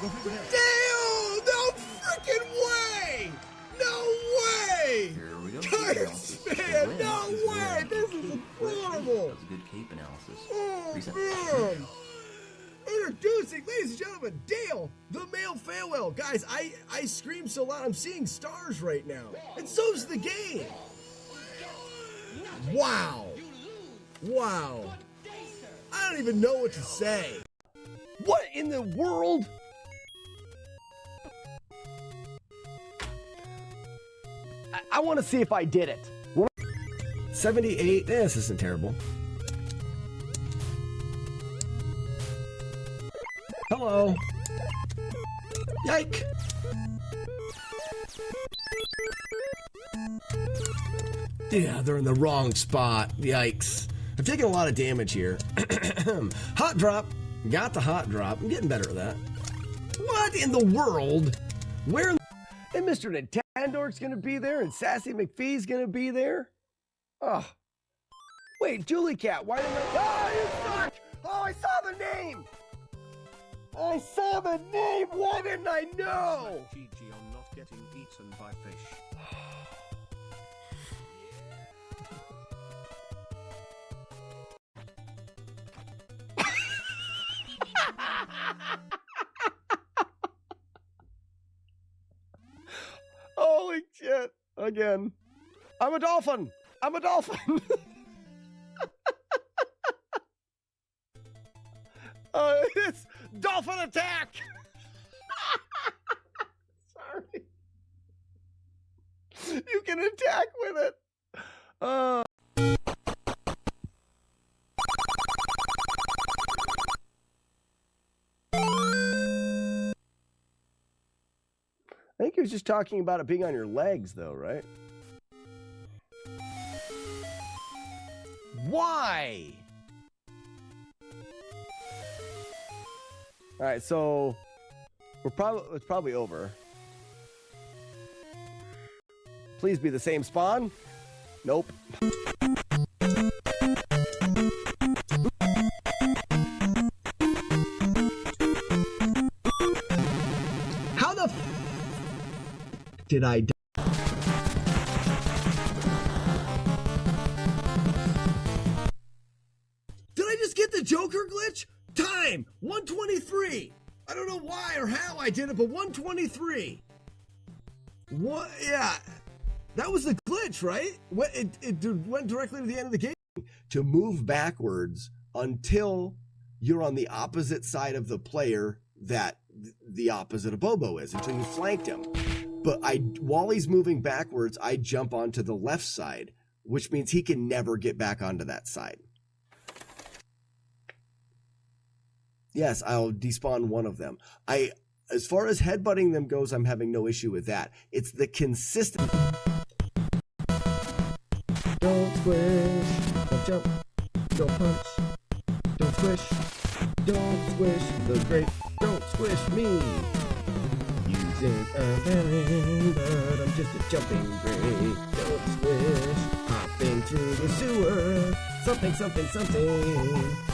Damn! No freaking way! No way! Here we go. Guys, man, no way! This is incredible! That's a good cape analysis. Oh, Reset. man! Introducing, ladies and gentlemen, Dale, the male farewell. Guys, I scream so loud, I'm seeing stars right now. And so's the game. Wow. Wow. I don't even know what to say. What in the world? I want to see if I did it. 78. This isn't terrible. Hello. Yike. Yeah, they're in the wrong spot. Yikes. I'm taking a lot of damage here. Hot drop. Got the hot drop. I'm getting better at that. What in the world? Where? And Mr. Nintendork's gonna be there, and Sassy McPhee's gonna be there. Oh. Wait, Julie Cat, why didn't I? Oh, you suck! Oh, I saw the name! I saw the name! Why didn't I know? GG on not getting eaten by fish. Holy shit. Again. I'm a dolphin. I'm a dolphin. It's dolphin attack. Sorry. You can attack with it. I think he was just talking about it being on your legs, though, right? Why? All right, so it's probably over. Please be the same spawn. Nope. How the did I die? Did I just get the Joker glitch? Time 123. I don't know why or how I did it, but 123. What? Yeah, that was the glitch, right? It went directly to the end of the game. To move backwards until you're on the opposite side of the player that the opposite of Bobo is, until you flanked him. But while he's moving backwards, I jump onto the left side, which means he can never get back onto that side. Yes, I'll despawn one of them. As far as headbutting them goes, I'm having no issue with that. It's the consistent. Don't squish, don't jump, don't punch, don't squish, don't squish the grape, don't squish me. Using a bearing, but I'm just a jumping grape. Don't squish, hopping through the sewer. Something, something, something.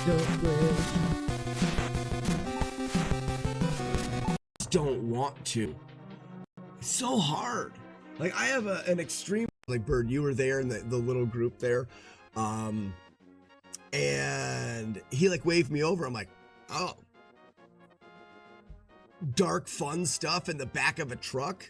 Don't squish. Don't want to. It's so hard. Like I have an extreme, like Bird, you were there in the little group there. And he like waved me over. I'm like, oh. Dark fun stuff in the back of a truck.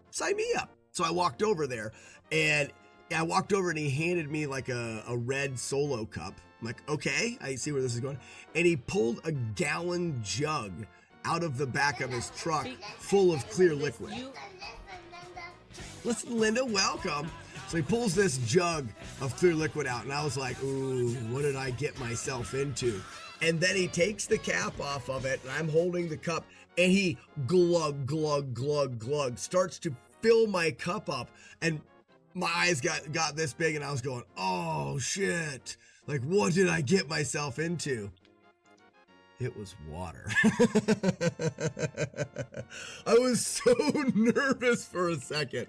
Sign me up. So I walked over there and he handed me like a red Solo cup. I'm like, okay, I see where this is going. And he pulled a gallon jug out of the back of his truck full of clear liquid. Listen, Linda, welcome. So he pulls this jug of clear liquid out, and I was like, ooh, what did I get myself into? And then he takes the cap off of it, and I'm holding the cup, and he glug, glug, glug, glug, starts to fill my cup up, and my eyes got this big, and I was going, oh, shit. Like, what did I get myself into? It was water. I was so nervous for a second.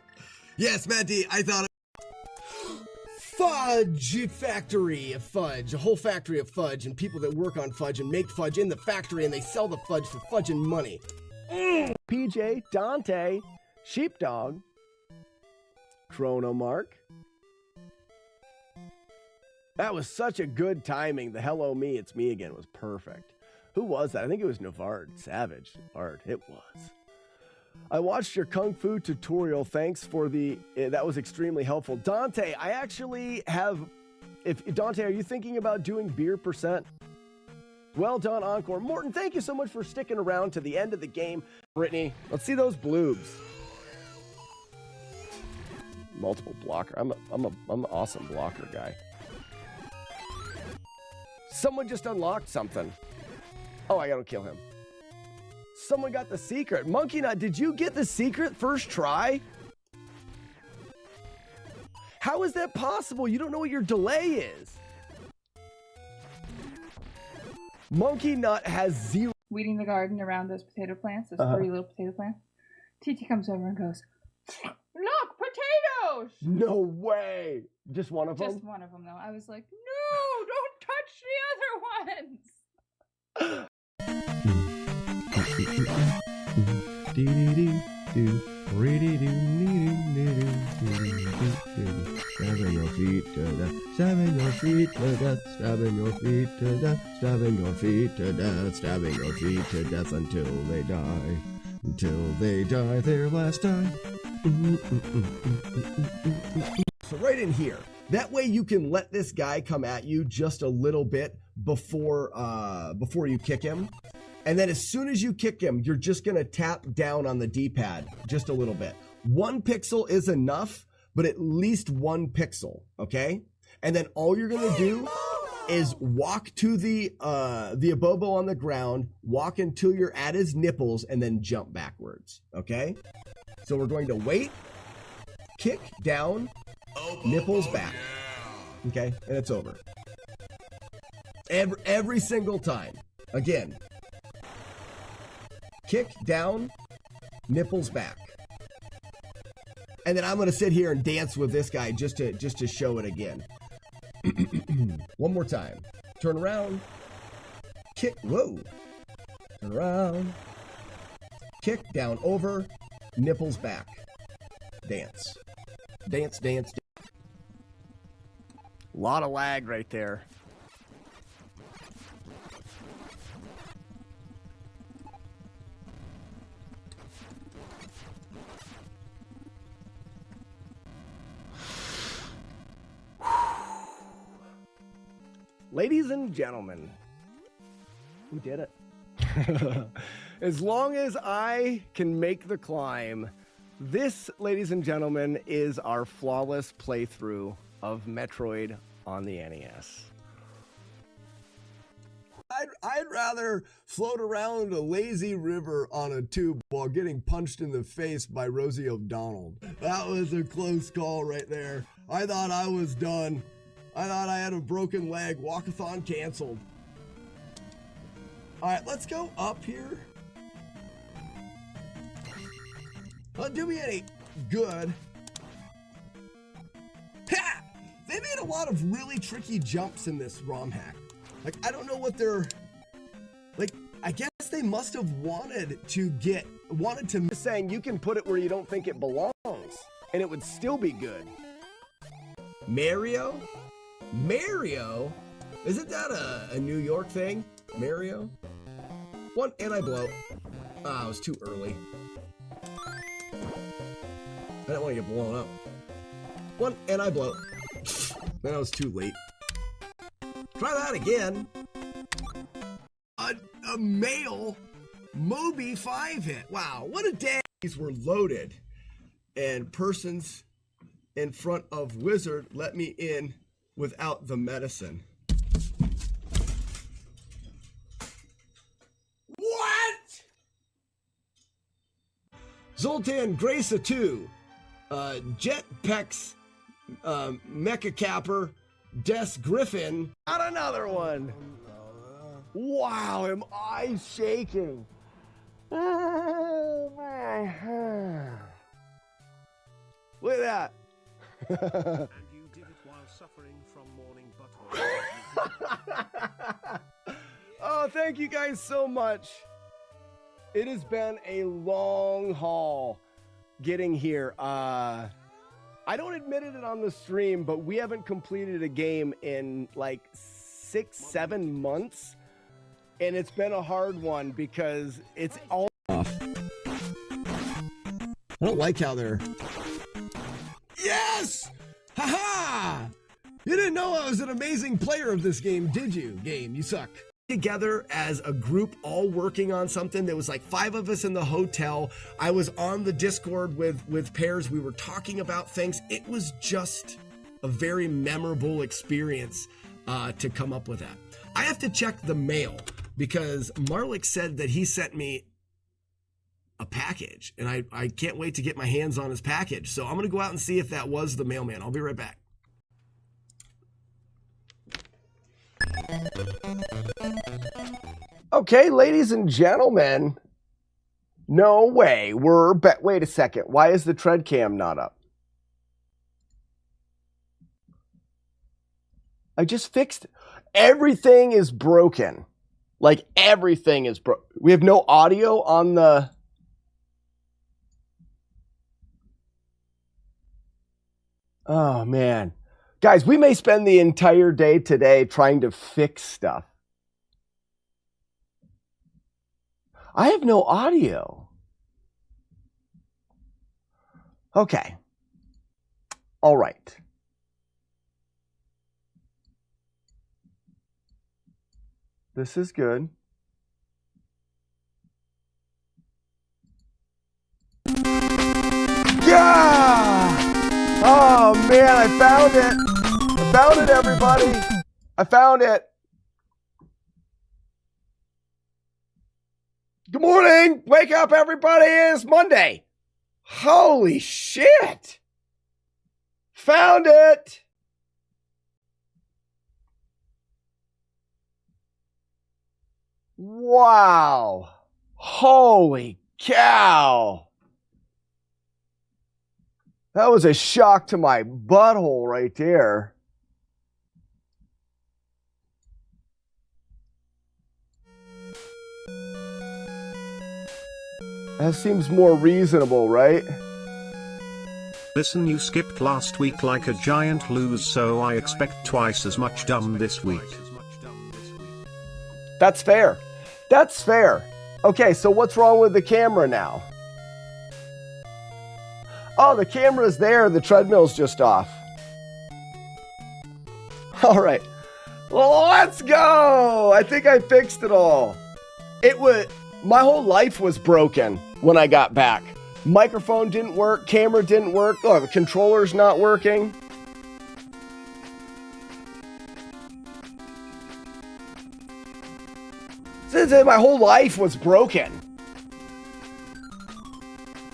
Yes, Matt D, I thought fudge factory of fudge, a whole factory of fudge, and people that work on fudge and make fudge in the factory, and they sell the fudge for fudge and money. PJ, Dante, Sheepdog, Chronomark. That was such a good timing. The hello me, it's me again was perfect. Who was that? I think it was Navard. Savage. Navard. It was. I watched your Kung Fu tutorial. Thanks for the... that was extremely helpful. Dante, I actually have... Dante, are you thinking about doing beer percent? Well done, Encore. Morton, thank you so much for sticking around to the end of the game. Brittany, let's see those bloobs. Multiple blocker. I'm an awesome blocker guy. Someone just unlocked something. Oh, I gotta kill him. Someone got the secret. Monkey Nut, did you get the secret first try? How is that possible? You don't know what your delay is. Monkey Nut has 0. Weeding the garden around those potato plants, those 3 little potato plants. TT comes over and goes, "Look, potatoes!" No way. Just one of them? Just one of them, though. I was like, no, don't touch the other ones. Stabbing your feet to death, stabbing your feet to death, stabbing your feet to death, stabbing your feet to death, stabbing your feet to death until they die their last die. So right in here, that way you can let this guy come at you just a little bit before you kick him. And then as soon as you kick him, you're just gonna tap down on the D-pad just a little bit. 1 pixel is enough, but at least 1 pixel, okay? And then all you're gonna do is walk to the Abobo on the ground, walk until you're at his nipples, and then jump backwards, okay? So we're going to wait, kick down, nipples back, okay? And it's over. Every single time. Again. Kick down, nipples back. And then I'm going to sit here and dance with this guy just to show it again. One more time. Turn around. Kick. Whoa. Turn around. Kick down over. Nipples back. Dance. Dance, dance, dance. A lot of lag right there. Ladies and gentlemen, we did it. As long as I can make the climb, this, ladies and gentlemen, is our flawless playthrough of Metroid on the NES. I'd rather float around a lazy river on a tube while getting punched in the face by Rosie O'Donnell. That was a close call right there. I thought I was done. I thought I had a broken leg. Walkathon canceled. Alright, let's go up here. Don't do me any good. Ha! They made a lot of really tricky jumps in this ROM hack. Like, I don't know what they're... Like, I guess they must have wanted to saying you can put it where you don't think it belongs, and it would still be good. Mario? Mario? Isn't that a New York thing? Mario? One, and I blow. Ah, it was too early. I didn't want to get blown up. One, and I blow. Then I was too late. Try that again. A male Moby 5 hit. Wow, what a day. These were loaded. And persons in front of Wizard let me in without the medicine. What? Zoltan Grace 2, Jetpex, Mecha Capper, Des Griffin. Got another one. Wow, am I shaking? Oh my. Look at that. And you did it while suffering from morning butthole. Oh, thank you guys so much. It has been a long haul getting here. I don't admit it on the stream, but we haven't completed a game in like 6-7 months. And it's been a hard one because it's all off. I don't like how they're... Yes! Ha-ha! You didn't know I was an amazing player of this game, did you? Game, you suck. Together as a group, all working on something. There was like 5 of us in the hotel. I was on the Discord with pairs. We were talking about things. It was just a very memorable experience to come up with that. I have to check the mail because Marlik said that he sent me a package, and I can't wait to get my hands on his package. So I'm going to go out and see if that was the mailman. I'll be right back. Okay, ladies and gentlemen. No way. Wait a second. Why is the tread cam not up? I just fixed it. Everything is broken. Like, everything is broken. We have no audio on the... Oh, man. Guys, we may spend the entire day today trying to fix stuff. I have no audio. Okay. All right. This is good. Yeah! Oh, man, I found it. I found it, everybody. I found it. Good morning. Wake up, everybody. It's Monday. Holy shit. Found it. Wow. Holy cow. That was a shock to my butthole right there. That seems more reasonable, right? Listen, you skipped last week like a giant lose, so I expect twice as much done this week. That's fair. That's fair. Okay, so what's wrong with the camera now? Oh, the camera's there. The treadmill's just off. All right. Well, let's go. I think I fixed it all. My whole life was broken when I got back. Microphone didn't work. Camera didn't work. Oh, the controller's not working. My whole life was broken.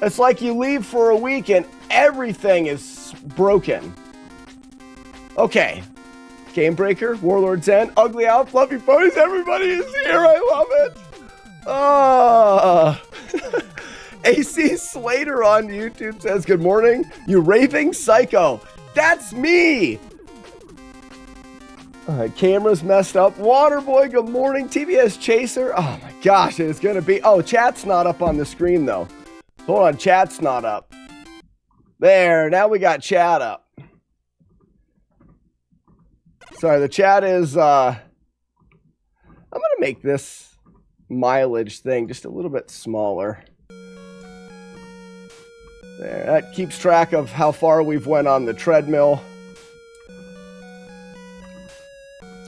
It's like you leave for a week and everything is broken. Okay. Game Breaker, Warlord Zen, Ugly Alf, Fluffy Ponies, everybody is here. I love it. AC Slater on YouTube says, good morning, you raving psycho. That's me. Camera's messed up. Waterboy, good morning. TBS Chaser. Oh my gosh, it's going to be... Oh, chat's not up on the screen though. Hold on, chat's not up. There, now we got chat up. Sorry, the chat is... I'm going to make this mileage thing just a little bit smaller. There, that keeps track of how far we've went on the treadmill.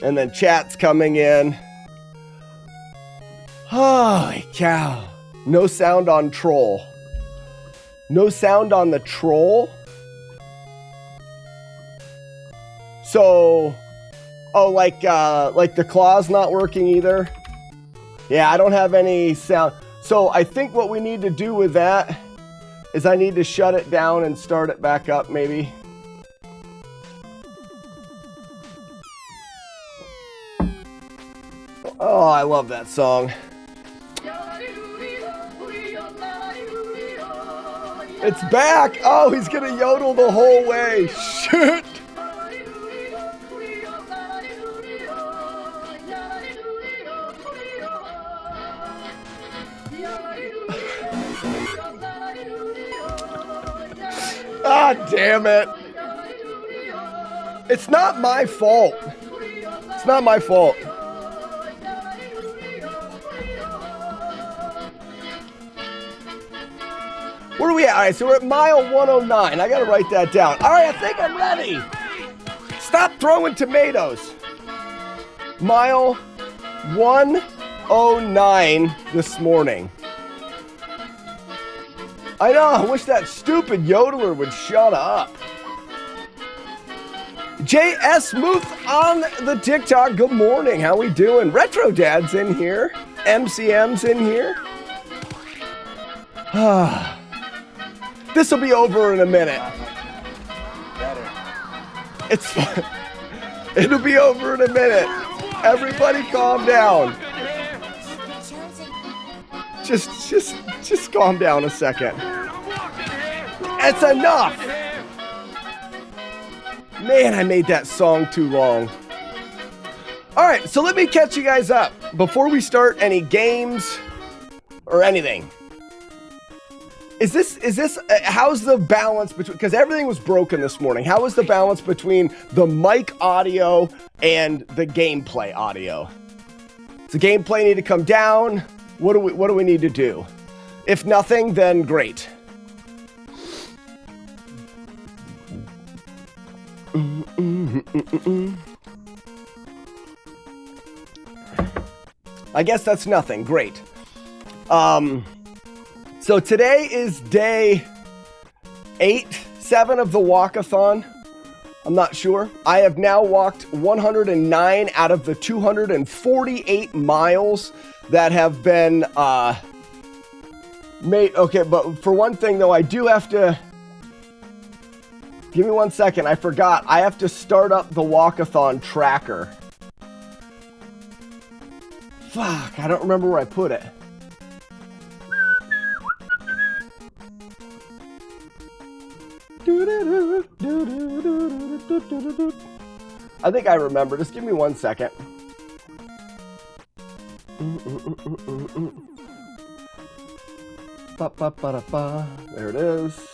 And then chat's coming in. Holy cow. No sound on troll. No sound on the troll? So, like the claw's not working either? Yeah, I don't have any sound. So I think what we need to do with that is I need to shut it down and start it back up maybe. Oh, I love that song. It's back! Oh, he's gonna yodel the whole way. Shoot! Ah, damn it. It's not my fault. It's not my fault. Where are we at? All right, so we're at mile 109. I got to write that down. All right, I think I'm ready. Stop throwing tomatoes. Mile 109 this morning. I know, I wish that stupid yodeler would shut up. J.S. Muth on the TikTok. Good morning. How we doing? Retro Dad's in here. MCM's in here. This will be over in a minute. It's fine. It'll be over in a minute. Everybody calm down. Just calm down a second. It's enough. Man, I made that song too long. All right, so let me catch you guys up before we start any games or anything. Is this, how's the balance between, because everything was broken this morning. How is the balance between the mic audio and the gameplay audio? Does the gameplay need to come down? What do we need to do? If nothing, then great. I guess that's nothing. Great. So today is day 7 of the walkathon. I'm not sure. I have now walked 109 out of the 248 miles that have been made. Okay, but for one thing though, I do have to, give me 1 second. I forgot. I have to start up the walkathon tracker. Fuck, I don't remember where I put it. I think I remember. Just give me 1 second. There it is.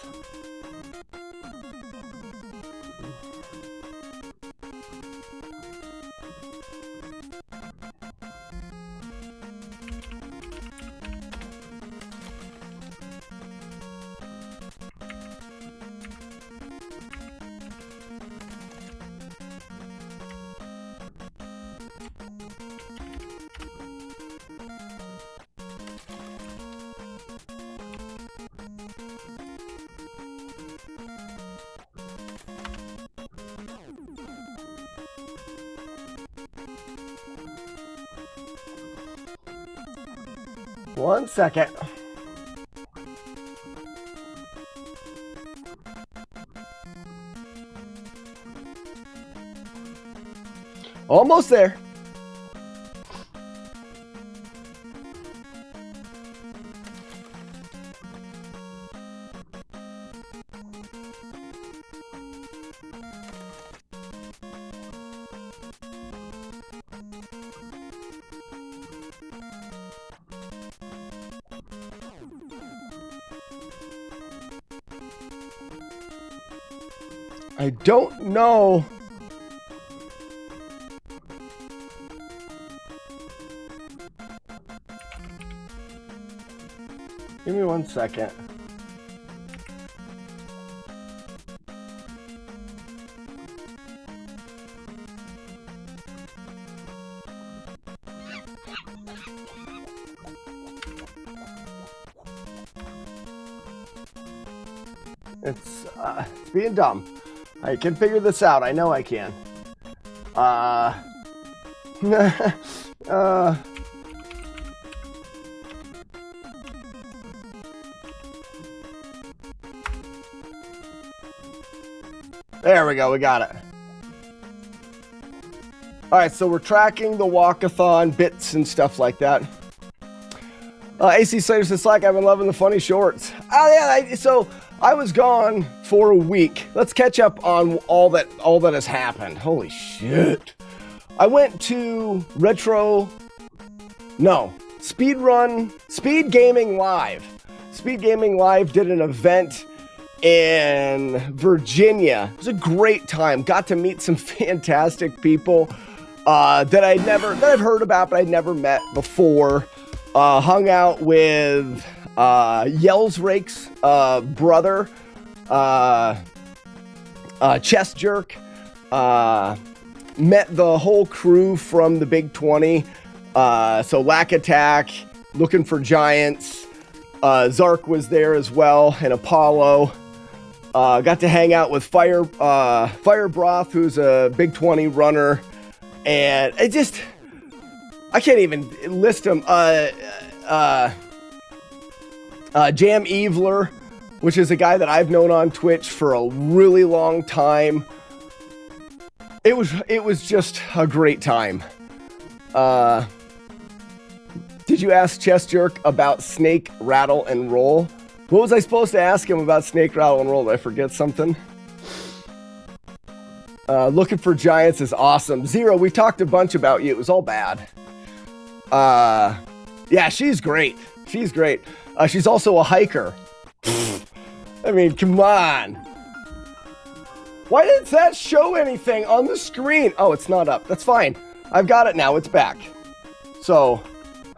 One second. Almost there. I don't know. Give me 1 second. It's being dumb. I can figure this out. I know I can. There we go. We got it. All right, so we're tracking the walkathon bits and stuff like that. AC Slater says, Slack, I've been loving the funny shorts. Oh, yeah, so I was gone for a week. Let's catch up on all that has happened. Holy shit. I went to Speed Gaming Live. Speed Gaming Live did an event in Virginia. It was a great time. Got to meet some fantastic people that I've heard about, but I'd never met before. Hung out with Yells Rake's brother, Chest Jerk. Met the whole crew from the Big 20. So Lack Attack, Looking for Giants. Zark was there as well, and Apollo. Got to hang out with Fire Broth, who's a Big 20 runner. And I can't even list them. Jam Eveler, which is a guy that I've known on Twitch for a really long time. It was just a great time. Did you ask Chest Jerk about Snake, Rattle, and Roll? What was I supposed to ask him about Snake, Rattle, and Roll? Did I forget something? Looking for Giants is awesome. Zero, we talked a bunch about you. It was all bad. Yeah, she's great. She's great. She's also a hiker. I mean, come on. Why didn't that show anything on the screen? Oh, it's not up. That's fine. I've got it now. It's back. So,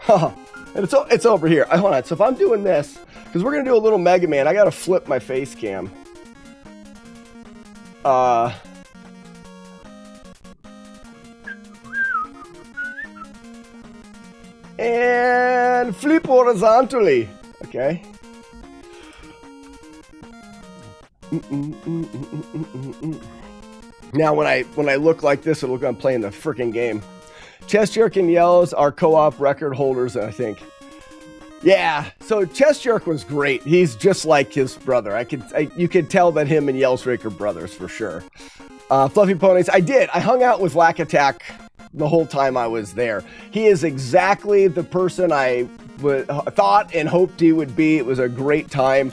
and it's over here. Hold on. So if I'm doing this, because we're going to do a little Mega Man, I got to flip my face cam. And flip horizontally. Okay. Now when I look like this, it'll look like I'm playing the freaking game. Chest Jerk and Yells are co-op record holders, I think. Yeah, so Chest Jerk was great. He's just like his brother. You could tell that him and Yells Rake are brothers for sure. Fluffy Ponies, I hung out with Lack Attack the whole time I was there. He is exactly the person I thought and hoped he would be. It was a great time.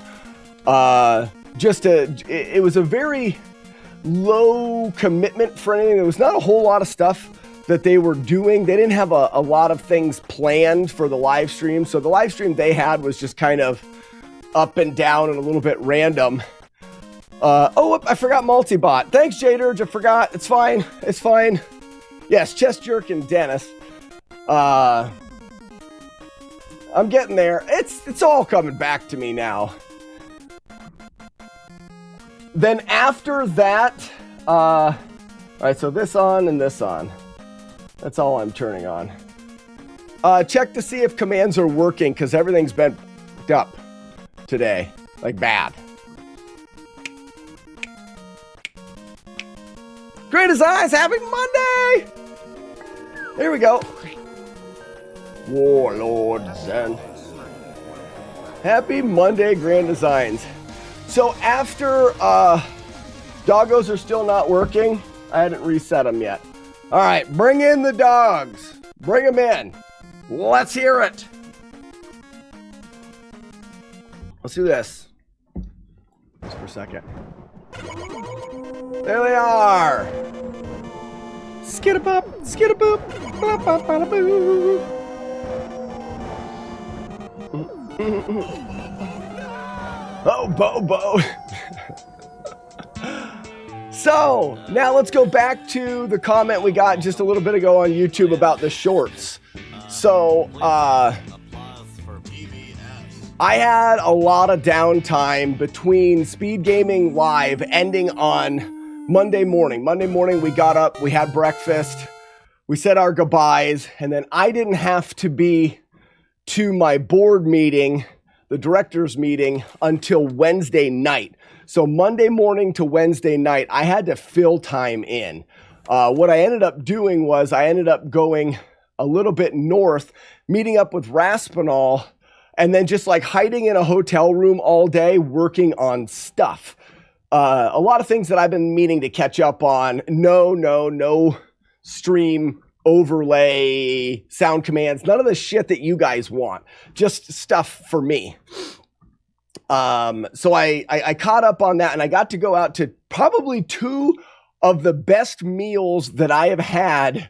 It was a very low commitment for anything. There was not a whole lot of stuff that they were doing. They didn't have a lot of things planned for the live stream. So the live stream they had was just kind of up and down and a little bit random. I forgot Multibot. Thanks, J-Dirge. I forgot. It's fine. It's fine. Yes, Chest Jerk and Dennis. I'm getting there. It's all coming back to me now. Then after that, all right, so this on and this on. That's all I'm turning on. Check to see if commands are working, because everything's been f***ed up today. Like, bad. Great as eyes, happy Monday! Here we go. Warlords and happy Monday, Grand Designs. So after doggos are still not working, I hadn't reset them yet. All right, bring in the dogs. Bring them in. Let's hear it. Let's do this. Just for a second. There they are. Skidabop, skidaboop, ba-ba-ba-da-boo. Oh, Bobo. So, now let's go back to the comment we got just a little bit ago on YouTube about the shorts. So, I had a lot of downtime between Speed Gaming Live ending on Monday morning. Monday morning, we got up, we had breakfast, we said our goodbyes, and then I didn't have to be to my board meeting, the director's meeting, until Wednesday night. So Monday morning to Wednesday night, I had to fill time in. What I ended up doing was I ended up going a little bit north, meeting up with Raspinall, and then just like hiding in a hotel room all day, working on stuff. A lot of things that I've been meaning to catch up on. No stream overlay, sound commands, none of the shit that you guys want. Just stuff for me. So I caught up on that, and I got to go out to probably two of the best meals that I have had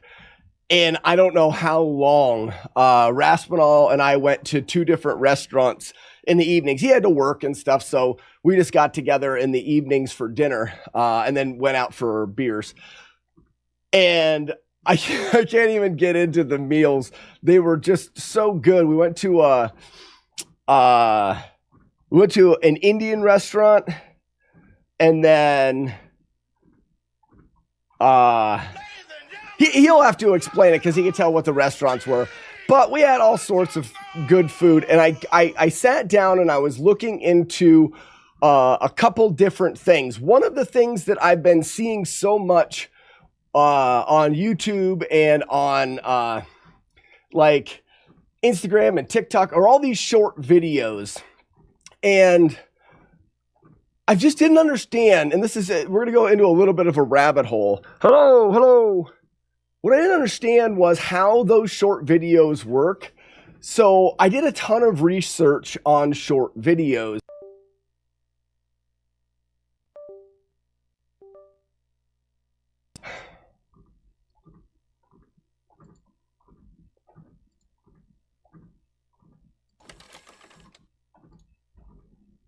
in I don't know how long. Raspinall and I went to two different restaurants in the evenings. He had to work and stuff, so we just got together in the evenings for dinner, and then went out for beers. And I can't even get into the meals. They were just so good. We went to an Indian restaurant, and then he'll have to explain it because he can tell what the restaurants were. But we had all sorts of good food, and I sat down and I was looking into a couple different things. One of the things that I've been seeing so much on YouTube and on like Instagram and TikTok are all these short videos, and I just didn't understand. And this is it. We're gonna go into a little bit of a rabbit hole. Hello. What I didn't understand was how those short videos work. So I did a ton of research on short videos.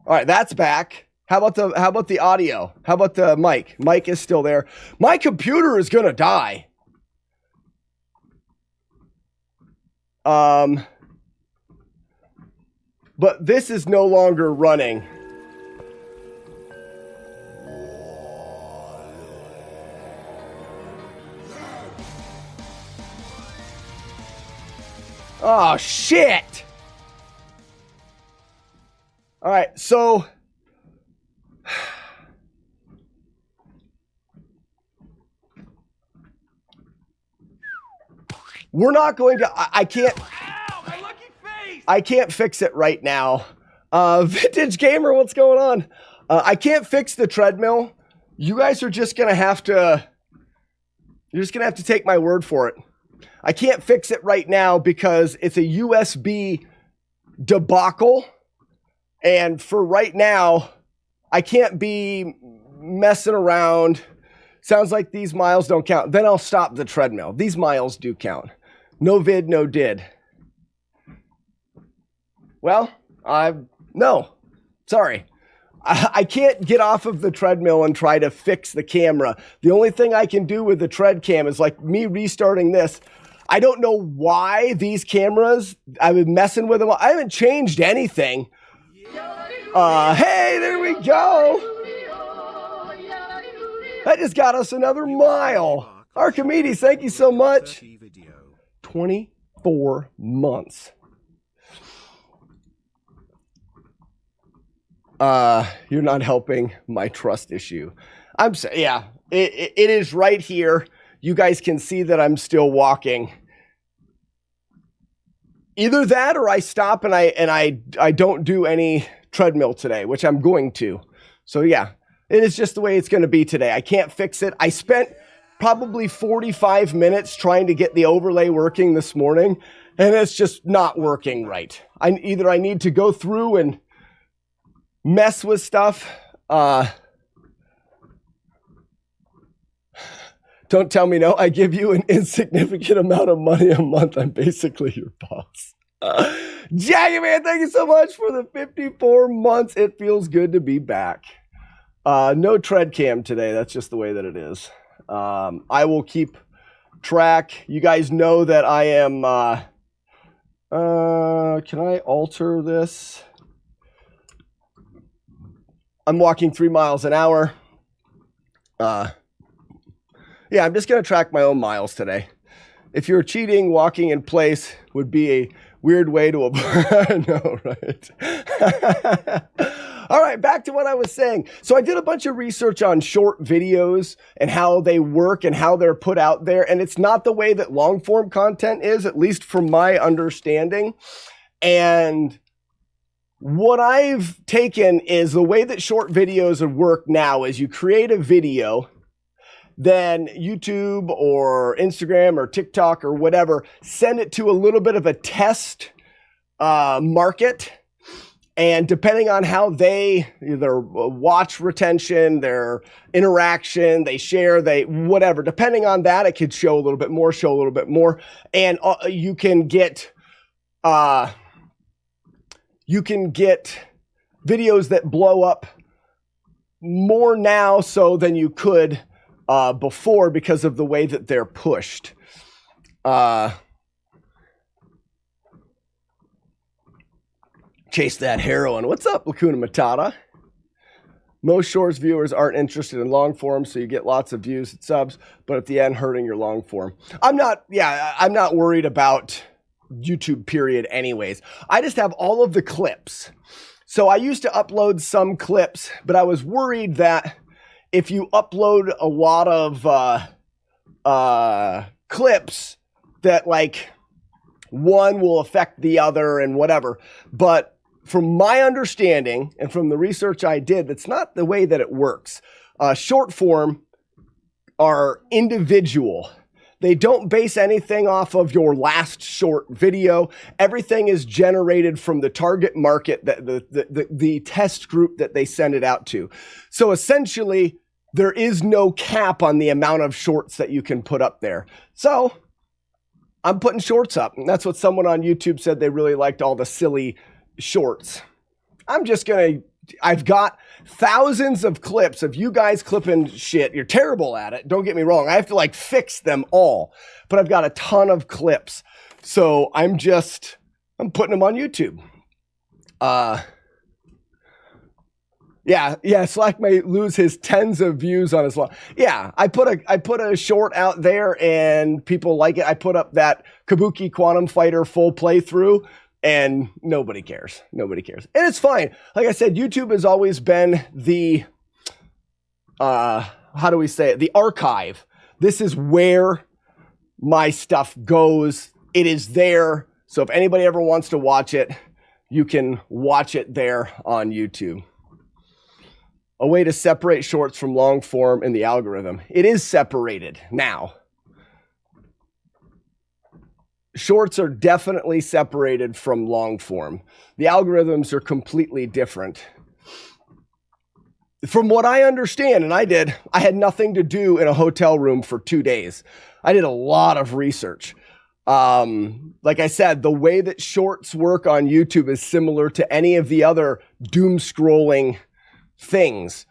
All right, that's back. How about the audio? How about the mic? Mic is still there. My computer is gonna die. But this is no longer running. Oh, shit. All right, so we're not going to, I can't. I can't fix it right now. Vintage Gamer, what's going on? I can't fix the treadmill. You guys are just going to have to, you're just going to have to take my word for it. I can't fix it right now because it's a USB debacle. And for right now, I can't be messing around. Sounds like these miles don't count. Then I'll stop the treadmill. These miles do count. No vid, no did. Well, no, sorry. I can't get off of the treadmill and try to fix the camera. The only thing I can do with the tread cam is like me restarting this. I don't know why these cameras, I've been messing with them. I haven't changed anything. Hey, there we go. That just got us another mile. Archimedes, thank you so much. 24 months. You're not helping my trust issue. Yeah, it is right here. You guys can see that I'm still walking. Either that or I stop and I don't do any treadmill today, which I'm going to. So yeah, it is just the way it's going to be today. I can't fix it. I spent probably 45 minutes trying to get the overlay working this morning, and it's just not working right. Either I need to go through and mess with stuff. Don't tell me no. I give you an insignificant amount of money a month. I'm basically your boss. Jaggy Man, thank you so much for the 54 months. It feels good to be back. No tread cam today. That's just the way that it is. I will keep track. You guys know that I am, can I alter this? I'm walking 3 miles an hour. Yeah, I'm just going to track my own miles today. If you're cheating, walking in place would be a weird way to avoid. I know, right? All right, back to what I was saying. So I did a bunch of research on short videos and how they work and how they're put out there. And it's not the way that long form content is, at least from my understanding. And what I've taken is the way that short videos work now is you create a video, then YouTube or Instagram or TikTok or whatever, send it to a little bit of a test market. And depending on how their watch retention, their interaction, they share, whatever, depending on that, it could show a little bit more. And you can get you can get videos that blow up more now so than you could before because of the way that they're pushed. Chase that heroin. What's up, Lacuna Matata? Most Shorts viewers aren't interested in long form, so you get lots of views and subs, but at the end, hurting your long form. I'm not worried about YouTube period anyways. I just have all of the clips. So I used to upload some clips, but I was worried that if you upload a lot of clips, that like one will affect the other and whatever. But from my understanding and from the research I did, that's not the way that it works. Short form are individual. They don't base anything off of your last short video. Everything is generated from the target market, that the test group that they send it out to. So essentially, there is no cap on the amount of shorts that you can put up there. So I'm putting shorts up. And that's what someone on YouTube said. They really liked all the silly shorts. I've got thousands of clips of you guys clipping shit. You're terrible at it. Don't get me wrong. I have to like fix them all, but I've got a ton of clips. So I'm putting them on YouTube. Yeah, Slack may lose his tens of views on his long. Yeah, I put a short out there and people like it. I put up that Kabuki Quantum Fighter full playthrough and nobody cares. Nobody cares. And it's fine. Like I said, YouTube has always been the, how do we say it? The archive. This is where my stuff goes. It is there. So if anybody ever wants to watch it, you can watch it there on YouTube. A way to separate shorts from long form in the algorithm. It is separated now. Shorts are definitely separated from long form. The algorithms are completely different. From what I understand, and I had nothing to do in a hotel room for 2 days. I did a lot of research. Like I said, the way that shorts work on YouTube is similar to any of the other doom scrolling things.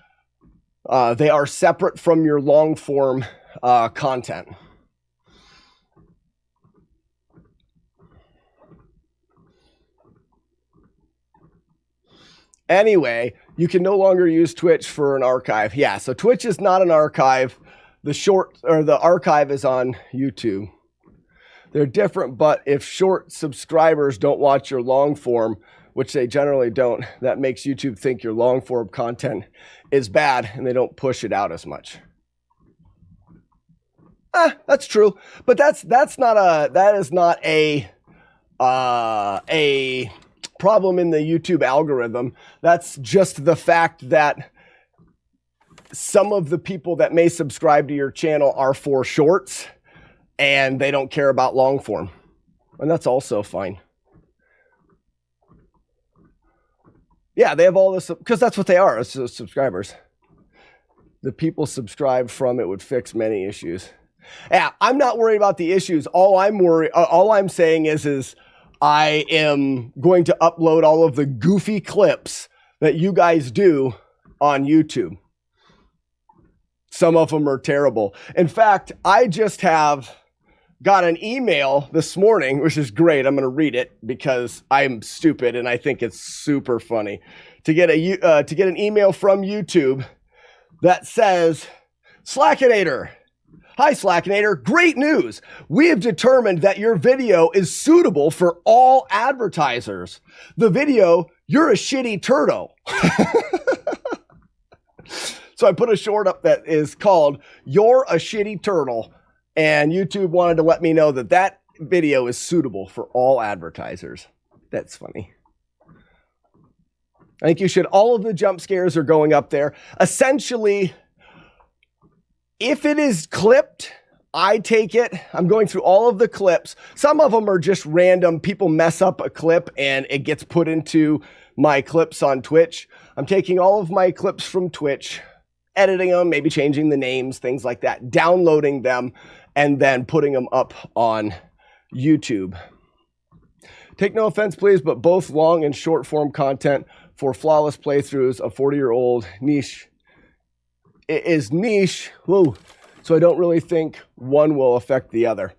They are separate from your long form content. Anyway, you can no longer use Twitch for an archive. Yeah, so Twitch is not an archive. The archive is on YouTube. They're different, but if short subscribers don't watch your long form, which they generally don't, that makes YouTube think your long form content is bad and they don't push it out as much. That's true, but that is not a problem in the YouTube algorithm. That's just the fact that some of the people that may subscribe to your channel are for shorts and they don't care about long form. And that's also fine. Yeah, they have all this, because that's what they are, as subscribers. The people subscribed from it would fix many issues. Yeah, I'm not worried about the issues. All I'm saying is I am going to upload all of the goofy clips that you guys do on YouTube. Some of them are terrible. In fact, I just have got an email this morning, which is great. I'm going to read it because I'm stupid and I think it's super funny to get an email from YouTube that says, Slackinator. Hi, Slackinator. Great news. We have determined that your video is suitable for all advertisers. The video, you're a shitty turtle. So I put a short up that is called, You're a Shitty Turtle. And YouTube wanted to let me know that that video is suitable for all advertisers. That's funny. I think you should, all of the jump scares are going up there. Essentially, if it is clipped, I take it. I'm going through all of the clips. Some of them are just random. People mess up a clip and it gets put into my clips on Twitch. I'm taking all of my clips from Twitch, editing them, maybe changing the names, things like that, downloading them, and then putting them up on YouTube. Take no offense, please, but both long and short form content for flawless playthroughs of 40-year-old niche is niche. Whoa. So I don't really think one will affect the other.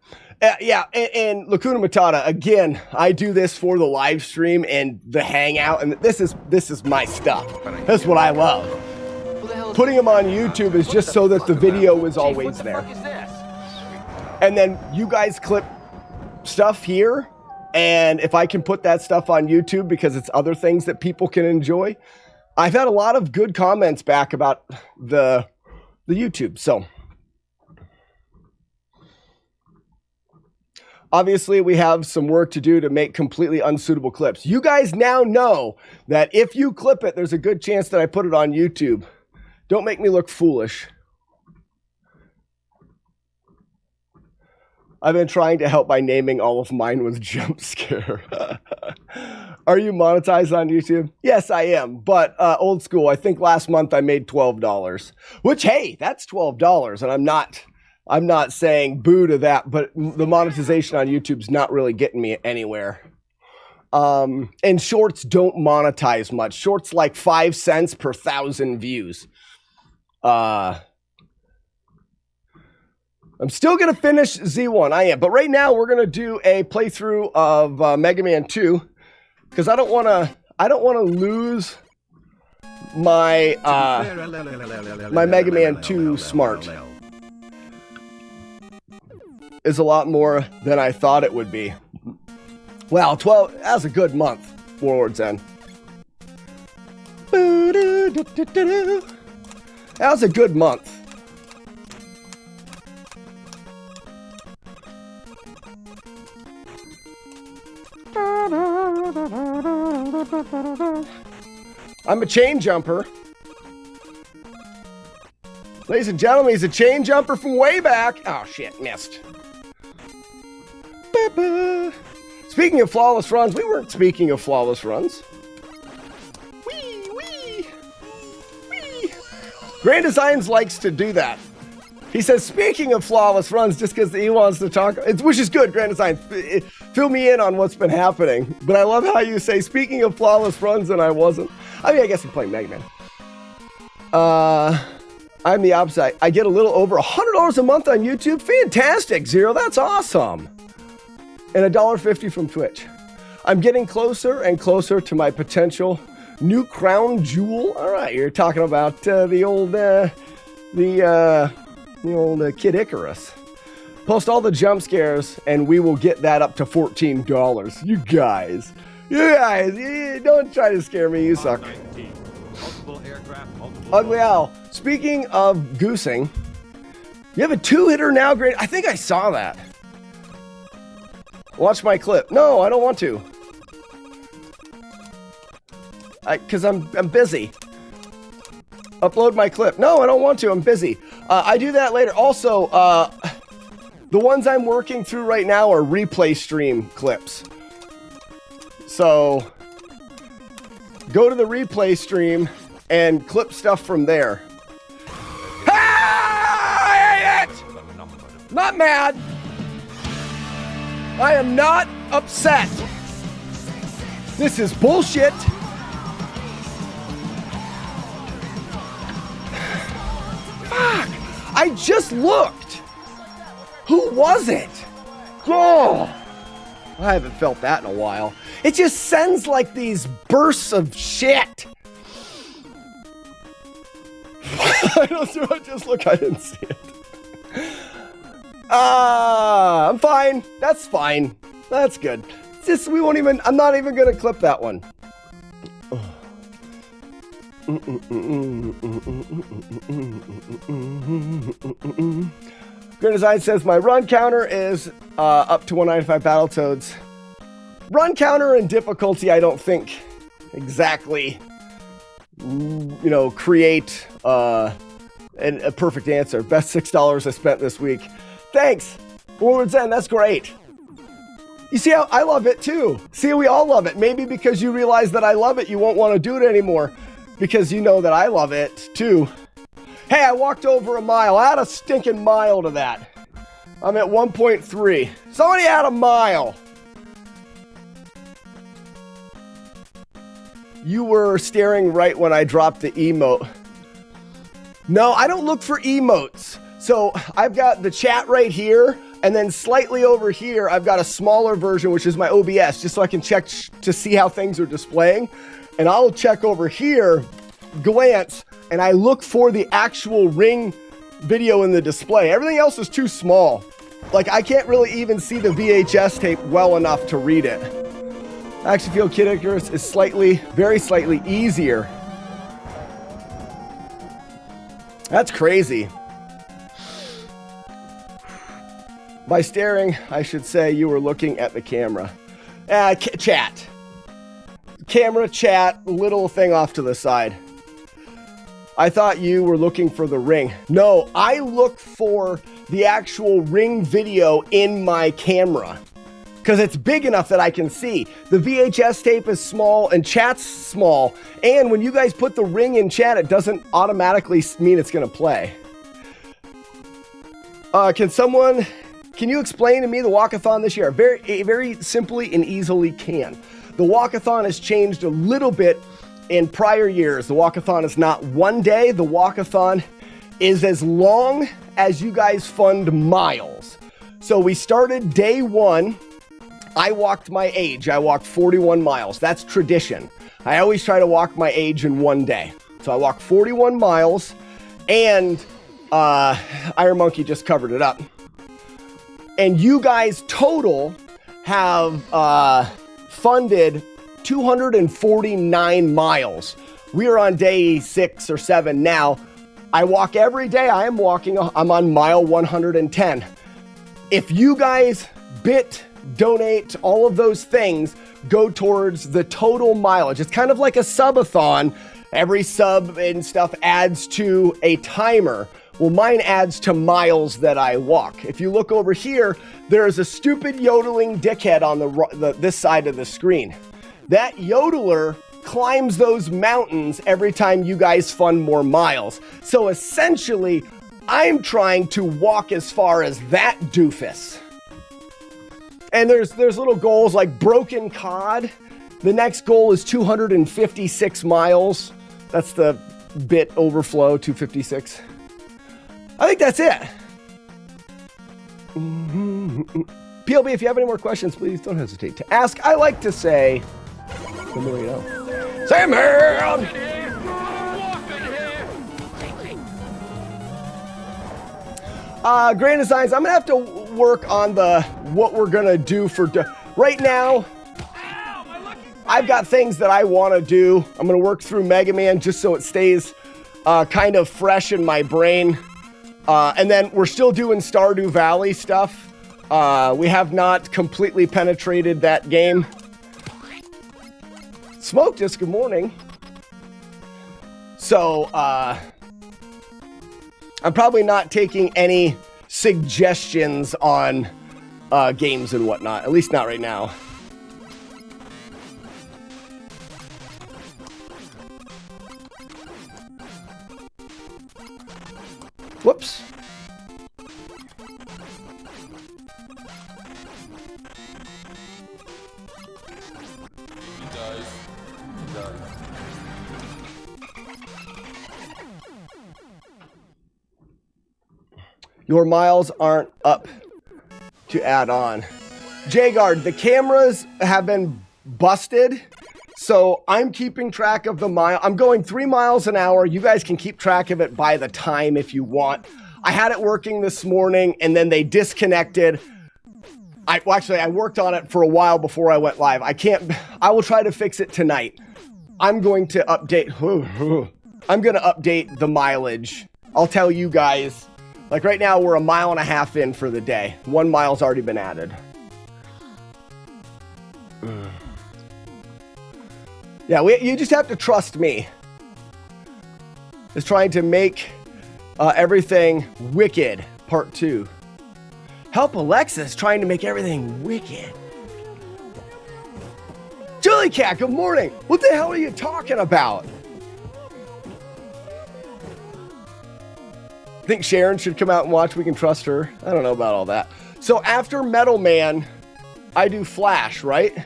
Yeah, and Lacuna Matata, again, I do this for the live stream and the hangout, and this is my stuff. That's what I love. Putting them on YouTube is just so that the video is always there. And then you guys clip stuff here, and if I can put that stuff on YouTube because it's other things that people can enjoy. I've had a lot of good comments back about the YouTube, so. Obviously, we have some work to do to make completely unsuitable clips. You guys now know that if you clip it, there's a good chance that I put it on YouTube. Don't make me look foolish. I've been trying to help by naming all of mine with jump scare. Are you monetized on YouTube? Yes, I am, but old school. I think last month I made $12, which, hey, that's $12, and I'm not saying boo to that, but the monetization on YouTube's not really getting me anywhere. And shorts don't monetize much. Shorts like 5 cents per 1,000 views. I'm still going to finish Z1. I am. But right now we're going to do a playthrough of Mega Man 2 because I don't want to lose my my Mega Man 2 smart. Is a lot more than I thought it would be. Wow, 12, that's a good month, Warlord's End. That was a good month. I'm a chain jumper. Ladies and gentlemen, he's a chain jumper from way back. Oh shit, missed. Speaking of flawless runs, we weren't speaking of flawless runs. Wee, wee, wee. Grand Designs likes to do that. He says, speaking of flawless runs, just because he wants to talk, which is good, Grand Designs. Fill me in on what's been happening. But I love how you say, speaking of flawless runs, and I wasn't. I mean, I guess I'm playing Mega Man. I'm the opposite. I get a little over $100 a month on YouTube. Fantastic, Zero. That's awesome. And $1.50 from Twitch. I'm getting closer and closer to my potential new crown jewel. All right, you're talking about the old Kid Icarus. Post all the jump scares, and we will get that up to $14. You guys, don't try to scare me. You suck. Ugly Owl. Speaking of goosing, you have a 2-hitter now, great. I think I saw that. Watch my clip. No, I don't want to. Because I'm busy. Upload my clip. No, I don't want to. I'm busy. I do that later. Also, the ones I'm working through right now are replay stream clips. So, go to the replay stream and clip stuff from there. I hate it! Not mad. I am not upset. This is bullshit. Fuck! I just looked. Who was it? Oh, I haven't felt that in a while. It just sends like these bursts of shit. I don't know. I just look. I didn't see it. I'm fine. That's fine. That's good. It's just we won't even. I'm not even gonna clip that one. Good Design says my run counter is up to 195 Battletoads. Run counter and difficulty, I don't think exactly, create a perfect answer. Best $6 I spent this week. Thanks. Forward's End, that's great. You see how I love it too. See, we all love it. Maybe because you realize that I love it, you won't want to do it anymore. Because you know that I love it too. Hey, I walked over a mile. Add a stinking mile to that. I'm at 1.3. Somebody add a mile. You were staring right when I dropped the emote. No, I don't look for emotes. So I've got the chat right here, and then slightly over here, I've got a smaller version, which is my OBS, just so I can check to see how things are displaying. And I'll check over here, glance, and I look for the actual ring video in the display. Everything else is too small. Like, I can't really even see the VHS tape well enough to read it. I actually feel Kid Icarus is very slightly easier. That's crazy. By staring, I should say you were looking at the camera. Chat. Camera, chat, little thing off to the side. I thought you were looking for the ring. No, I look for the actual ring video in my camera because it's big enough that I can see. The VHS tape is small and chat's small. And when you guys put the ring in chat, it doesn't automatically mean it's going to play. Can you explain to me the walkathon this year? Very simply and easily can. The walkathon has changed a little bit in prior years. The walkathon is not one day. The walkathon is as long as you guys fund miles. So we started day one. I walked my age. I walked 41 miles. That's tradition. I always try to walk my age in one day. So I walked 41 miles, and Iron Monkey just covered it up. And you guys total have funded 249 miles. We are on day 6 or 7 now. I walk every day. I'm on mile 110. If you guys donate, all of those things go towards the total mileage. It's kind of like a subathon. Every sub and stuff adds to a timer. Well, mine adds to miles that I walk. If you look over here, there is a stupid yodeling dickhead on this side of the screen. That yodeler climbs those mountains every time you guys fund more miles. So essentially, I'm trying to walk as far as that doofus. And there's little goals like Broken Cod. The next goal is 256 miles. That's the bit overflow, 256. I think that's it. PLB, if you have any more questions, please don't hesitate to ask. I like to say, Sam Grand Designs, I'm gonna have to work on what we're gonna do for right now. I've got things that I want to do. I'm gonna work through Mega Man just so it stays kind of fresh in my brain. And then we're still doing Stardew Valley stuff. We have not completely penetrated that game. Smoke just good morning. So I'm probably not taking any suggestions on games and whatnot, at least not right now. Whoops. Your miles aren't up to add on. Jagard, the cameras have been busted, so I'm keeping track of the mile. I'm going 3 miles an hour. You guys can keep track of it by the time if you want. I had it working this morning, and then they disconnected. I worked on it for a while before I went live. I will try to fix it tonight. I'm going to update the mileage. I'll tell you guys. Like right now, we're 1.5 miles in for the day. 1 mile's already been added. Yeah, you just have to trust me. It's trying to make everything wicked, part 2. Help Alexis trying to make everything wicked. Julie Cat, good morning. What the hell are you talking about? I think Sharon should come out and watch. We can trust her. I don't know about all that. So after Metal Man, I do Flash, right?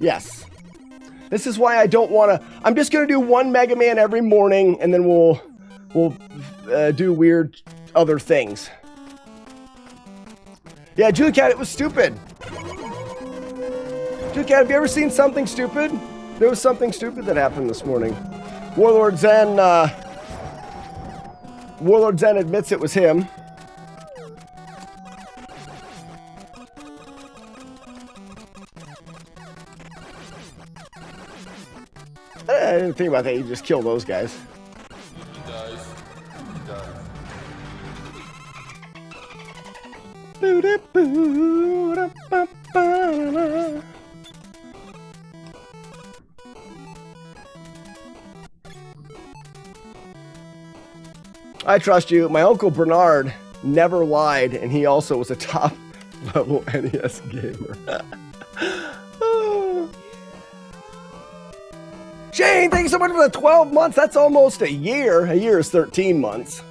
Yes. This is why I don't want to... I'm just going to do one Mega Man every morning, and then we'll do weird other things. Yeah, Julie Cat, it was stupid. Julie Cat, have you ever seen something stupid? There was something stupid that happened this morning. Warlord Zen admits it was him. I didn't think about that. You just kill those guys. He dies. I trust you. My Uncle Bernard never lied, and he also was a top level NES gamer. Shane, thank you so much for the 12 months. That's almost a year. A year is 13 months.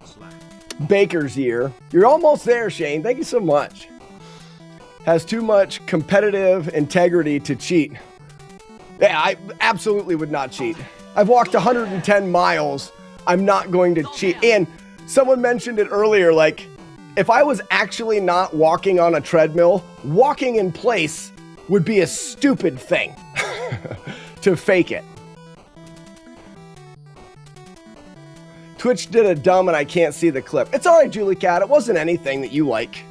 Baker's year. You're almost there, Shane. Thank you so much. Has too much competitive integrity to cheat. Yeah, I absolutely would not cheat. I've walked 110 miles. I'm not going to cheat. And someone mentioned it earlier, like, if I was actually not walking on a treadmill, walking in place would be a stupid thing to fake it. Twitch did a dumb and I can't see the clip. It's all right, Julie Cat. It wasn't anything that you like.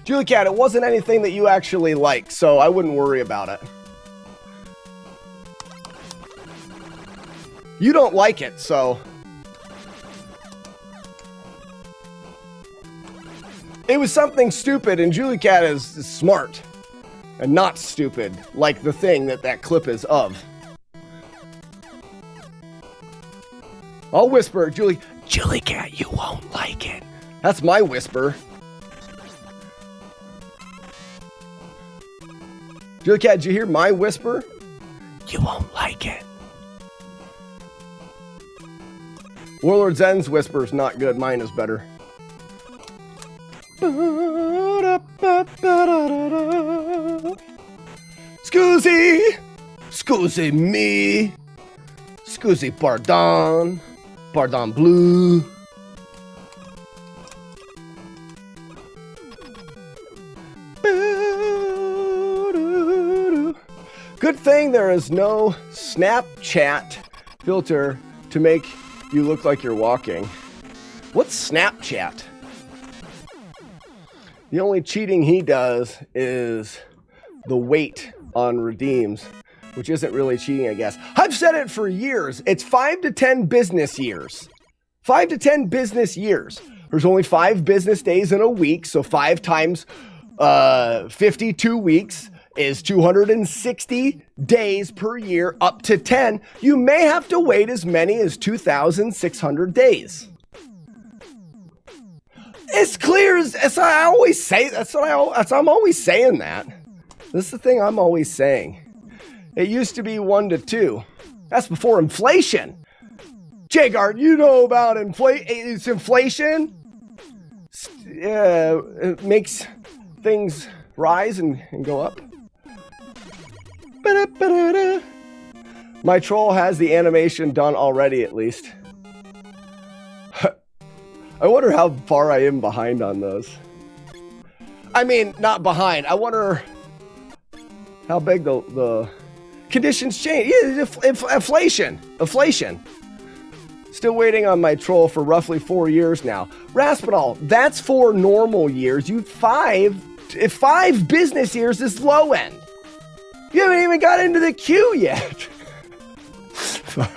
Julie Cat, it wasn't anything that you actually like, so I wouldn't worry about it. You don't like it, so... It was something stupid, and Julie Cat is smart and not stupid, like the thing that clip is of. I'll whisper, Julie Cat, you won't like it. That's my whisper. Julie Cat, did you hear my whisper? You won't like it. Warlord Zen's whisper is not good. Mine is better. Scusi me. Scusi pardon. Pardon bleu. Good thing there is no Snapchat filter to make you look like you're walking. What's Snapchat? The only cheating he does is the weight on redeems, which isn't really cheating, I guess. I've said it for years. It's 5 to 10 business years. 5 to 10 business years. There's only 5 business days in a week, so 5 times 52 weeks is 260 days per year, up to 10. You may have to wait as many as 2,600 days. It's clear as I always say. I'm always saying that. This is the thing I'm always saying. It used to be 1 to 2. That's before inflation. Jagard, you know about inflation. It's inflation. Yeah, it makes things rise and go up. Ba-da-ba-da-da. My troll has the animation done already, at least. I wonder how far I am behind on those. I mean, not behind. I wonder how big the conditions change. Yeah, inflation. Inflation. Still waiting on my troll for roughly 4 years now. Raspinol, that's 4 normal years. You 5 business years is low end. You haven't even got into the queue yet. Fuck.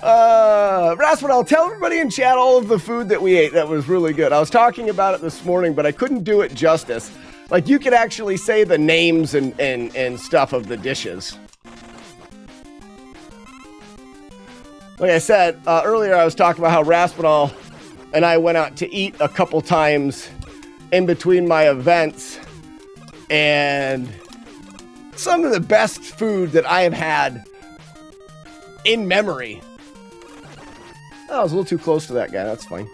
Raspinol, tell everybody in chat all of the food that we ate. That was really good. I was talking about it this morning, but I couldn't do it justice. Like, you could actually say the names and stuff of the dishes. Like I said, earlier I was talking about how Raspinol and I went out to eat a couple times in between my events, and some of the best food that I have had in memory. Oh, I was a little too close to that guy. That's fine.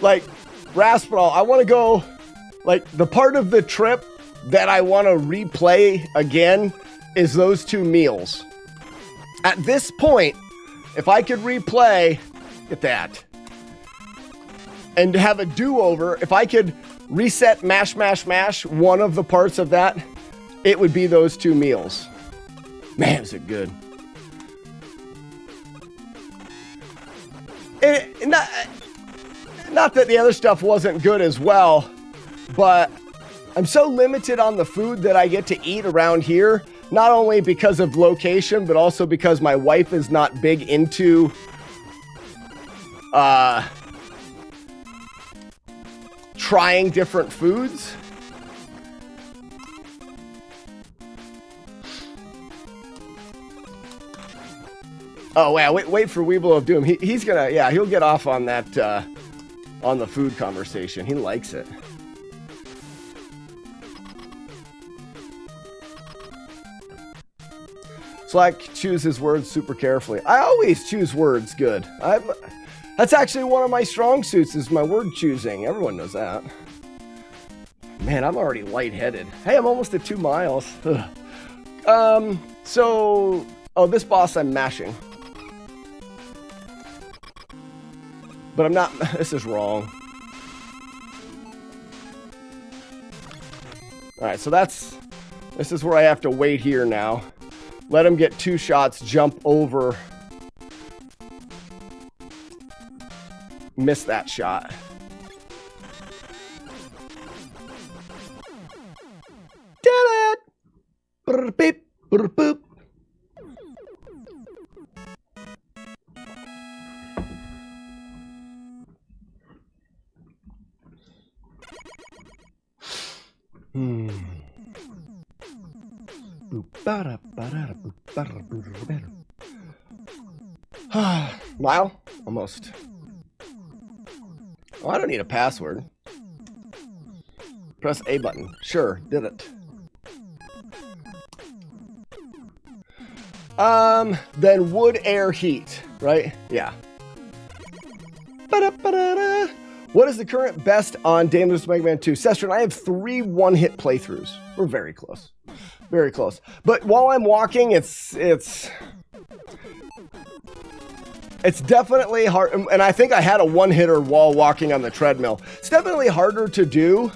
like, Raspinall, I want to go, like, the part of the trip that I want to replay again is those 2 meals. At this point, if I could replay, get that, and have a do-over, if I could reset mash, one of the parts of that, it would be those 2 meals. Man, is it good. Not that the other stuff wasn't good as well, but I'm so limited on the food that I get to eat around here, not only because of location, but also because my wife is not big into trying different foods. Oh, wow, wait for Weeble of Doom. He's gonna, yeah, he'll get off on that, on the food conversation. He likes it. Slack chooses words super carefully. I always choose words good. That's actually one of my strong suits, is my word choosing. Everyone knows that. Man, I'm already lightheaded. Hey, I'm almost at 2 miles. So, oh, this boss I'm mashing. But I'm not, this is wrong. Alright, so this is where I have to wait here now. Let him get 2 shots, jump over. Miss that shot. Did it! Brr, beep, brr, boop. Mile? Almost. Oh, I don't need a password. Press A button. Sure, did it. Then wood, air, heat, right? Yeah. Ba-da-ba-da-da. What is the current best on Dangerous Mega Man 2? Sestron, I have 3 one-hit playthroughs. We're very close. Very close. But while I'm walking, it's definitely hard, and I think I had a one-hitter while walking on the treadmill. It's definitely harder to do,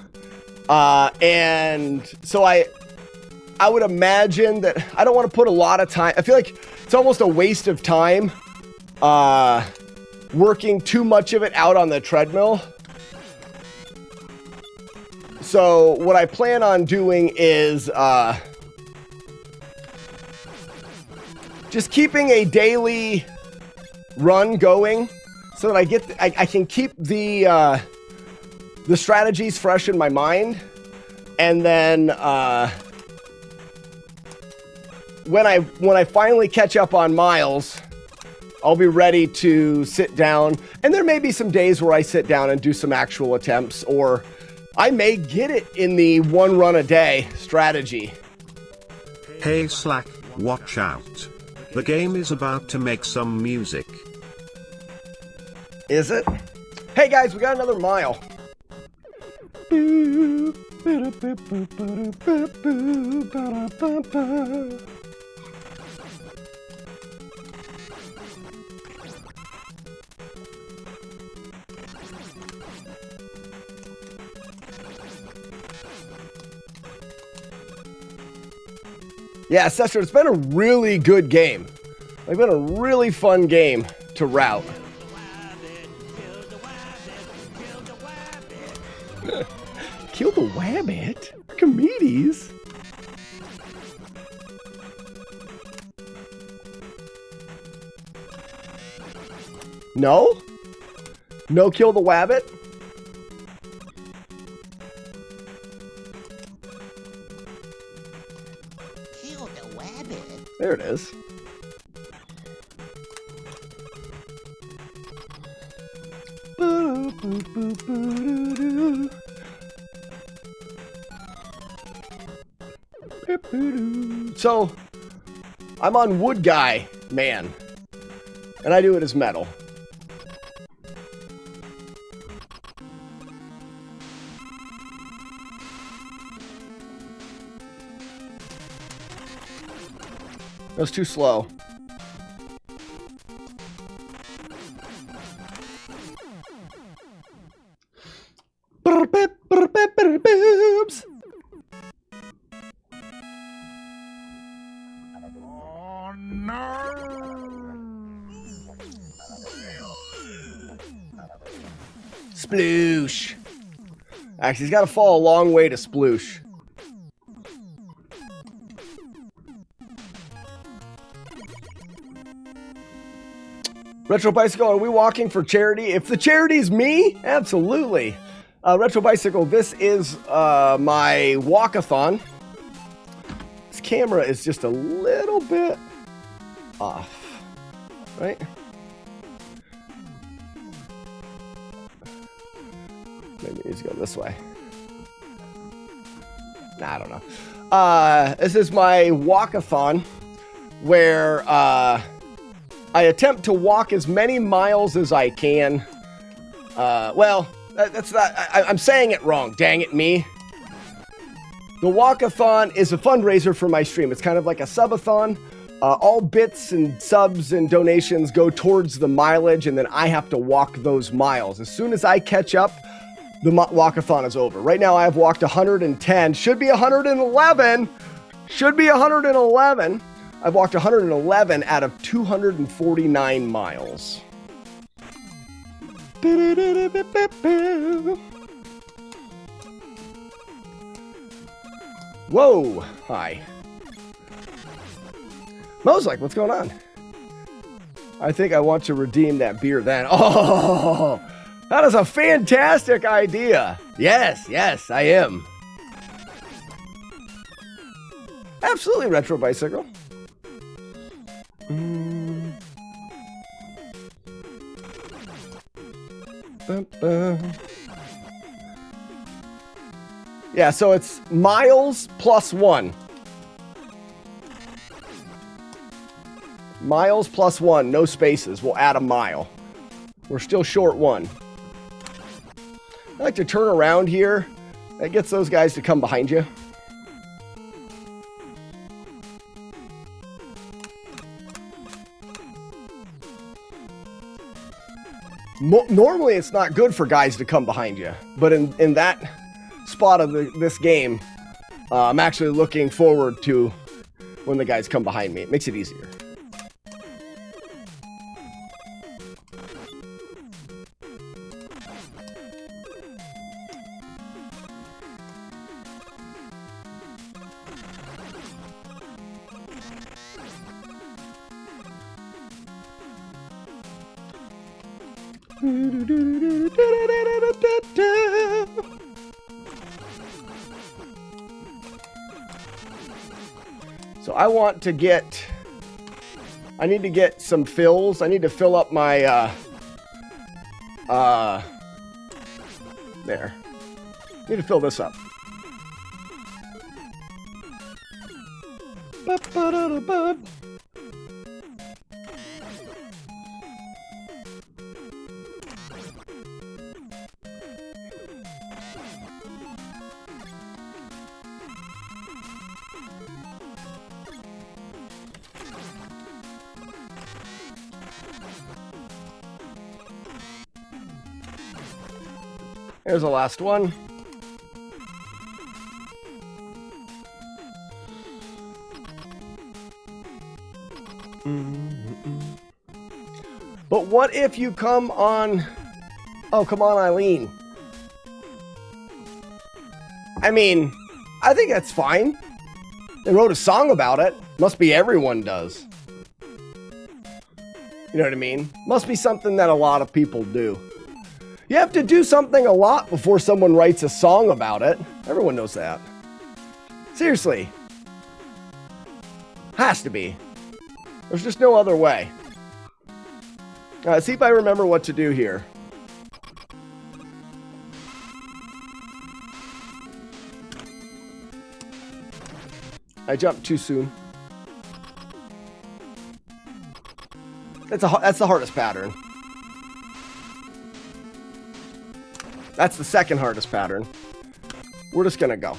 and so I would imagine that I don't want to put a lot of time. I feel like it's almost a waste of time working too much of it out on the treadmill. So what I plan on doing is just keeping a daily run going so that I can keep the strategies fresh in my mind, and then when I finally catch up on miles, I'll be ready to sit down. And there may be some days where I sit down and do some actual attempts, or I may get it in the 1 run a day strategy. Hey Slack, watch out. The game is about to make some music. Is it? Hey guys, we got another mile. Yeah, Sester, it's been a really good game. It's been a really fun game to route. Kill the wabbit? Comedes? No? No kill the wabbit? Kill the wabbit? There it is. So, I'm on Wood Guy, man. And I do it as metal. That was too slow. Boobs. Oh no! Sploosh. Actually, he's got to fall a long way to sploosh. Retro Bicycle, are we walking for charity? If the charity's me, absolutely. Retro Bicycle, this is my walkathon. This camera is just a little bit off, right? Maybe it needs to go this way. Nah, I don't know. This is my walkathon where I attempt to walk as many miles as I can. Well, that's not, I'm saying it wrong. Dang it, me. The walkathon is a fundraiser for my stream. It's kind of like a subathon. All bits and subs and donations go towards the mileage, and then I have to walk those miles. As soon as I catch up, the walkathon is over. Right now, I have walked 110. Should be 111. Should be 111. I've walked 111 out of 249 miles. Whoa. Hi. Mo's like, what's going on? I think I want to redeem that beer then. Oh, that is a fantastic idea. Yes, yes, I am. Absolutely, Retro Bicycle. Yeah, so it's miles plus 1. Miles plus 1, no spaces. We'll add a mile. We're still short 1. I like to turn around here. That gets those guys to come behind you. Normally, it's not good for guys to come behind you. But in that spot of this game, I'm actually looking forward to when the guys come behind me. It makes it easier. So I want to get, I need to get some fills. I need to fill up my, there. Need to fill this up. Here's the last one. But what if you come on... Oh, come on, Eileen. I mean, I think that's fine. They wrote a song about it. Must be everyone does. You know what I mean? Must be something that a lot of people do. You have to do something a lot before someone writes a song about it. Everyone knows that. Seriously. Has to be. There's just no other way. See if I remember what to do here. I jumped too soon. That's the hardest pattern. That's the second hardest pattern. We're just gonna go.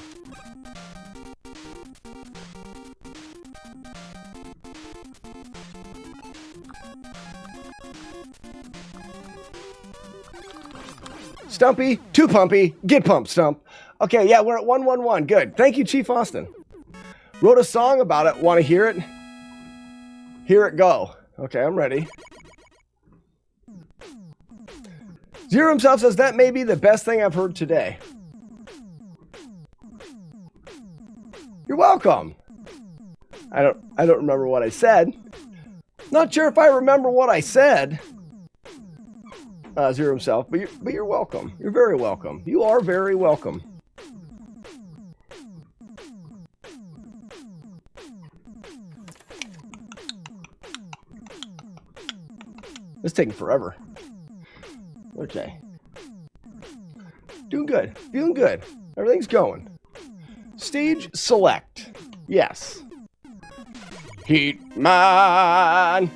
Stumpy, too pumpy, get pumped, Stump. Okay, yeah, we're at 111. Good. Thank you, Chief Austin. Wrote a song about it. Want to hear it? Here it go. Okay, I'm ready. Zero himself says that may be the best thing I've heard today. You're welcome. I don't remember what I said. Not sure if I remember what I said. Zero himself, but you're welcome. You're very welcome. You are very welcome. It's taking forever. Okay. Doing good. Feeling good. Everything's going. Stage select. Yes. Heatman.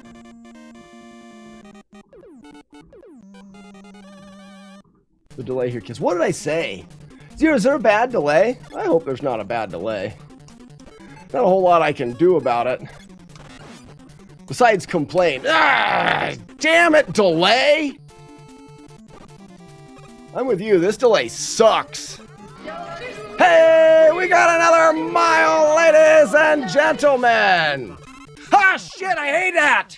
The delay here, kids. What did I say? Zero, is there a bad delay? I hope there's not a bad delay. Not a whole lot I can do about it. Besides complain. Ah, damn it, delay! I'm with you. This delay sucks. Hey, we got another mile, ladies and gentlemen. Ah, shit, I hate that.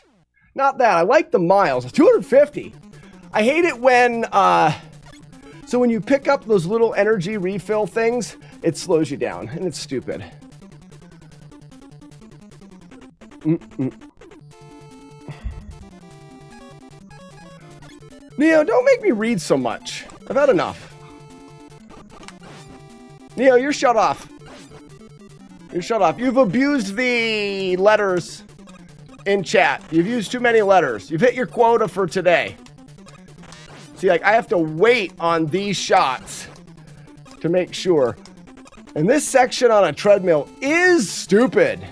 Not that. I like the miles. 250. I hate it when, so when you pick up those little energy refill things, it slows you down, and it's stupid. Neo, don't make me read so much. I've had enough. Neo, you're shut off. You're shut off. You've abused the letters in chat. You've used too many letters. You've hit your quota for today. See, like, I have to wait on these shots to make sure. And this section on a treadmill is stupid.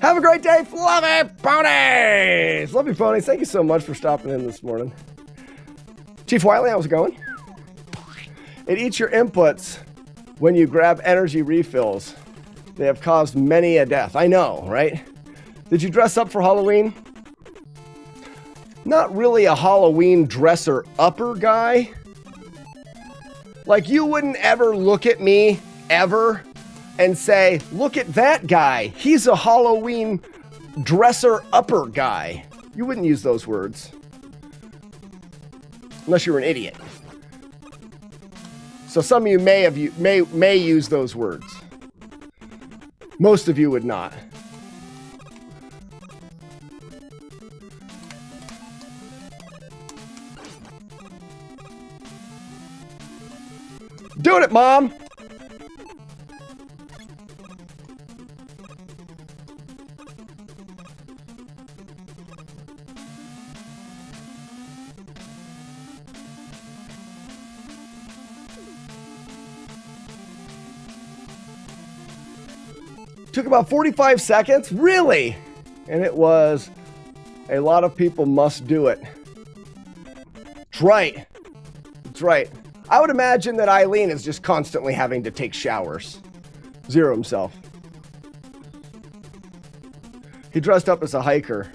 Have a great day, Fluffy Ponies! Fluffy Ponies, thank you so much for stopping in this morning. Chief Wiley, how's it going? It eats your inputs when you grab energy refills. They have caused many a death. I know, right? Did you dress up for Halloween? Not really a Halloween dresser-upper guy. Like, you wouldn't ever look at me, ever, and say, look at that guy. He's a Halloween dresser-upper guy. You wouldn't use those words. Unless you were an idiot. So some of you may use those words. Most of you would not. Doing it, Mom! Took about 45 seconds? Really? And it was a lot of people must do it. That's right. That's right. I would imagine that Eileen is just constantly having to take showers. Zero himself. He dressed up as a hiker.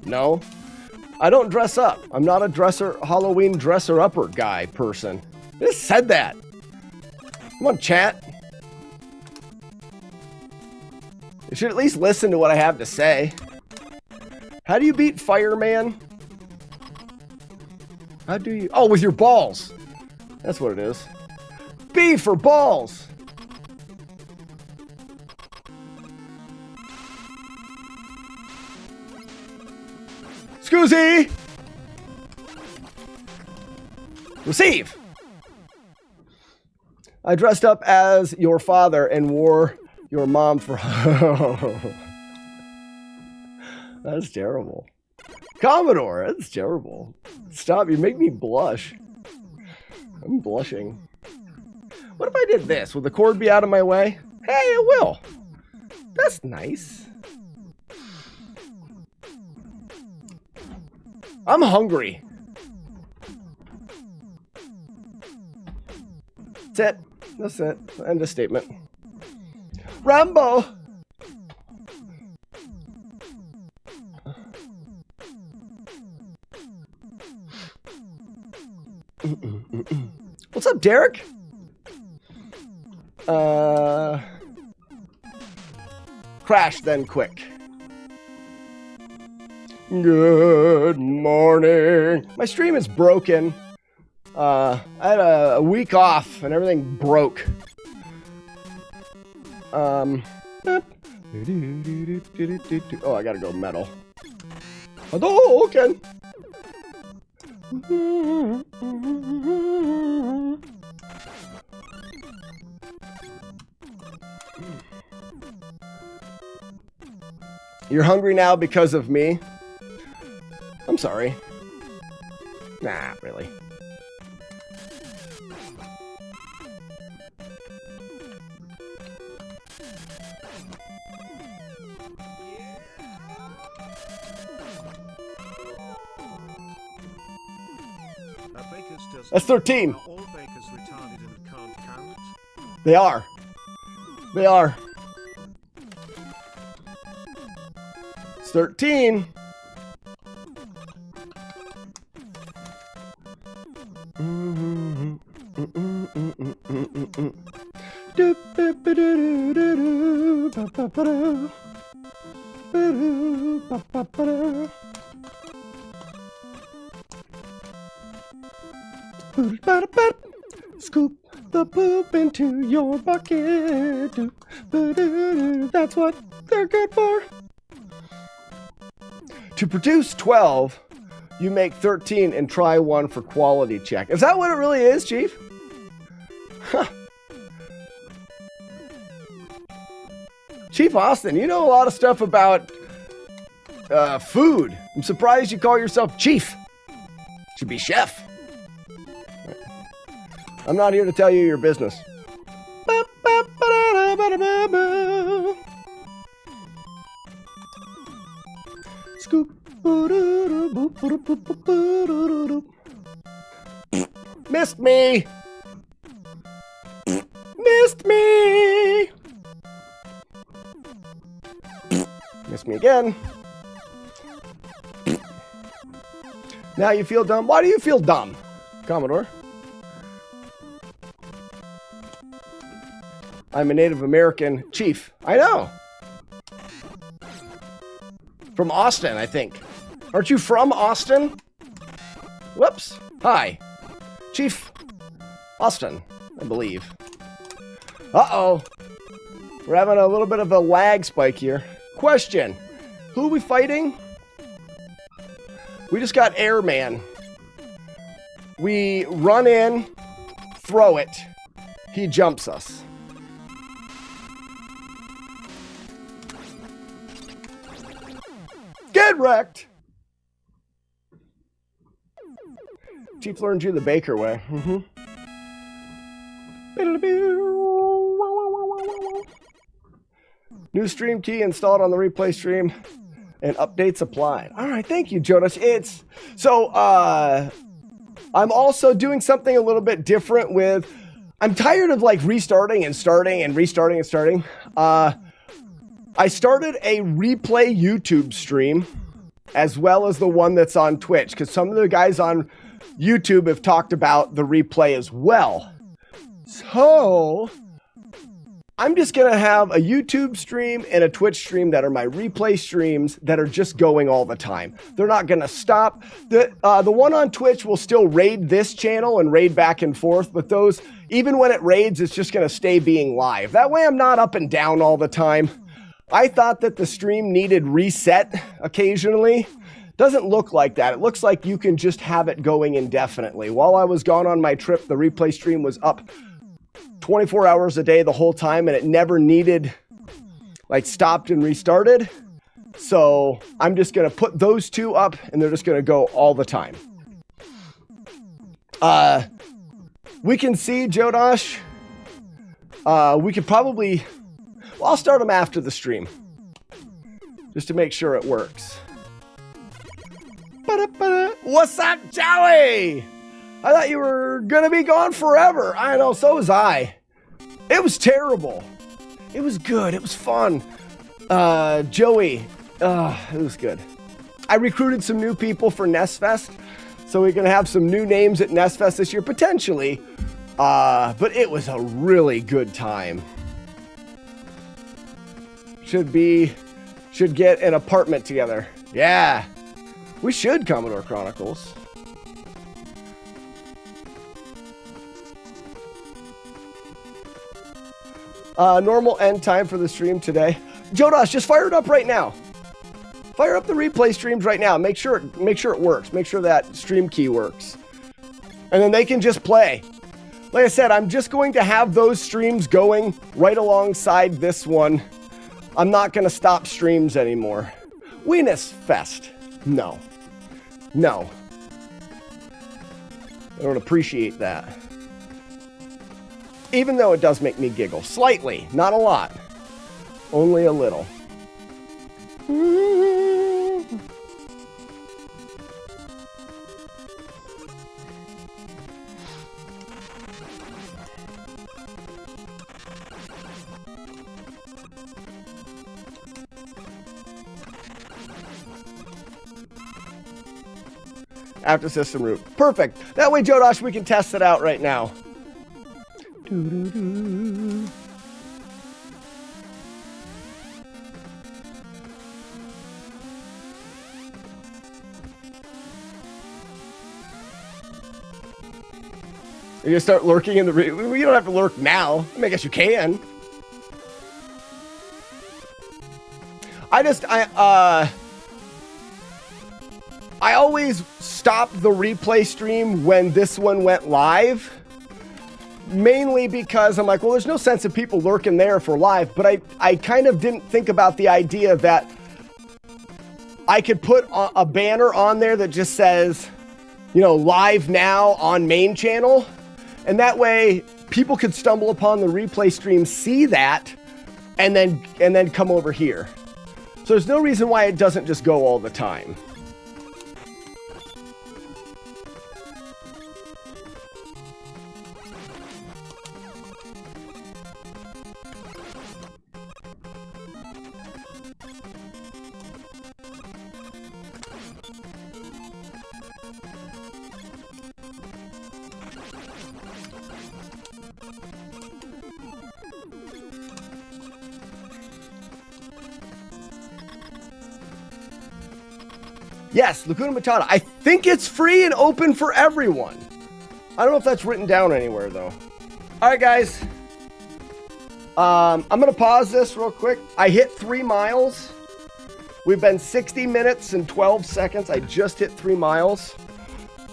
No. I don't dress up. I'm not a Halloween dresser-upper guy person. I just said that. Come on, chat. You should at least listen to what I have to say. How do you beat Fireman? How do you... Oh, with your balls. That's what it is. B for balls. Scoozy. Receive. I dressed up as your father and wore your mom for... That's terrible. Commodore, that's terrible. Stop, you make me blush. I'm blushing. What if I did this? Will the cord be out of my way? Hey, it will. That's nice. I'm hungry. That's it. That's it. End of statement. Rambo! What's up, Derek? Crash then quick. Good morning. My stream is broken. I had a week off and everything broke. Oh, I gotta go metal. Oh, okay. You're hungry now because of me? I'm sorry. Nah, really. That's 13. All bakers retarded and can't count? They are. They are. It's 13. Scoop the poop into your bucket. That's what they're good for. To produce 12, you make 13 and try one for quality check. Is that what it really is, Chief? Huh. Chief Austin, you know a lot of stuff about food. I'm surprised you call yourself Chief. Should be Chef. I'm not here to tell you your business. Scoop. Missed me. Missed me. Missed me again. Now you feel dumb? Why do you feel dumb, Commodore? I'm a Native American chief. I know. From Austin, I think. Aren't you from Austin? Whoops. Hi. Chief Austin, I believe. Uh-oh. We're having a little bit of a lag spike here. Question. Who are we fighting? We just got Airman. We run in, throw it. He jumps us. Get wrecked! Chief learned you the Baker way. New stream key installed on the replay stream and updates applied. All right, thank you, Jonas. It's so I'm also doing something a little bit different with. I'm tired of like restarting and starting and restarting and starting. I started a replay YouTube stream as well as the one that's on Twitch because some of the guys on YouTube have talked about the replay as well. So I'm just going to have a YouTube stream and a Twitch stream that are my replay streams that are just going all the time. They're not going to stop. The one on Twitch will still raid this channel and raid back and forth, but those, even when it raids, it's just going to stay being live. That way I'm not up and down all the time. I thought that the stream needed reset occasionally. Doesn't look like that. It looks like you can just have it going indefinitely. While I was gone on my trip, the replay stream was up 24 hours a day the whole time, and it never needed, like, stopped and restarted. So I'm just going to put those two up, and they're just going to go all the time. We can see, Jodosh, we could probably... Well, I'll start them after the stream, just to make sure it works. What's up, Joey? I thought you were going to be gone forever. I know, so was I. It was terrible. It was good. It was fun. Joey, it was good. I recruited some new people for NES Fest. So we can have some new names at NES Fest this year, potentially. But it was a really good time. Should get an apartment together. Yeah. We should, Commodore Chronicles. Normal end time for the stream today. Jodas, just fire it up right now. Fire up the replay streams right now. Make sure it works. Make sure that stream key works. And then they can just play. Like I said, I'm just going to have those streams going right alongside this one. I'm not going to stop streams anymore. Weenus Fest. No. No. I don't appreciate that. Even though it does make me giggle. Slightly. Not a lot. Only a little. After system root. Perfect. That way, Jodosh, we can test it out right now. Doo-doo-doo. You're gonna start lurking in the... You don't have to lurk now. I mean, I guess you can. I always stopped the replay stream when this one went live. Mainly because I'm like, well, there's no sense of people lurking there for live. But I kind of didn't think about the idea that I could put a banner on there that just says, you know, live now on main channel. And that way people could stumble upon the replay stream, see that, and then come over here. So there's no reason why it doesn't just go all the time. Yes, Lacuna Matata. I think it's free and open for everyone. I don't know if that's written down anywhere, though. All right, guys. I'm going to pause this real quick. I hit 3 miles. We've been 60 minutes and 12 seconds. I just hit 3 miles.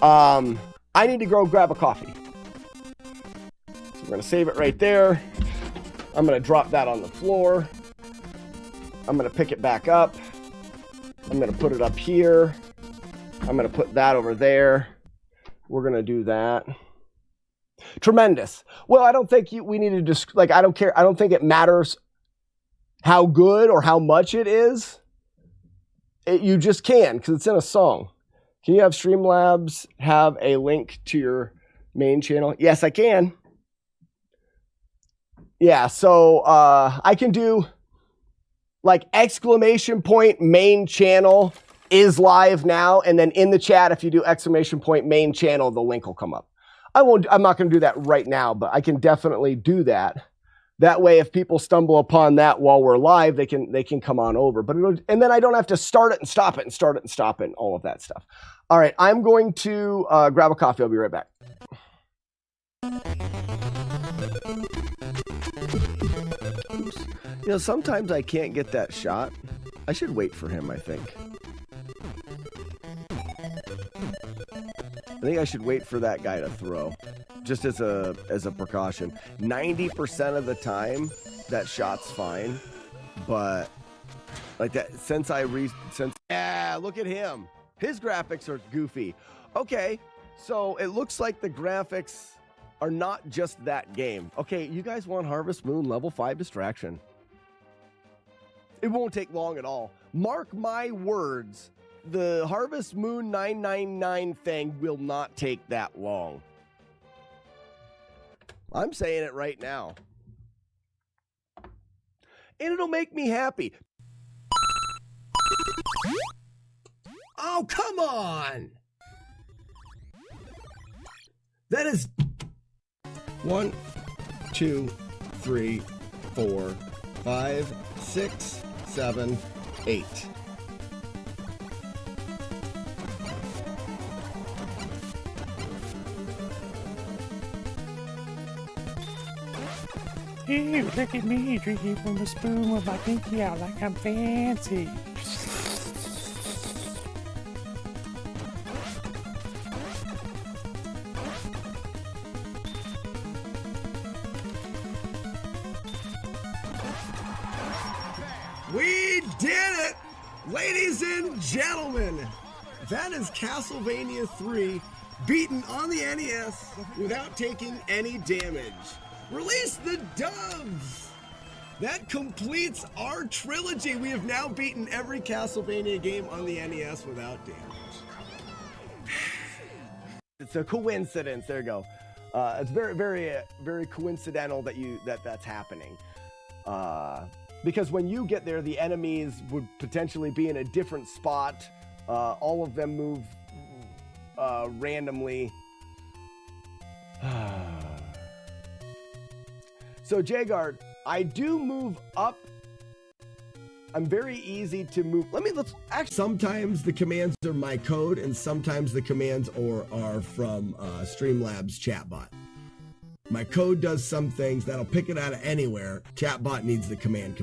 I need to go grab a coffee. So we're going to save it right there. I'm going to drop that on the floor. I'm going to pick it back up. I'm going to put it up here. I'm going to put that over there. We're going to do that. Tremendous. Well, I don't think we need to just, like, I don't care. I don't think it matters how good or how much it is. You just can, because it's in a song. Can you have Streamlabs have a link to your main channel? Yes, I can. Yeah, so I can do... like exclamation point main channel is live now. And then in the chat, if you do exclamation point main channel, the link will come up. I'm not going to do that right now, but I can definitely do that. That way, if people stumble upon that while we're live, they can come on over. But and then I don't have to start it and stop it and start it and stop it and all of that stuff. All right, I'm going to grab a coffee. I'll be right back. Oops. You know, sometimes I can't get that shot. I should wait for him, I think. I think I should wait for that guy to throw. Just as a precaution. 90% of the time, that shot's fine. But, like that, yeah, look at him. His graphics are goofy. Okay, so it looks like the graphics are not just that game. Okay, you guys want Harvest Moon level 5 distraction. It won't take long at all. Mark my words. The Harvest Moon 999 thing will not take that long. I'm saying it right now. And it'll make me happy. Oh, come on! That is 1, 2, 3, 4, 5, 6, 7, 8. Hey, look at me drinking from a spoon with my pinky out like I'm fancy. We did it! Ladies and gentlemen, that is Castlevania 3 beaten on the NES without taking any damage. Release the doves! That completes our trilogy. We have now beaten every Castlevania game on the NES without damage. It's a coincidence. There you go. It's very, very, very coincidental that that's happening. Because when you get there, the enemies would potentially be in a different spot. All of them move randomly. So Jagard, I do move up. I'm very easy to move. Let's actually. Sometimes the commands are my code, and sometimes the commands are from Streamlabs chatbot. My code does some things that'll pick it out of anywhere. Chatbot needs the command.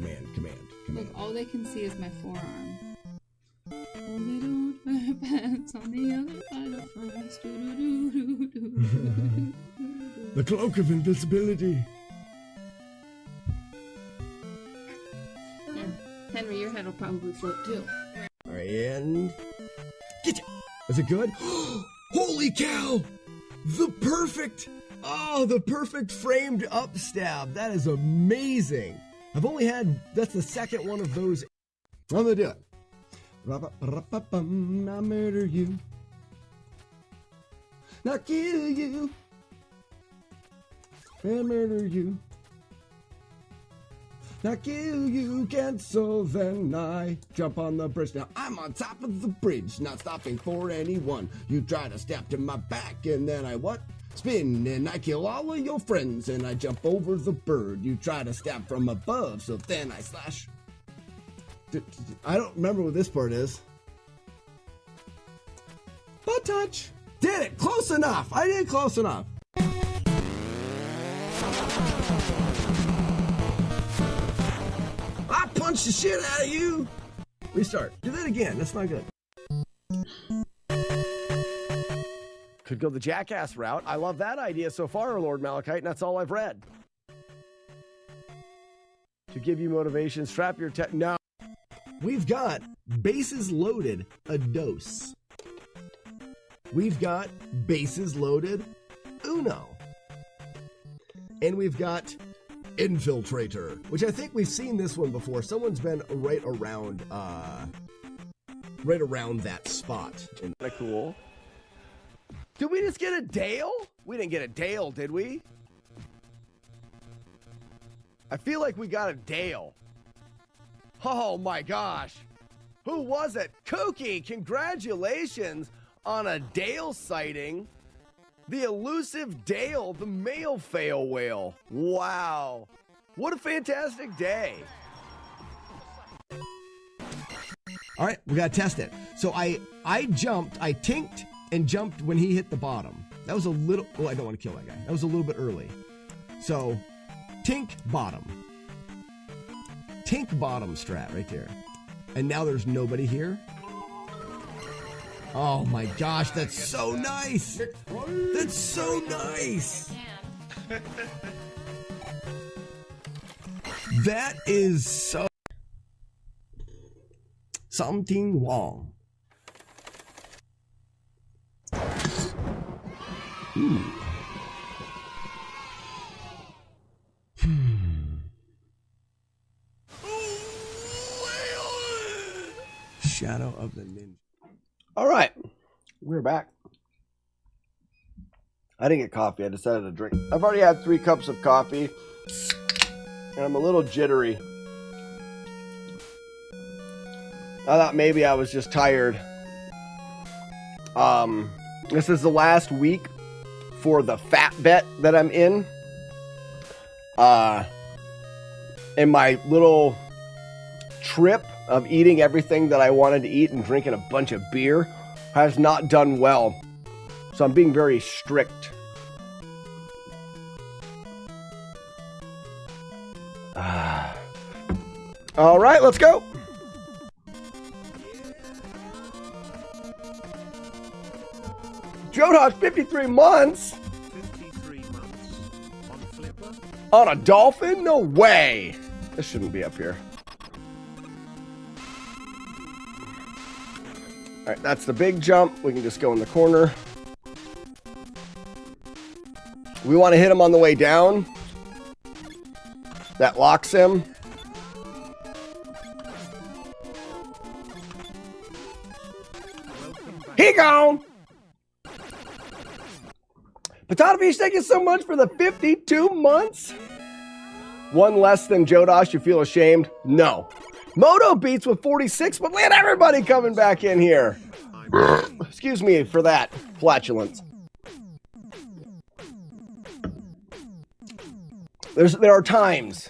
Look, all they can see is my forearm. They don't wear pants on the other side of France. The cloak of invisibility. Henry, your head will probably float too. All right, and get you. Is it good? Holy cow! The perfect framed up stab. That is amazing. I've only had, that's the second one of those. I'm gonna do it. I murder you. Not kill you. I murder you. Not kill you, cancel, then I jump on the bridge. Now I'm on top of the bridge, not stopping for anyone. You try to stab to my back, and then I what? Spin, and I kill all of your friends, and I jump over the bird. You try to stab from above, so then I slash. I don't remember what this part is. Butt touch. Did it, close enough. I did close enough. I punched the shit out of you. Restart. Do that again. That's not good. Could go the jackass route. I love that idea so far, Lord Malachite, and that's all I've read. To give you motivation, strap your no. We've got bases loaded, a dose. We've got bases loaded, Uno. And we've got Infiltrator, which I think we've seen this one before. Someone's been right around that spot. Isn't that cool? Did we just get a Dale? We didn't get a Dale, did we? I feel like we got a Dale. Oh my gosh. Who was it? Kooky, congratulations on a Dale sighting. The elusive Dale, the male fail whale. Wow. What a fantastic day. All right, we got to test it. So I tinked and jumped when he hit the bottom. That was a little, I don't want to kill that guy. That was a little bit early. So, tink bottom. Tink bottom strat right there. And now there's nobody here. Oh my gosh, that's so nice. That's so nice. That is so something wrong. Shadow of the Ninja. All right, we're back. I didn't get coffee. I decided to drink. I've already had 3 cups of coffee, and I'm a little jittery. I thought maybe I was just tired. This is the last week for the fat bet that I'm in. And my little trip of eating everything that I wanted to eat and drinking a bunch of beer has not done well. So I'm being very strict. All right, let's go. Jodosh, 53 months? 53 months. On Flipper? On a dolphin? No way. This shouldn't be up here. All right, that's the big jump. We can just go in the corner. We want to hit him on the way down. That locks him. He gone. Potato Fish, thank you so much for the 52 months. One less than Jodosh, you feel ashamed? No. Moto beats with 46, but look at everybody coming back in here. Excuse me for that flatulence. There are times.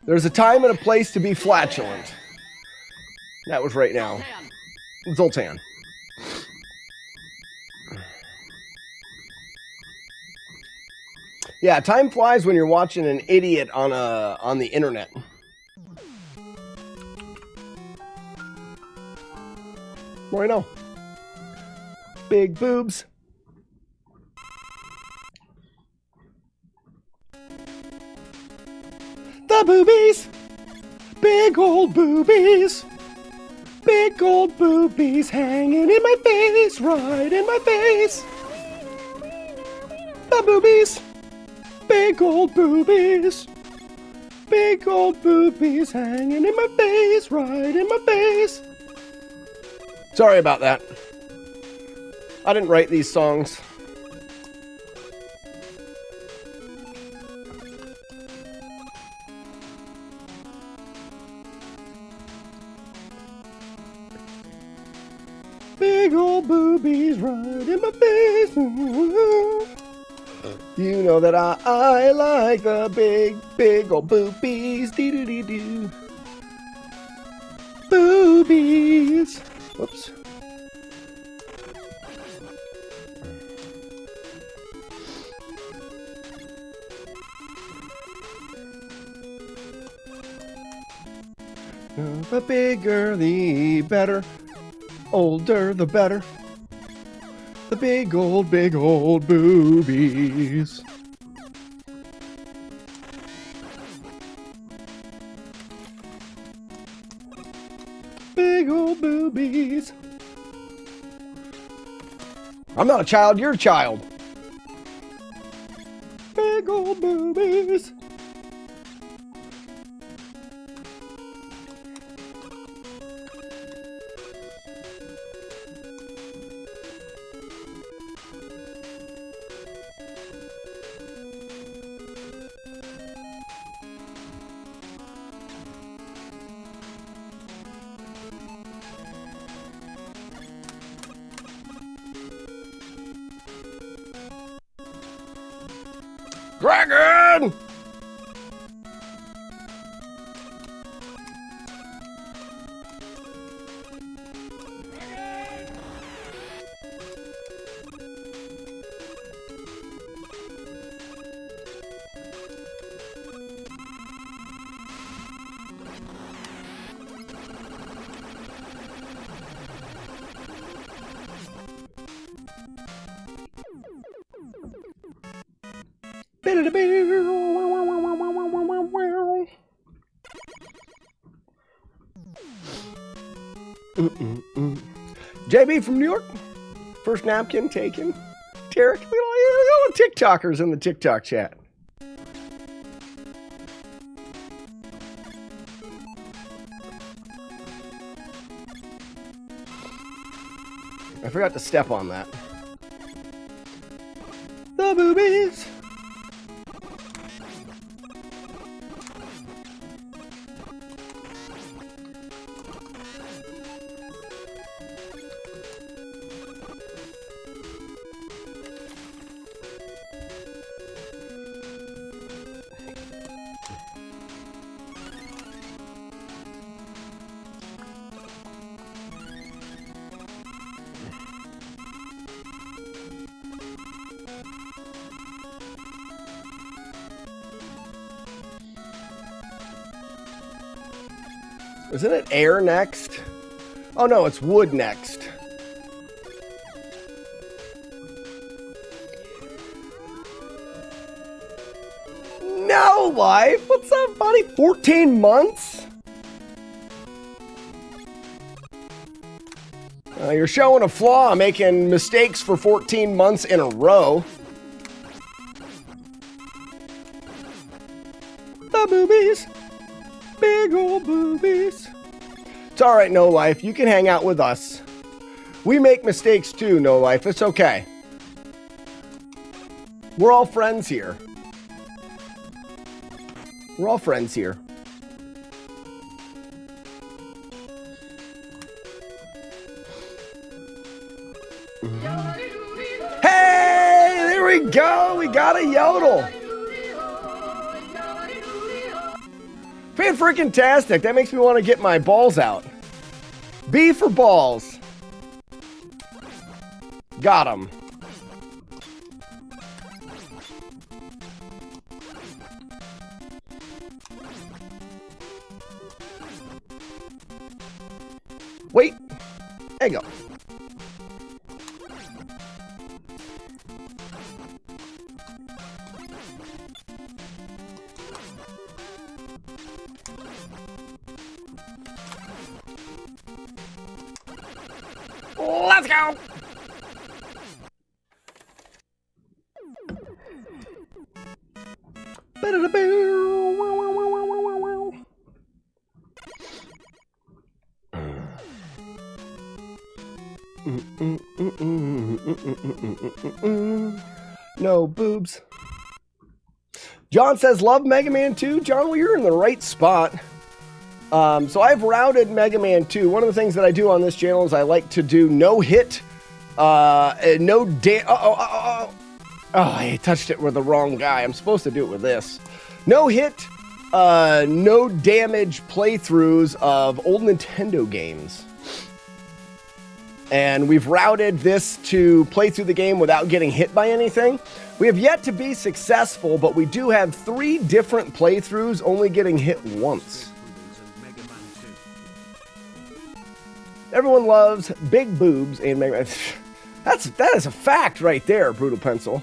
There's a time and a place to be flatulent. That was right now. Zoltan. Yeah, time flies when you're watching an idiot on the internet. What do I know? Big boobs. The boobies. Big old boobies. Big old boobies hanging in my face, right in my face. The boobies. Big old boobies. Big old boobies hanging in my face, right in my face. Sorry about that. I didn't write these songs. Big old boobies right in my face. You know that I like the big old boobies. Dee-doo-dee-doo. Boobies. Whoops. The bigger, the better. Older, the better. The big old boobies. Big old boobies. I'm not a child, you're a child. Big old boobies. Dragon! JB from New York. First napkin taken. Tarek, look at all the TikTokers in the TikTok chat. I forgot to step on that. The boobies. Isn't it air next? Oh no, it's wood next. No life. What's up, buddy? 14 months? You're showing a flaw, making mistakes for 14 months in a row. The boobies. Big old boobies. It's alright, No Life. You can hang out with us. We make mistakes too, No Life. It's okay. We're all friends here. We're all friends here. Hey, there we go. We got a yodel. Fan-freaking-tastic. That makes me want to get my balls out. B for balls. Got him. Wait. There you go. Let's go. No boobs. John says, love Mega Man 2. John, well, you're in the right spot. So I've routed Mega Man 2. One of the things that I do on this channel is I like to do no hit, no I touched it with the wrong guy. I'm supposed to do it with this. No hit, no damage playthroughs of old Nintendo games. And we've routed this to play through the game without getting hit by anything. We have yet to be successful, but we do have 3 different playthroughs only getting hit once. Everyone loves big boobs in Mega Man. That is a fact right there, Brutal Pencil.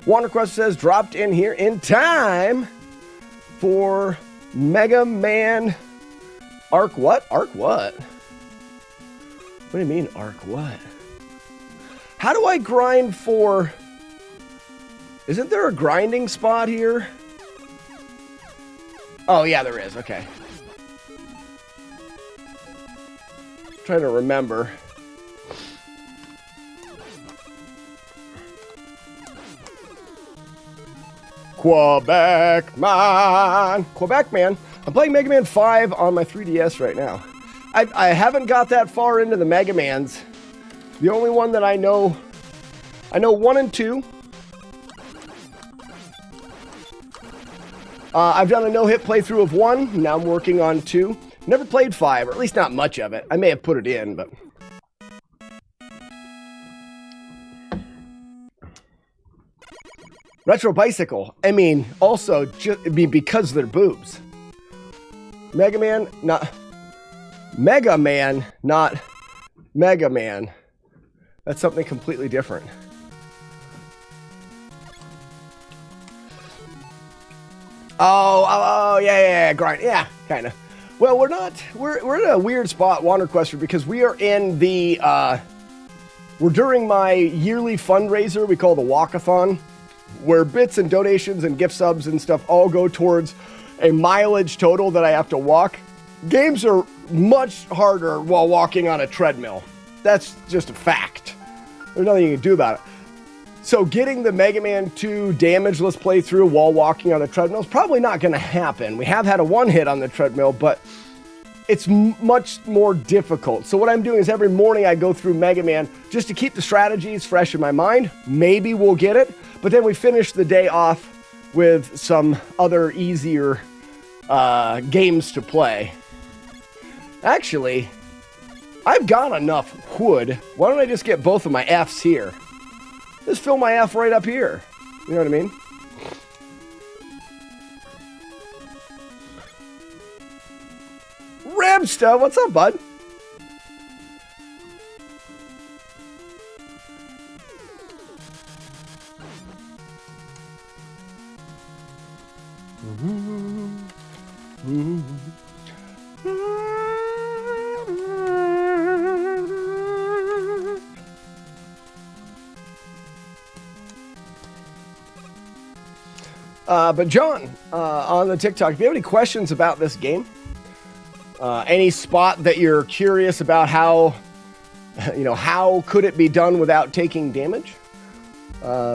WanderQuest says, dropped in here in time for Mega Man Arc what? Arc what? What do you mean, Arc what? How do I grind for... Isn't there a grinding spot here? Oh, yeah, there is. Okay. Trying to remember. Quebec man. Quebec man. I'm playing Mega Man 5 on my 3DS right now. I haven't got that far into the Mega Mans. The only one that I know 1 and 2. I've done a no-hit playthrough of 1. Now I'm working on 2. Never played 5, or at least not much of it. I may have put it in, but... Retro Bicycle. I mean, also, because they're boobs. Mega Man, not... Mega Man, not Mega Man. That's something completely different. Oh, yeah, grind. Yeah, kind of. Well, we're in a weird spot, WanderQuester, because we are in the, we're during my yearly fundraiser we call the Walkathon, where bits and donations and gift subs and stuff all go towards a mileage total that I have to walk. Games are much harder while walking on a treadmill. That's just a fact. There's nothing you can do about it. So getting the Mega Man 2 damageless playthrough while walking on a treadmill is probably not going to happen. We have had a 1-hit on the treadmill, but it's much more difficult. So what I'm doing is every morning I go through Mega Man just to keep the strategies fresh in my mind. Maybe we'll get it, but then we finish the day off with some other easier games to play. Actually, I've got enough wood. Why don't I just get both of my Fs here? Just fill my F right up here. You know what I mean? Webster, what's up, bud? But John, on the TikTok, if you have any questions about this game, any spot that you're curious about how could it be done without taking damage,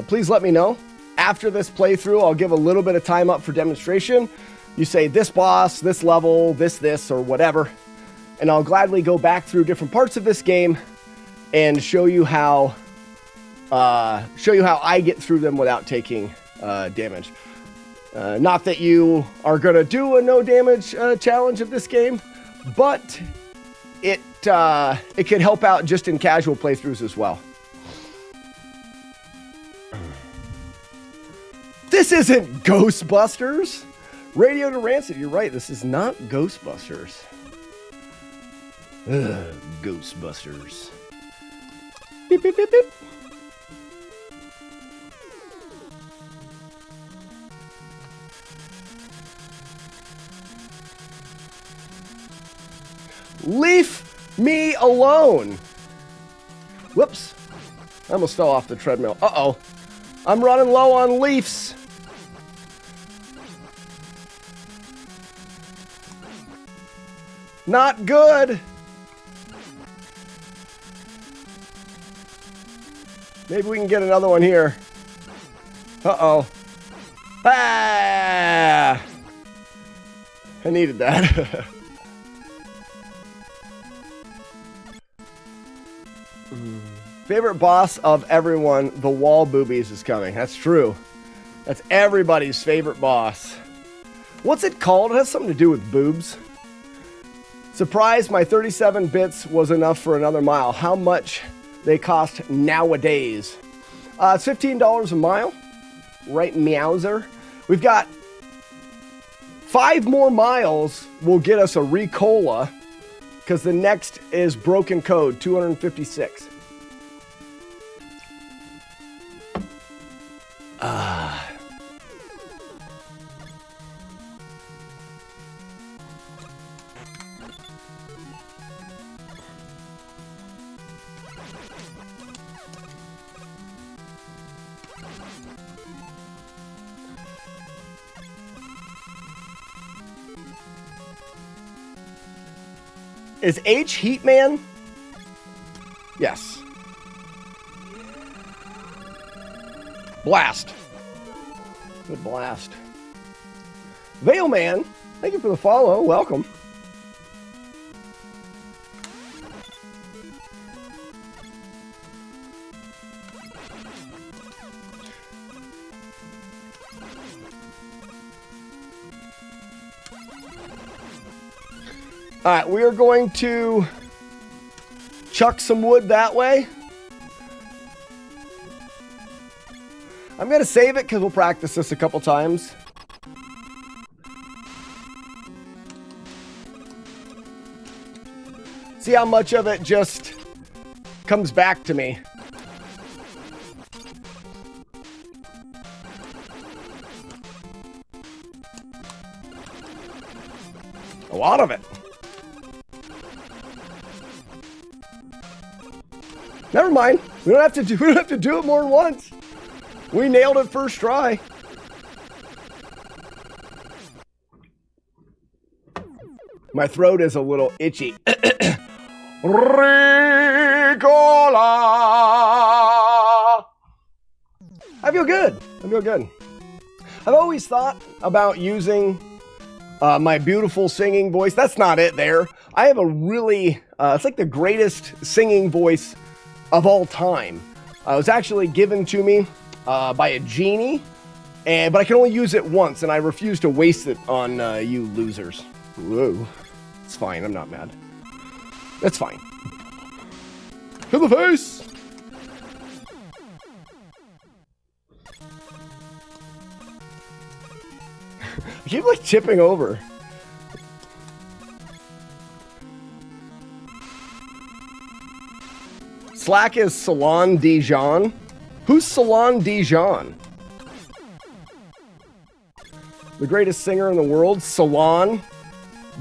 please let me know. After this playthrough, I'll give a little bit of time up for demonstration. You say this boss, this level, this, or whatever, and I'll gladly go back through different parts of this game and show you how I get through them without taking damage. Not that you are going to do a no damage challenge of this game, but it could help out just in casual playthroughs as well. This isn't Ghostbusters. Radio to Rancid, you're right. This is not Ghostbusters. Ghostbusters. Beep, beep, beep, beep. Leave me alone. Whoops. I almost fell off the treadmill. Uh-oh. I'm running low on leaves. Not good. Maybe we can get another one here. Uh-oh. Ah! I needed that. Favorite boss of everyone, the wall boobies is coming. That's true. That's everybody's favorite boss. What's it called? It has something to do with boobs. Surprised my 37 bits was enough for another mile. How much they cost nowadays? It's $15 a mile. Right, meowser. We've got 5 more miles will get us a Ricola, because the next is Broken Code, 256. Is H Heatman? Yes. Blast. Good blast. Veilman, thank you for the follow. Welcome. All right, we are going to chuck some wood that way. I'm going to save it because we'll practice this a couple times. See how much of it just comes back to me. A lot of it. Never mind. We don't have to do it more than once. We nailed it first try. My throat is a little itchy. Ricola. I feel good. I've always thought about using my beautiful singing voice. That's not it there. I have a really, it's like the greatest singing voice of all time. It was actually given to me by a genie, but I can only use it once, and I refuse to waste it on you losers. Whoa. It's fine, I'm not mad. That's fine. To the face! I keep like tipping over. Slack is Salon Dijon. Who's Salon Dijon? The greatest singer in the world, Salon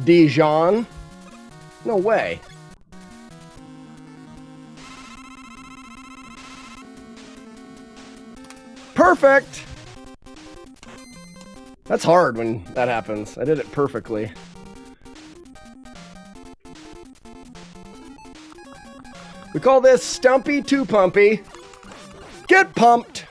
Dijon. No way. Perfect. That's hard when that happens. I did it perfectly. We call this Stumpy Too Pumpy. Get pumped.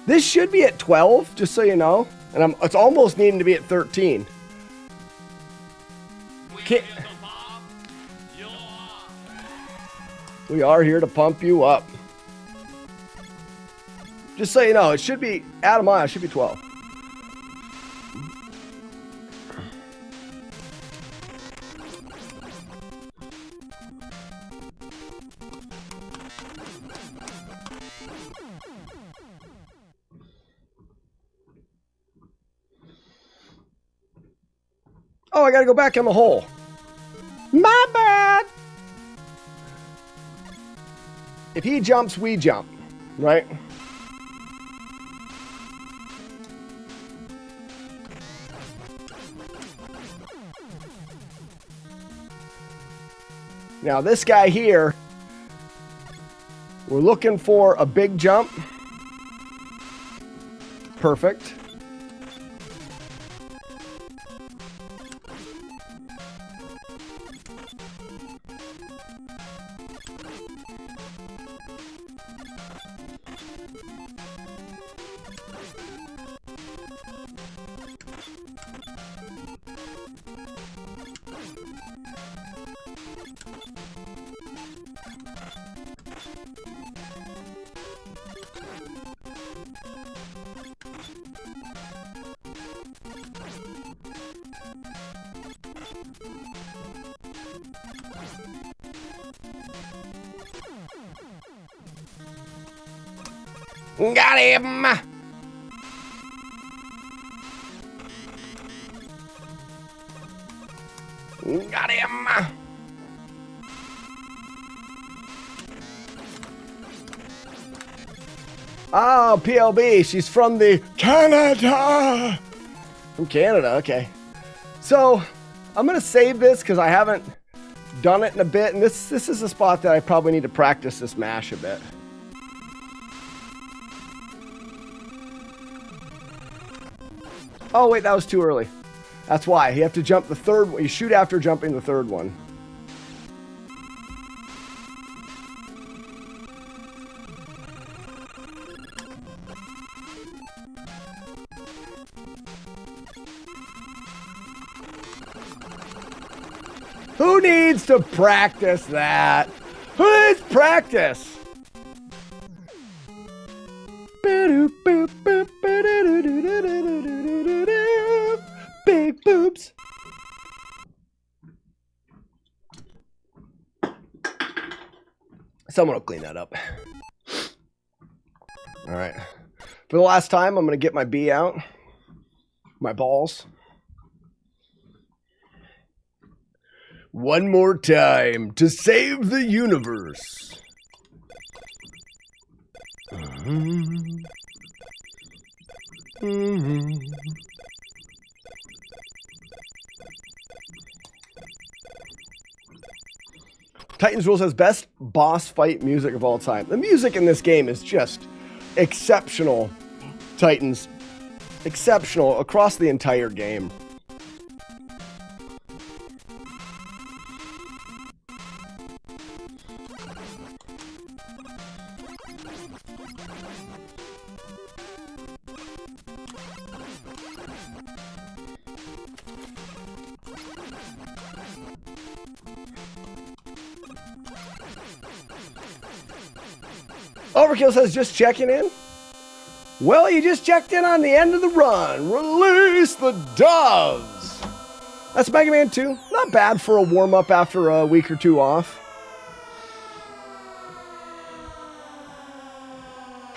This should be at 12, just so you know. And it's almost needing to be at 13. We are here to pump you up. Just so you know, it should be, Adam, it should be 12. Oh, I gotta go back in the hole. My bad. If he jumps, we jump, right? Now this guy here, we're looking for a big jump. Perfect. Got him! Got him! Oh, PLB, she's from the Canada! From Canada, okay. So, I'm gonna save this because I haven't done it in a bit, and this is a spot that I probably need to practice this mash a bit. Oh, wait, that was too early. That's why. You have to jump the third one. You shoot after jumping the third one. Who needs to practice that? Who needs practice? Big boobs. Someone will clean that up. All right. For the last time, I'm going to get my B out. My balls. One more time to save the universe. Titans Rules has best boss fight music of all time. The music in this game is just exceptional. Titans. Exceptional across the entire game. Overkill says, just checking in. Well, you just checked in on the end of the run. Release the doves. That's Mega Man 2. Not bad for a warm-up after a week or two off.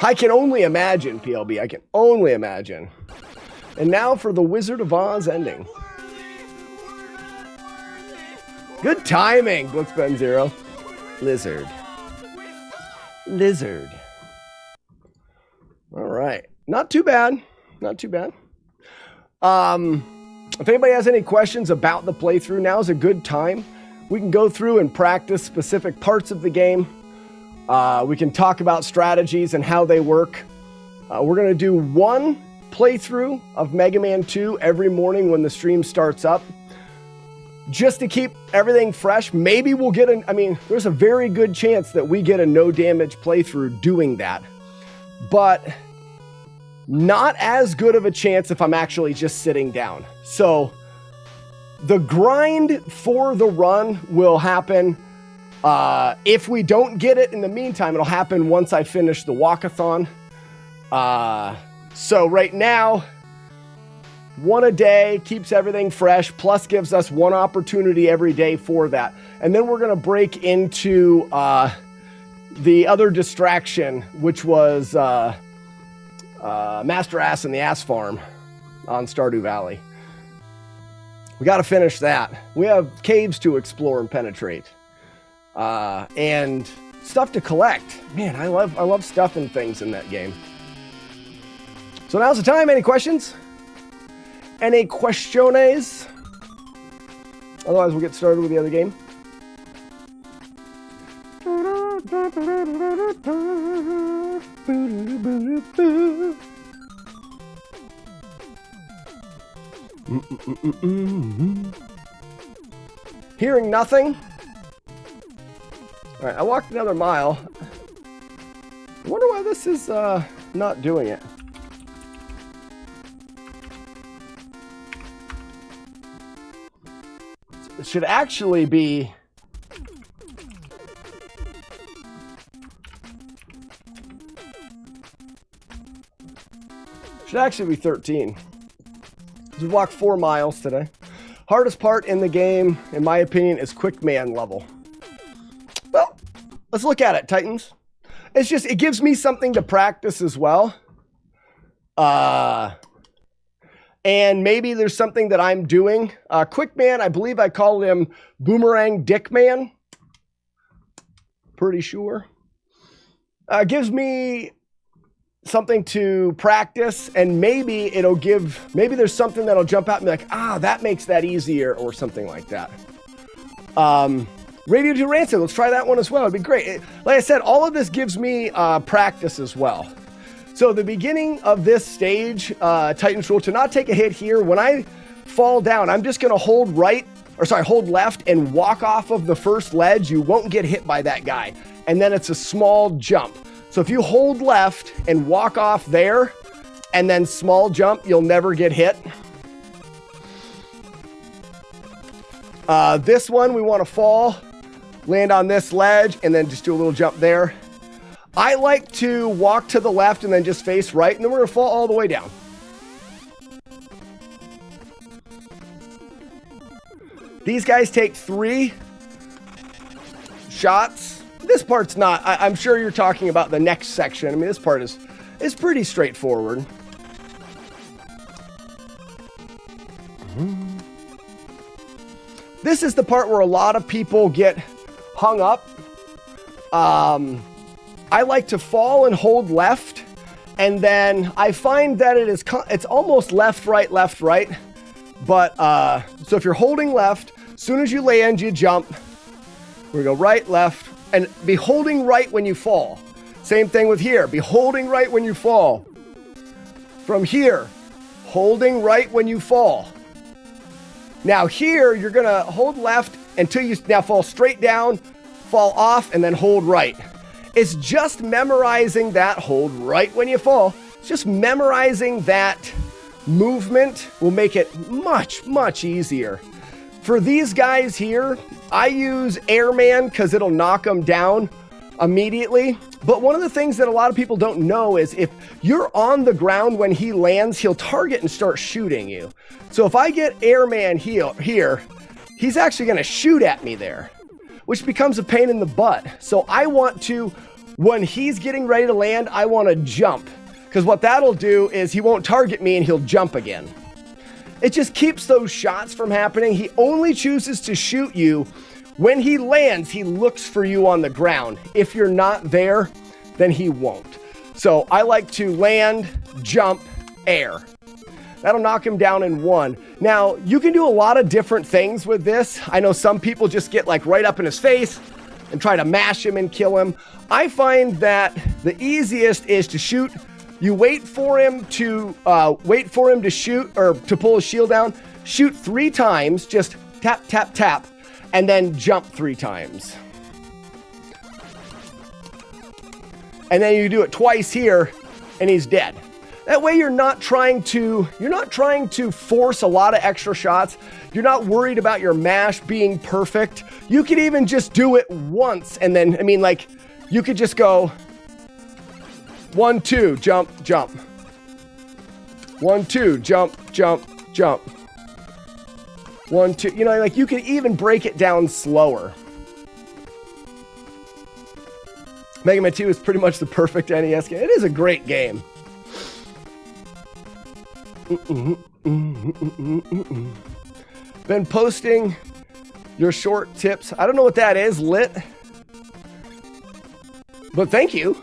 I can only imagine, PLB. I can only imagine. And now for the Wizard of Oz ending. Good timing, Blitzben Zero. Lizard. Lizard. All right. Not too bad. Not too bad. If anybody has any questions about the playthrough, now is a good time. We can go through and practice specific parts of the game. We can talk about strategies and how they work. We're going to do one playthrough of Mega Man 2 every morning when the stream starts up. Just to keep everything fresh. Maybe we'll get there's a very good chance that we get a no damage playthrough doing that. But not as good of a chance if I'm actually just sitting down. So the grind for the run will happen. If we don't get it in the meantime, it'll happen once I finish the walkathon. So right now, one a day keeps everything fresh, plus gives us one opportunity every day for that. And then we're going to break into the other distraction, which was Master Ass and the Ass Farm on Stardew Valley. We got to finish that. We have caves to explore and penetrate. And stuff to collect. Man, I love stuff and things in that game. So now's the time. Any questions? Any questiones? Otherwise, we'll get started with the other game. Hearing nothing. All right, I walked another mile. I wonder why this is not doing it. It should actually be... Should actually be 13. We walked 4 miles today. Hardest part in the game, in my opinion, is Quick Man level. Well, let's look at it, Titans. It's just, it gives me something to practice as well. And maybe there's something that I'm doing. Quick Man, I believe I called him Boomerang Dick Man. Pretty sure. Gives me something to practice, and maybe there's something that'll jump out and be like, that makes that easier, or something like that. Radio to Rancid, let's try that one as well. It'd be great. Like I said, all of this gives me practice as well. So the beginning of this stage, Titans rule, to not take a hit here, when I fall down, I'm just going to hold left and walk off of the first ledge. You won't get hit by that guy. And then it's a small jump. So if you hold left and walk off there, and then small jump, you'll never get hit. This one, we want to fall, land on this ledge, and then just do a little jump there. I like to walk to the left and then just face right, and then we're going to fall all the way down. These guys take 3 shots. This part's not, I'm sure you're talking about the next section. I mean, this part is pretty straightforward. This is the part where a lot of people get hung up. I like to fall and hold left, and then I find that it's almost left, right. But, so if you're holding left, as soon as you land, you jump. We go right, left, and be holding right when you fall. Same thing with here. Be holding right when you fall. From here, holding right when you fall. Now here, you're going to hold left until you now fall straight down, fall off, and then hold right. It's just memorizing that hold right when you fall. It's just memorizing that movement will make it much, much easier. For these guys here, I use Airman because it'll knock them down immediately. But one of the things that a lot of people don't know is if you're on the ground when he lands, he'll target and start shooting you. So if I get Airman here, he's actually going to shoot at me there, which becomes a pain in the butt. So I want to when he's getting ready to land, I want to jump. Because what that'll do is he won't target me and he'll jump again. It just keeps those shots from happening. He only chooses to shoot you when he lands. He looks for you on the ground. If you're not there, then he won't. So I like to land, jump, air. That'll knock him down in one. Now, you can do a lot of different things with this. I know some people just get like right up in his face and try to mash him and kill him. I find that the easiest is to shoot. You wait for him to shoot or to pull his shield down. Shoot 3 times, just tap, tap, tap, and then jump 3 times. And then you do it twice here, and he's dead. That way you're not trying to force a lot of extra shots. You're not worried about your mash being perfect. You could even just do it once, and then, I mean, like, you could just go 1, 2, jump, jump. 1, 2, jump, jump, jump. 1, 2, you know, like you could even break it down slower. Mega Man 2 is pretty much the perfect NES game. It is a great game. Been posting your short tips. I don't know what that is, lit. But thank you.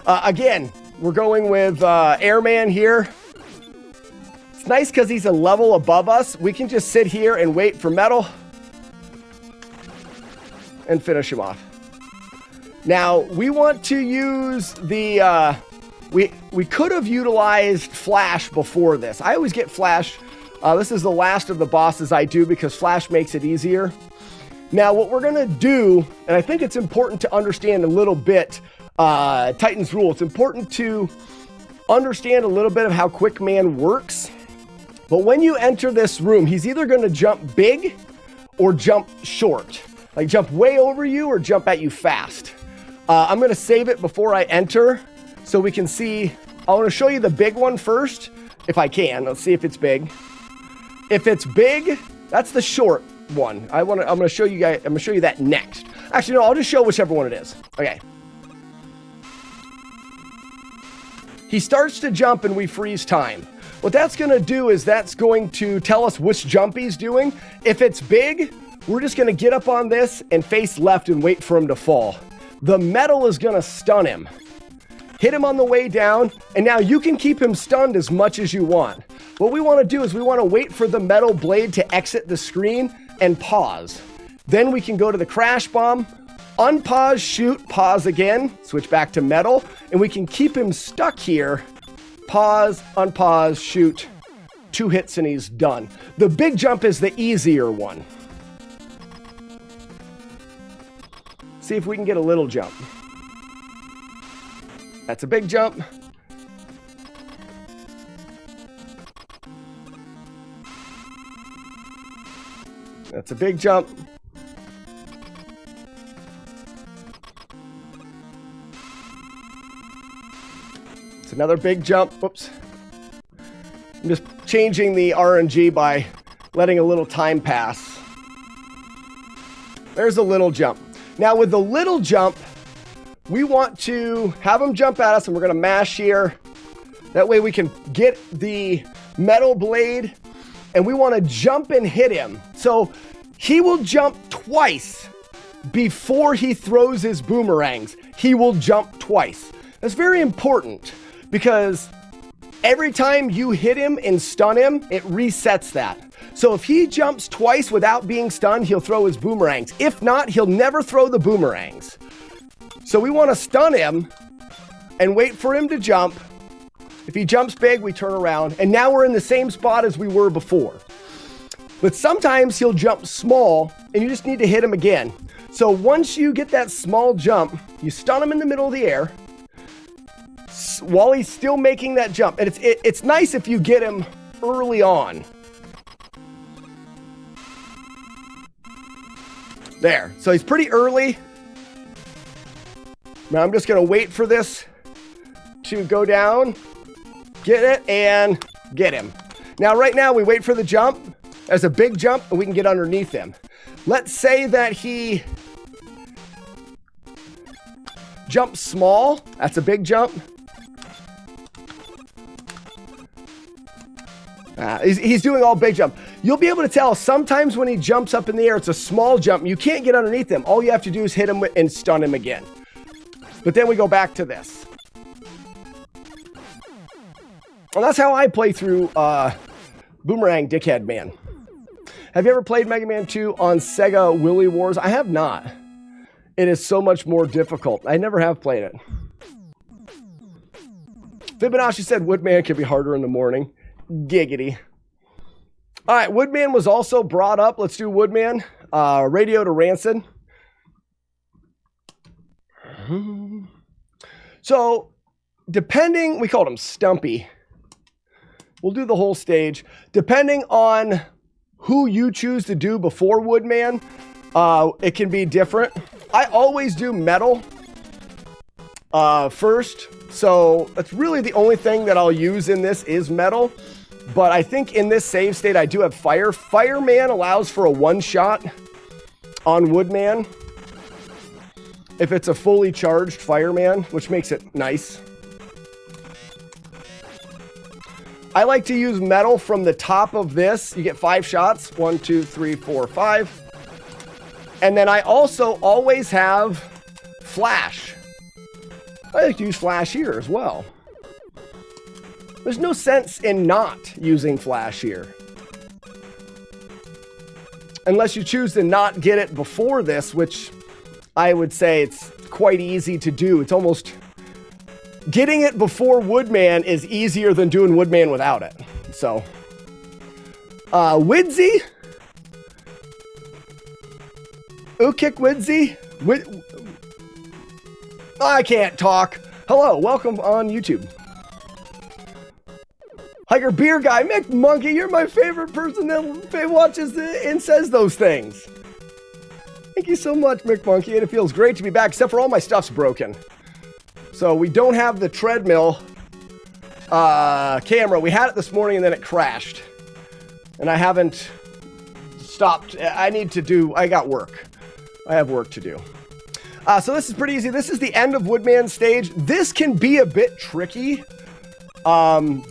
Again, we're going with Airman here. It's nice because he's a level above us. We can just sit here and wait for Metal and finish him off. Now, we want to use the... We could have utilized Flash before this. I always get Flash. This is the last of the bosses I do because Flash makes it easier. Now, what we're going to do, and I think it's important to understand a little bit Titan's rule. It's important to understand a little bit of how Quick Man works. But when you enter this room, he's either going to jump big or jump short. Like jump way over you or jump at you fast. I'm going to save it before I enter so we can see. I want to show you the big one first, if I can. Let's see if it's big. If it's big, that's the short one. I'm going to show you guys. I'm going to show you that next. Actually, no, I'll just show whichever one it is. Okay. He starts to jump and we freeze time. What that's going to do is that's going to tell us which jump he's doing. If it's big, we're just going to get up on this and face left and wait for him to fall. The metal is going to stun him. Hit him on the way down, and now you can keep him stunned as much as you want. What we want to do is we want to wait for the metal blade to exit the screen and pause. Then we can go to the crash bomb, unpause, shoot, pause again, switch back to metal, and we can keep him stuck here. Pause, unpause, shoot. 2 hits and he's done. The big jump is the easier one. See if we can get a little jump. That's a big jump. That's a big jump. It's another big jump. Whoops. I'm just changing the RNG by letting a little time pass. There's a little jump. Now with the little jump, we want to have him jump at us, and we're going to mash here. That way we can get the metal blade, and we want to jump and hit him. So he will jump twice before he throws his boomerangs. He will jump twice. That's very important because every time you hit him and stun him, it resets that. So if he jumps twice without being stunned, he'll throw his boomerangs. If not, he'll never throw the boomerangs. So we want to stun him and wait for him to jump. If he jumps big, we turn around. And now we're in the same spot as we were before. But sometimes he'll jump small and you just need to hit him again. So once you get that small jump, you stun him in the middle of the air while he's still making that jump. And it's nice if you get him early on. There. So he's pretty early. Now I'm just going to wait for this to go down, get it, and get him. Now, right now, we wait for the jump. There's a big jump, and we can get underneath him. Let's say that he jump small. That's a big jump. He's doing all big jump. You'll be able to tell sometimes when he jumps up in the air, it's a small jump. You can't get underneath him. All you have to do is hit him and stun him again. But then we go back to this. And that's how I play through Boomerang Dickhead Man. Have you ever played Mega Man 2 on Sega Willy Wars? I have not. It is so much more difficult. I never have played it. Fibonacci said Woodman could be harder in the morning. Giggity. All right, Woodman was also brought up. Let's do Woodman. Radio to Rancid. So, depending, we called him Stumpy. We'll do the whole stage. Depending on who you choose to do before Woodman, it can be different. I always do metal first. So that's really the only thing that I'll use in this is metal. But I think in this save state, I do have fire. Fireman allows for a one-shot on Woodman if it's a fully charged Fireman, which makes it nice. I like to use metal from the top of this. You get 5 shots. 1, 2, 3, 4, 5. And then I also always have flash. I like to use flash here as well. There's no sense in not using flash here. Unless you choose to not get it before this, which I would say it's quite easy to do. It's almost... Getting it before Woodman is easier than doing Woodman without it. So... Widzy? Kick Widzy? I can't talk. Hello, welcome on YouTube. Hiker Beer Guy, Mick Monkey, you're my favorite person that watches and says those things. Thank you so much, Mick Monkey, and it feels great to be back, except for all my stuff's broken. So we don't have the treadmill camera. We had it this morning and then it crashed. And I haven't stopped. I got work. I have work to do. So this is pretty easy. This is the end of Woodman stage. This can be a bit tricky.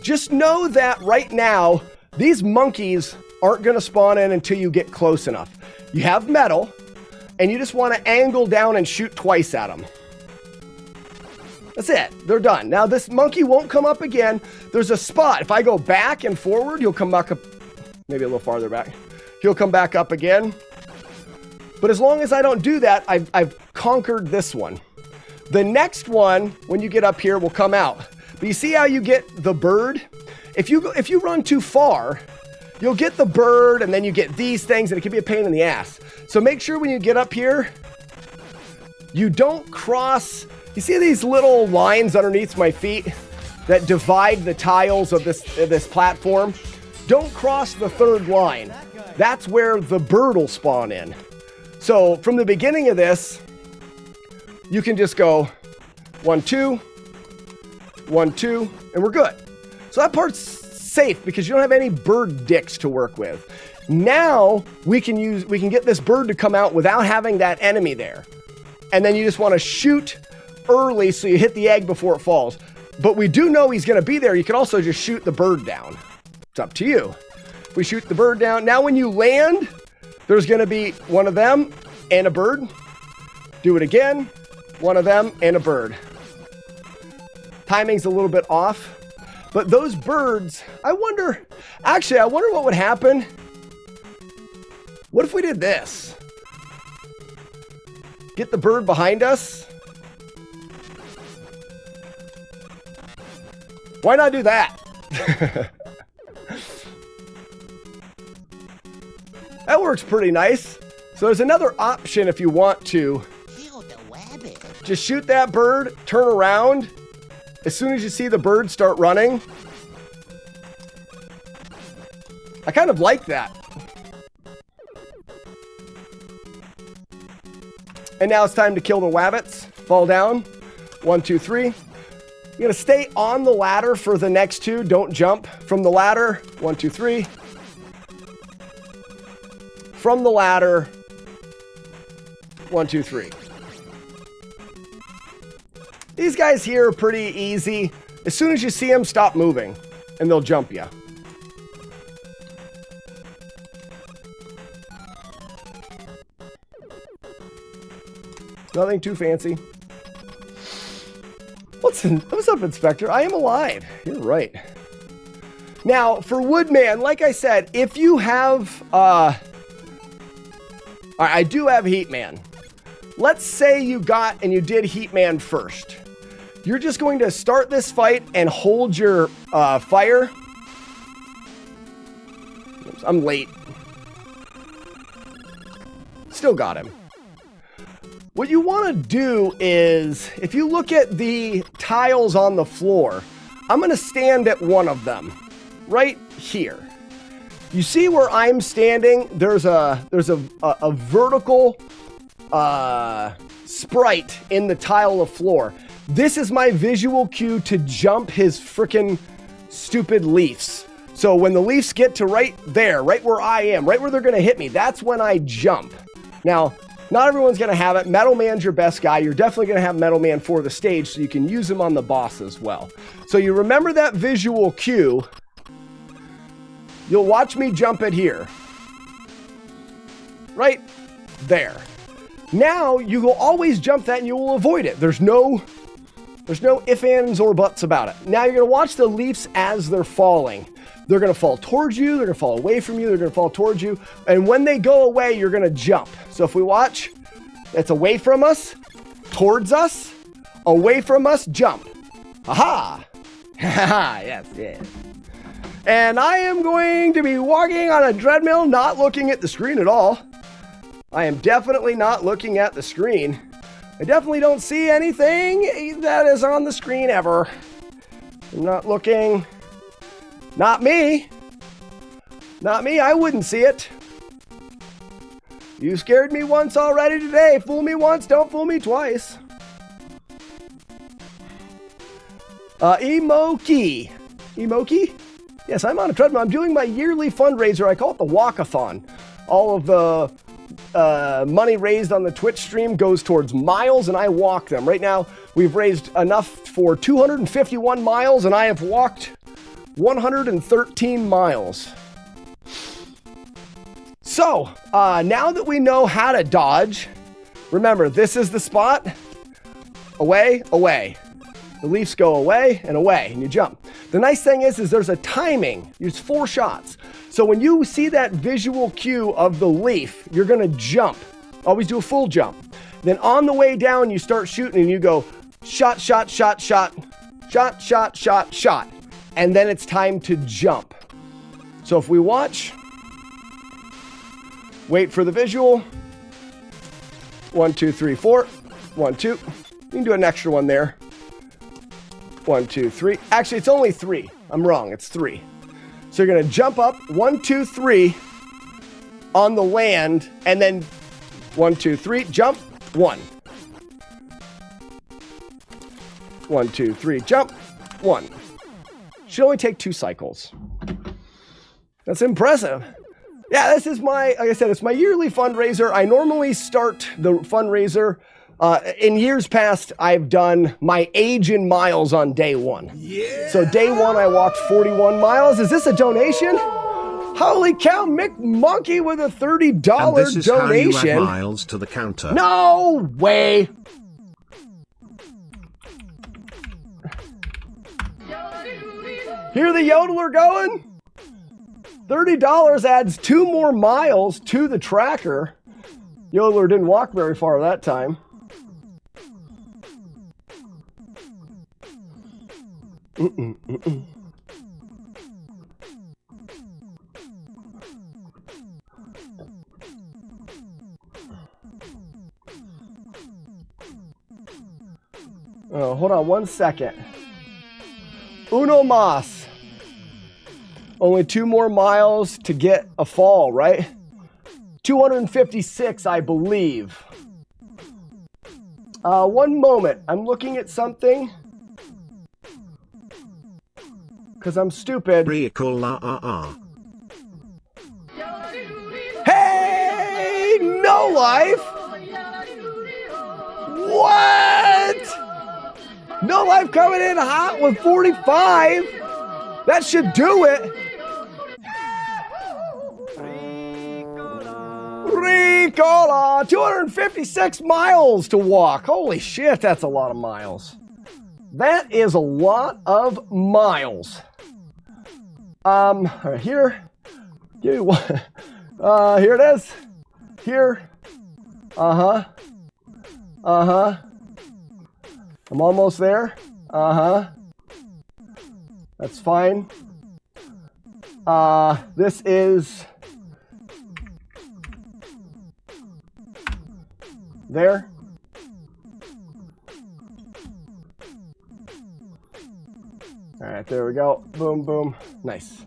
Just know that right now, these monkeys aren't going to spawn in until you get close enough. You have metal, and you just want to angle down and shoot twice at them. That's it. They're done. Now, this monkey won't come up again. There's a spot. If I go back and forward, he'll come back up. Maybe a little farther back. He'll come back up again. But as long as I don't do that, I've conquered this one. The next one, when you get up here, will come out. But you see how you get the bird? If you run too far, you'll get the bird, and then you get these things, and it can be a pain in the ass. So make sure when you get up here, you don't cross... You see these little lines underneath my feet that divide the tiles of this platform? Don't cross the third line. That's where the bird will spawn in. So from the beginning of this, you can just go 1, 2, 1, 2, and we're good. So that part's safe because you don't have any bird dicks to work with. Now we can get this bird to come out without having that enemy there. And then you just want to shoot early so you hit the egg before it falls. But we do know he's going to be there. You can also just shoot the bird down. It's up to you. If we shoot the bird down, now when you land, there's going to be one of them and a bird. Do it again. One of them and a bird. Timing's a little bit off. But those birds, I wonder what would happen. What if we did this? Get the bird behind us. Why not do that? That works pretty nice. So there's another option if you want to. Just shoot that bird, turn around. As soon as you see the bird start running. I kind of like that. And now it's time to kill the wabbits. Fall down. 1, 2, 3. You're going to stay on the ladder for the next two. Don't jump from the ladder. 1, 2, 3. From the ladder. 1, 2, 3. These guys here are pretty easy. As soon as you see them, stop moving, and they'll jump you. Nothing too fancy. What's up, Inspector? I am alive. You're right. Now, for Woodman, like I said, if you have... I do have Heatman. Let's say you got and you did Heatman first. You're just going to start this fight and hold your fire. Oops, I'm late. Still got him. What you want to do is, if you look at the tiles on the floor, I'm going to stand at one of them, right here. You see where I'm standing? There's a vertical sprite in the tile of floor. This is my visual cue to jump his frickin' stupid leaves. So when the leaves get to right there, right where I am, right where they're going to hit me, that's when I jump. Now, not everyone's going to have it. Metal Man's your best guy. You're definitely going to have Metal Man for the stage, so you can use him on the boss as well. So you remember that visual cue. You'll watch me jump it here. Right there. Now, you will always jump that and you will avoid it. There's no ifs, ands, or buts about it. Now, you're going to watch the leaves as they're falling. They're going to fall towards you. They're going to fall away from you. They're going to fall towards you. And when they go away, you're going to jump. So if we watch, it's away from us, towards us, away from us, jump. Aha! Yes, yes. And I am going to be walking on a treadmill, not looking at the screen at all. I am definitely not looking at the screen. I definitely don't see anything that is on the screen ever. I'm not looking. Not me. Not me. I wouldn't see it. You scared me once already today. Fool me once, don't fool me twice. Emoki. Emoki? Yes, I'm on a treadmill. I'm doing my yearly fundraiser. I call it the Walkathon. All of the money raised on the Twitch stream goes towards miles, and I walk them. Right now, we've raised enough for 251 miles, and I have walked 113 miles. So, now that we know how to dodge, remember, this is the spot. Away, away. The leaves go away, and you jump. The nice thing is there's a timing. There's 4 shots. So when you see that visual cue of the leaf, you're going to jump. Always do a full jump. Then on the way down, you start shooting, and you go shot, shot, shot, shot, shot, shot, shot, shot. And then it's time to jump. So if we watch, wait for the visual. 1, 2, 3, 4. 1, 2. You can do an extra one there. 1, 2, 3. Actually, it's only 3. I'm wrong. It's 3. So you're going to jump up 1, 2, 3 on the land, and then 1, 2, 3, jump 1. 1, 2, 3, jump 1. Should only take 2 cycles. That's impressive. Yeah, this is like I said, it's my yearly fundraiser. I normally start the fundraiser. In years past, I've done my age in miles on day 1. Yeah. So day 1, I walked 41 miles. Is this a donation? Holy cow, Mick Monkey with a $30 donation. And this is how you add miles to the counter. No way. Hear the yodeler going? $30 adds 2 more miles to the tracker. Yodeler didn't walk very far that time. Oh, hold on 1 second. Uno mas. Only 2 more miles to get a fall, right? 256, I believe. 1 moment. I'm looking at something. Because I'm stupid. Hey! No life! What? No Life coming in hot with 45. That should do it. Ricola, 256 miles to walk. Holy shit, that's a lot of miles. That is a lot of miles. All right, here. Give me one. Here it is. Here. Uh-huh. Uh-huh. I'm almost there. Uh-huh. That's fine. This is there. All right, there we go. Boom, boom. Nice.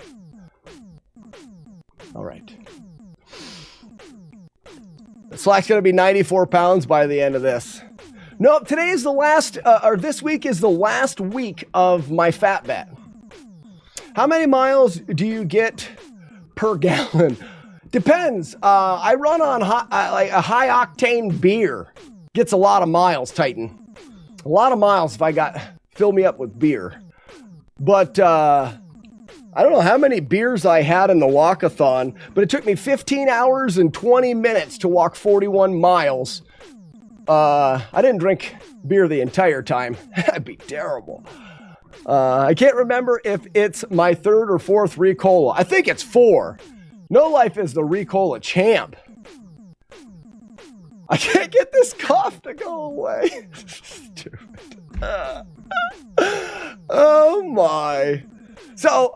All right. Slack's going to be 94 pounds by the end of this. Nope, today is the last, or this week is the last week of my fat bet. How many miles do you get per gallon? Depends. I run on like a high octane beer. Gets a lot of miles, Titan. A lot of miles if I fill me up with beer. But I don't know how many beers I had in the walkathon, but it took me 15 hours and 20 minutes to walk 41 miles. I didn't drink beer the entire time. That'd be terrible. I can't remember if it's my third or fourth Ricola. I think it's 4. No Life is the Ricola champ. I can't get this cough to go away. Stupid. Oh my. So,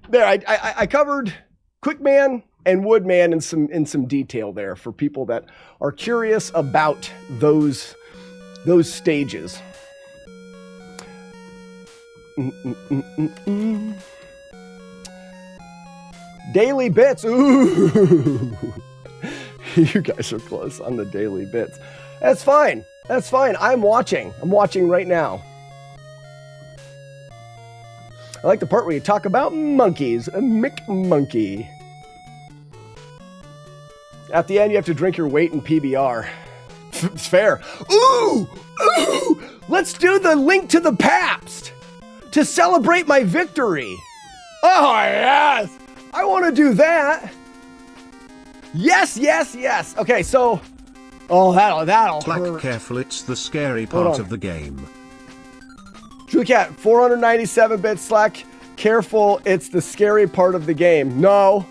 there, I covered Quickman and Woodman in some detail there for people that are curious about those stages. Daily bits. Ooh. You guys are close on the daily bits. That's fine. That's fine. I'm watching. I'm watching right now. I like the part where you talk about monkeys. A McMonkey. At the end, you have to drink your weight in PBR. It's fair. Ooh! Ooh! Let's do the link to the Pabst to celebrate my victory. Oh, yes! I want to do that. Yes, yes, yes. Okay, so... Oh, that'll Slack, hurt. careful, it's the scary part of the game. Julie Cat, 497 bits. Slack, careful, it's the scary part of the game. No.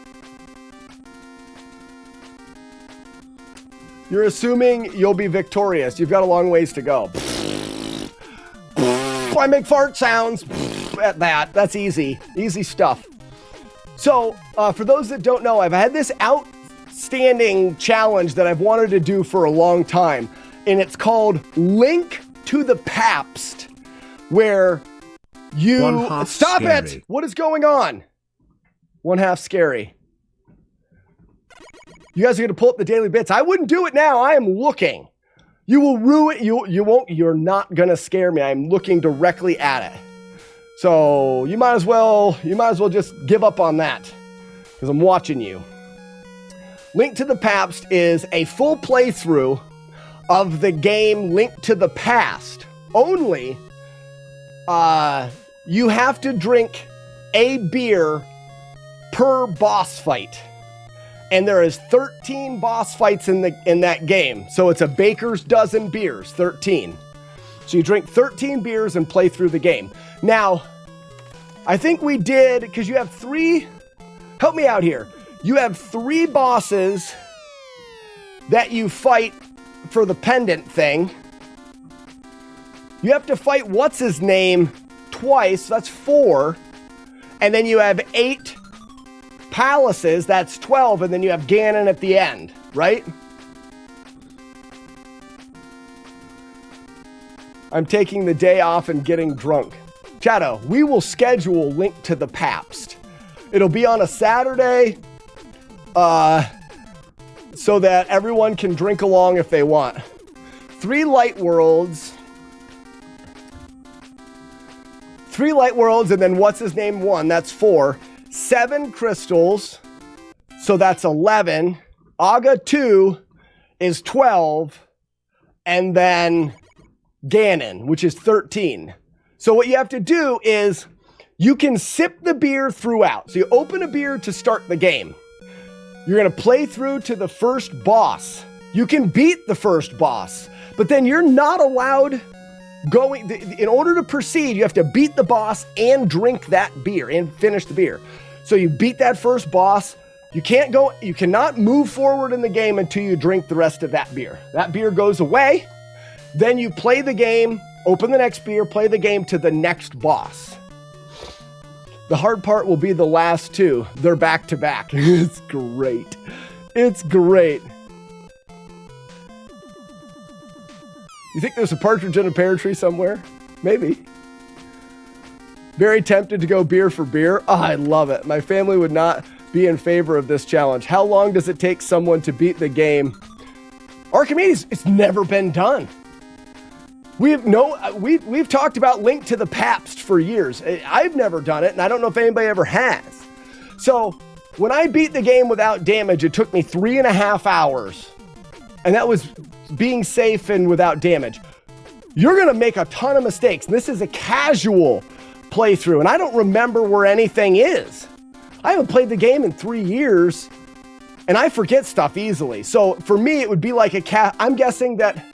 You're assuming you'll be victorious. You've got a long ways to go. I make fart sounds at that. That's easy. Easy stuff. So, for those that don't know, I've had this outstanding challenge that I've wanted to do for a long time, and it's called Link to the Pabst, where you... Stop scary. it! What is going on? 1/2 scary. You guys are going to pull up the daily bits. I wouldn't do it now. I am looking. You will ruin... You won't... You're not going to scare me. I'm looking directly at it. So you might as well just give up on that, because I'm watching you. Link to the Pabst is a full playthrough of the game Link to the Past. Only, you have to drink a beer per boss fight. And there is 13 boss fights in that game. So it's a baker's dozen beers, 13. So you drink 13 beers and play through the game. Now, I think we did, because you have 3, help me out here. You have 3 bosses that you fight for the pendant thing. You have to fight what's his name twice, that's 4. And then you have 8 palaces, that's 12, and then you have Ganon at the end, right? I'm taking the day off and getting drunk. Shadow, we will schedule Link to the Pabst. It'll be on a Saturday, so that everyone can drink along if they want. 3 light worlds. 3 light worlds, and then what's his name 1, that's 4. 7 crystals, so that's 11. Aga 2 is 12, and then Ganon, which is 13. So what you have to do is you can sip the beer throughout. So you open a beer to start the game. You're going to play through to the first boss. You can beat the first boss, but then you're not allowed going. In order to proceed, you have to beat the boss and drink that beer and finish the beer. So you beat that first boss. You cannot move forward in the game until you drink the rest of that beer. That beer goes away. Then you play the game, open the next beer, play the game to the next boss. The hard part will be the last two. They're back to back. It's great. It's great. You think there's a partridge in a pear tree somewhere? Maybe. Very tempted to go beer for beer. Oh, I love it. My family would not be in favor of this challenge. How long does it take someone to beat the game? Archimedes, it's never been done. We've talked about Link to the Pabst for years. I've never done it, and I don't know if anybody ever has. So when I beat the game without damage, it took me 3.5 hours. And that was being safe and without damage. You're going to make a ton of mistakes. This is a casual playthrough, and I don't remember where anything is. I haven't played the game in 3 years, and I forget stuff easily. So for me, it would be like I'm guessing that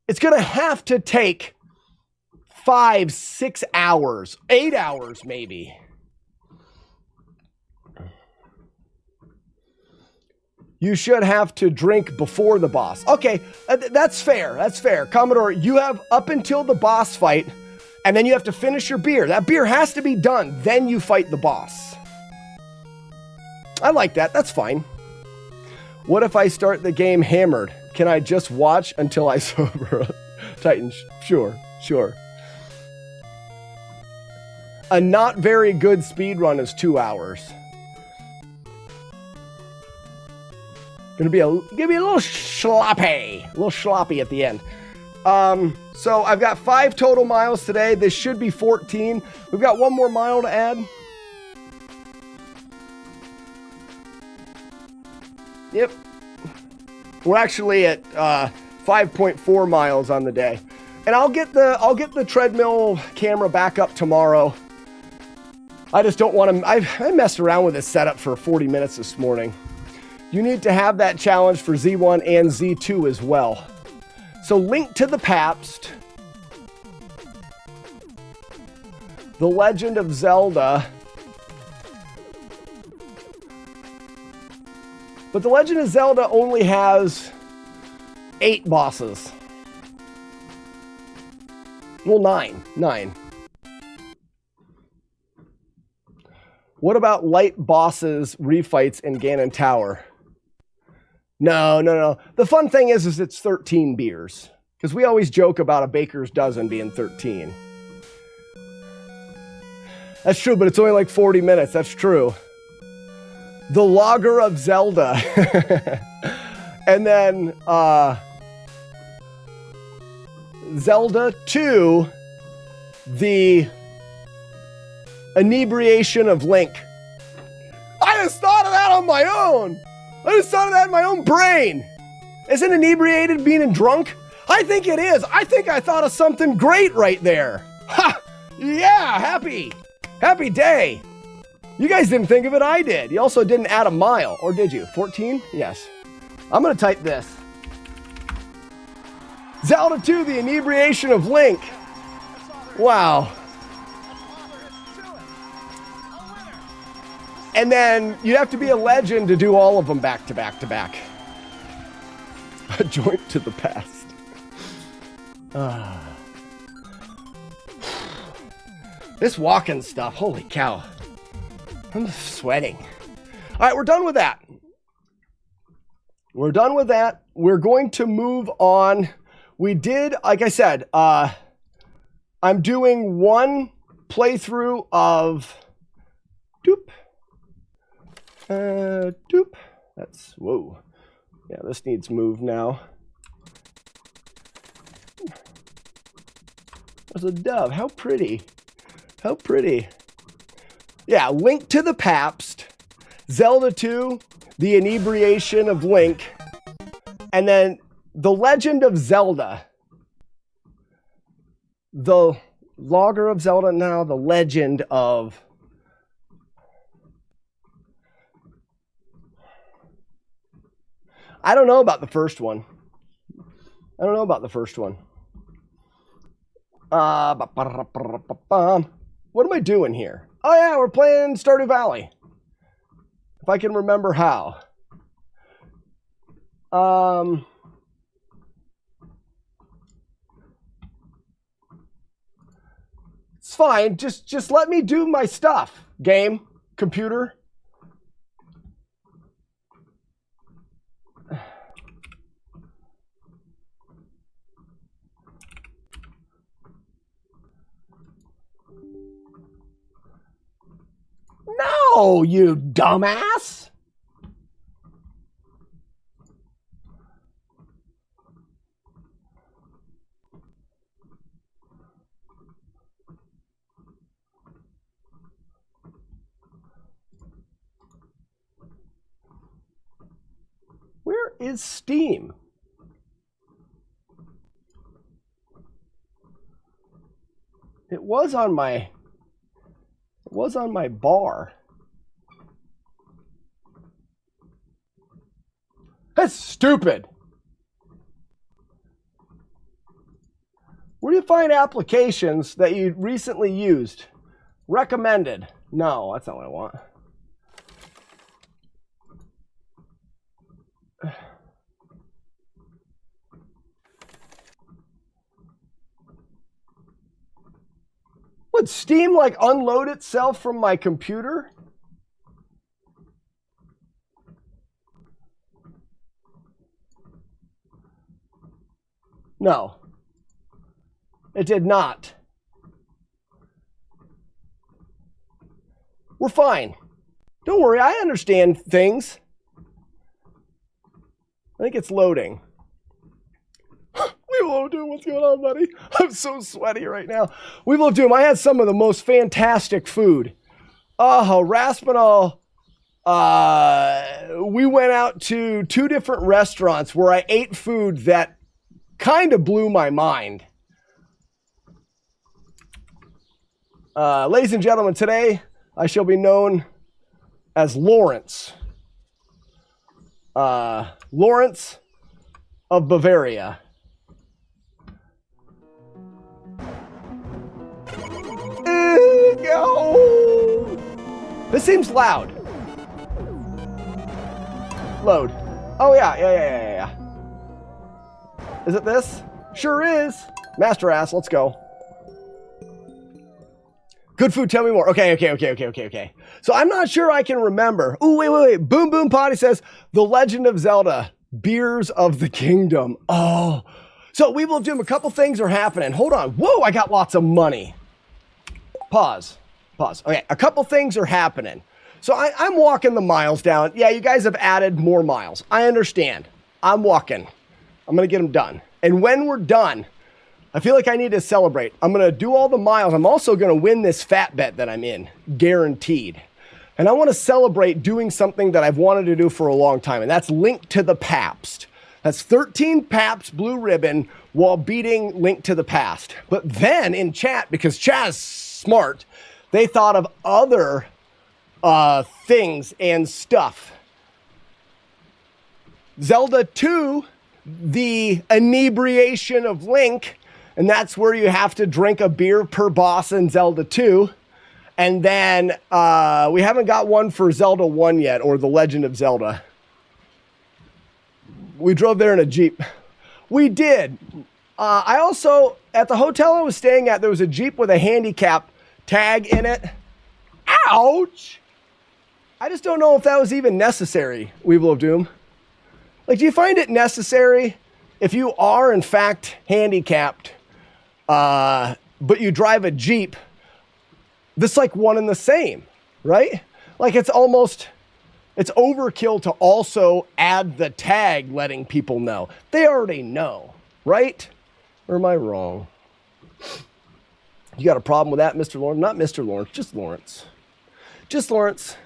it's going to have to take 5, 6 hours, 8 hours maybe. You should have to drink before the boss. Okay, that's fair. That's fair. Commodore, you have up until the boss fight, and then you have to finish your beer. That beer has to be done. Then you fight the boss. I like that. That's fine. What if I start the game hammered? Can I just watch until I sober up? Titan, sure. A not very good speed run is 2 hours. Gonna be a little sloppy at the end. So I've got 5 total miles today. This should be 14. We've got 1 more mile to add. Yep. We're actually at 5.4 miles on the day. And I'll get the treadmill camera back up tomorrow. I just don't want to. I messed around with this setup for 40 minutes this morning. You need to have that challenge for Z1 and Z2 as well. So Link to the Pabst, The Legend of Zelda. But The Legend of Zelda only has 8 bosses. Well, 9. What about light bosses refights in Ganon Tower? No. The fun thing is it's 13 beers. Because we always joke about a baker's dozen being 13. That's true, but it's only like 40 minutes. That's true. The Logger of Zelda. And then Zelda 2, The Inebriation of Link. I just thought of that on my own. I just thought of that in my own brain. Isn't inebriated being drunk? I think it is. I think I thought of something great right there. Ha! Yeah, happy day. You guys didn't think of it, I did. You also didn't add a mile, or did you? 14? Yes. I'm gonna type this. Zelda 2, The Inebriation of Link. Wow. And then you have to be a legend to do all of them back to back to back. A joint to the past. This walking stuff, holy cow. I'm sweating. All right, we're done with that. We're going to move on. We did, like I said, I'm doing 1 playthrough of That's, whoa. Yeah, this needs moved now. There's a dove. How pretty. How pretty. Yeah, Link to the Pabst, Zelda 2, The Inebriation of Link, and then The Legend of Zelda. The Logger of Zelda now, the Legend of... I don't know about the first one. I don't know about the first one. What am I doing here? Oh yeah, we're playing Stardew Valley. If I can remember how. It's fine. Just let me do my stuff. Game, computer. No, you dumbass. Where is Steam? It was on my bar. That's stupid. Where do you find applications that you recently used? Recommended. No, that's not what I want. Would Steam like unload itself from my computer? No, it did not. We're fine. Don't worry, I understand things. I think it's loading. We will do. What's going on, buddy? I'm so sweaty right now. We will do. I had some of the most fantastic food. Oh, Raspinall. We went out to 2 different restaurants where I ate food that kind of blew my mind. Ladies and gentlemen, today I shall be known as Lawrence. Lawrence of Bavaria. Go. This seems loud. Load. Oh yeah. Is it this? Sure is. Master ass, let's go. Good food, tell me more. Okay. So I'm not sure I can remember. Ooh, wait. Boom Boom Potty says, The Legend of Zelda, Beers of the Kingdom. Oh. So we will do a couple things are happening. Hold on. Whoa, I got lots of money. Pause. Okay, a couple things are happening. So I'm walking the miles down. Yeah, you guys have added more miles. I understand. I'm walking. I'm going to get them done. And when we're done, I feel like I need to celebrate. I'm going to do all the miles. I'm also going to win this fat bet that I'm in. Guaranteed. And I want to celebrate doing something that I've wanted to do for a long time. And that's Link to the Past. That's 13 Pabst Blue Ribbon while beating Link to the Past. But then in chat, because chat is smart, they thought of other things and stuff. Zelda 2, the inebriation of Link, and that's where you have to drink a beer per boss in Zelda 2. And then we haven't got one for Zelda 1 yet, or The Legend of Zelda. We drove there in a Jeep. We did. I also, at the hotel I was staying at, there was a Jeep with a handicap tag in it. Ouch! I just don't know if that was even necessary, Weevil of Doom. Like, do you find it necessary if you are, in fact, handicapped, but you drive a Jeep, this like one and the same, right? Like, it's overkill to also add the tag letting people know. They already know, right? Or am I wrong? You got a problem with that, Mr. Lawrence? Not Mr. Lawrence, just Lawrence. Just Lawrence.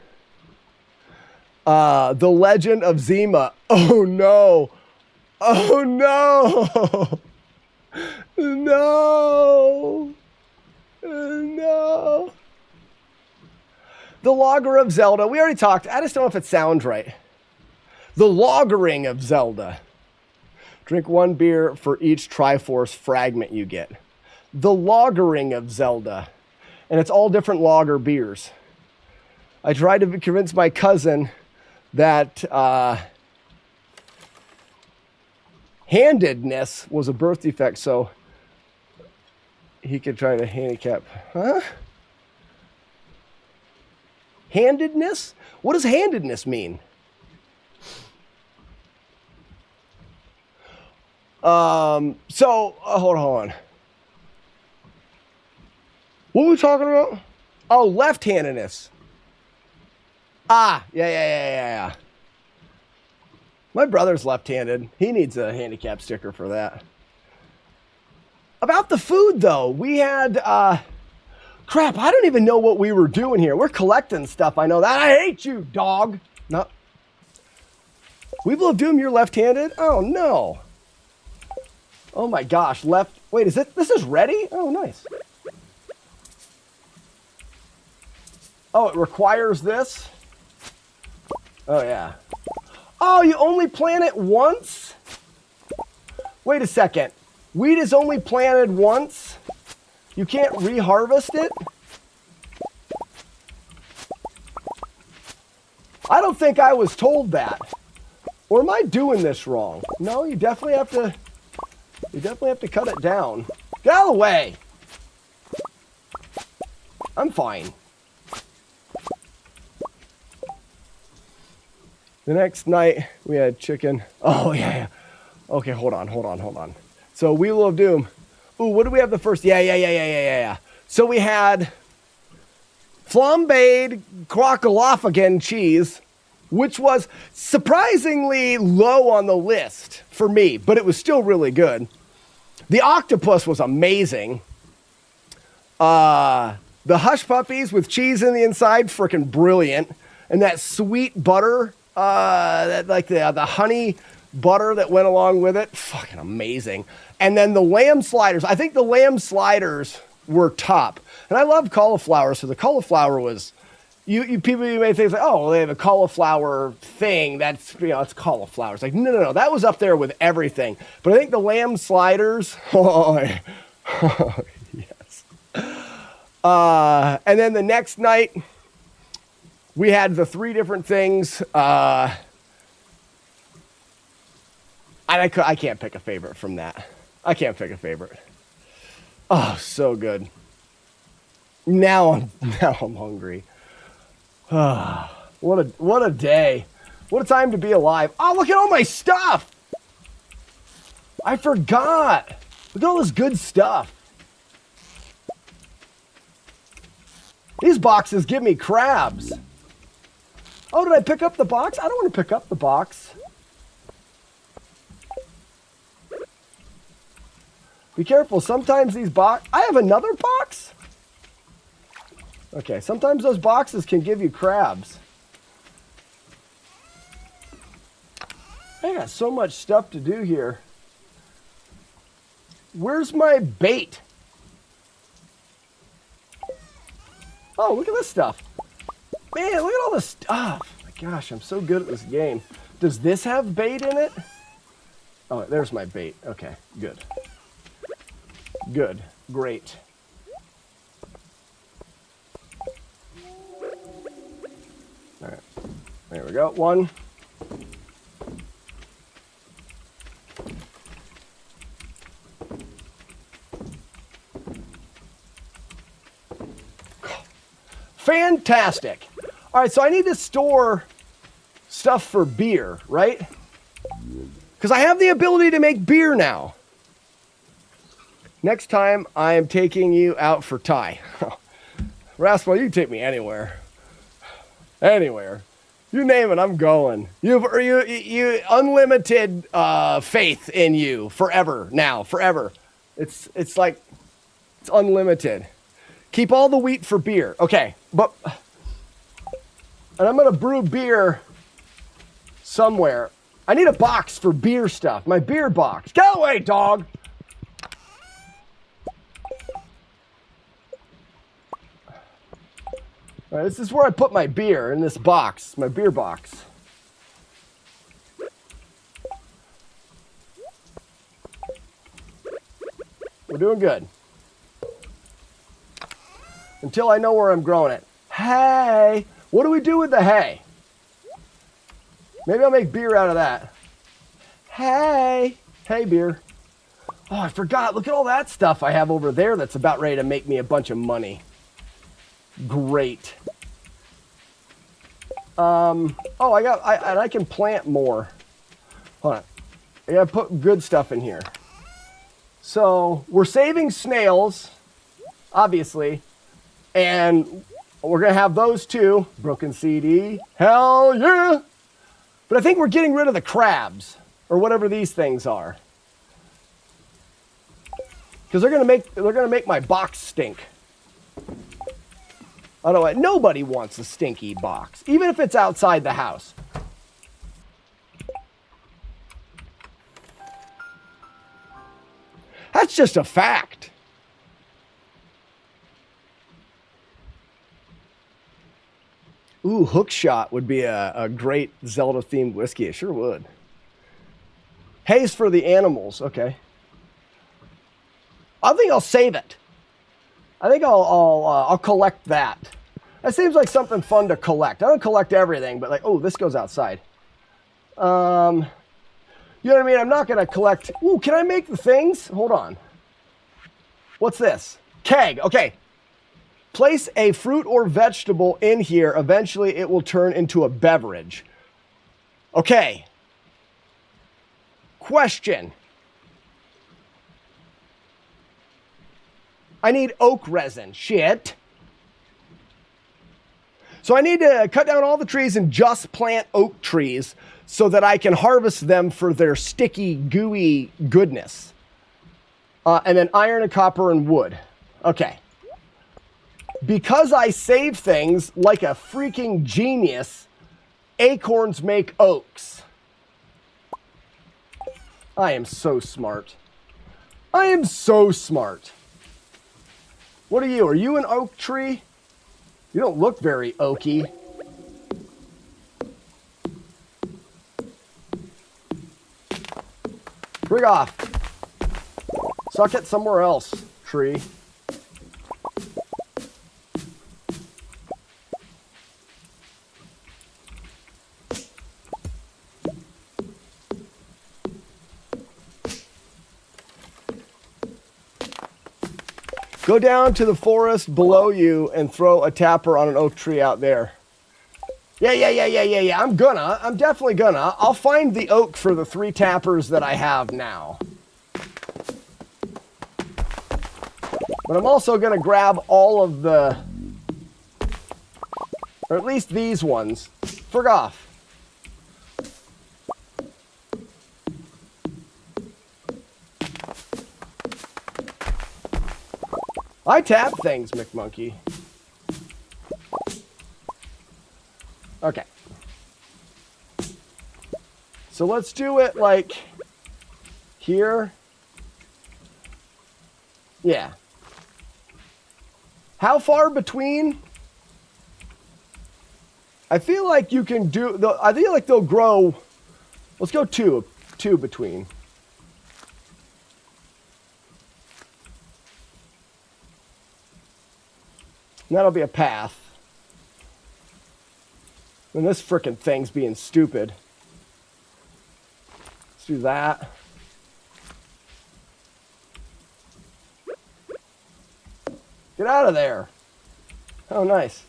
The Legend of Zima. Oh no. Oh no. No. No. The Logger of Zelda. We already talked. I just don't know if it sounds right. The Loggering of Zelda. Drink 1 beer for each Triforce fragment you get. The Loggering of Zelda. And it's all different lager beers. I tried to convince my cousin that handedness was a birth defect, so he could try to handicap. Huh? Handedness? What does handedness mean? Hold on. What were we talking about? Oh, left-handedness. Yeah. My brother's left-handed. He needs a handicap sticker for that. About the food, though, we had, crap, I don't even know what we were doing here. We're collecting stuff, I know that. I hate you, dog. No. Weevil of Doom, you're left-handed? Oh, no. Oh, my gosh, wait, this is ready? Oh, nice. Oh, it requires this? Oh, yeah. Oh, you only plant it once? Wait a second. Wheat is only planted once? You can't reharvest it? I don't think I was told that. Or am I doing this wrong? No, you definitely have to cut it down. Get out of the way. I'm fine. The next night, we had chicken. Oh, yeah. Okay, hold on. So, Wheel of Doom. Ooh, what did we have the first? Yeah. So, we had flambéed crocolophagin cheese, which was surprisingly low on the list for me, but it was still really good. The octopus was amazing. The hush puppies with cheese in the inside, freaking brilliant. And that sweet butter, the honey butter that went along with it, fucking amazing. And then the lamb sliders. I think the lamb sliders were top. And I love cauliflower, so the cauliflower was, you may think like, oh, well, they have a cauliflower thing. That's, it's cauliflower. It's like, no, that was up there with everything. But I think the lamb sliders, yes. And then the next night, we had the 3 different things. I can't pick a favorite from that. I can't pick a favorite. Oh, so good. Now I'm hungry. What a day. What a time to be alive. Oh, look at all my stuff. I forgot. Look at all this good stuff. These boxes give me crabs. Oh, did I pick up the box? I don't want to pick up the box. Be careful. Sometimes these I have another box? Okay, sometimes those boxes can give you crabs. I got so much stuff to do here. Where's my bait? Oh, look at this stuff. Man, look at all this stuff. My gosh, I'm so good at this game. Does this have bait in it? Oh, there's my bait. Okay, good. Good. Great. All right. There we go. 1. Fantastic. All right, so I need to store stuff for beer, right? Because I have the ability to make beer now. Next time, I am taking you out for Thai. Rascal, you can take me anywhere. Anywhere. You name it, I'm going. You unlimited faith in you forever now, forever. It's unlimited. Keep all the wheat for beer. Okay, and I'm going to brew beer somewhere. I need a box for beer stuff. My beer box. Get away, dog. All right, this is where I put my beer, in this box, my beer box. We're doing good. Until I know where I'm growing it. Hay! What do we do with the hay? Maybe I'll make beer out of that. Hay! Hay beer. Oh, I forgot. Look at all that stuff I have over there that's about ready to make me a bunch of money. Great. Oh, I can plant more. Hold on. I gotta put good stuff in here. So we're saving snails, obviously, and we're gonna have those too. Broken CD, hell yeah! But I think we're getting rid of the crabs or whatever these things are, because they're gonna make my box stink. I don't know. Nobody wants a stinky box, even if it's outside the house. That's just a fact. Ooh, Hookshot would be a great Zelda-themed whiskey. It sure would. Hay's for the animals. Okay. I think I'll save it. I think I'll collect that. That seems like something fun to collect. I don't collect everything, but like, oh, this goes outside. You know what I mean? I'm not going to collect. Ooh, can I make the things? Hold on. What's this? Keg. Okay. Place a fruit or vegetable in here. Eventually, it will turn into a beverage. Okay. Question. I need oak resin. Shit. So I need to cut down all the trees and just plant oak trees so that I can harvest them for their sticky, gooey goodness. And then iron and copper and wood. Okay. Because I save things like a freaking genius, acorns make oaks. I am so smart. I am so smart. What are you? Are you an oak tree? You don't look very oaky. Frig off. Suck it somewhere else, tree. Go down to the forest below you and throw a tapper on an oak tree out there. Yeah. I'm definitely gonna. I'll find the oak for the 3 tappers that I have now. But I'm also gonna grab all of the, or at least these ones. Frig off. I tap things, McMonkey. Okay. So let's do it like here. Yeah. How far between? I feel like you can do, I feel like they'll grow. Let's go two between. And that'll be a path. And this frickin' thing's being stupid. Let's do that. Get out of there. Oh, nice.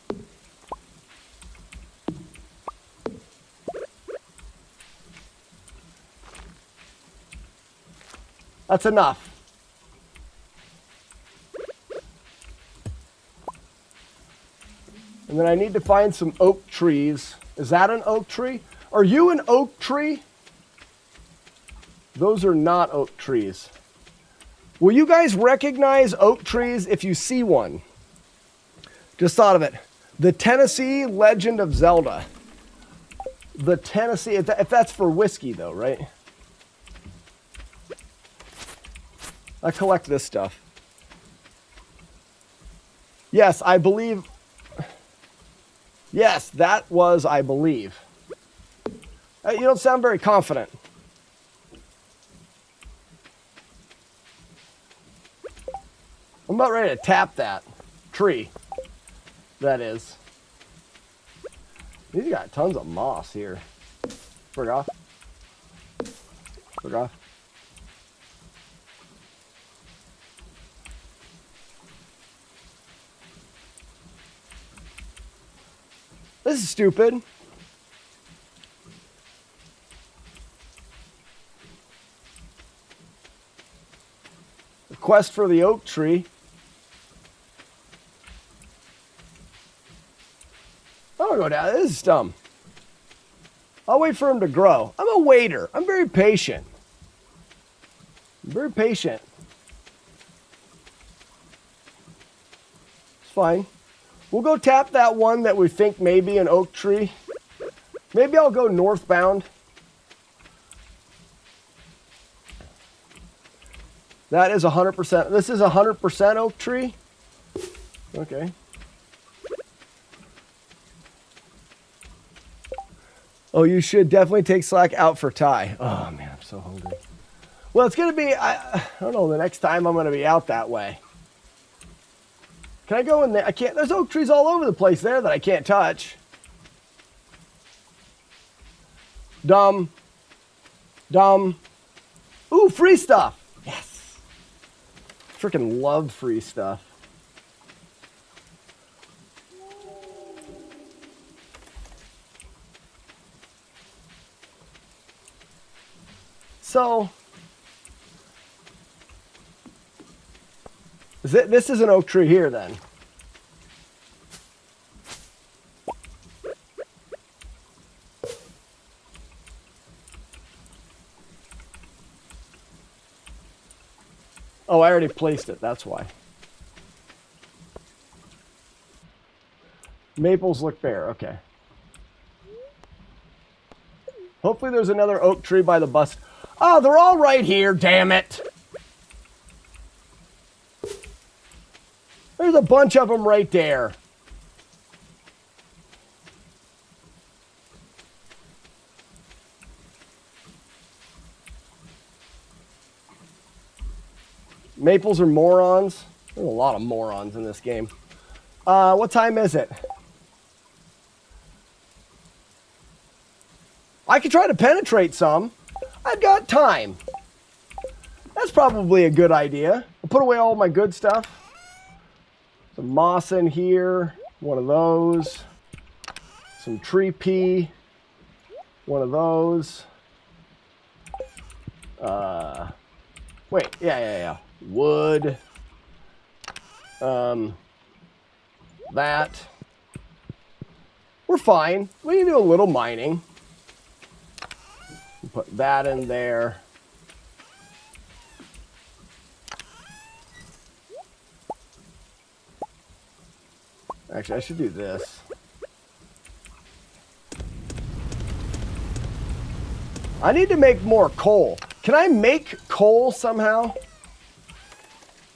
That's enough. And then I need to find some oak trees. Is that an oak tree? Are you an oak tree? Those are not oak trees. Will you guys recognize oak trees if you see one? Just thought of it. The Tennessee Legend of Zelda. The Tennessee, if that's for whiskey though, right? I collect this stuff. Yes, I believe. Yes, that was, I believe. You don't sound very confident. I'm about ready to tap that tree. That is. He's got tons of moss here. Frick off. Frick off. This is stupid. The quest for the oak tree. I'm gonna go down. This is dumb. I'll wait for him to grow. I'm a waiter. I'm very patient. I'm very patient. It's fine. We'll go tap that one that we think may be an oak tree. Maybe I'll go northbound. That is 100%. This is 100% oak tree. Okay. Oh, you should definitely take Slack out for Thai. Oh, man, I'm so hungry. Well, it's going to be, I don't know, the next time I'm going to be out that way. Can I go in there? I can't. There's oak trees all over the place there that I can't touch. Dumb. Dumb. Ooh, free stuff. Yes. Freaking love free stuff. So, this is an oak tree here then. Oh, I already placed it, that's why. Maples look bare, okay. Hopefully there's another oak tree by the bus. Oh, they're all right here, damn it. There's a bunch of them right there. Maples are morons. There's a lot of morons in this game. What time is it? I could try to penetrate some. I've got time. That's probably a good idea. I'll put away all my good stuff. Some moss in here. One of those. Some tree pea. One of those. Wait, yeah. Wood. That. We're fine. We can do a little mining. Put that in there. Actually, I should do this. I need to make more coal. Can I make coal somehow?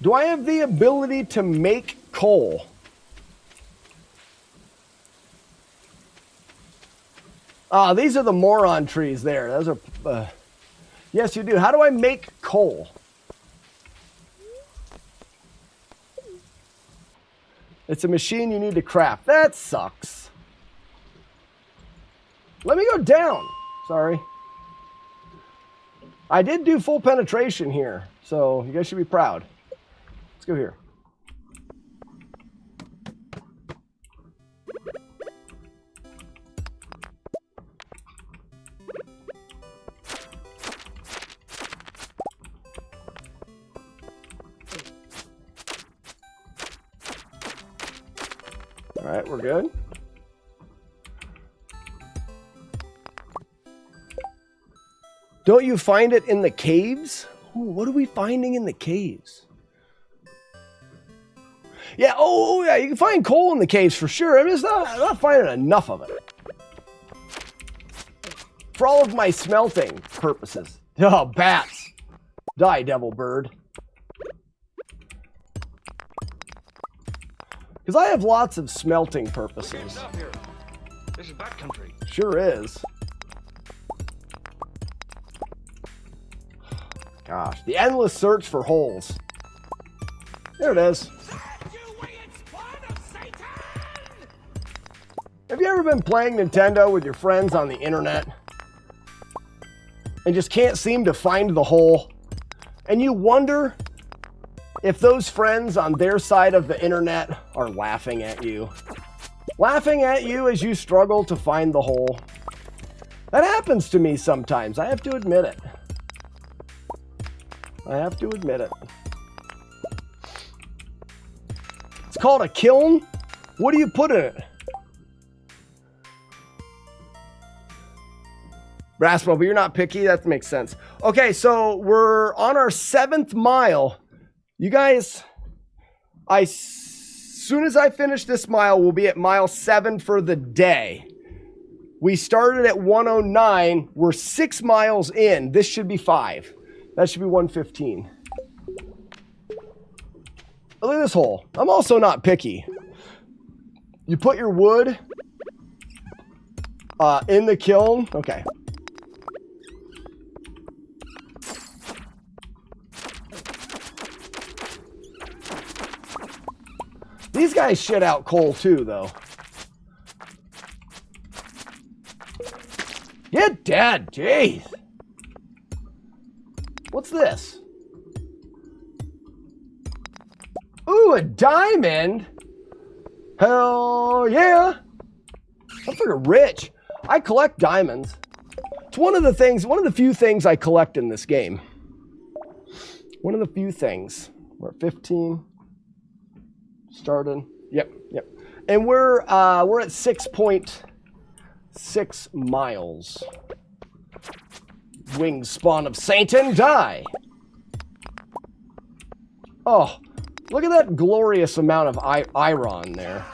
Do I have the ability to make coal? Ah, these are the moron trees there. Those are, yes, you do. How do I make coal? It's a machine you need to craft. That sucks. Let me go down. Sorry. I did do full penetration here, so you guys should be proud. Let's go here. All right, we're good. Don't you find it in the caves? Ooh, what are we finding in the caves? Yeah, oh yeah, you can find coal in the caves for sure. I'm just not finding enough of it. For all of my smelting purposes. Oh, bats. Die, devil bird. Because I have lots of smelting purposes. This is backcountry. Sure is. Gosh, the endless search for holes. There it is. Have you ever been playing Nintendo with your friends on the internet and just can't seem to find the hole? And you wonder if those friends on their side of the internet are laughing at you. Laughing at you as you struggle to find the hole. That happens to me sometimes. I have to admit it. I have to admit it. It's called a kiln. What do you put in it? Raspo, but you're not picky. That makes sense. Okay, so we're on our 7th mile. You guys, as soon as I finish this mile, we'll be at mile 7 for the day. We started at 109. We're 6 miles in. This should be 5. That should be 115. Look at this hole. I'm also not picky. You put your wood in the kiln. Okay. These guys shit out coal too, though. Get dead, jeez. What's this? Ooh, a diamond? Hell yeah. I'm freaking rich. I collect diamonds. It's one of the few things I collect in this game. One of the few things. We're at 15. Started. Yep. And we're at 6.6 miles. Winged spawn of Satan, die! Oh, look at that glorious amount of iron there.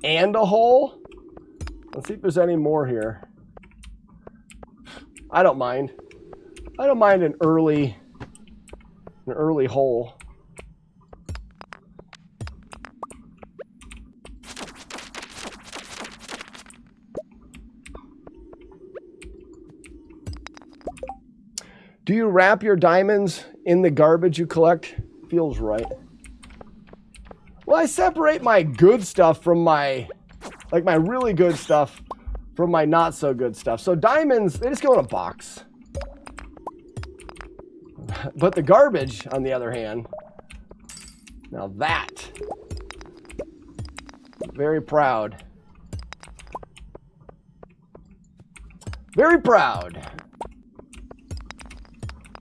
And a hole? Let's see if there's any more here. I don't mind. I don't mind an early hole. Do you wrap your diamonds in the garbage you collect? Feels right. Well, I separate my good stuff from my really good stuff from my not so good stuff. So diamonds, they just go in a box. But the garbage, on the other hand, now that, very proud. Very proud.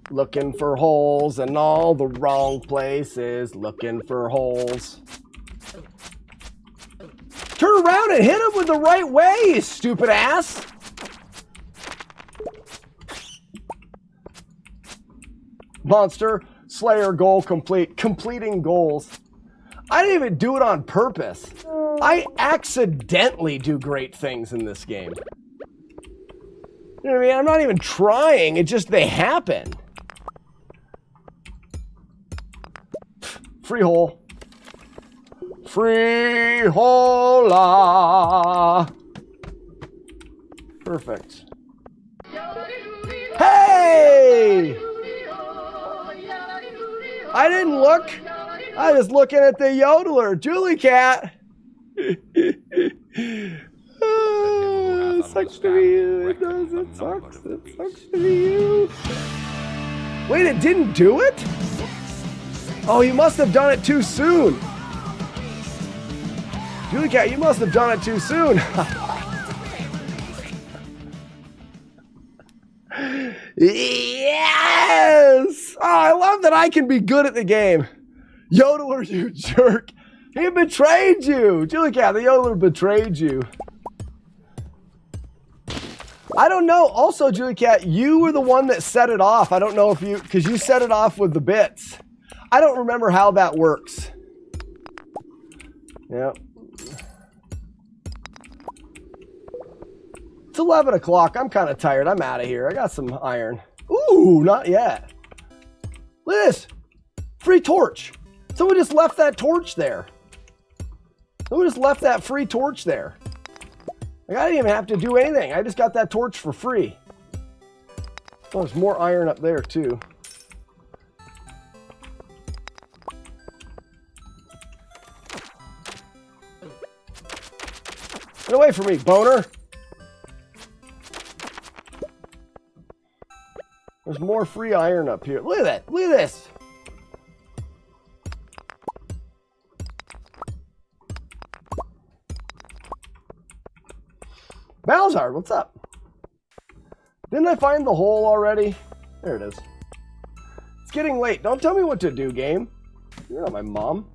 Looking for holes in all the wrong places. Looking for holes. Turn around and hit him with the right way, you stupid ass. Monster Slayer goal complete. Completing goals. I didn't even do it on purpose. I accidentally do great things in this game. You know what I mean? I'm not even trying. It just, they happen. Free hole. Free hole. Perfect. Hey! I didn't look. I was looking at the yodeler, Julie Cat. It sucks to be you. It does. It sucks. It sucks to be you. Wait, it didn't do it? Oh, you must have done it too soon. Julie Cat, you must have done it too soon. Yes! Oh, I love that I can be good at the game. Yodeler, you jerk. He betrayed you. Julie Cat, the yodeler betrayed you. I don't know. Also, Julie Cat, you were the one that set it off. I don't know if you, because you set it off with the bits. I don't remember how that works. Yep. It's 11 o'clock. I'm kind of tired. I'm out of here. I got some iron. Ooh, not yet. Look at this. Free torch. Someone just left that torch there. Someone just left that free torch there. Like, I didn't even have to do anything. I just got that torch for free. Oh, there's more iron up there, too. Get away from me, boner. There's more free iron up here. Look at that. Look at this. Balzar, what's up? Didn't I find the hole already? There it is. It's getting late. Don't tell me what to do, game. You're not my mom.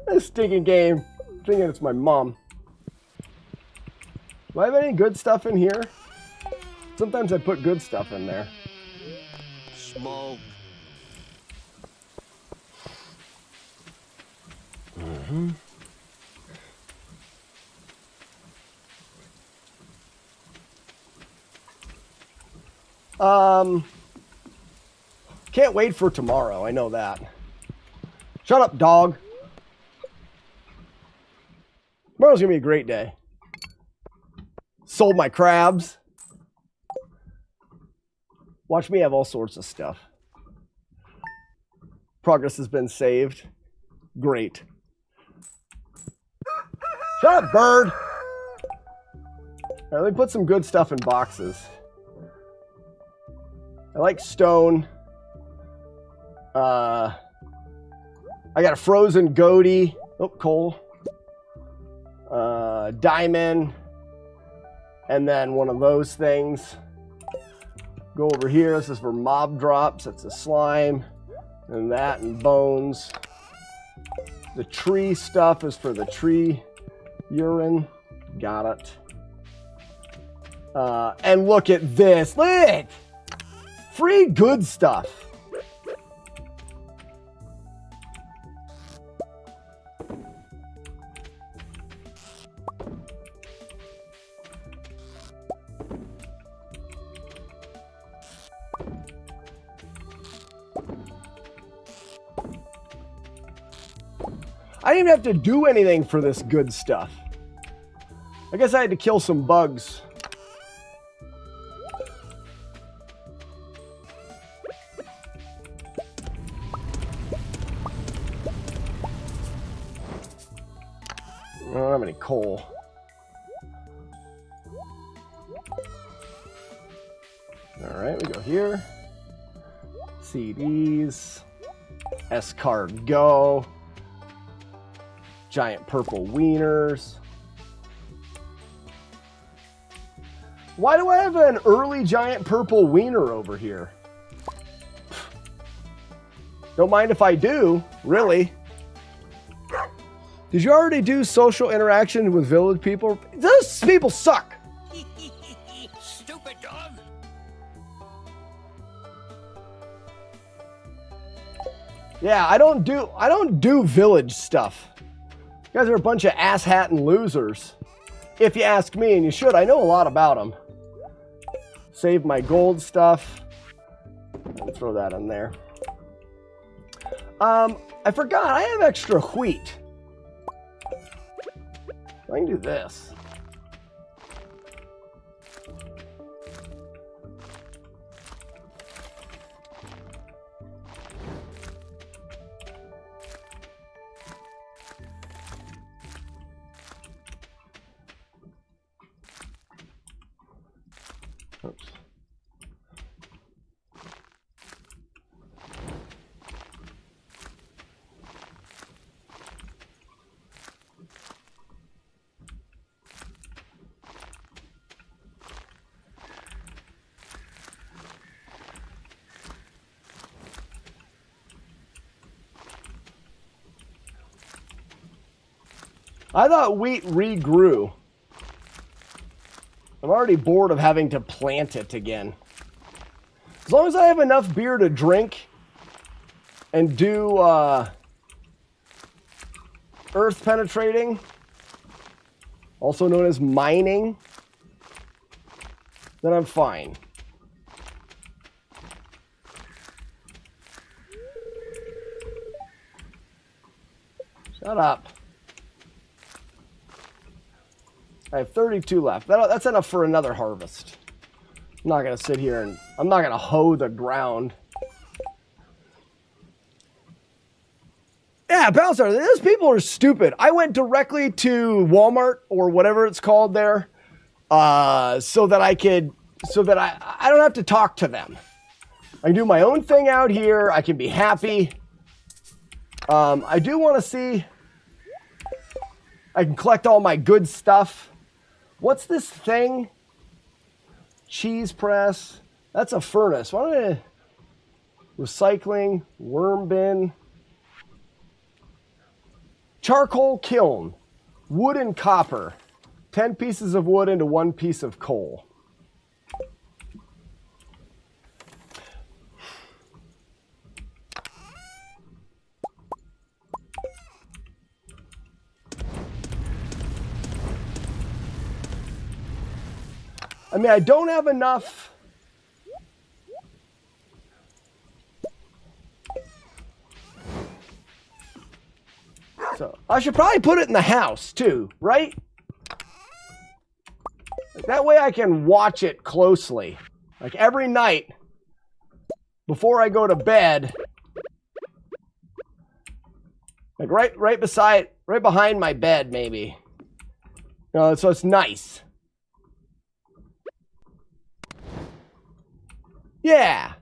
This stinking game. I'm thinking it's my mom. Do I have any good stuff in here? Sometimes I put good stuff in there. Smoke. Mm-hmm. Can't wait for tomorrow. I know that. Shut up, dog. Tomorrow's gonna be a great day. Sold my crabs. Watch me have all sorts of stuff. Progress has been saved. Great. Shut up, bird. All right, let me put some good stuff in boxes. I like stone. I got a frozen goatee. Oh, coal. Diamond. And then one of those things. Go over here. This is for mob drops. That's a slime. And that and bones. The tree stuff is for the tree urine. Got it. And look at this. Look at it. Free good stuff. I didn't even have to do anything for this good stuff. I guess I had to kill some bugs. I don't have any coal. All right, we go here. CDs. S-card go. Giant purple wieners. Why do I have an early giant purple wiener over here? Don't mind if I do, really. Did you already do social interaction with village people? Those people suck. Stupid dog. Yeah, I don't do village stuff. You guys are a bunch of asshat-and losers. If you ask me, and you should, I know a lot about them. Save my gold stuff. And throw that in there. I forgot, I have extra wheat. I can do this. Oops. I thought wheat regrew. I'm already bored of having to plant it again. As long as I have enough beer to drink and do earth penetrating, also known as mining, then I'm fine. Shut up. I have 32 left. That's enough for another harvest. I'm not going to sit here and... I'm not going to hoe the ground. Yeah, Bowser, those people are stupid. I went directly to Walmart or whatever it's called there so that I don't have to talk to them. I can do my own thing out here. I can be happy. I do want to see... I can collect all my good stuff. What's this thing? Cheese press. That's a furnace. Why don't I... Recycling. Worm bin. Charcoal kiln. Wood and copper. 10 pieces of wood into 1 piece of coal. I mean, I don't have enough. So I should probably put it in the house too, right? That way I can watch it closely. Like every night before I go to bed. Like right behind my bed maybe. So it's nice. Yeah,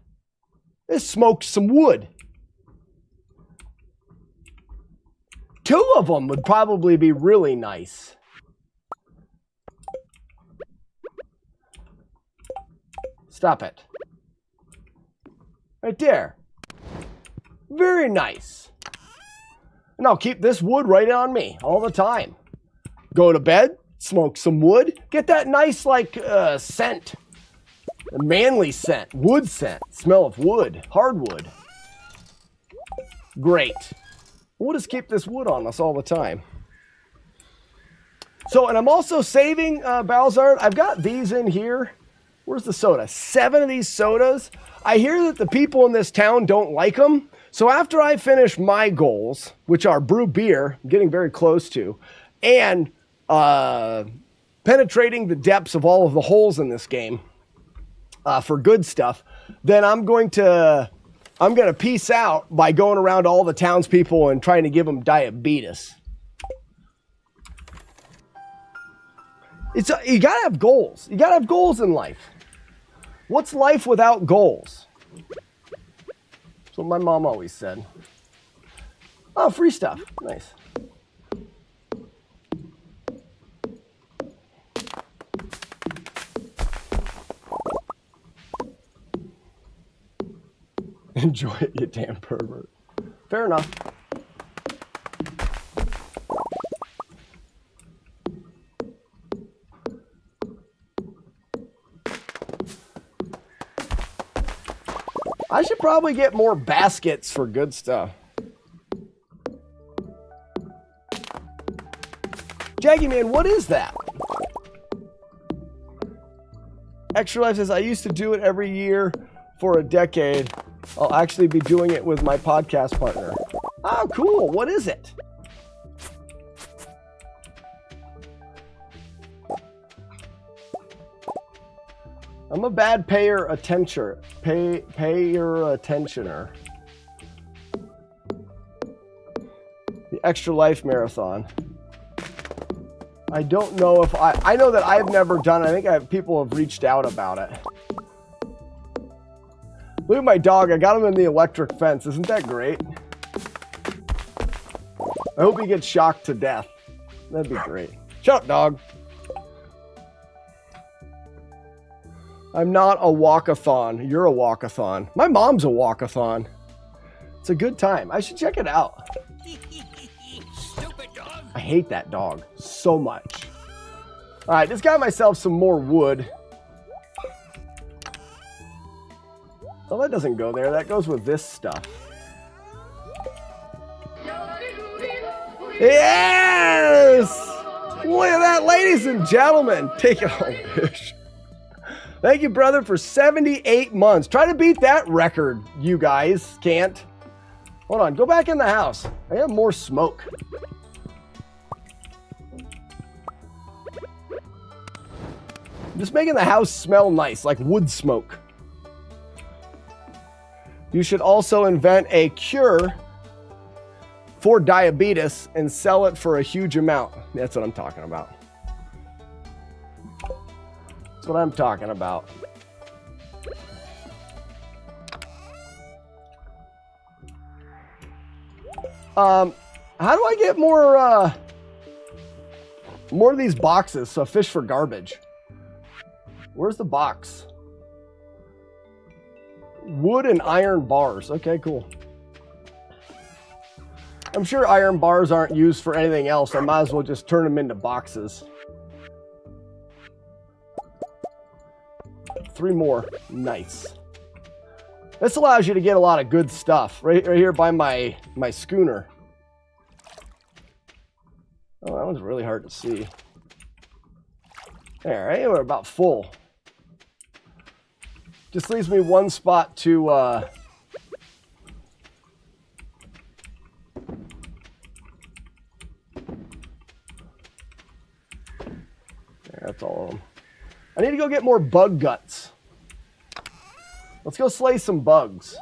let's smoke some wood. 2 of them would probably be really nice. Stop it. Right there. Very nice. And I'll keep this wood right on me all the time. Go to bed, smoke some wood, get that nice like scent. A manly scent, wood scent, smell of wood, hardwood. Great. We'll just keep this wood on us all the time. So, and I'm also saving Balzard. I've got these in here. Where's the soda? 7 of these sodas. I hear that the people in this town don't like them. So after I finish my goals, which are brew beer, I'm getting very close to, and penetrating the depths of all of the holes in this game, for good stuff, then I'm going to peace out by going around to all the townspeople and trying to give them diabetes. You gotta have goals. You gotta have goals in life. What's life without goals? That's what my mom always said. Oh, free stuff. Nice. Enjoy it, you damn pervert. Fair enough. I should probably get more baskets for good stuff. Jaggy Man, what is that? Extra Life says, I used to do it every year for a decade. I'll actually be doing it with my podcast partner. Oh, cool. What is it? I'm a bad payer attentioner. Payer attentioner. The Extra Life Marathon. I don't know if I know that I've never done it. I think people have reached out about it. Look at my dog. I got him in the electric fence. Isn't that great? I hope he gets shocked to death. That'd be great. Shut up, dog. I'm not a walkathon. You're a walkathon. My mom's a walkathon. It's a good time. I should check it out. Stupid dog. I hate that dog so much. All right, just got myself some more wood. Well, that doesn't go there. That goes with this stuff. Yes! Look at that, ladies and gentlemen. Take it home, bitch. Thank you, brother, for 78 months. Try to beat that record, you guys. Can't. Hold on. Go back in the house. I have more smoke. Just making the house smell nice, like wood smoke. You should also invent a cure for diabetes and sell it for a huge amount. That's what I'm talking about. That's what I'm talking about. How do I get more of these boxes? So fish for garbage. Where's the box? Wood and iron bars. Okay, cool. I'm sure iron bars aren't used for anything else. I might as well just turn them into boxes. 3 more. Nice. This allows you to get a lot of good stuff. Right here by my schooner. Oh, that one's really hard to see. All right, we're about full. Just leaves me one spot to that's all of them. I need to go get more bug guts. Let's go slay some bugs.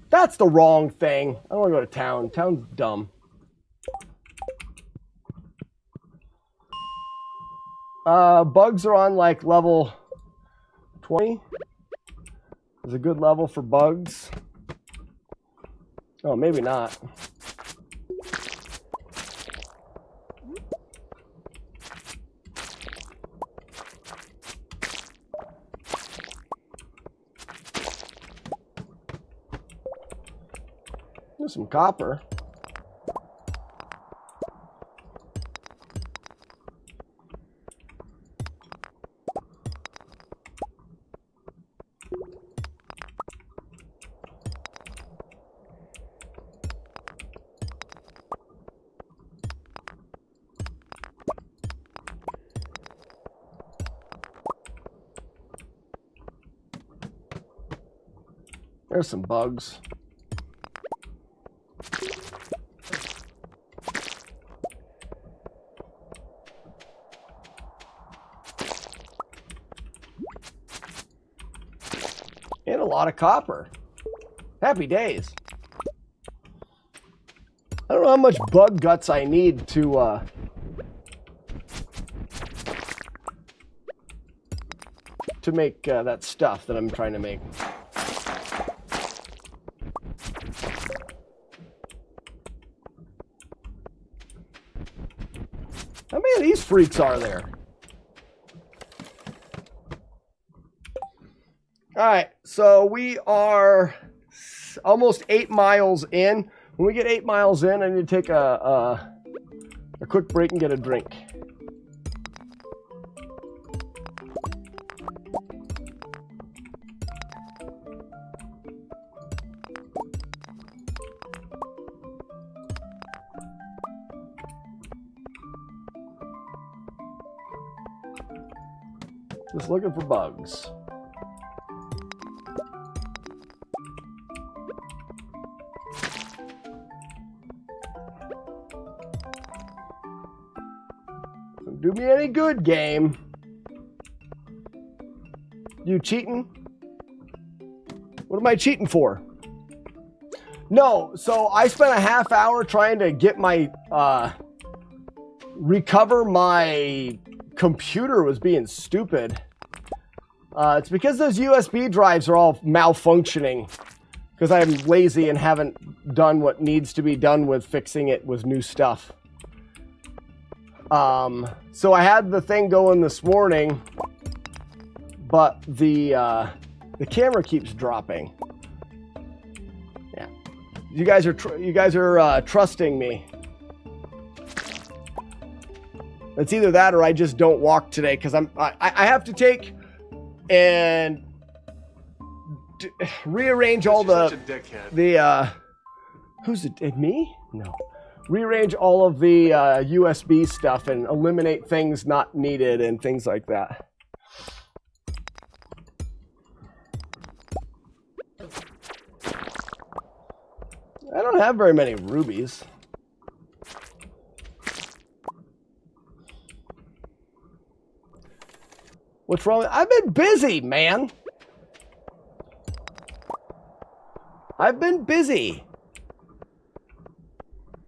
That's the wrong thing. I don't want to go to town. Town's dumb. Bugs are on like level 20. Is a good level for bugs. Oh, maybe not. There's some copper. There's some bugs. And a lot of copper. Happy days. I don't know how much bug guts I need to make that stuff that I'm trying to make. How many of these freaks are there? All right, so we are almost 8 miles in. When we get 8 miles in, I need to take a quick break and get a drink. Just looking for bugs. Don't do me any good, game. You cheating? What am I cheating for? No, so I spent a half hour trying to get my recover my computer was being stupid. It's because those USB drives are all malfunctioning because I'm lazy and haven't done what needs to be done with fixing it with new stuff. So I had the thing going this morning, but the camera keeps dropping. Yeah, you guys are trusting me. It's either that or I just don't walk today because I have to take rearrange all who's it? Me? No. Rearrange all of the USB stuff and eliminate things not needed and things like that. I don't have very many rubies. What's wrong? I've been busy, man. I've been busy.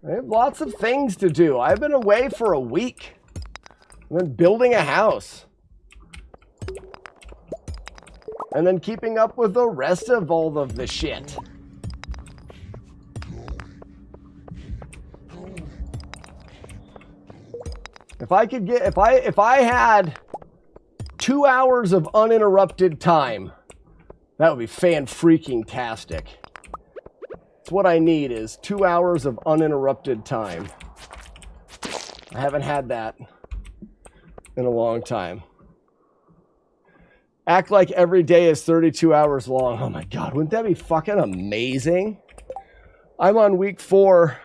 I have lots of things to do. I've been away for a week. I've been building a house. And then keeping up with the rest of all of the shit. If I had 2 hours of uninterrupted time, that would be fan-freaking-tastic. That's what I need is 2 hours of uninterrupted time. I haven't had that in a long time. Act like every day is 32 hours long. Oh my God, wouldn't that be fucking amazing? I'm on week 4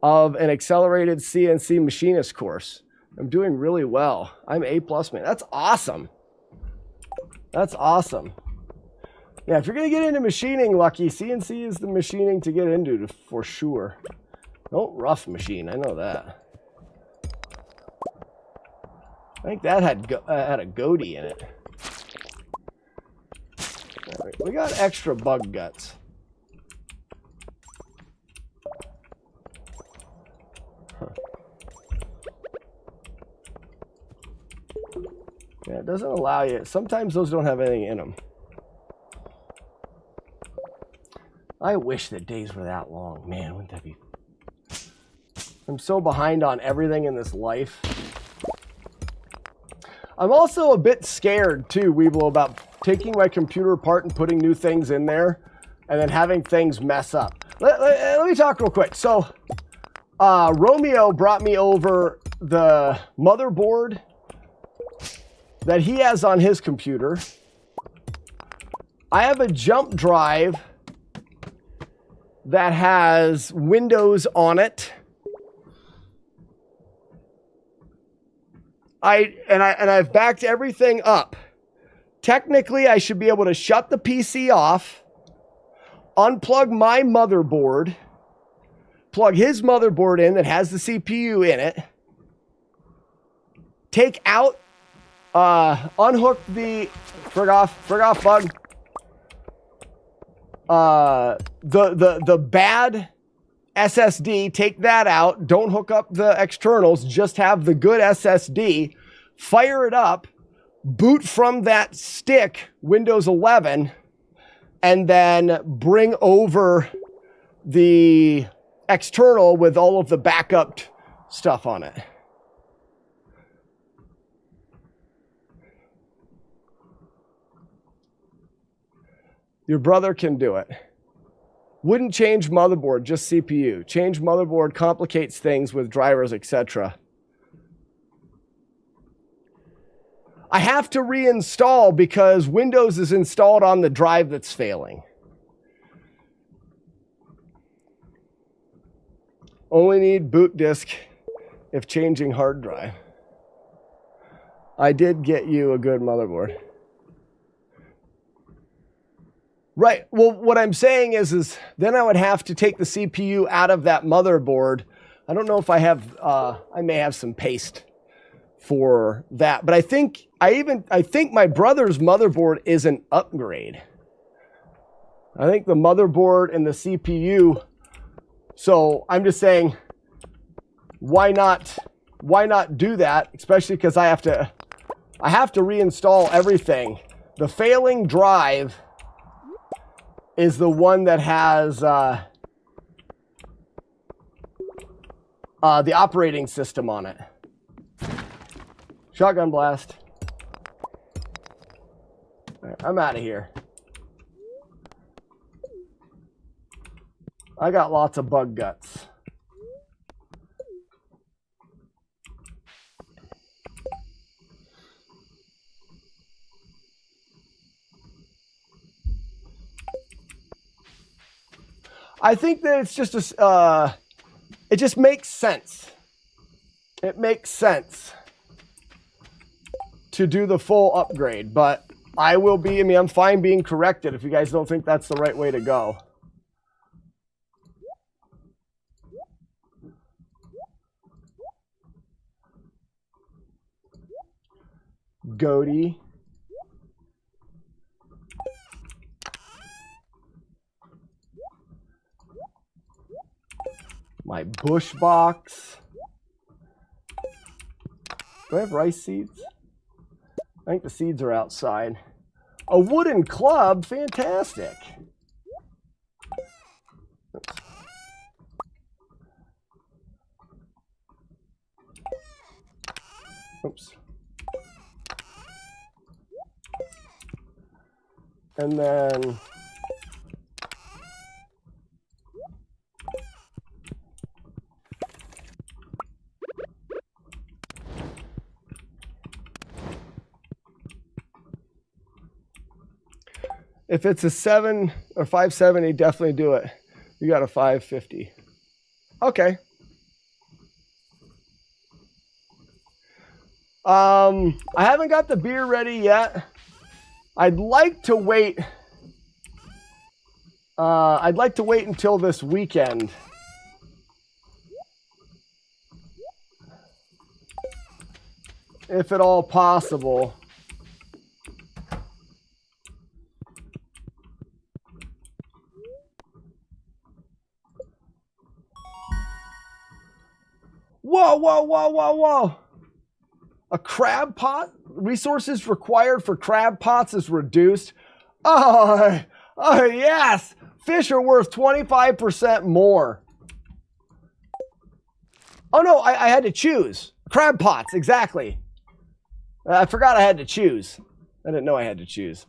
of an accelerated CNC machinist course. I'm doing really well. I'm A+, man. That's awesome. That's awesome. Yeah, if you're going to get into machining, Lucky, CNC is the machining to get into for sure. Don't rough machine. I know that. I think that had a goatee in it. All right, we got extra bug guts. Huh. Yeah, it doesn't allow you. Sometimes those don't have anything in them. I wish that days were that long. Man, wouldn't that be... I'm so behind on everything in this life. I'm also a bit scared, too, Weeble, about taking my computer apart and putting new things in there and then having things mess up. Let me talk real quick. So, Romeo brought me over the motherboard that he has on his computer. I have a jump drive that has Windows on it. I've backed everything up. Technically, I should be able to shut the PC off, unplug my motherboard, plug his motherboard in that has the CPU in it, take out, unhook the, frig off bug, the bad SSD, take that out, don't hook up the externals, just have the good SSD, fire it up, boot from that stick, Windows 11, and then bring over the external with all of the backup stuff on it. Your brother can do it. Wouldn't change motherboard, just CPU. Change motherboard complicates things with drivers, etc. I have to reinstall because Windows is installed on the drive that's failing. Only need boot disk if changing hard drive. I did get you a good motherboard. Right. Well, what I'm saying is then I would have to take the CPU out of that motherboard. I don't know if I have, I may have some paste for that, but I think my brother's motherboard is an upgrade. I think the motherboard and the CPU. So I'm just saying, why not do that? Especially because I have to reinstall everything. The failing drive is the one that has the operating system on it. Shotgun blast. All right, I'm out of here. I got lots of bug guts. I think that it's just it just makes sense. It makes sense to do the full upgrade, but I'm fine being corrected if you guys don't think that's the right way to go. Goatee. My bush box. Do I have rice seeds? I think the seeds are outside. A wooden club, fantastic. Oops. Oops. And then if it's a 7 or 570, definitely do it. You got a 550. Okay. I haven't got the beer ready yet. I'd like to wait. I'd like to wait until this weekend. If at all possible. Whoa, whoa, whoa, whoa, whoa. A crab pot? Resources required for crab pots is reduced. Oh, yes. Fish are worth 25% more. Oh, no, I had to choose. Crab pots, exactly. I forgot I had to choose. I didn't know I had to choose.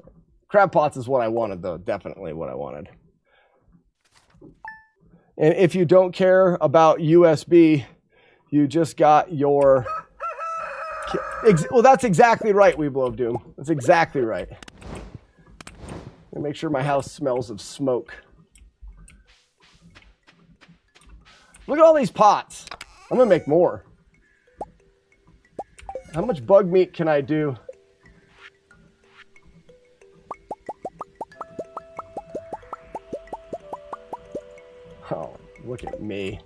Crab pots is what I wanted, though. Definitely what I wanted. And if you don't care about USB, you just got your... Well, that's exactly right, Weeble of Doom. That's exactly right. Make sure my house smells of smoke. Look at all these pots. I'm going to make more. How much bug meat can I do? Oh, look at me.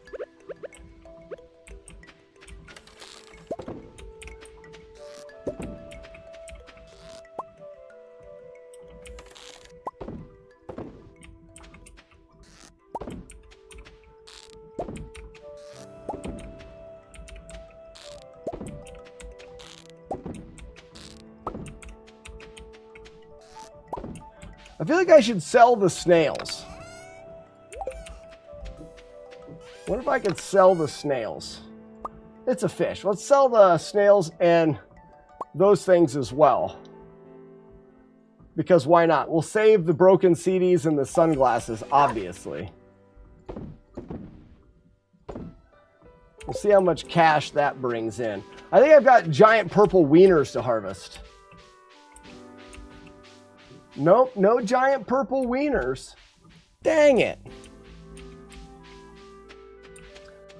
I feel like I should sell the snails. What if I could sell the snails? It's a fish. Let's sell the snails and those things as well. Because why not? We'll save the broken CDs and the sunglasses, obviously. We'll see how much cash that brings in. I think I've got giant purple wieners to harvest. Nope, no giant purple wieners. Dang it.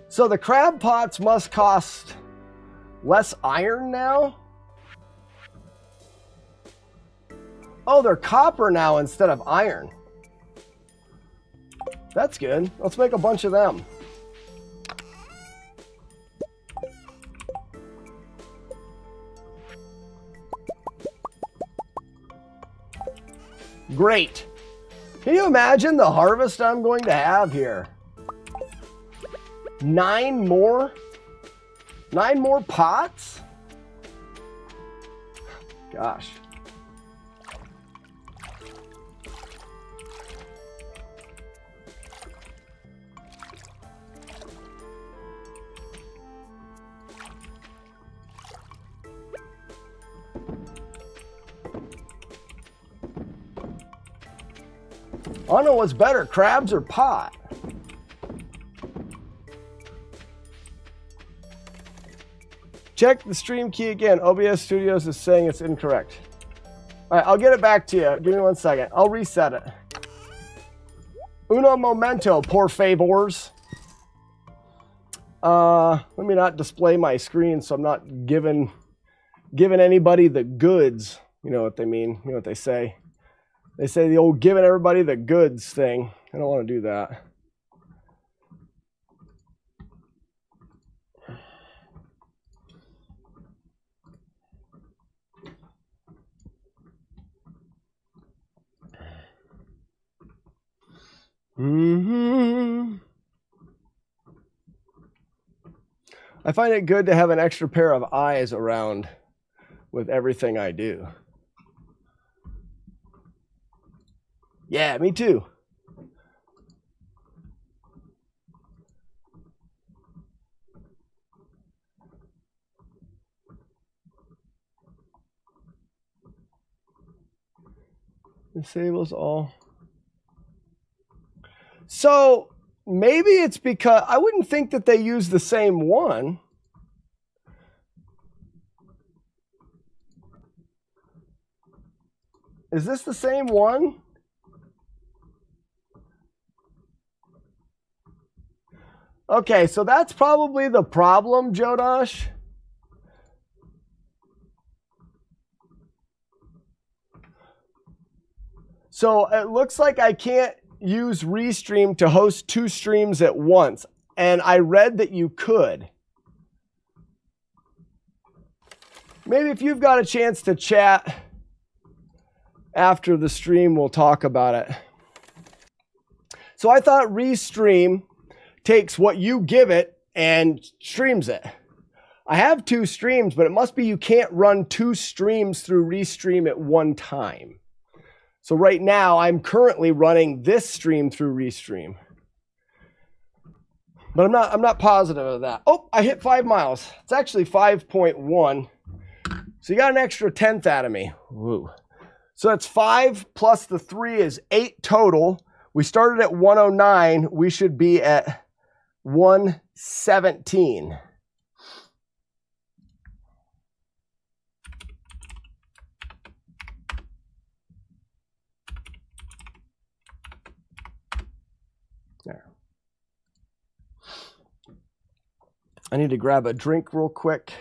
So the crab pots must cost less iron now? Oh, they're copper now instead of iron. That's good. Let's make a bunch of them. Great. Can you imagine the harvest I'm going to have here? 9 more? 9 more pots? Gosh. I don't know what's better, crabs or pot. Check the stream key again. OBS Studios is saying it's incorrect. All right, I'll get it back to you. Give me 1 second. I'll reset it. Uno momento, por favors. Let me not display my screen so I'm not giving anybody the goods. You know what they mean. You know what they say. They say the old giving everybody the goods thing. I don't want to do that. I find it good to have an extra pair of eyes around with everything I do. Yeah, me too. Disables all. So maybe it's because I wouldn't think that they use the same one. Is this the same one? Okay, so that's probably the problem, Jodosh. So it looks like I can't use Restream to host 2 streams at once. And I read that you could. Maybe if you've got a chance to chat after the stream, we'll talk about it. So I thought Restream takes what you give it and streams it. I have 2 streams, but it must be you can't run 2 streams through Restream at one time. So right now, I'm currently running this stream through Restream. But I'm not positive of that. Oh, I hit 5 miles. It's actually 5.1. So you got an extra 10th out of me. Woo. So that's 5 plus the 3 is 8 total. We started at 109. We should be at 117. There. I need to grab a drink real quick.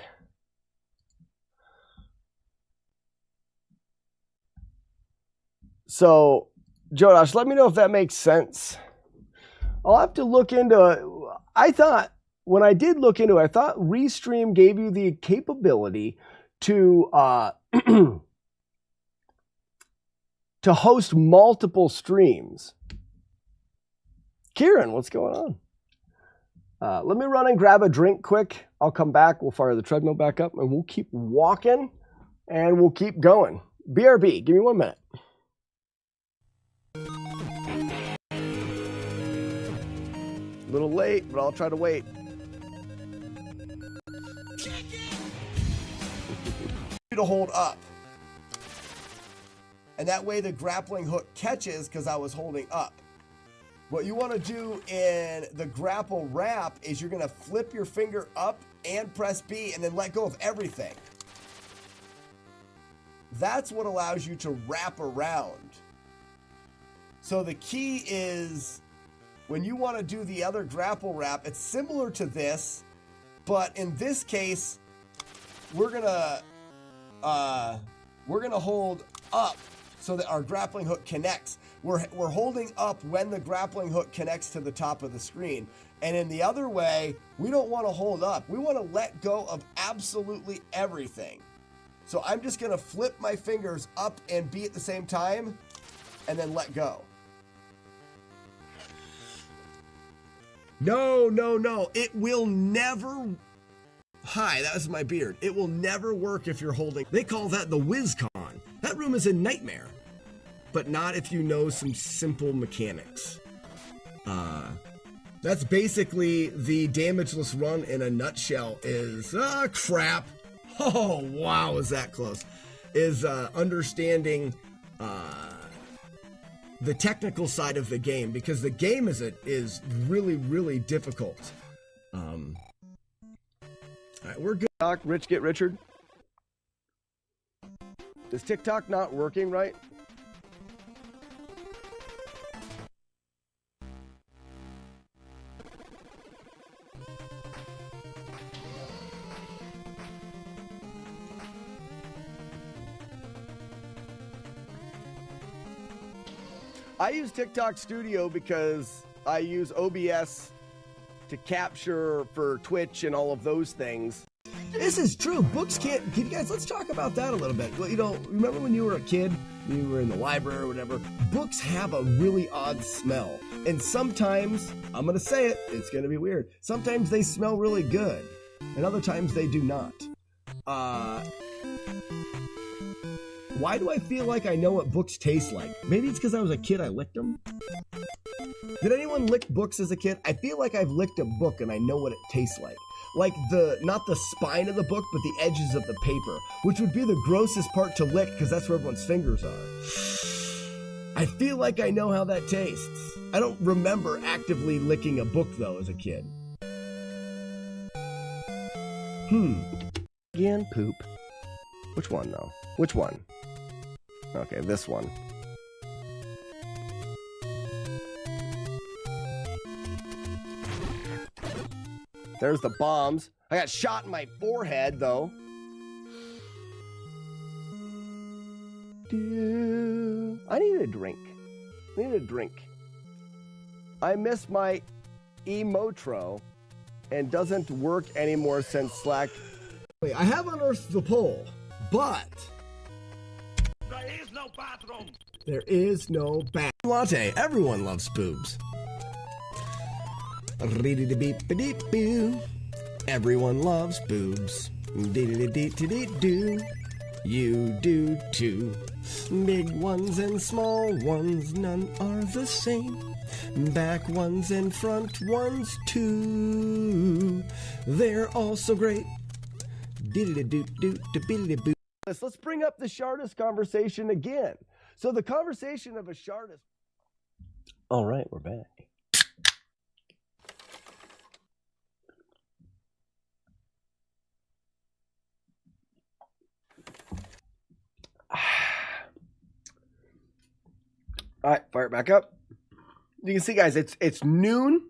So, Jodosh, let me know if that makes sense. I'll have to look into it. I thought, when I did look into it, I thought Restream gave you the capability to to host multiple streams. Kieran, what's going on? Let me run and grab a drink quick. I'll come back. We'll fire the treadmill back up, and we'll keep walking, and we'll keep going. BRB, give me 1 minute. A little late, but I'll try to wait. To hold up. And that way the grappling hook catches because I was holding up. What you want to do in the grapple wrap is you're going to flip your finger up and press B and then let go of everything. That's what allows you to wrap around. So the key is when you want to do the other grapple wrap, it's similar to this, but in this case, we're gonna hold up so that our grappling hook connects. We're holding up when the grappling hook connects to the top of the screen. And in the other way, we don't want to hold up. We want to let go of absolutely everything. So I'm just going to flip my fingers up and B at the same time and then let go. No, no, no. It will never... Hi, that was my beard. It will never work if you're holding... They call that the WizCon. That room is a nightmare. But not if you know some simple mechanics. That's basically the damageless run in a nutshell is... crap. Oh, wow, is that close. Is understanding... the technical side of the game, because the game is really, really difficult. All right, we're good. TikTok, Rich Get Richard. Is TikTok not working right? I use TikTok Studio because I use OBS to capture for Twitch and all of those things. This is true. Books can't. You guys, let's talk about that a little bit. Well, you know, remember when you were a kid, you were in the library or whatever? Books have a really odd smell. And sometimes, I'm going to say it, it's going to be weird. Sometimes they smell really good, and other times they do not. Why do I feel like I know what books taste like? Maybe it's because I was a kid, I licked them? Did anyone lick books as a kid? I feel like I've licked a book and I know what it tastes like. Like not the spine of the book, but the edges of the paper, which would be the grossest part to lick because that's where everyone's fingers are. I feel like I know how that tastes. I don't remember actively licking a book though as a kid. Again, poop. Which one though? Which one? Okay, this one. There's the bombs. I got shot in my forehead, though. I need a drink. I miss my Emotro and doesn't work anymore since Slack. I have unearthed the pole, but There is no bathroom. there is no bath. Latte. Everyone loves boobs. Everyone loves boobs. Do. You do too. Big ones and small ones, none are the same. Back ones and front ones too. They're all so great. Let's bring up the Shardist conversation again. So the conversation of a Shardist. All right, we're back. All right, fire it back up. You can see, guys, it's noon.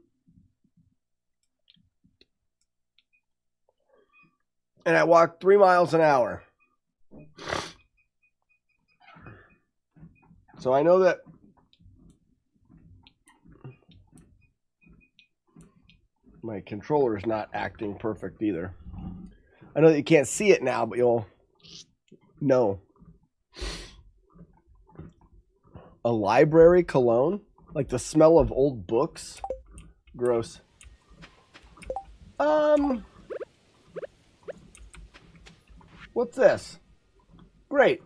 And I walked 3 miles an hour. So I know that my controller is not acting perfect either. I know that you can't see it now, but you'll know. A library cologne? Like the smell of old books? Gross. What's this? Great.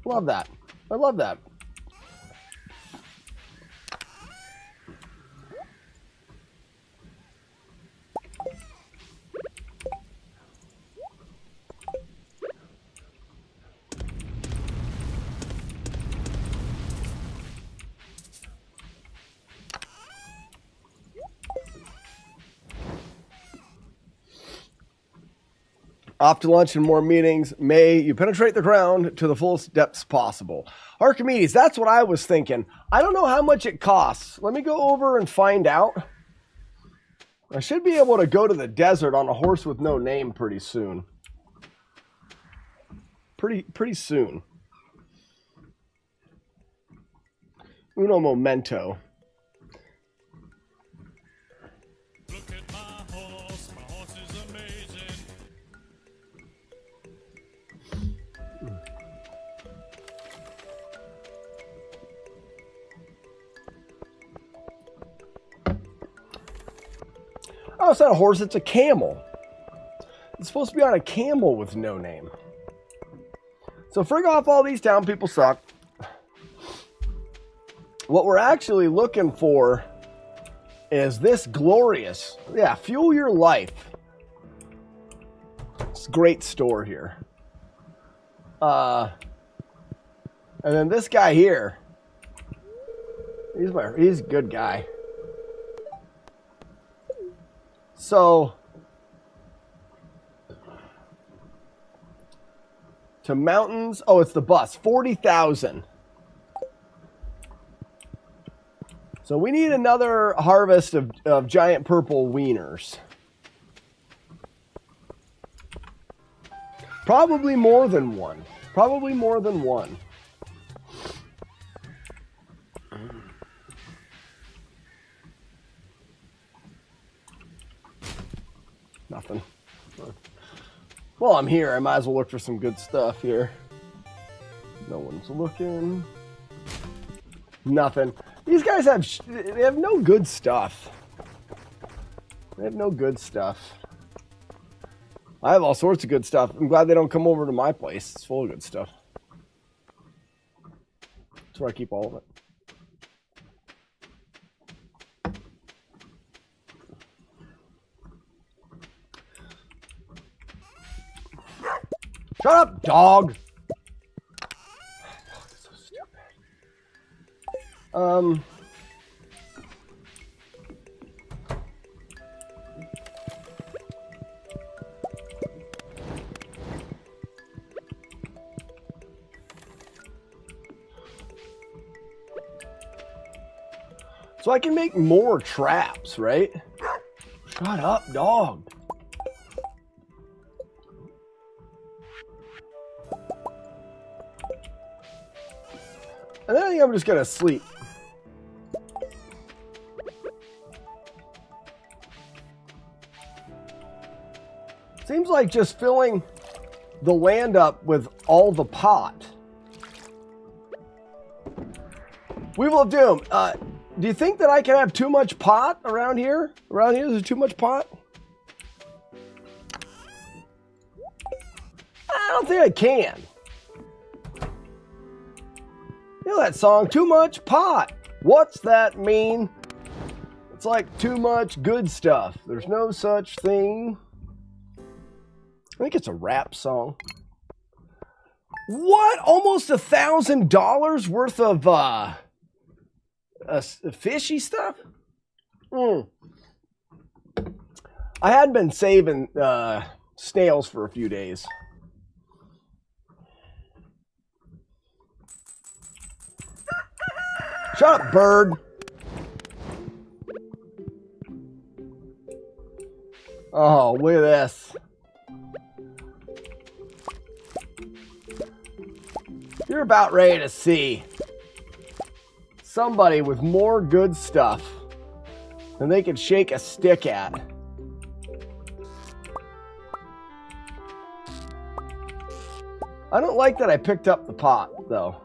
Love that. I love that. Off to lunch and more meetings. May you penetrate the ground to the fullest depths possible. Archimedes, that's what I was thinking. I don't know how much it costs. Let me go over and find out. I should be able to go to the desert on a horse with no name pretty soon. Pretty soon. Uno momento. Look at my horse is amazing. Oh, it's not a horse, it's a camel. It's supposed to be on a camel with no name. So frig off all these town people suck. What we're actually looking for is this glorious, fuel your life. It's a great store here. And then this guy here, he's a good guy. So to mountains, oh, it's the bus, 40,000. So we need another harvest of giant purple wieners. Probably more than one. Well, I'm here. I might as well look for some good stuff here. No one's looking. Nothing. These guys they have no good stuff. They have no good stuff. I have all sorts of good stuff. I'm glad they don't come over to my place. It's full of good stuff. That's where I keep all of it. Shut up, dog! So stupid. So I can make more traps, right? Shut up, dog. And then I think I'm just gonna sleep. Seems like just filling the land up with all the pot. Weevil of Doom, do you think that I can have too much pot around here? Around here, there's too much pot? I don't think I can. You know that song, Too Much Pot. What's that mean? It's like too much good stuff. There's no such thing. I think it's a rap song. What? Almost $1,000 worth of fishy stuff? I hadn't been saving snails for a few days. Shut up, bird. Oh, look at this. You're about ready to see somebody with more good stuff than they can shake a stick at. I don't like that I picked up the pot, though.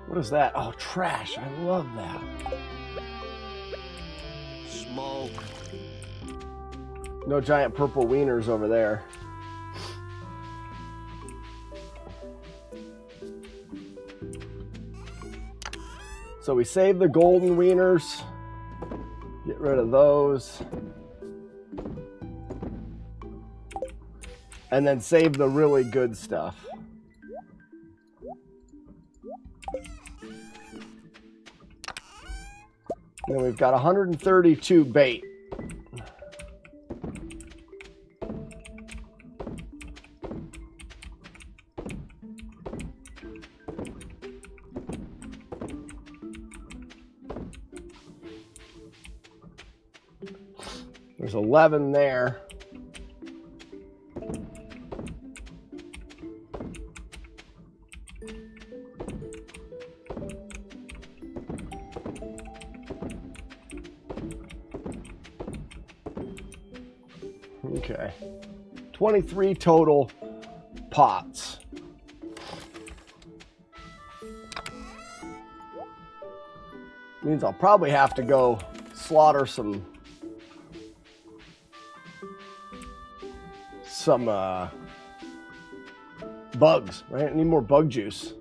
What is that? Oh, trash. I love that. Smoke. No giant purple wieners over there. So we save the golden wieners. Get rid of those. And then save the really good stuff. And then we've got 132 bait. There's 11 there. Okay. 23 total pots. Means I'll probably have to go slaughter some bugs, right? I need more bug juice.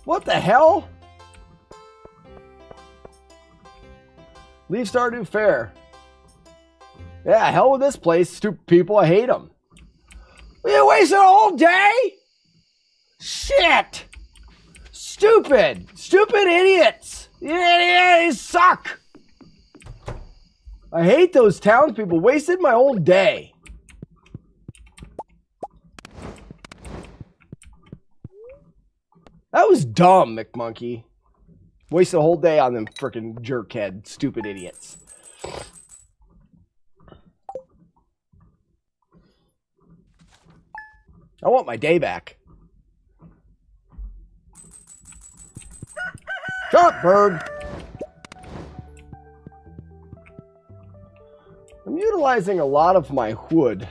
What the hell? Leave Stardew Fair. Yeah, hell with this place. Stupid people. I hate them. You wasted a whole day? Shit. Stupid. Stupid idiots. Yeah, they suck. I hate those townspeople. Wasted my whole day. That was dumb, McMonkey. Wasted a whole day on them frickin' jerkhead, stupid idiots. I want my day back. Shut up, bird. I'm utilizing a lot of my wood.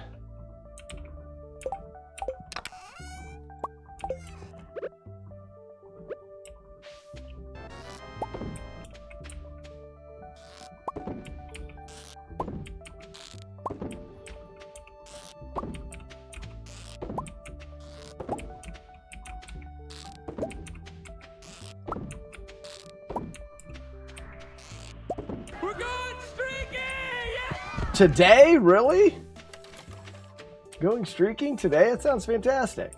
Today? Really? Going streaking today? That sounds fantastic.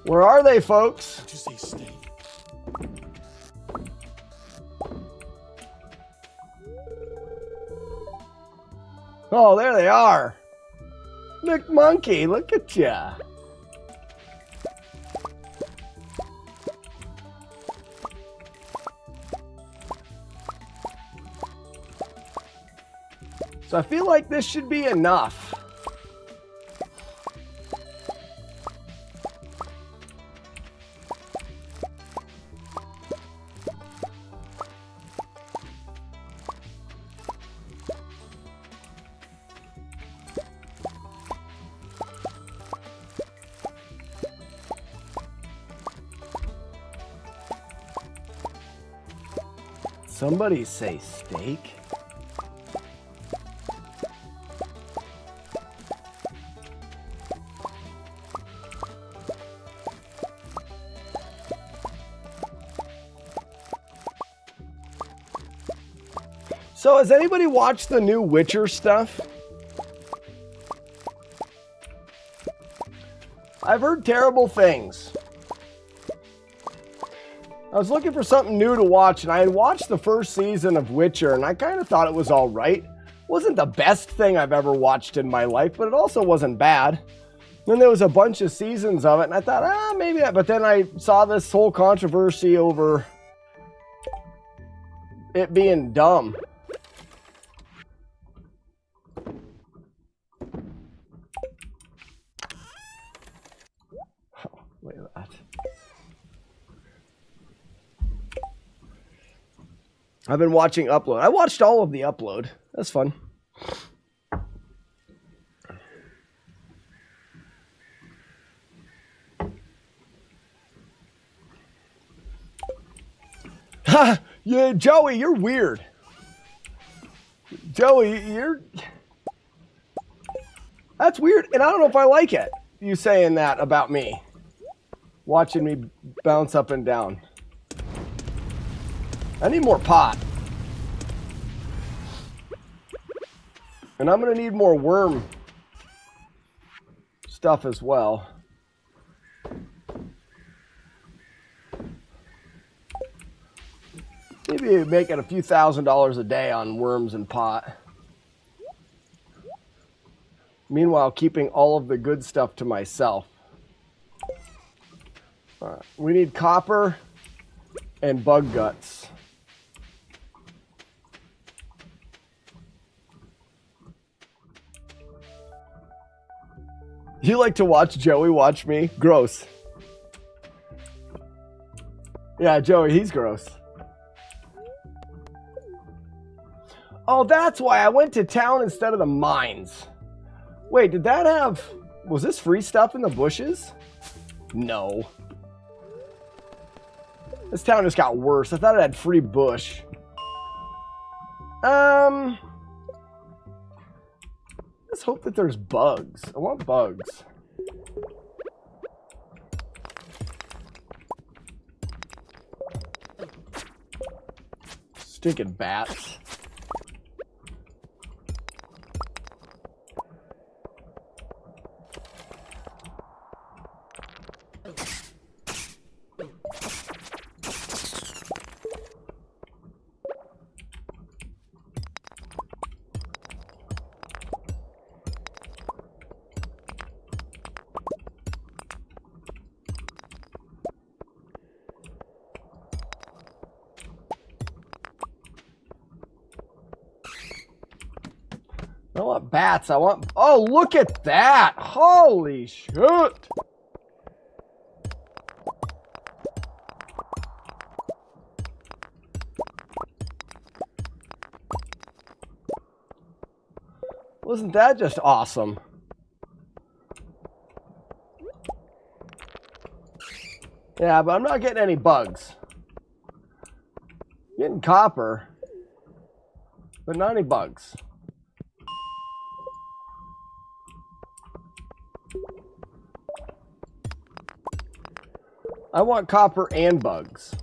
Where are they, folks? Did you say steak? Oh, there they are. McMonkey, look at ya. So I feel like this should be enough. Somebody say steak? So has anybody watched the new Witcher stuff? I've heard terrible things. I was looking for something new to watch, and I had watched the first season of Witcher, and I kind of thought it was all right. Wasn't the best thing I've ever watched in my life, but it also wasn't bad. Then there was a bunch of seasons of it, and I thought, maybe that. But then I saw this whole controversy over it being dumb. Oh, look at that. I've been watching Upload. I watched all of the Upload. That's fun. Ha! Yeah, Joey, you're weird. Joey, you're... That's weird, and I don't know if I like it. You saying that about me. Watching me bounce up and down. I need more pot. And I'm going to need more worm stuff as well. Maybe making a few $1,000s a day on worms and pot. Meanwhile, keeping all of the good stuff to myself. We need copper and bug guts. You like to watch Joey watch me? Gross. Yeah, Joey, he's gross. Oh, that's why I went to town instead of the mines. Wait, did that have... Was this free stuff in the bushes? No. This town just got worse. I thought it had free bush. Let's hope that there's bugs. I want bugs. Stinking bats. I don't want bats. I want... Oh, look at that. Holy shit. Wasn't that just awesome? Yeah, but I'm not getting any bugs. Getting copper, but not any bugs. I want copper and bugs.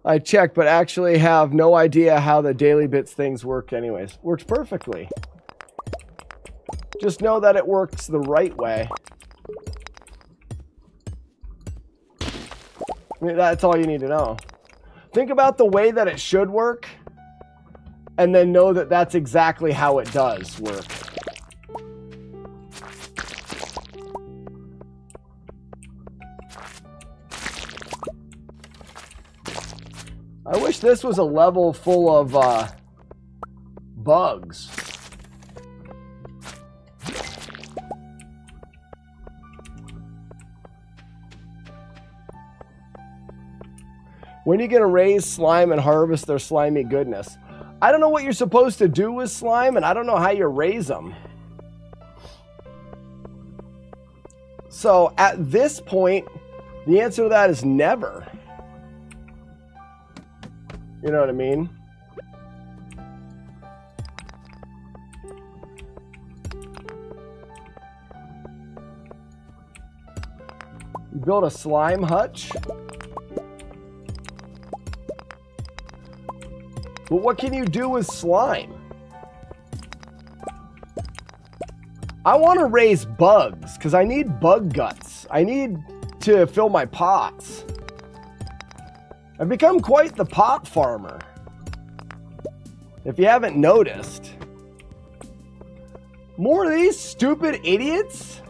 I checked, but actually have no idea how the daily bits things work anyways. Works perfectly. Just know that it works the right way. I mean, that's all you need to know. Think about the way that it should work, and then know that that's exactly how it does work. I wish this was a level full of bugs. When are you going to raise slime and harvest their slimy goodness? I don't know what you're supposed to do with slime, and I don't know how you raise them. So at this point, the answer to that is never. You know what I mean? You build a slime hutch. But what can you do with slime? I want to raise bugs because I need bug guts. I need to fill my pots. I've become quite the pot farmer. If you haven't noticed. More of these stupid idiots?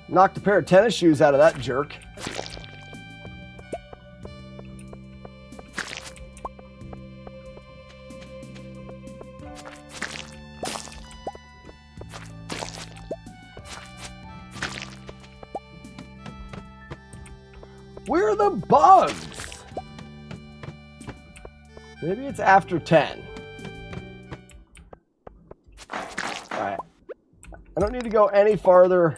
Knocked a pair of tennis shoes out of that jerk. Where are the bugs? Maybe it's after 10. Alright. I don't need to go any farther.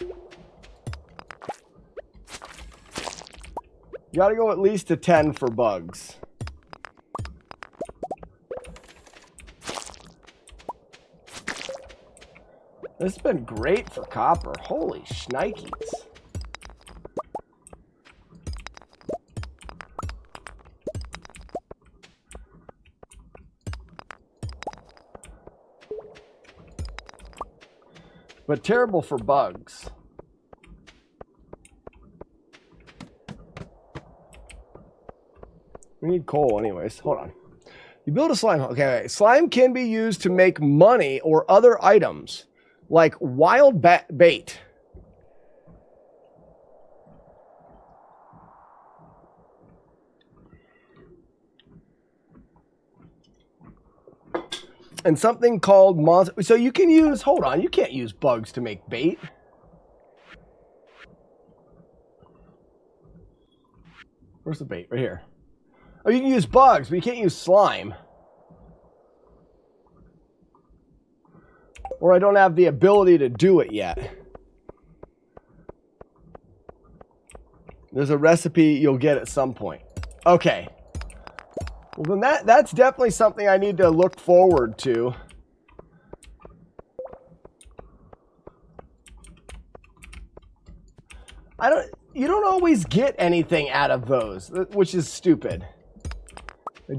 You gotta go at least to 10 for bugs. This has been great for copper. Holy shnikes. But terrible for bugs. We need coal anyways. Hold on. You build a slime. Okay. Slime can be used to make money or other items like wild bait. And something called monster. So you can use, hold on, you can't use bugs to make bait. Where's the bait? Right here. Oh, you can use bugs, but you can't use slime. Or I don't have the ability to do it yet. There's a recipe you'll get at some point. Okay. Well, then that's definitely something I need to look forward to. You don't always get anything out of those, which is stupid.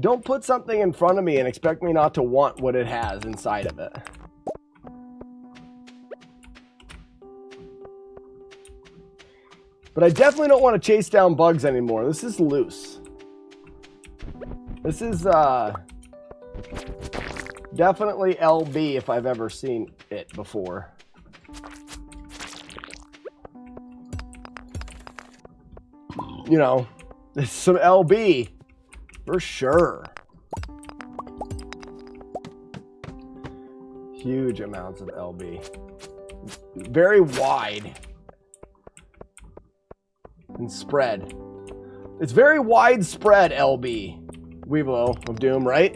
Don't put something in front of me and expect me not to want what it has inside of it. But I definitely don't want to chase down bugs anymore. This is loose. This is definitely LB if I've ever seen it before. You know, it's some LB for sure. Huge amounts of LB. Very wide and spread. It's very widespread LB. Weevilo of Doom, right?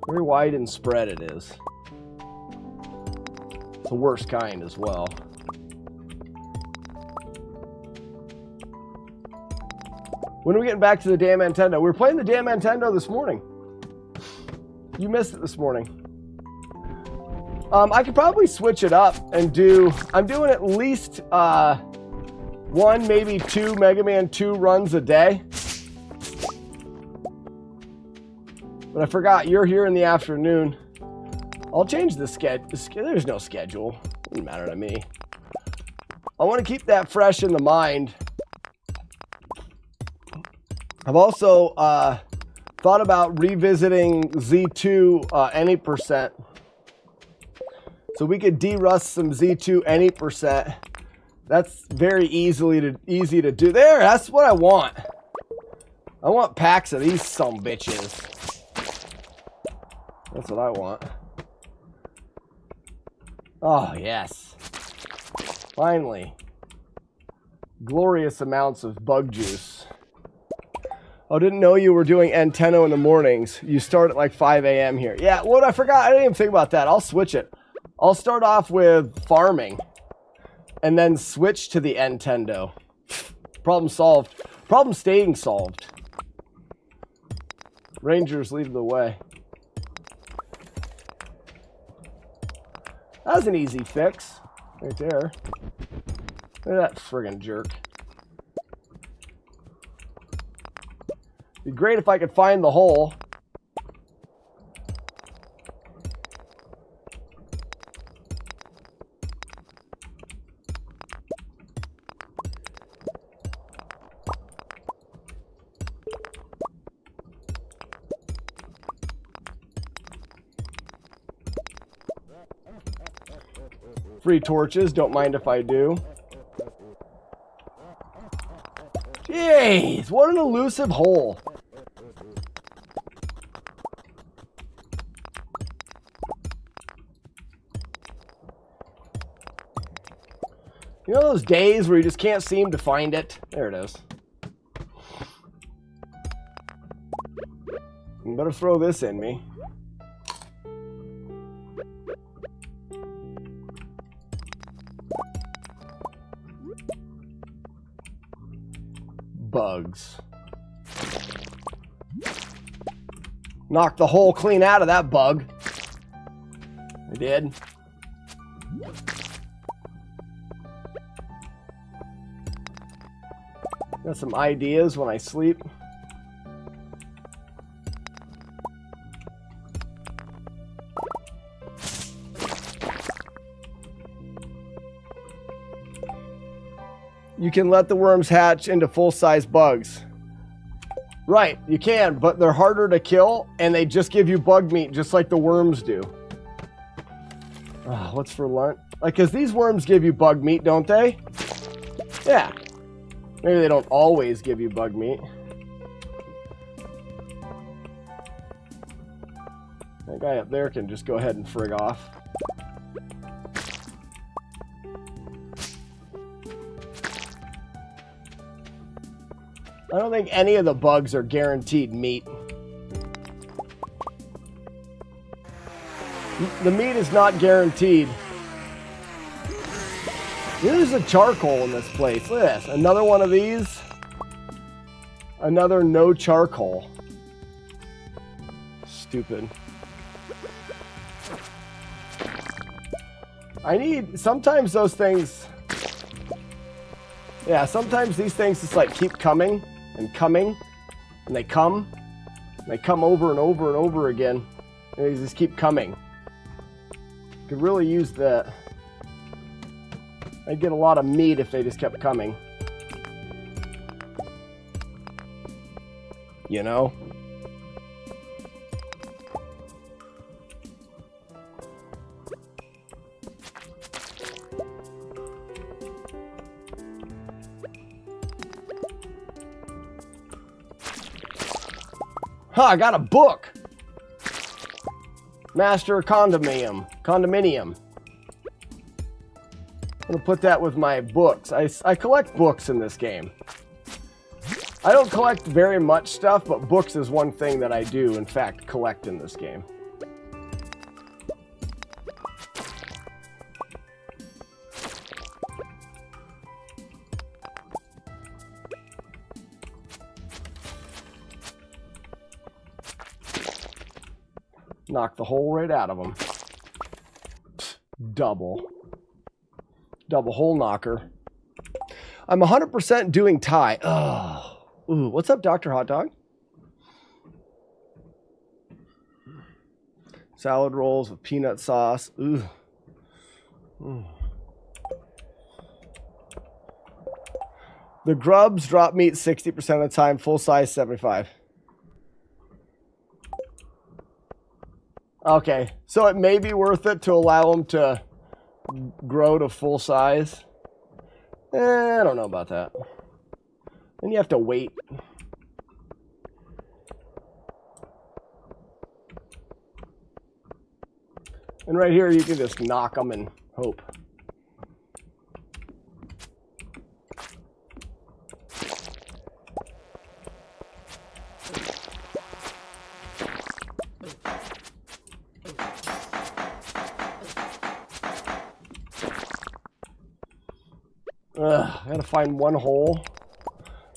Very wide and spread it is. It's the worst kind as well. When are we getting back to the damn Nintendo? We were playing the damn Nintendo this morning. You missed it this morning. I could probably switch it up and do... I'm doing at least one, maybe two Mega Man 2 runs a day. But I forgot, you're here in the afternoon. I'll change the schedule. There's no schedule. Doesn't matter to me. I want to keep that fresh in the mind. I've also thought about revisiting Z2 any percent. So we could de-rust some Z2 any percent. That's very easy to do. There, that's what I want. I want packs of these sumbitches. That's what I want. Oh, yes. Finally. Glorious amounts of bug juice. Oh, didn't know you were doing Nintendo in the mornings. You start at like 5 a.m. here. Yeah, what I forgot. I didn't even think about that. I'll switch it. I'll start off with farming. And then switch to the Nintendo. Problem solved. Problem staying solved. Rangers lead the way. That was an easy fix. Right there. Look at that friggin' jerk. Be great if I could find the hole. Free torches, don't mind if I do. Jeez, what an elusive hole. You know those days where you just can't seem to find it? There it is. You better throw this in me. Bugs. Knocked the hole clean out of that bug. I did. Got some ideas when I sleep. You can let the worms hatch into full-size bugs. Right, you can, but they're harder to kill, and they just give you bug meat just like the worms do. Oh, what's for lunch? Like, because these worms give you bug meat, don't they? Yeah. Maybe they don't always give you bug meat. That guy up there can just go ahead and frig off. I don't think any of the bugs are guaranteed meat. The meat is not guaranteed. There's a charcoal in this place. Look at this. Another one of these. Another no charcoal. Stupid. Sometimes those things, yeah, sometimes these things just like keep coming and coming, and they come over and over and over again, and they just keep coming. Could really use that. I'd get a lot of meat if they just kept coming. You know? Huh, I got a book. Master Condominium. I'm gonna put that with my books. I collect books in this game. I don't collect very much stuff, but books is one thing that I do, in fact, collect in this game. Knock the hole right out of them. Double hole knocker. I'm 100% doing Thai. Oh. Ooh, what's up, Dr. Hot Dog? Salad rolls with peanut sauce. Ooh. Ooh. The grubs drop meat 60% of the time, full size 75. Okay, so it may be worth it to allow them to grow to full size. I don't know about that. Then you have to wait. And right here, you can just knock them and hope. I gotta find one hole.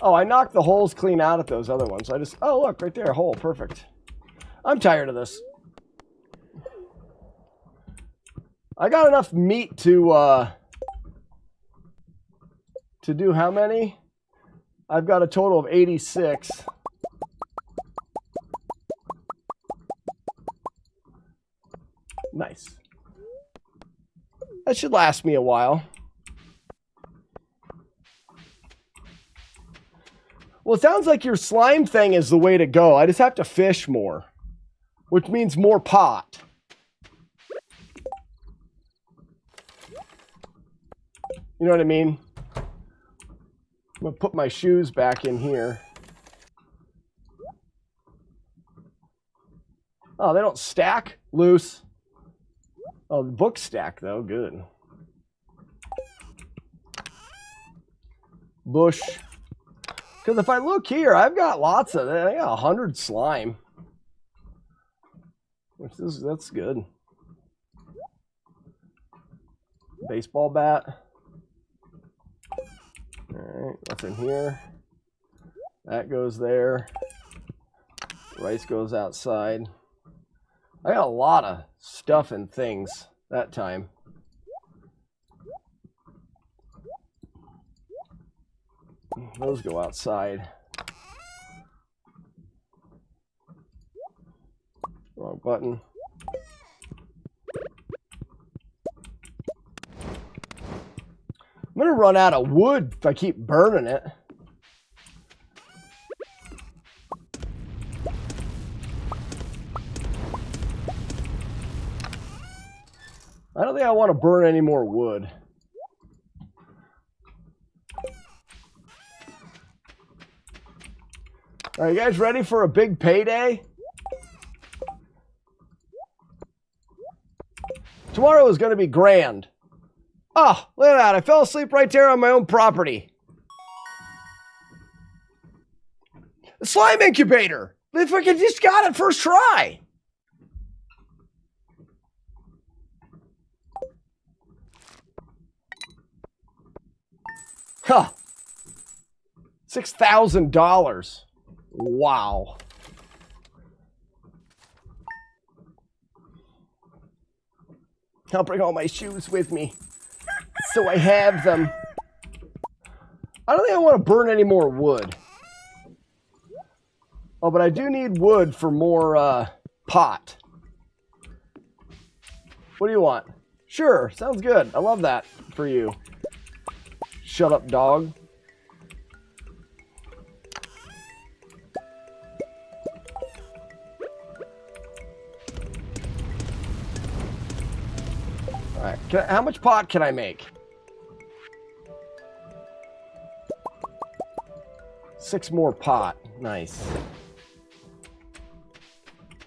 Oh, I knocked the holes clean out at those other ones. Oh, look, right there, hole, perfect. I'm tired of this. I got enough meat to do how many? I've got a total of 86. Nice. That should last me a while. Well, it sounds like your slime thing is the way to go. I just have to fish more, which means more pot. You know what I mean? I'm going to put my shoes back in here. Oh, they don't stack? Loose. Oh, the books stack, though. Good. Bush. Because if I look here, I've got lots of it. I got 100 slime. That's good. Baseball bat. Alright, what's in here? That goes there. Rice goes outside. I got a lot of stuff and things that time. Those go outside. Wrong button. I'm gonna run out of wood if I keep burning it. I don't think I want to burn any more wood. Are you guys ready for a big payday? Tomorrow is going to be grand. Oh, look at that. I fell asleep right there on my own property. A slime incubator. They freaking just got it first try. Huh. $6,000. Wow. I'll bring all my shoes with me so I have them. I don't think I want to burn any more wood. Oh, but I do need wood for more pot. What do you want? Sure, sounds good. I love that for you. Shut up, dog. All right, how much pot can I make? 6 more pot. Nice.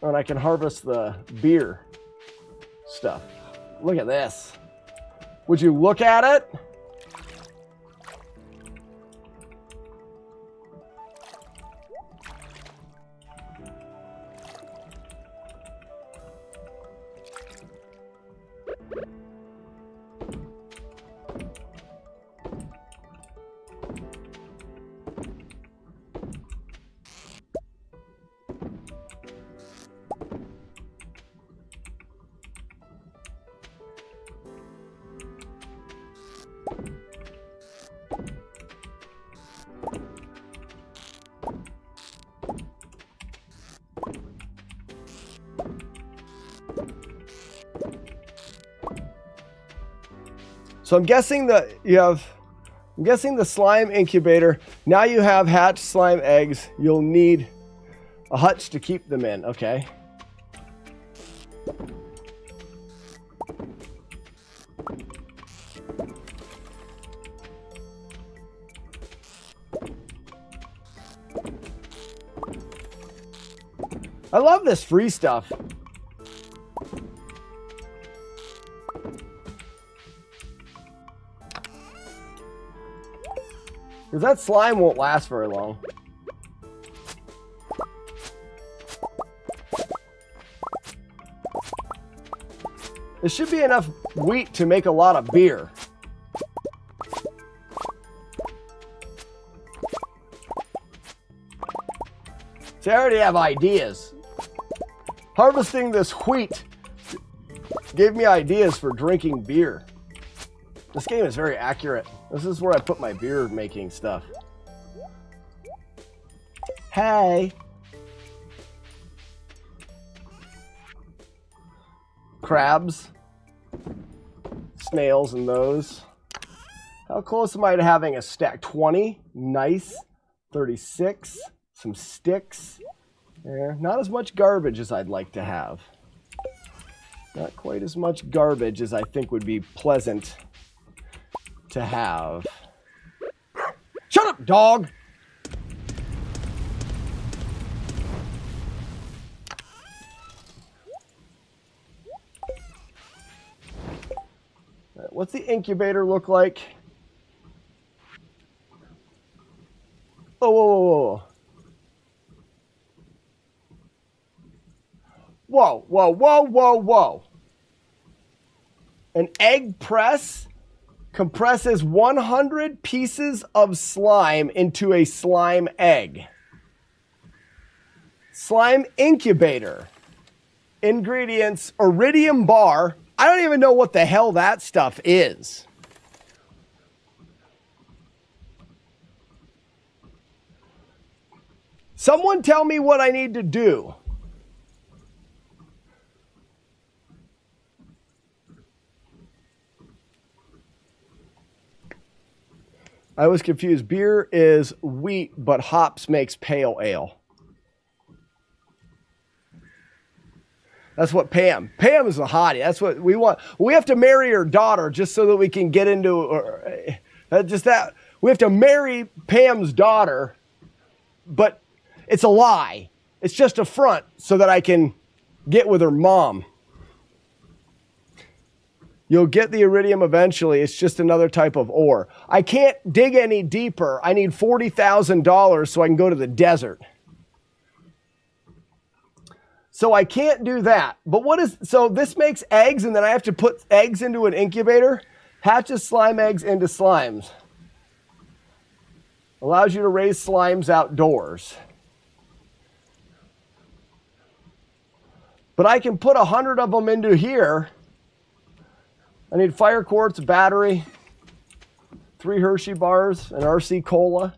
Oh, and I can harvest the beer stuff. Look at this. Would you look at it? So I'm guessing that I'm guessing the slime incubator. Now you have hatched slime eggs. You'll need a hutch to keep them in. Okay. I love this free stuff. Because that slime won't last very long. There should be enough wheat to make a lot of beer. See, I already have ideas. Harvesting this wheat gave me ideas for drinking beer. This game is very accurate. This is where I put my beer making stuff. Hey. Crabs. Snails and those. How close am I to having a stack? 20. Nice. 36. Some sticks. There. Not as much garbage as I'd like to have. Not quite as much garbage as I think would be pleasant to have. Shut up, dog! What's the incubator look like? Oh, whoa, whoa, whoa. Whoa, whoa, whoa, whoa, whoa. An egg press compresses 100 pieces of slime into a slime egg. Slime incubator. Ingredients, iridium bar. I don't even know what the hell that stuff is. Someone tell me what I need to do. I was confused. Beer is wheat, but hops makes pale ale. That's what Pam. Pam is a hottie. That's what we want. We have to marry her daughter just so that we can get into just that. We have to marry Pam's daughter, but it's a lie. It's just a front so that I can get with her mom. You'll get the iridium eventually. It's just another type of ore. I can't dig any deeper. I need $40,000 so I can go to the desert. So I can't do that. But so this makes eggs, and then I have to put eggs into an incubator. Hatches slime eggs into slimes. Allows you to raise slimes outdoors. But I can put 100 of them into here. I need fire quartz, battery, 3 Hershey bars, an RC Cola,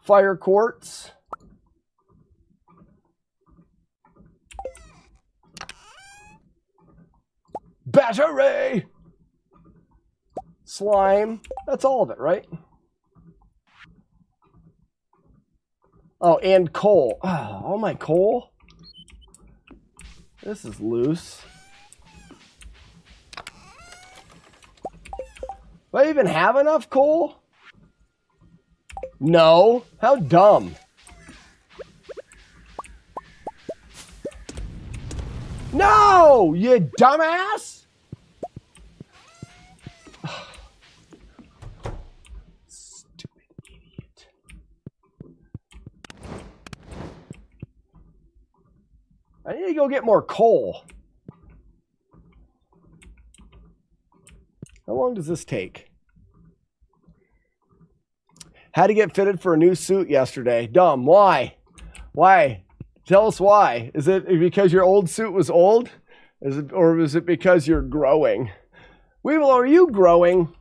fire quartz, battery, slime. That's all of it, right? Oh, and coal. Oh, all my coal? This is loose. Do I even have enough coal? No. How dumb. No, you dumbass. Stupid idiot. I need to go get more coal. How long does this take? Had to get fitted for a new suit yesterday. Dumb. Why? Why? Tell us why. Is it because your old suit was old? Or is it because you're growing? Weevil, are you growing?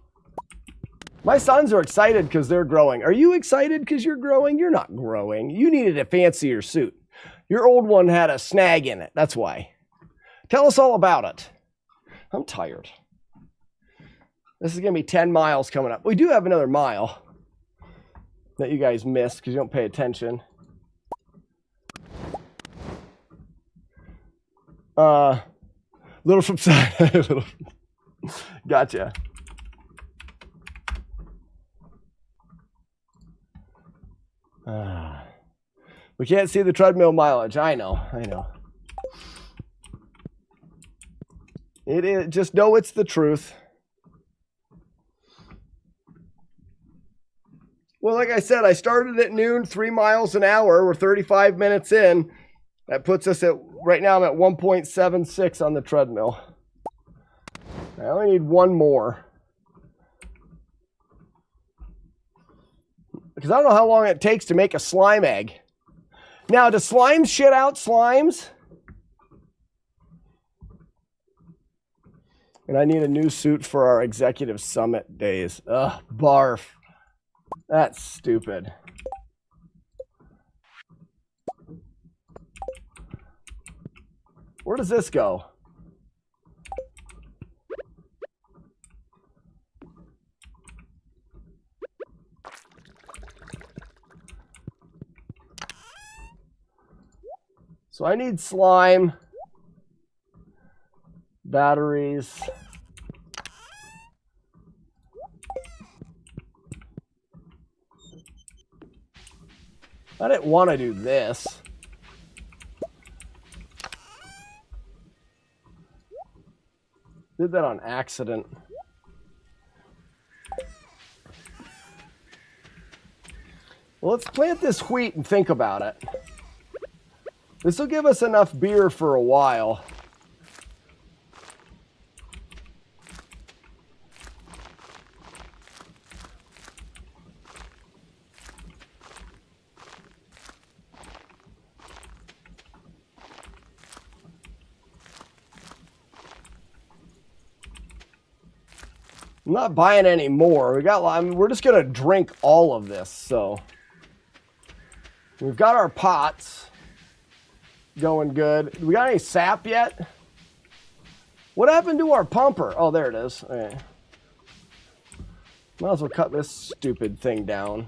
My sons are excited because they're growing. Are you excited because you're growing? You're not growing. You needed a fancier suit. Your old one had a snag in it. That's why. Tell us all about it. I'm tired. This is going to be 10 miles coming up. We do have another mile that you guys missed because you don't pay attention. Little from side. Gotcha. We can't see the treadmill mileage. I know. It is. Just know it's the truth. Well, like I said, I started at noon, 3 miles an hour. We're 35 minutes in. That puts us at, right now I'm at 1.76 on the treadmill. I only need one more. Because I don't know how long it takes to make a slime egg. Now, do slimes shit out slimes? And I need a new suit for our executive summit days. Ugh, barf. That's stupid. Where does this go? So I need slime, batteries. I didn't want to do this. Did that on accident. Well, let's plant this wheat and think about it. This will give us enough beer for a while. I'm not buying any more. We're just gonna drink all of this. So we've got our pots going good. Do we got any sap yet? What happened to our pumper? Oh, there it is. All right. Might as well cut this stupid thing down.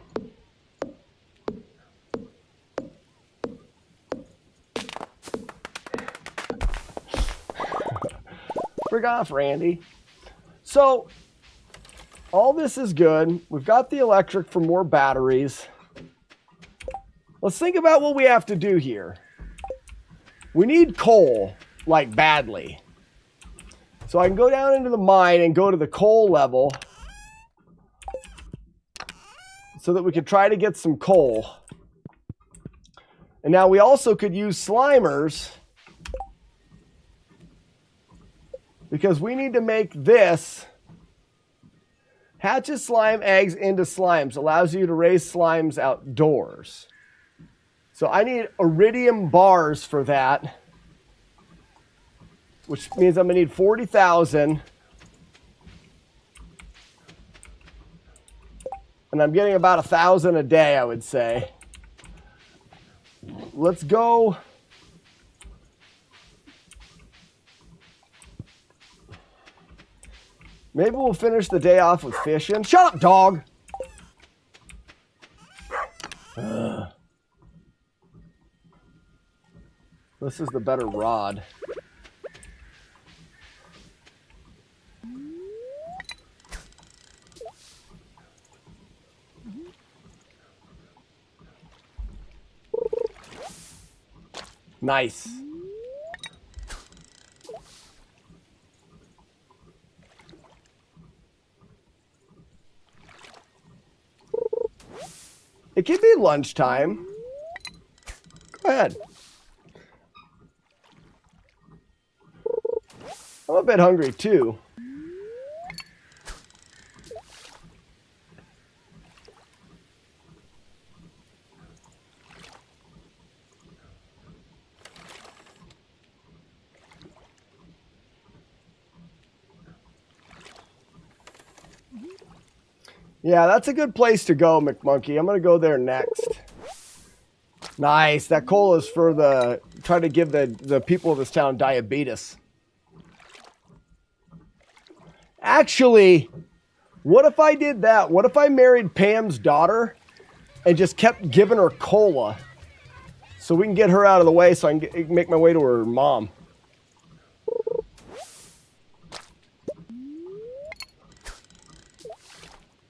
Frig off, Randy. So all this is good. We've got the electric for more batteries. Let's think about what we have to do here. We need coal. like badly. So I can go down into the mine and go to the coal level so that we could try to get some coal. And now we also could use Slimers because we need to make this. Hatches slime eggs into slimes. Allows you to raise slimes outdoors. So I need iridium bars for that, which means I'm going to need 40,000. And I'm getting about 1,000 a day, I would say. Let's go. Maybe we'll finish the day off with fishing. Shut up, dog. This is the better rod. Nice. It could be lunchtime. Go ahead. I'm a bit hungry too. Yeah, that's a good place to go, McMonkey. I'm going to go there next. Nice. That coal is for the... Try to give the people of this town diabetes. Actually, what if I did that? What if I married Pam's daughter and just kept giving her cola so we can get her out of the way so I can make my way to her mom?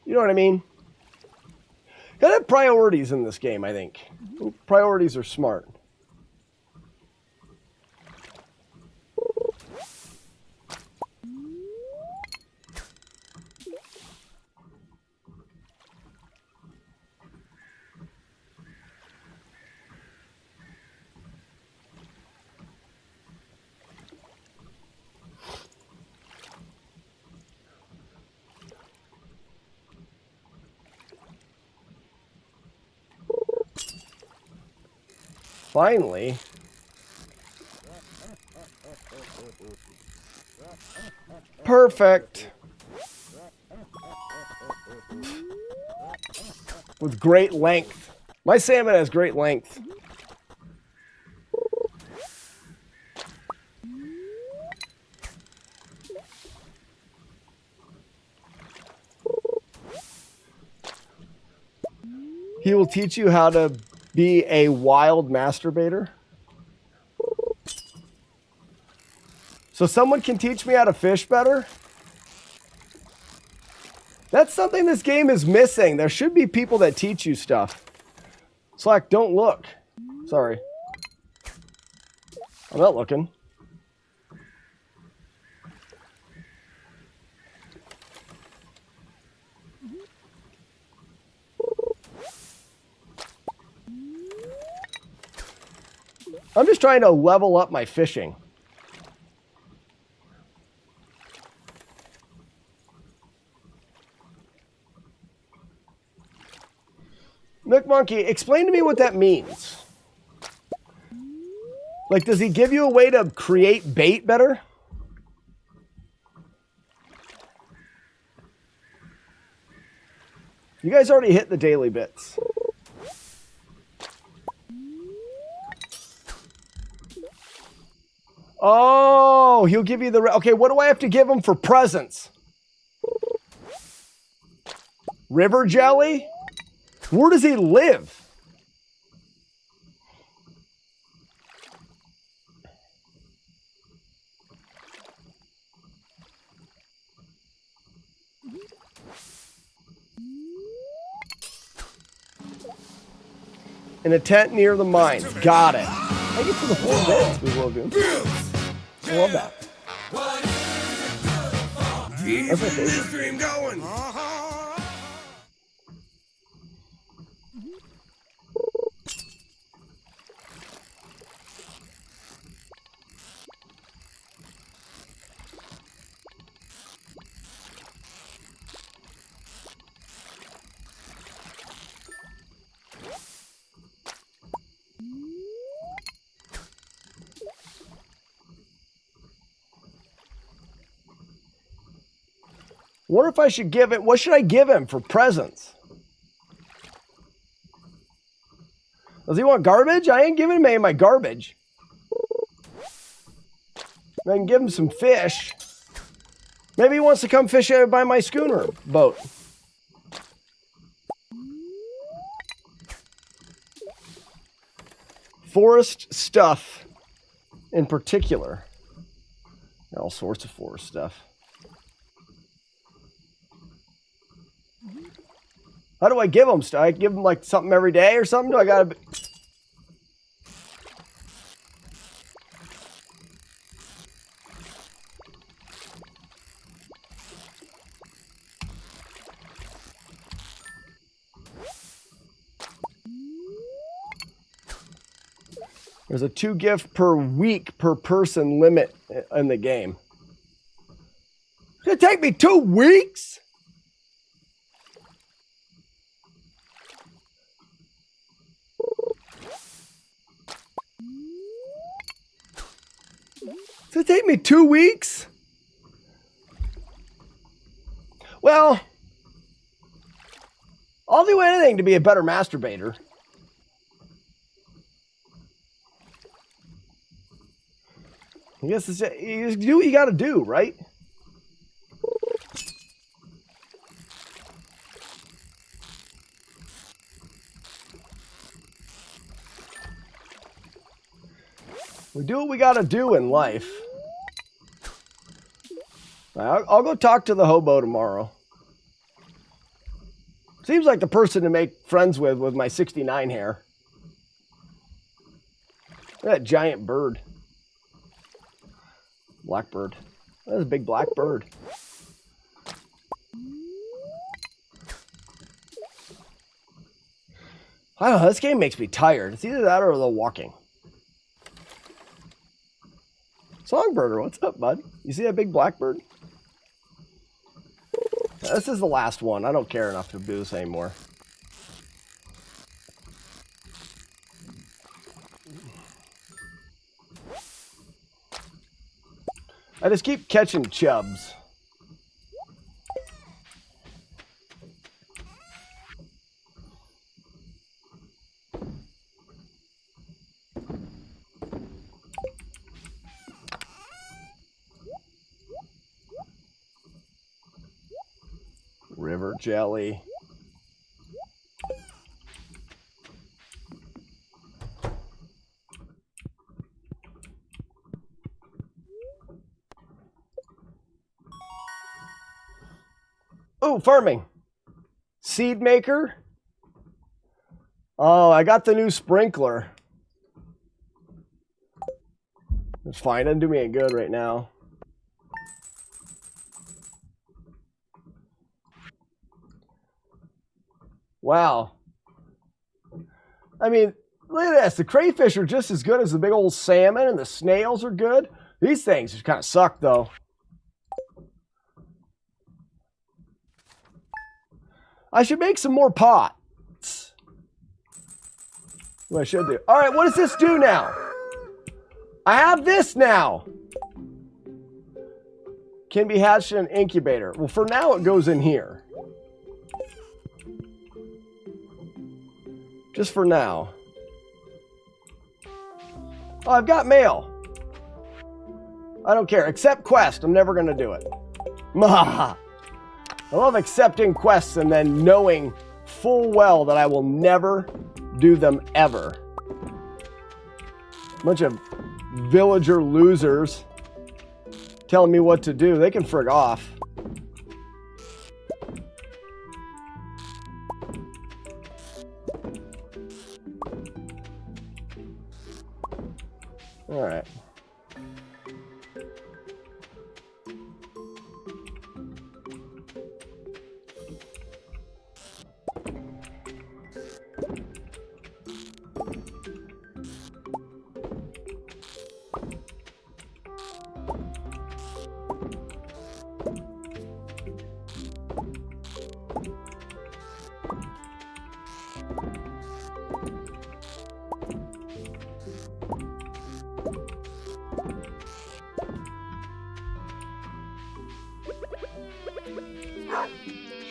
You know what I mean? Gotta have priorities in this game, I think. Priorities are smart. Finally. Perfect. With great length. My salmon has great length. He will teach you how to be a wild masturbator. So someone can teach me how to fish better? That's something this game is missing. There should be people that teach you stuff. Slack, don't look. Sorry. I'm not looking. I'm just trying to level up my fishing. McMonkey, explain to me what that means. Like, does he give you a way to create bait better? You guys already hit the daily bits. Oh, he'll give you the... Okay, what do I have to give him for presents? River jelly? Where does he live? In a tent near the mines. Got it. Thank you for the 4 bits, we will do. I love that. That's my favorite. Stream going. Wonder if I should give it. What should I give him for presents? Does he want garbage? I ain't giving him any of my garbage. I can give him some fish. Maybe he wants to come fish by my schooner boat. Forest stuff in particular. All sorts of forest stuff. How do I give them stuff? I give them like something every day or something? Do I gotta... There's a 2 gift per week per person limit in the game. It's gonna take me 2 weeks? Does it take me 2 weeks? Well, I'll do anything to be a better masturbator. I guess it's, you do what you gotta do, right? We do what we gotta do in life. I'll go talk to the hobo tomorrow. Seems like the person to make friends with my 69 hair. That giant bird. Blackbird. That's a big black bird. I don't know, this game makes me tired. It's either that or the walking. Songbirder, what's up, bud? You see that big blackbird? This is the last one. I don't care enough to do this anymore. I just keep catching chubs. River jelly. Oh, farming. Seed maker. Oh, I got the new sprinkler. It's fine. It doesn't do me any good right now. Wow. I mean, look at this. The crayfish are just as good as the big old salmon, and the snails are good. These things just kind of suck, though. I should make some more pots. What I should do. All right, what does this do now? I have this now. Can be hatched in an incubator. Well, for now, it goes in here. Just for now. Oh, I've got mail. I don't care. Accept quest. I'm never going to do it. I love accepting quests and then knowing full well that I will never do them ever. Bunch of villager losers telling me what to do. They can frig off. All right.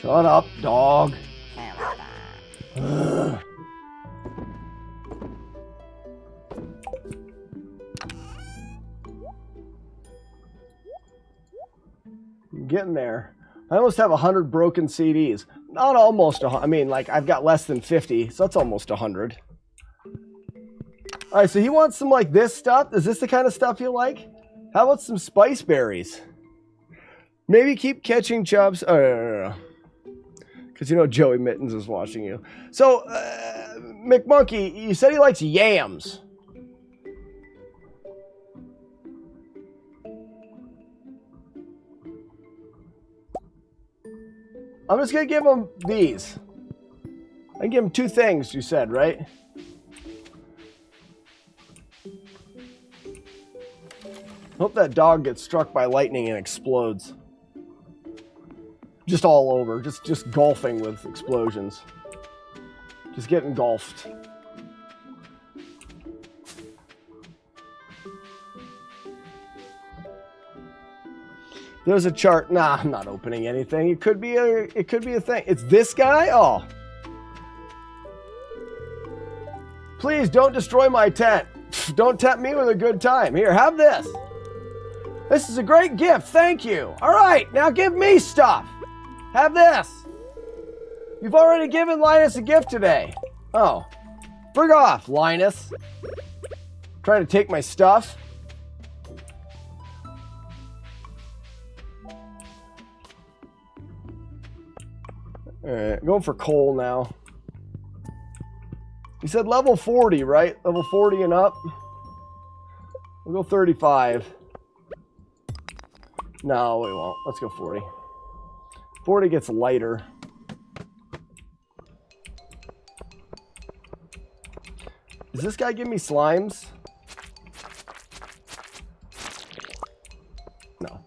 Shut up, dog. Ugh. I'm getting there. I almost have 100 broken CDs. Not almost, I mean, like, I've got less than 50, so that's almost 100. Alright, so he wants some, like, this stuff. Is this the kind of stuff you like? How about some spice berries? Maybe keep catching chubs. Oh, no. Because you know Joey Mittens is watching you. So, McMonkey, you said he likes yams. I'm just going to give him these. I can give him 2 things, you said, right? Hope that dog gets struck by lightning and explodes. Just all over. Just golfing with explosions. Just getting engulfed. There's a chart. Nah, I'm not opening anything. It could be a thing. It's this guy? Oh. Please don't destroy my tent. Don't tempt me with a good time. Here, have this. This is a great gift. Thank you. All right, now give me stuff. Have this. You've already given Linus a gift today. Oh. Frig off, Linus. Trying to take my stuff. Alright, going for coal now. You said level 40, right? Level 40 and up. We'll go 35. No, we won't. Let's go 40. 40 gets lighter. Does this guy give me slimes? No.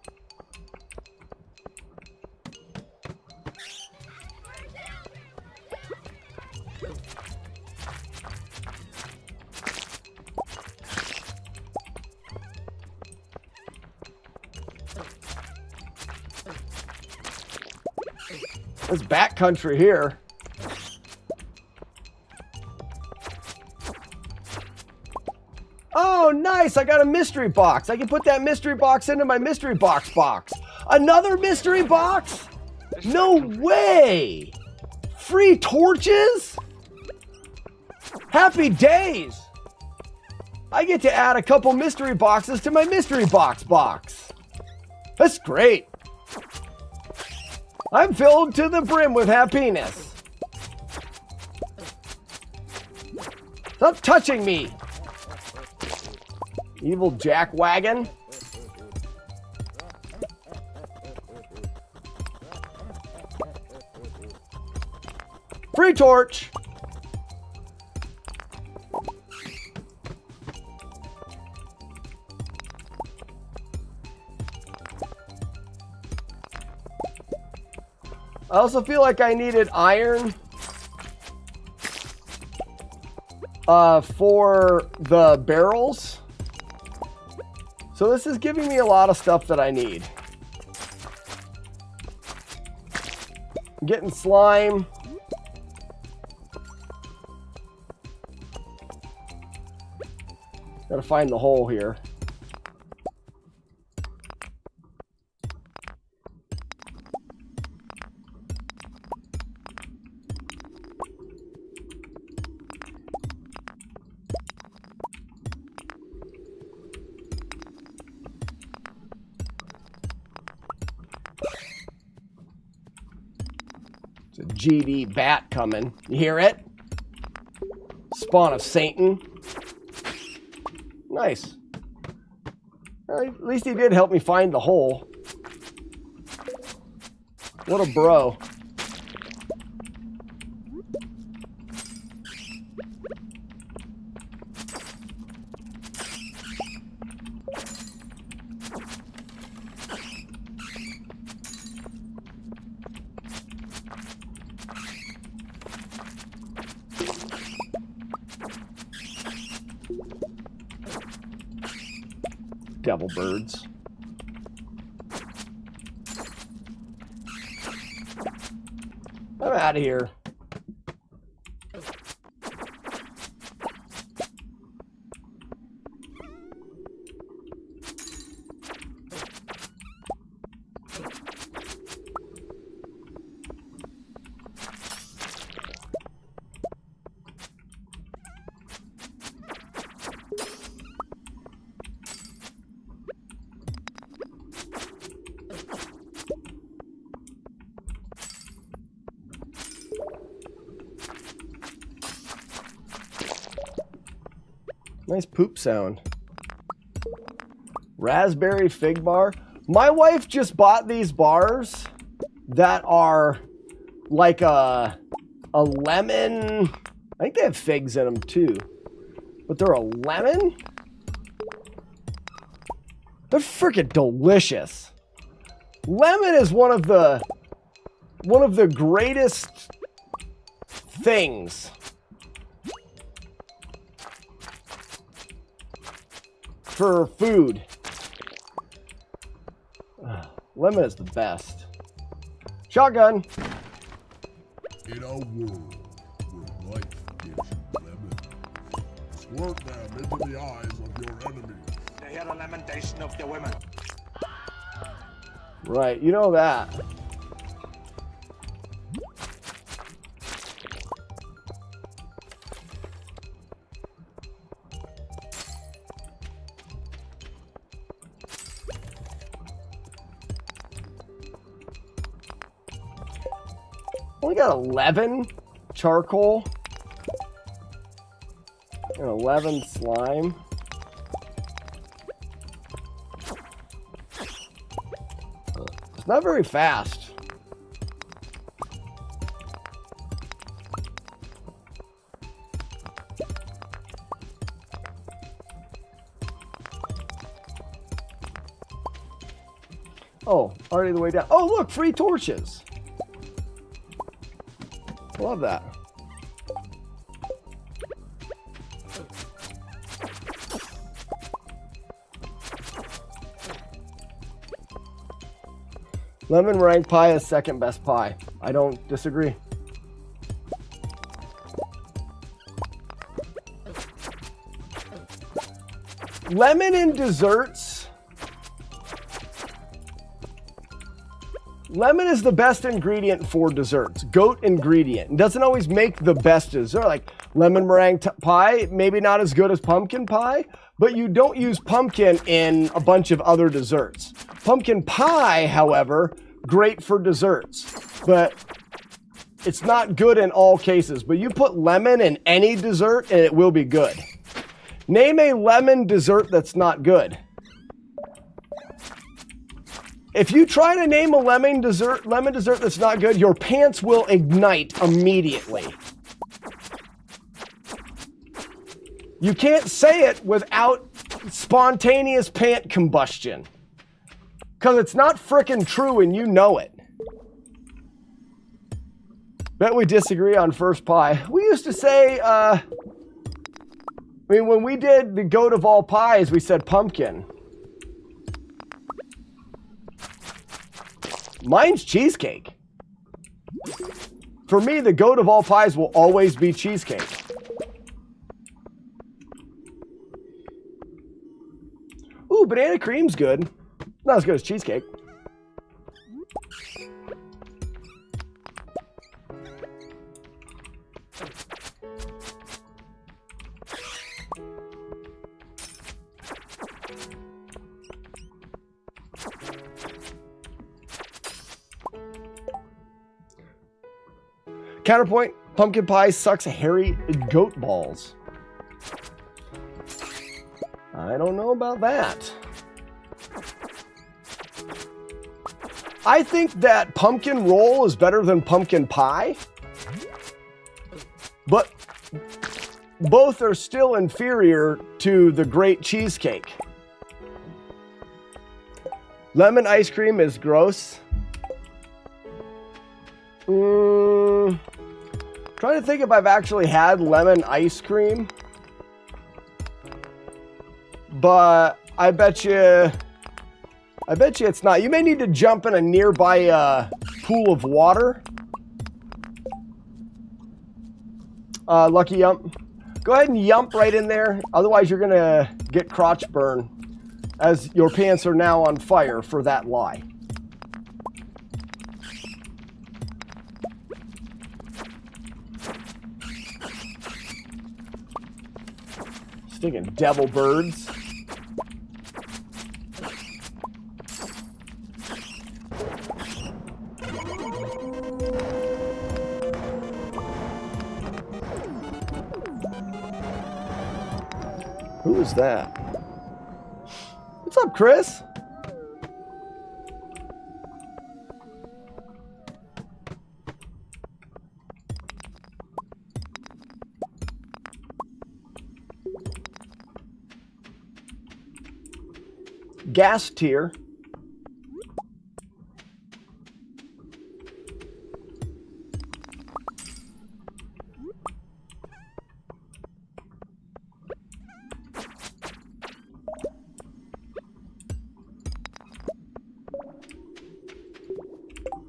It's backcountry here. Oh, nice! I got a mystery box. I can put that mystery box into my mystery box box. Another mystery box? No way! Free torches? Happy days! I get to add a couple mystery boxes to my mystery box box. That's great. I'm filled to the brim with happiness. Stop touching me, evil jackwagon. Free torch. I also feel like I needed iron for the barrels. So this is giving me a lot of stuff that I need. I'm getting slime. Gotta find the hole here. GD bat coming. You hear it? Spawn of Satan. Nice. Well, at least he did help me find the hole. What a bro. Devil birds. I'm out of here. Nice poop sound. Raspberry fig bar. My wife just bought these bars that are like a lemon. I think they have figs in them too, but they're a lemon. They're freaking delicious. Lemon is one of the greatest things for food. Lemon is the best. Shotgun. In a world where life gives you lemons, squirt them into the eyes of your enemies. To hear the lamentation of the women. Right, you know that. We got 11 charcoal and 11 slime. It's not very fast. Oh, already the way down. Oh, look, free torches. Love that. Lemon meringue pie is second best pie. I don't disagree. Lemon in desserts. Lemon is the best ingredient for desserts. Goat ingredient. It doesn't always make the best dessert. Like lemon meringue pie, maybe not as good as pumpkin pie, but you don't use pumpkin in a bunch of other desserts. Pumpkin pie, however, great for desserts, but it's not good in all cases. But you put lemon in any dessert and it will be good. Name a lemon dessert that's not good. If you try to name a lemon dessert that's not good, your pants will ignite immediately. You can't say it without spontaneous pant combustion. Because it's not frickin' true and you know it. Bet we disagree on first pie. We used to say, when we did the goat of all pies, we said pumpkin. Mine's cheesecake. For me, the goat of all pies will always be cheesecake. Ooh, banana cream's good. Not as good as cheesecake. Counterpoint, pumpkin pie sucks hairy goat balls. I don't know about that. I think that pumpkin roll is better than pumpkin pie, but both are still inferior to the great cheesecake. Lemon ice cream is gross. Trying to think if I've actually had lemon ice cream, but I bet you it's not. You may need to jump in a nearby pool of water Lucky Yump. Go ahead and yump right in there. Otherwise, you're going to get crotch burn as your pants are now on fire for that lie. Stinking devil birds. Who is that? What's up, Chris? Gas tier.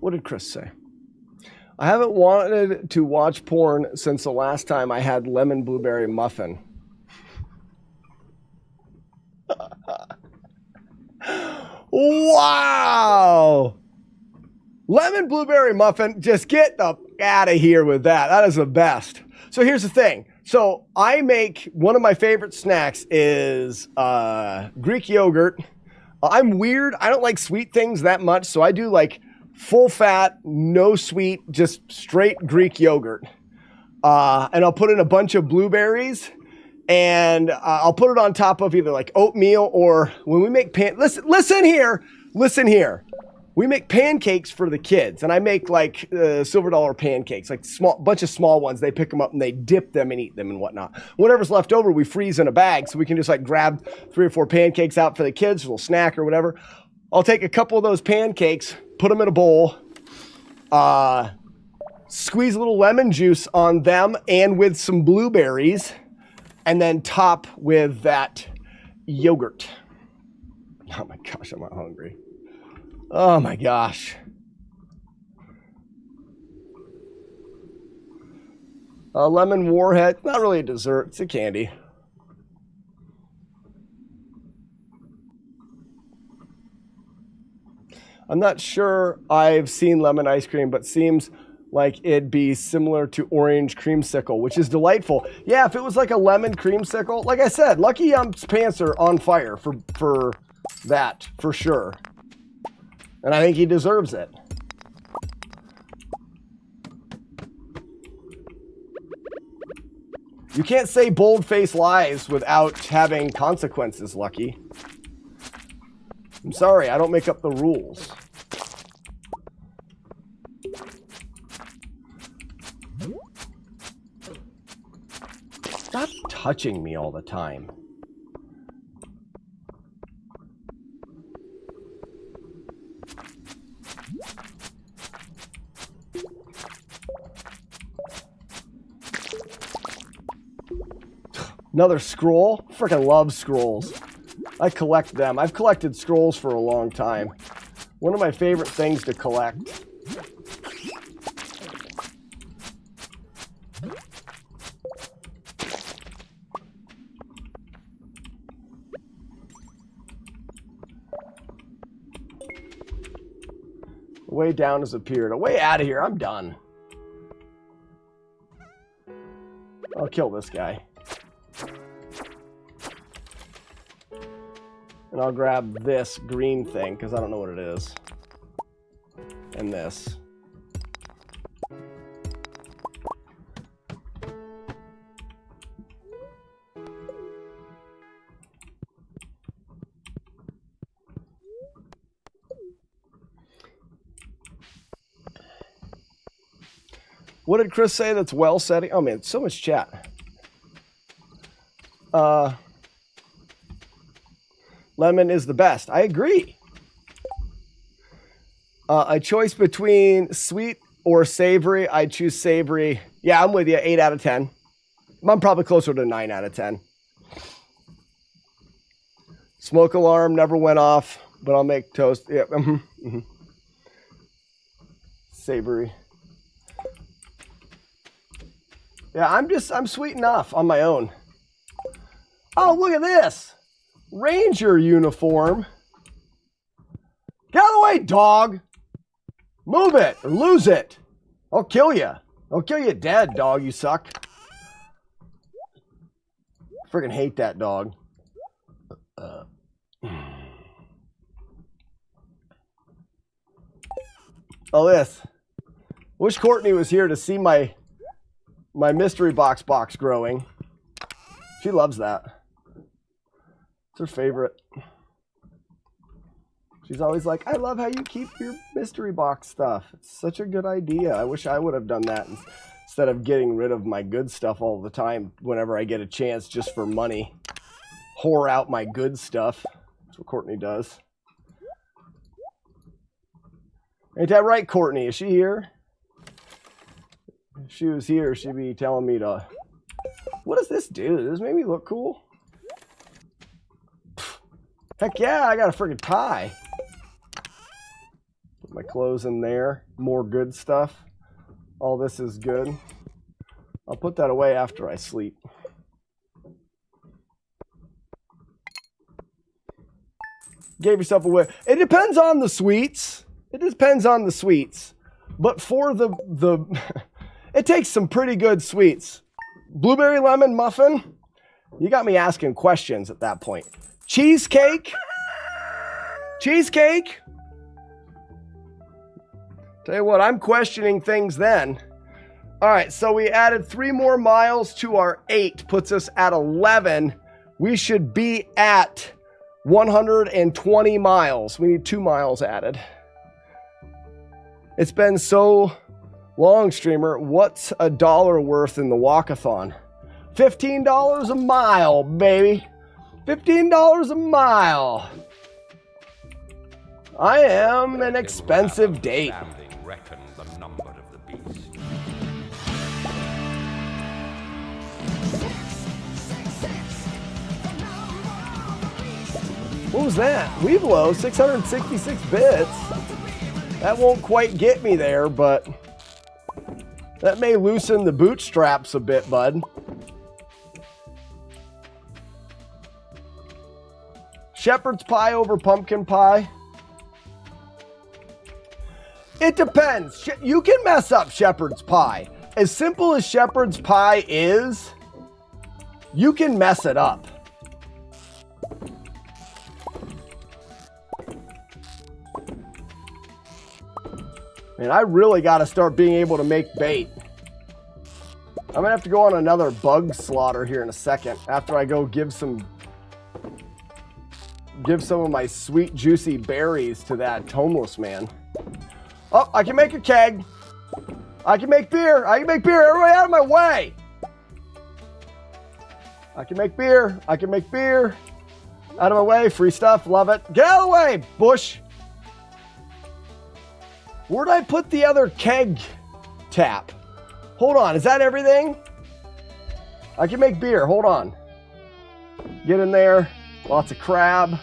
What did Chris say? I haven't wanted to watch porn since the last time I had lemon blueberry muffin. Wow! Lemon blueberry muffin, just get the out of here with that. That is the best. So here's the thing. So I make, one of my favorite snacks is Greek yogurt. I'm weird. I don't like sweet things that much. So I do like full fat, no sweet, just straight Greek yogurt. And I'll put in a bunch of blueberries. And I'll put it on top of either like oatmeal or when we make listen here. We make pancakes for the kids, and I make like silver dollar pancakes, like bunch of small ones. They pick them up and they dip them and eat them and whatnot. Whatever's left over, we freeze in a bag, so we can just like grab 3 or 4 pancakes out for the kids, a little snack or whatever. I'll take a couple of those pancakes, put them in a bowl, squeeze a little lemon juice on them, and with some blueberries. And then top with that yogurt. Oh my gosh, I'm not hungry. Oh my gosh. Lemon warhead, not really a dessert, it's a candy. I'm not sure I've seen lemon ice cream, but seems like it'd be similar to orange creamsicle, which is delightful. Yeah, if it was like a lemon creamsicle, like I said, Lucky Yump's pants are on fire for that, for sure. And I think he deserves it. You can't say bold-faced lies without having consequences, Lucky. I'm sorry, I don't make up the rules. Stop touching me all the time. Another scroll? Freaking love scrolls. I collect them. I've collected scrolls for a long time. One of my favorite things to collect. Way down has appeared. Way out of here. I'm done. I'll kill this guy. And I'll grab this green thing, because I don't know what it is. And this. What did Chris say that's well setting? Oh man, so much chat. Lemon is the best. I agree. A choice between sweet or savory. I choose savory. Yeah, I'm with you. 8 out of 10. I'm probably closer to 9 out of 10. Smoke alarm never went off, but I'll make toast. Yeah. Savory. Yeah, I'm sweet enough on my own. Oh, look at this. Ranger uniform. Get out of the way, dog. Move it or lose it. I'll kill you. I'll kill you dead, dog. You suck. Freaking hate that dog. Oh, this. Wish Courtney was here to see my mystery box growing. She loves that. It's her favorite. She's always like, I love how you keep your mystery box stuff. It's such a good idea. I wish I would have done that instead of getting rid of my good stuff all the time whenever I get a chance just for money. Whore out my good stuff. That's what Courtney does. Ain't that right, Courtney? Is she here? If she was here, she'd be telling me to... What does this do? Does this make me look cool? Heck yeah, I got a freaking tie. Put my clothes in there. More good stuff. All this is good. I'll put that away after I sleep. Gave yourself away. It depends on the sweets. It depends on the sweets. But for the it takes some pretty good sweets. Blueberry lemon muffin. You got me asking questions at that point. Cheesecake. Cheesecake. Tell you what, I'm questioning things then. All right, so we added 3 more miles to our 8, puts us at 11. We should be at 120 miles. We need 2 miles added. It's been so long, streamer. What's $1 worth in the walkathon? $15 a mile, baby. $15 a mile. I am an expensive date. Reckon the number of the beast. What was that? Weeblo, 666 bits. That won't quite get me there, but that may loosen the bootstraps a bit, bud. Shepherd's pie over pumpkin pie. It depends. You can mess up shepherd's pie. As simple as shepherd's pie is, you can mess it up. Man, I really got to start being able to make bait. I'm going to have to go on another bug slaughter here in a second after I go give some of my sweet, juicy berries to that homeless man. Oh, I can make a keg. I can make beer. I can make beer. Everybody out of my way. I can make beer. I can make beer. Out of my way. Free stuff. Love it. Get out of the way, Bush. Where'd I put the other keg tap? Hold on. Is that everything? I can make beer. Hold on. Get in there. Lots of crab.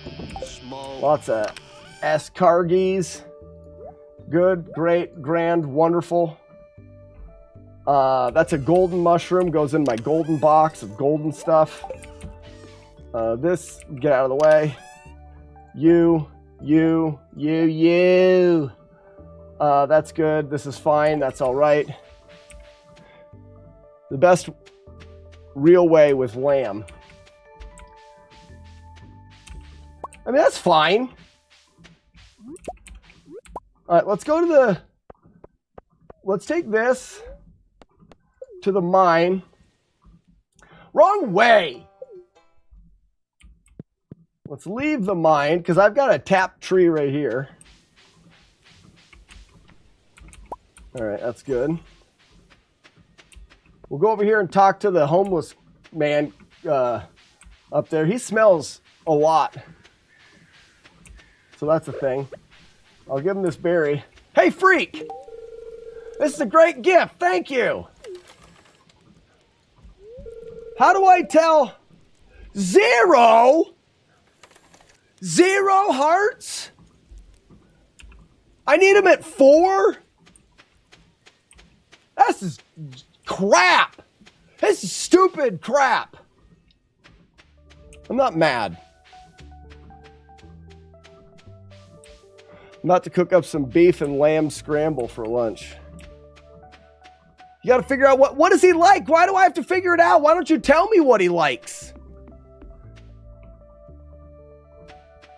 Lots of escargots. Good, great, grand, wonderful. That's a golden mushroom. Goes in my golden box of golden stuff. This, get out of the way. You. That's good. This is fine. That's all right. The best real way with lamb. I mean, that's fine. All right, let's go to let's take this to the mine. Wrong way. Let's leave the mine because I've got a tap tree right here. All right, that's good. We'll go over here and talk to the homeless man up there. He smells a lot. So that's a thing. I'll give him this berry. Hey, freak! This is a great gift. Thank you. How do I tell? 0? 0 hearts? I need them at 4? This is crap. This is stupid crap. I'm not mad. I'm about to cook up some beef and lamb scramble for lunch. You got to figure out what does he like? Why do I have to figure it out? Why don't you tell me what he likes?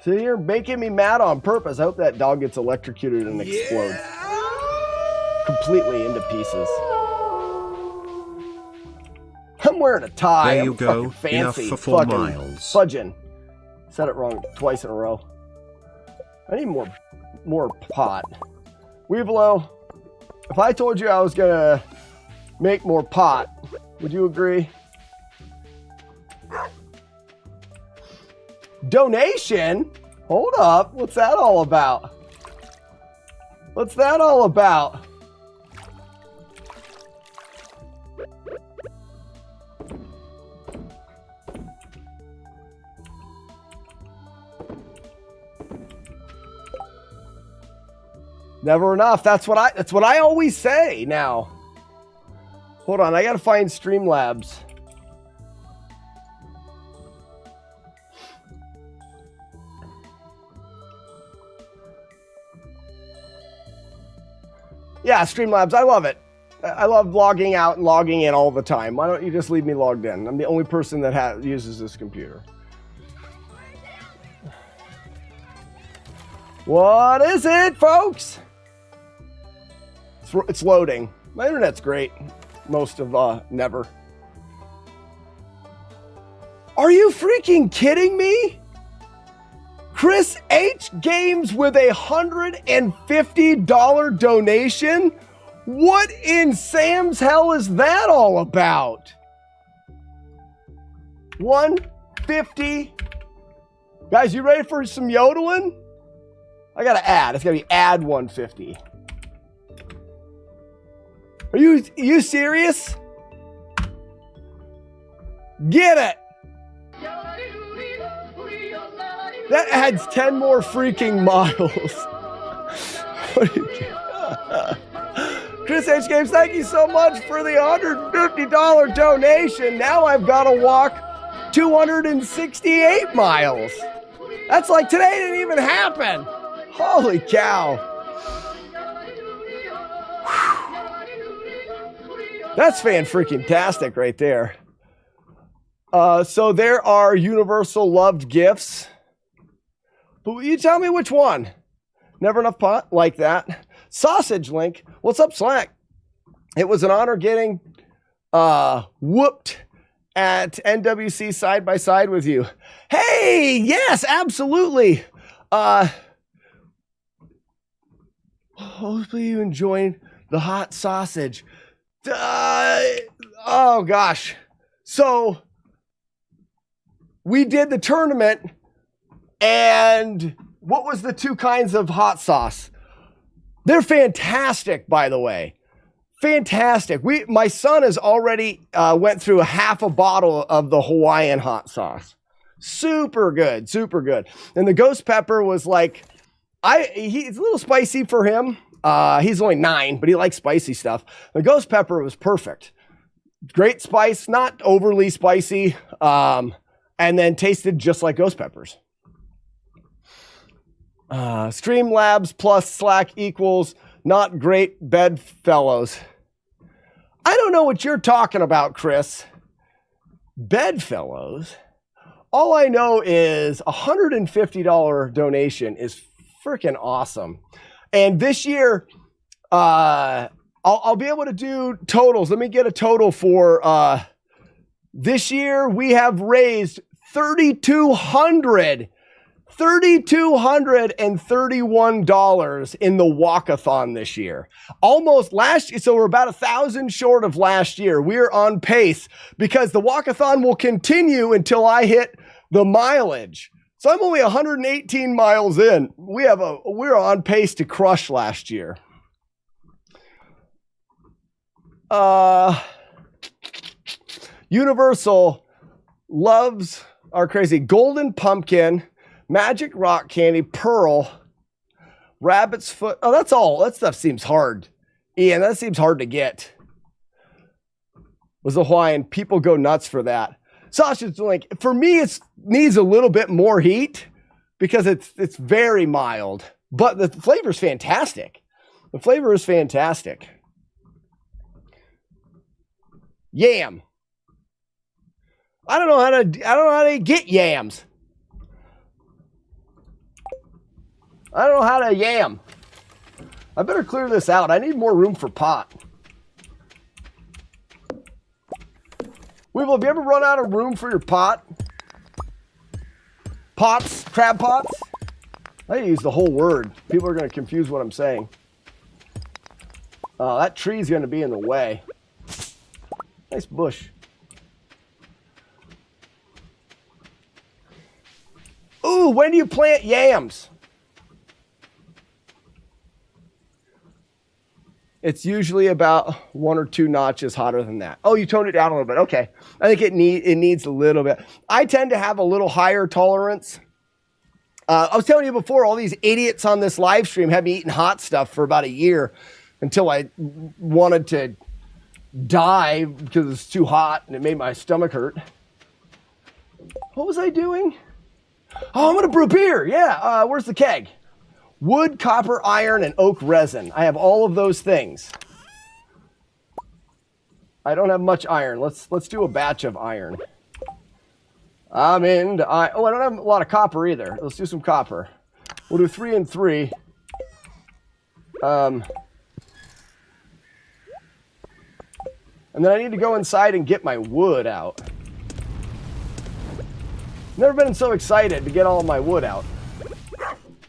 So you're making me mad on purpose. I hope that dog gets electrocuted and explodes. Completely into pieces. I'm wearing a tie. There you I'm go. fancy. Enough for 4 fucking miles. Fudging. Said it wrong twice in a row. I need more pot. Weevilo, if I told you I was gonna make more pot, would you agree? Donation? Hold up. What's that all about? What's that all about? Never enough. That's what I always say now. Hold on, I gotta find Streamlabs. Yeah, Streamlabs, I love it. I love logging out and logging in all the time. Why don't you just leave me logged in? I'm the only person that uses this computer. What is it, folks? It's loading. My internet's great. Most of never. Are you freaking kidding me? Chris H Games with $150 donation? What in Sam's hell is that all about? 150. Guys, you ready for some yodeling? I gotta add. It's gonna be add 150. Are you serious? Get it. That adds 10 more freaking miles. What do you Chris H. Games, thank you so much for the $150 donation. Now I've got to walk 268 miles. That's like today didn't even happen. Holy cow. That's fan-freaking-tastic right there. So there are universal loved gifts. But will you tell me which one? Never enough pot? Like that. Sausage Link. What's up, Slack? It was an honor getting whooped at NWC side by side with you. Hey, yes, absolutely. Hopefully you enjoyed the hot sausage. Oh gosh. So we did the tournament, and what was the 2 kinds of hot sauce? They're fantastic, by the way. Fantastic. My son has already went through half a bottle of the Hawaiian hot sauce. Super good, super good. And the ghost pepper was like, it's a little spicy for him. He's only 9, but he likes spicy stuff. The ghost pepper was perfect. Great spice, not overly spicy, and then tasted just like ghost peppers. Streamlabs plus Slack equals not great bedfellows. I don't know what you're talking about, Chris. Bedfellows? All I know is $150 donation is freaking awesome. And this year, I'll be able to do totals. Let me get a total for this year. We have raised $3,231 in the walkathon this year. Almost last year, so we're about 1,000 short of last year. We're on pace because the walkathon will continue until I hit the mileage. So I'm only 118 miles in. We're on pace to crush last year. Universal loves our crazy golden pumpkin, magic rock candy, pearl, rabbit's foot. Oh, that's all. That stuff seems hard. Ian, that seems hard to get. was the Hawaiian. People go nuts for that. Sausage link, for me, it needs a little bit more heat because it's very mild, but the flavor is fantastic. The flavor is fantastic. Yam. I don't know how to get yams. I don't know how to yam. I better clear this out. I need more room for pot. Weevil, have you ever run out of room for your pot? Pots? Crab pots? I use the whole word. People are going to confuse what I'm saying. That tree's going to be in the way. Nice bush. Ooh, when do you plant yams? It's usually about 1 or 2 notches hotter than that. Oh, you toned it down a little bit. Okay. I think it needs a little bit. I tend to have a little higher tolerance. I was telling you before, all these idiots on this live stream had me eating hot stuff for about a year until I wanted to die because it's too hot and it made my stomach hurt. What was I doing? Oh, I'm going to brew beer. Yeah. Where's the keg? Wood, copper, iron, and oak resin. I have all of those things. I don't have much iron. Let's do a batch of iron. I'm into iron. Oh, I don't have a lot of copper either. Let's do some copper. We'll do 3 and 3. And then I need to go inside and get my wood out. Never been so excited to get all of my wood out.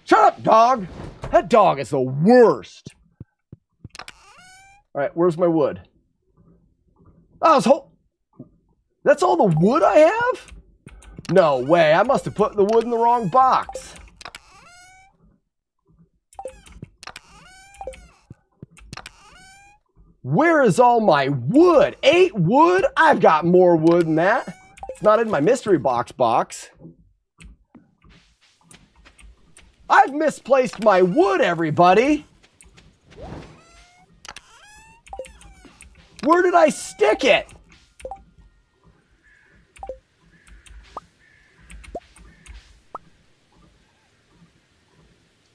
Shut up, dog! That dog is the worst. All right, where's my wood? Oh, that's all the wood I have? No way, I must have put the wood in the wrong box. Where is all my wood? 8 wood? I've got more wood than that. It's not in my mystery box. I've misplaced my wood, everybody. Where did I stick it?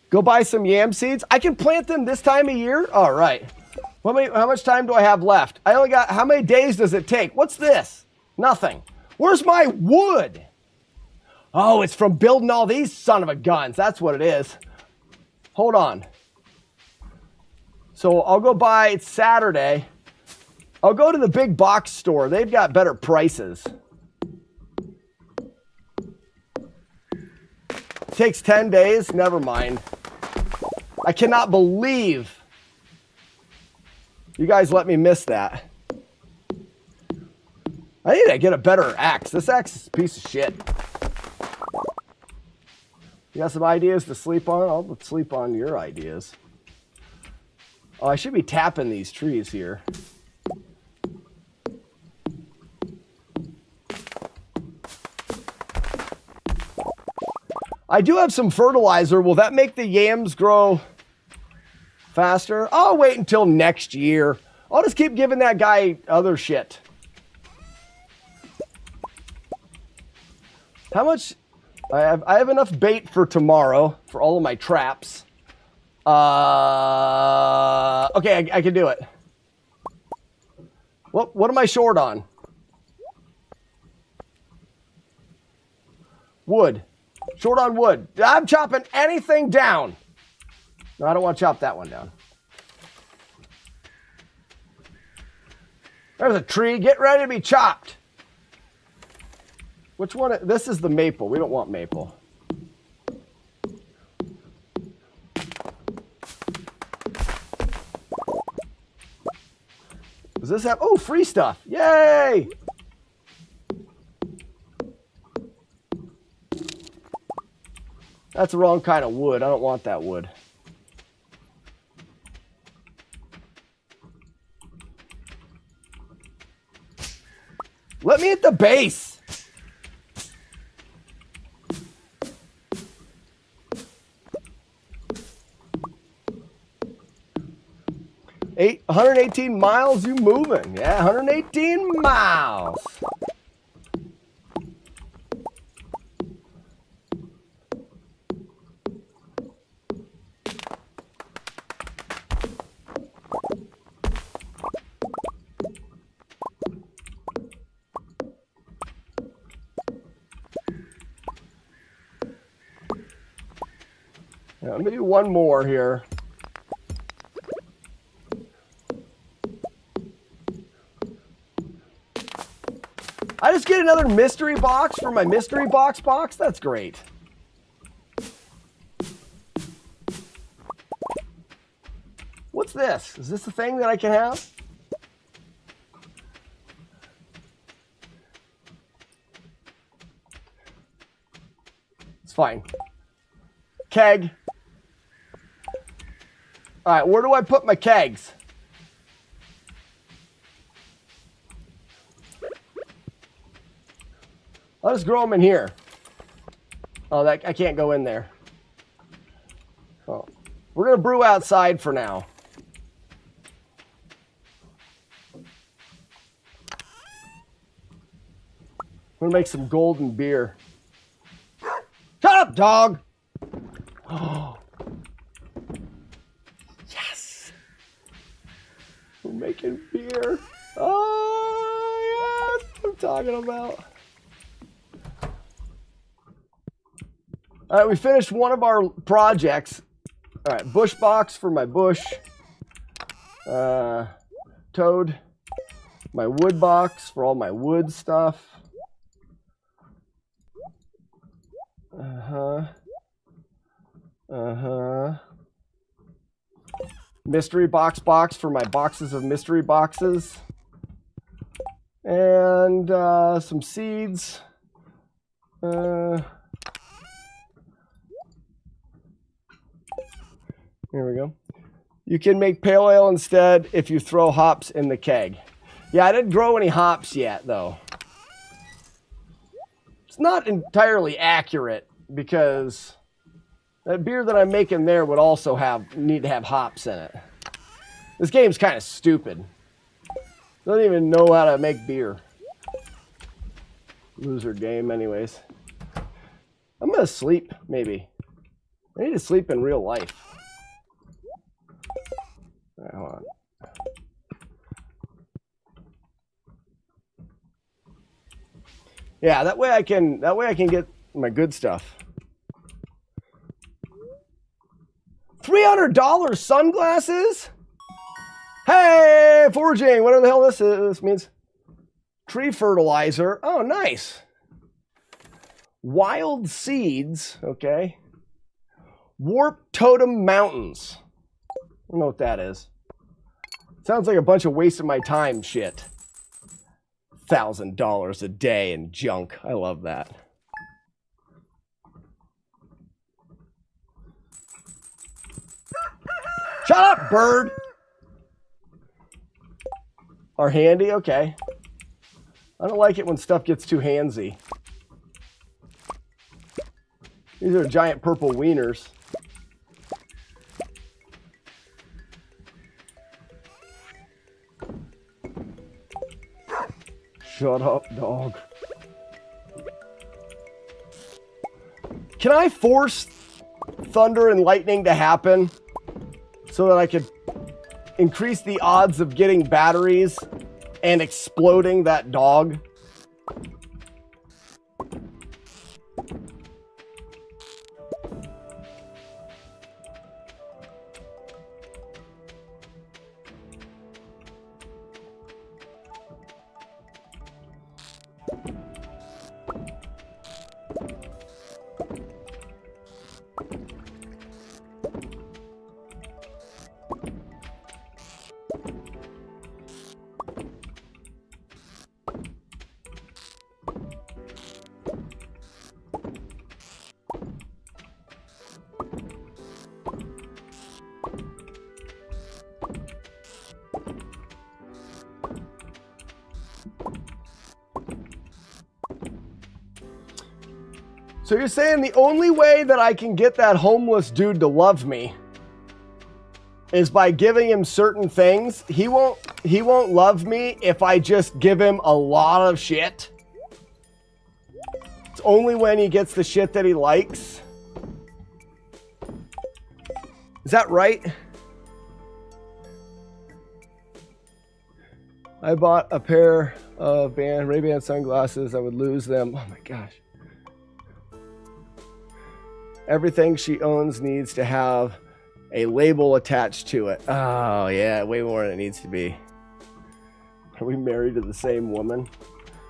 Go buy some yam seeds. I can plant them this time of year? All right. How much time do I have left? I only got, how many days does it take? What's this? Nothing. Where's my wood? Oh, it's from building all these son of a guns. That's what it is. Hold on. So I'll go buy, it's Saturday. I'll go to the big box store. They've got better prices. Takes 10 days? Never mind. I cannot believe you guys let me miss that. I need to get a better axe. This axe is a piece of shit. You got some ideas to sleep on? I'll sleep on your ideas. Oh, I should be tapping these trees here. I do have some fertilizer. Will that make the yams grow faster? I'll wait until next year. I'll just keep giving that guy other shit. How much? I have enough bait for tomorrow for all of my traps. Okay, I can do it. What am I short on? Wood. Short on wood. I'm chopping anything down. No, I don't want to chop that one down. There's a tree. Get ready to be chopped. Which one? This is the maple. We don't want maple. Does this have... Oh, free stuff. Yay! That's the wrong kind of wood. I don't want that wood. Let me hit the base. 118 miles, you moving. Yeah, 118 miles. Yeah, let me do one more here. I just get another mystery box for my mystery box. That's great. What's this? Is this the thing that I can have? It's fine. Keg. All right, where do I put my kegs? I'll just grow them in here. Oh, I can't go in there. Oh, we're gonna brew outside for now. I'm gonna make some golden beer. Shut up, dog! Oh. Yes! We're making beer. Oh, yes! What I'm talking about. All right, we finished one of our projects. All right, bush box for my bush. Toad. My wood box for all my wood stuff. Mystery box for my boxes of mystery boxes. And some seeds. Here we go. You can make pale ale instead if you throw hops in the keg. Yeah, I didn't grow any hops yet, though. It's not entirely accurate because that beer that I'm making there would also need to have hops in it. This game's kind of stupid. Doesn't even know how to make beer. Loser game, anyways. I'm gonna sleep, maybe. I need to sleep in real life. All right, hold on. Yeah, that way I can get my good stuff. $300 sunglasses? Hey, foraging, whatever the hell this means. Tree fertilizer. Oh, nice. Wild seeds, okay. Warp Totem Mountains. I don't know what that is. Sounds like a bunch of wasting my time shit. $1,000 a day in junk. I love that. Shut up, bird! Are handy? Okay. I don't like it when stuff gets too handsy. These are giant purple wieners. Shut up, dog. Can I force thunder and lightning to happen so that I could increase the odds of getting batteries and exploding that dog? So you're saying the only way that I can get that homeless dude to love me is by giving him certain things. He won't love me if I just give him a lot of shit. It's only when he gets the shit that he likes. Is that right? I bought a pair of Ray-Ban sunglasses. I would lose them. Oh my gosh. Everything she owns needs to have a label attached to it. Oh yeah, way more than it needs to be. Are we married to the same woman?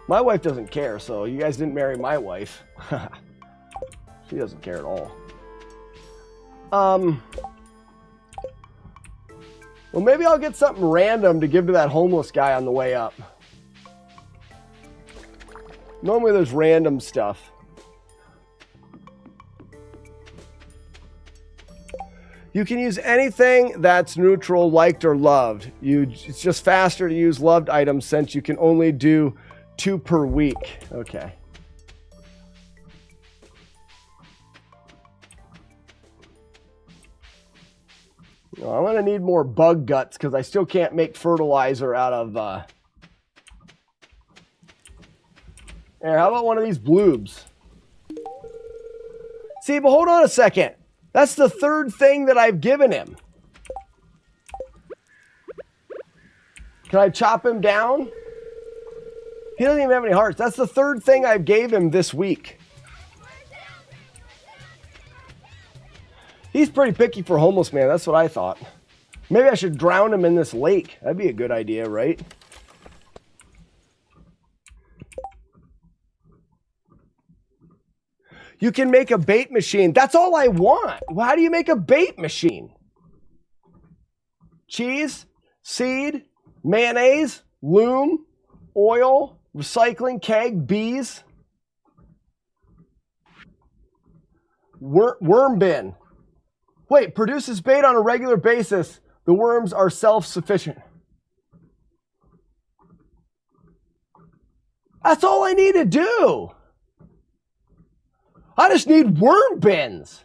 My wife doesn't care, so you guys didn't marry my wife. She doesn't care at all. Well, maybe I'll get something random to give to that homeless guy on the way up. Normally there's random stuff. You can use anything that's neutral, liked, or loved. It's just faster to use loved items since you can only do 2 per week. Okay. Well, I'm going to need more bug guts because I still can't make fertilizer out of... Here, how about one of these bloobs? See, but hold on a second. That's the 3rd thing that I've given him. Can I chop him down? He doesn't even have any hearts. That's the 3rd thing I gave him this week. He's pretty picky for homeless man. That's what I thought. Maybe I should drown him in this lake. That'd be a good idea, right? You can make a bait machine. That's all I want. Well, how do you make a bait machine? Cheese, seed, mayonnaise, loom, oil, recycling, keg, bees. Worm bin. Wait, produces bait on a regular basis. The worms are self-sufficient. That's all I need to do. I just need worm bins.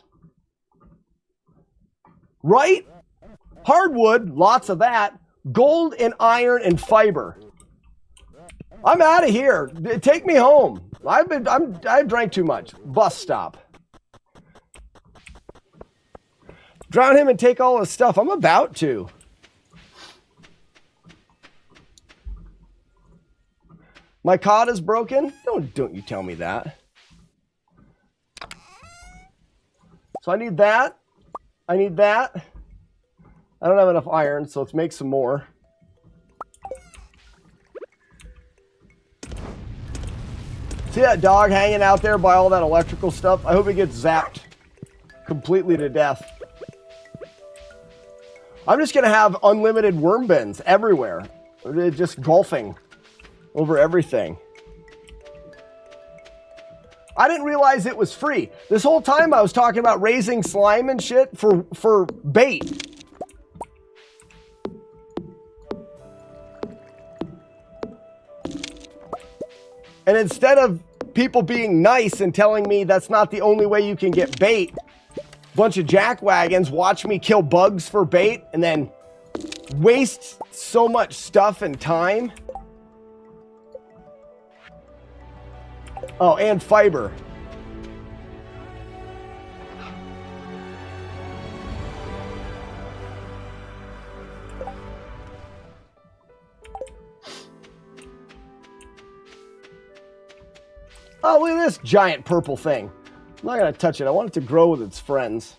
Right? Hardwood, lots of that. Gold and iron and fiber. I'm out of here. Take me home. I've drank too much. Bus stop. Drown him and take all his stuff. I'm about to. My cod is broken? Don't you tell me that. So I need that. I need that. I don't have enough iron, so let's make some more. See that dog hanging out there by all that electrical stuff? I hope he gets zapped completely to death. I'm just going to have unlimited worm bins everywhere. Just golfing over everything. I didn't realize it was free. This whole time I was talking about raising slime and shit for bait. And instead of people being nice and telling me that's not the only way you can get bait, a bunch of jackwagons watch me kill bugs for bait and then waste so much stuff and time. Oh, and fiber. Oh, look at this giant purple thing. I'm not going to touch it. I want it to grow with its friends.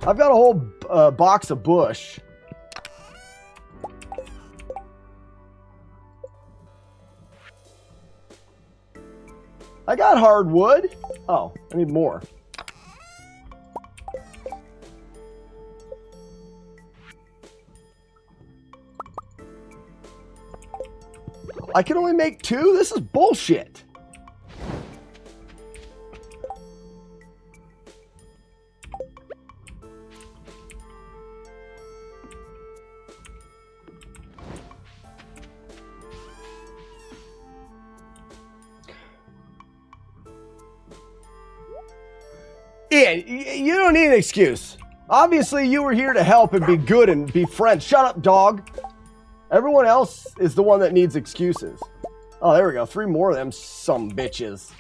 I've got a whole box of bush. I got hardwood. Oh, I need more. I can only make 2? This is bullshit. Ian, you don't need an excuse. Obviously, you were here to help and be good and be friends. Shut up, dog. Everyone else is the one that needs excuses. Oh, there we go. 3 more of them some bitches.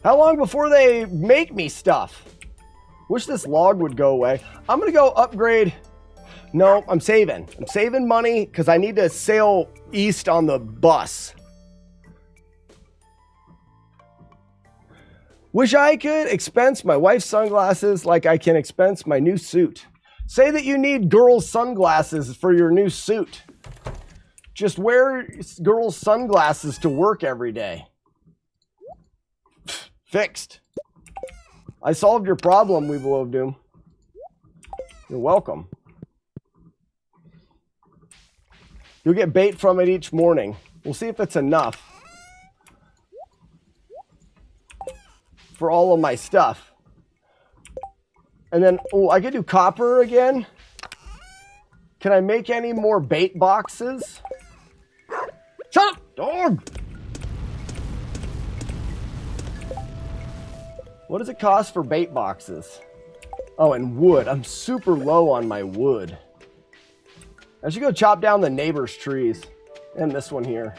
How long before they make me stuff? Wish this log would go away. I'm going to go upgrade. No, I'm saving. I'm saving money because I need to sail east on the bus. Wish I could expense my wife's sunglasses like I can expense my new suit. Say that you need girls' sunglasses for your new suit. Just wear girls' sunglasses to work every day. Fixed. I solved your problem, Weevil of Doom. You're welcome. You'll get bait from it each morning. We'll see if it's enough for all of my stuff. And then, oh, I could do copper again. Can I make any more bait boxes? Shut up, dog! What does it cost for bait boxes? Oh, and wood. I'm super low on my wood. I should go chop down the neighbor's trees. And this one here.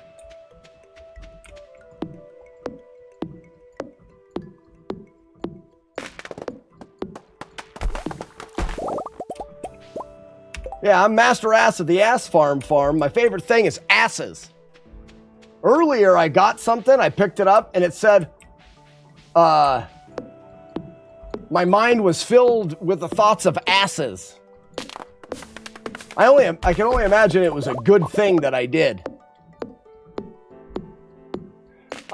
Yeah, I'm master ass of the ass farm. My favorite thing is asses. Earlier, I got something. I picked it up, and it said, my mind was filled with the thoughts of asses. I can only imagine it was a good thing that I did.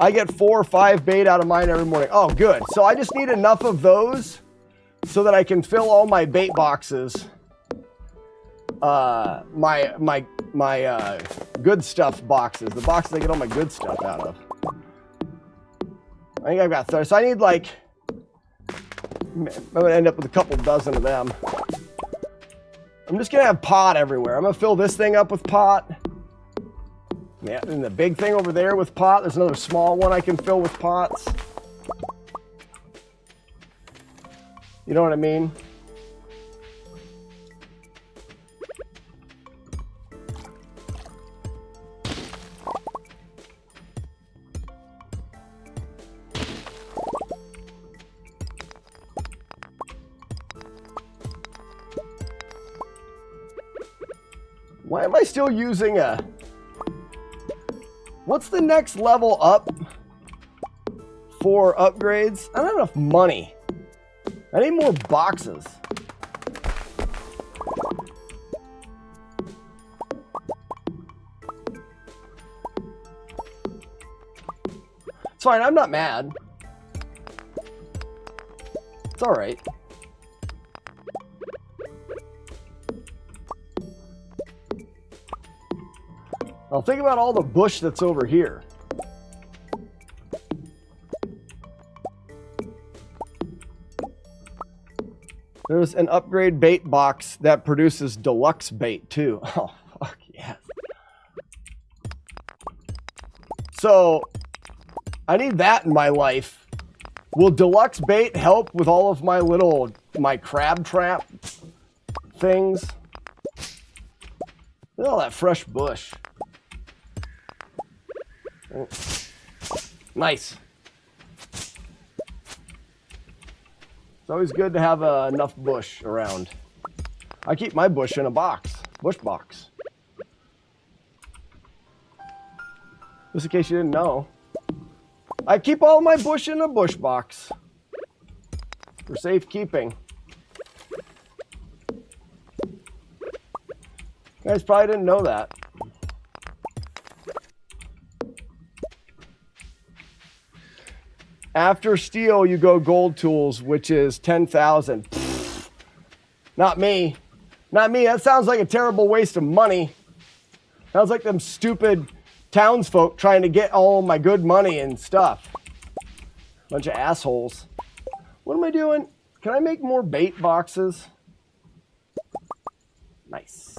I get 4 or 5 bait out of mine every morning. Oh, good. So I just need enough of those so that I can fill all my bait boxes. My good stuff boxes. The boxes I get all my good stuff out of. I think I've got 30. So I need like... I'm going to end up with a couple dozen of them. I'm just going to have pot everywhere. I'm going to fill this thing up with pot. Yeah, and the big thing over there with pot. There's another small one I can fill with pots. You know what I mean? Why am I still using a... What's the next level up for upgrades? I don't have enough money. I need more boxes. It's fine, I'm not mad. It's alright. Now think about all the bush that's over here. There's an upgrade bait box that produces deluxe bait too. Oh, fuck yes. So, I need that in my life. Will deluxe bait help with all of my crab trap things? Look at all that fresh bush. Nice. It's always good to have enough bush around. I keep my bush in a box. Bush box. Just in case you didn't know. I keep all my bush in a bush box. For safekeeping. You guys probably didn't know that. After steel, you go gold tools, which is 10,000. Not me. Not me. That sounds like a terrible waste of money. Sounds like them stupid townsfolk trying to get all my good money and stuff. Bunch of assholes. What am I doing? Can I make more bait boxes? Nice.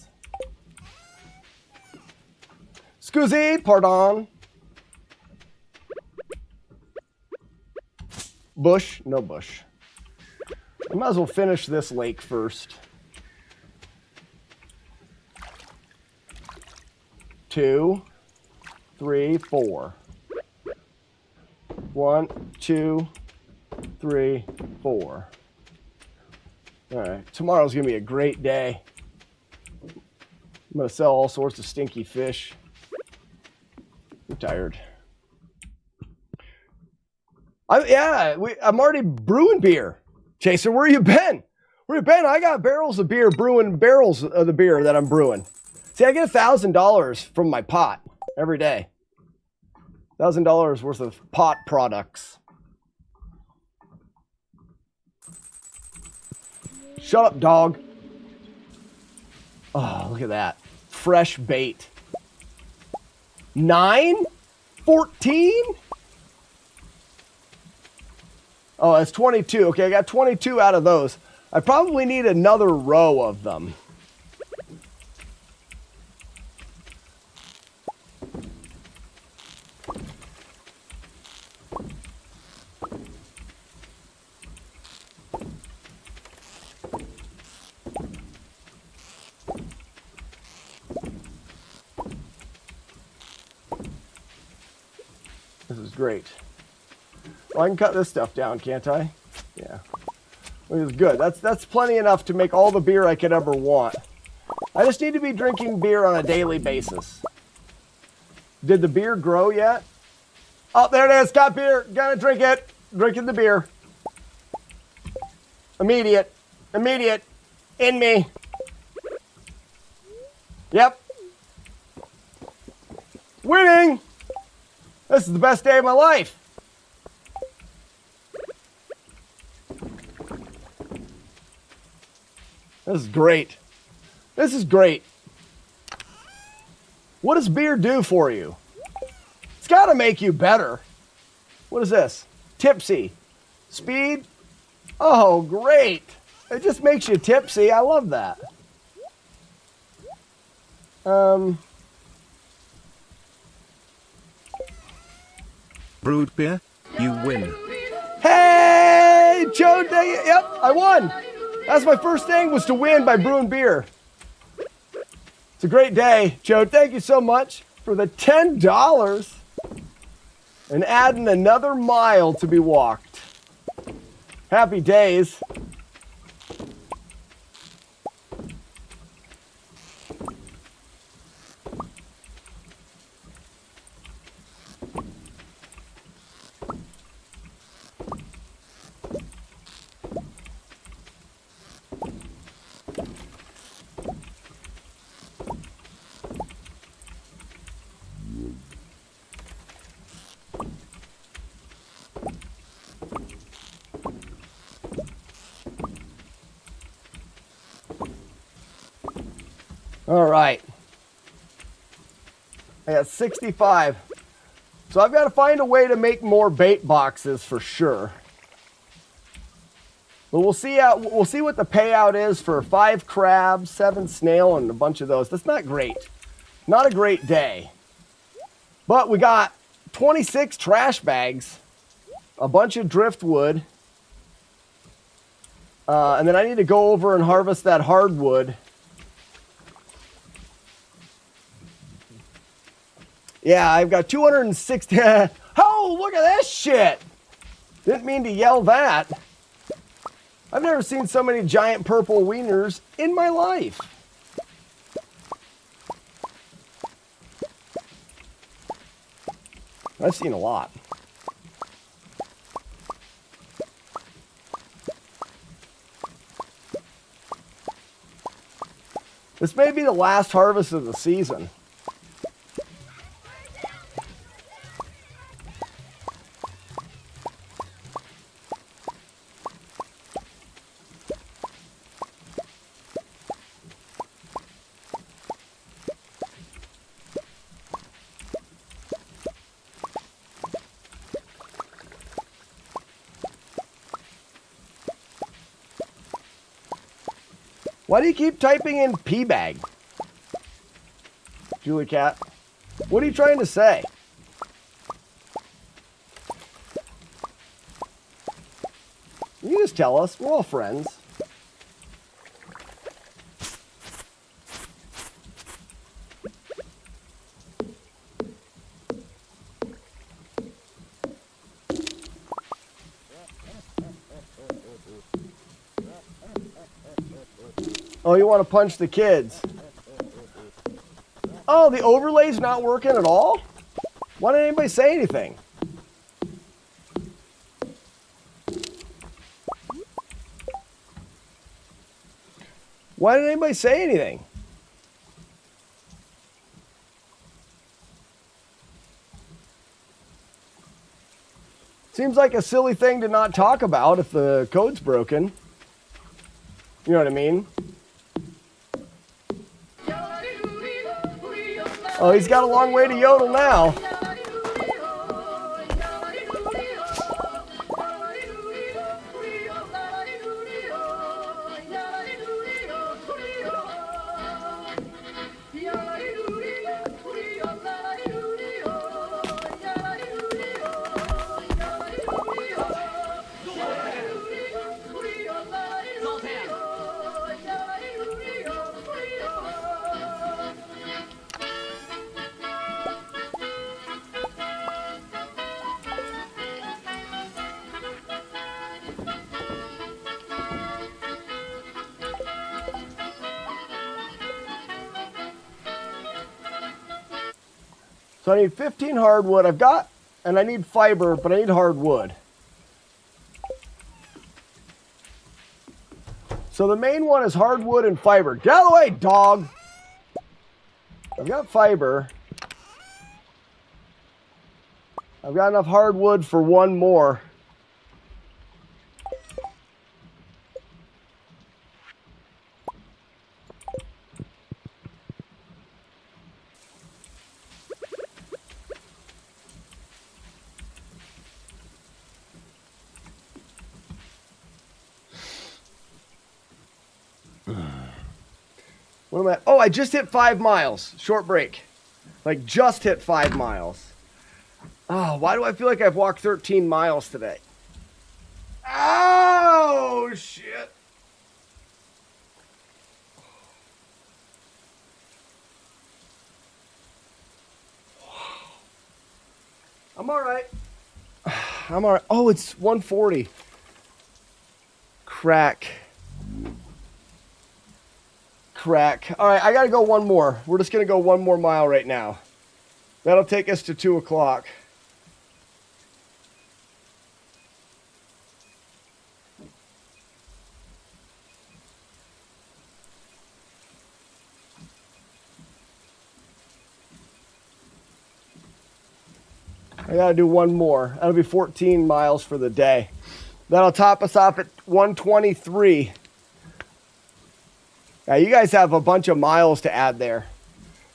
Scusi, pardon. Bush? No bush. I might as well finish this lake first. 2, 3, 4. 1, 2, 3, 4. All right, tomorrow's gonna be a great day. I'm gonna sell all sorts of stinky fish. I'm tired. I'm already brewing beer. Chaser, where you been? Where you been? I got barrels of beer, brewing barrels of the beer that I'm brewing. See, I get $1,000 from my pot every day. $1,000 worth of pot products. Shut up, dog. Oh, look at that. Fresh bait. 9? 14? Oh, that's 22. Okay, I got 22 out of those. I probably need another row of them. This is great. Well, I can cut this stuff down, can't I? Yeah. This is good. That's plenty enough to make all the beer I could ever want. I just need to be drinking beer on a daily basis. Did the beer grow yet? Oh, there it is. Got beer. Gotta drink it. Drinking the beer. Immediate. Immediate. In me. Yep. Winning. This is the best day of my life. This is great. This is great. What does beer do for you? It's got to make you better. What is this? Tipsy. Speed. Oh, great. It just makes you tipsy. I love that. Brewed beer, you win. Hey, Joe, yep, I won. That's my first thing, was to win by brewing beer. It's a great day. Joe, thank you so much for the $10 and adding another mile to be walked. Happy days. All right. I got 65. So I've got to find a way to make more bait boxes for sure. But we'll see what the payout is for 5 crabs, 7 snail, and a bunch of those. That's not great. Not a great day. But we got 26 trash bags, a bunch of driftwood, and then I need to go over and harvest that hardwood. Yeah, I've got 260. Oh, look at this shit. Didn't mean to yell that. I've never seen so many giant purple wieners in my life. I've seen a lot. This may be the last harvest of the season. Why do you keep typing in pea bag? Julie Cat. What are you trying to say? You can just tell us. We're all friends. Oh, you want to punch the kids? Oh, the overlay's not working at all? Why didn't anybody say anything? Why didn't anybody say anything? Seems like a silly thing to not talk about if the code's broken. You know what I mean? Oh, he's got a long way to yodel now. So I need 15 hardwood. I've got, and I need fiber, but I need hardwood. So the main one is hardwood and fiber. Get out of the way, dog. I've got fiber. I've got enough hardwood for one more. What am I? Oh, I just hit 5 miles. Short break. Like, just hit 5 miles. Oh, why do I feel like I've walked 13 miles today? Oh, shit. I'm all right. I'm all right. Oh, it's 140. Crack. All right, I got to go one more. We're just going to go one more mile right now. That'll take us to 2 o'clock. I got to do one more. That'll be 14 miles for the day. That'll top us off at 123. Now, you guys have a bunch of miles to add there.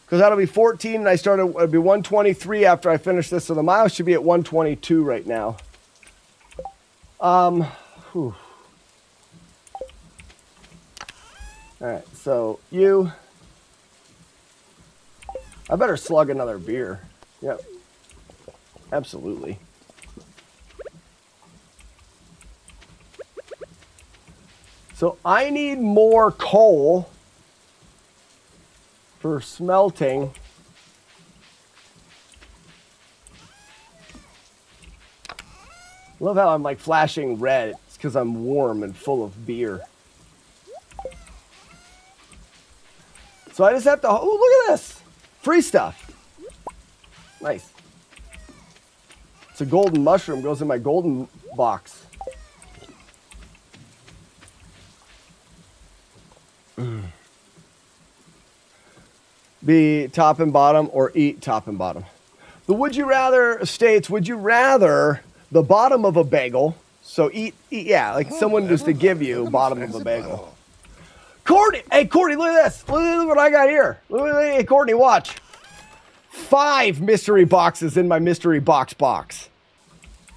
Because that'll be 14, and it'll be 123 after I finish this. So the miles should be at 122 right now. All right, so I better slug another beer. Yep. Absolutely. So I need more coal for smelting. Love how I'm like flashing red. It's because I'm warm and full of beer. So I just have to, oh, look at this. Free stuff. Nice. It's a golden mushroom, goes in my golden box. Be top and bottom or eat top and bottom. The would you rather states, would you rather the bottom of a bagel? So eat yeah, like someone just to give you bottom of a bagel. Courtney, hey Courtney, look at this. Look at what I got here. Hey Courtney, watch. 5 mystery boxes in my mystery box.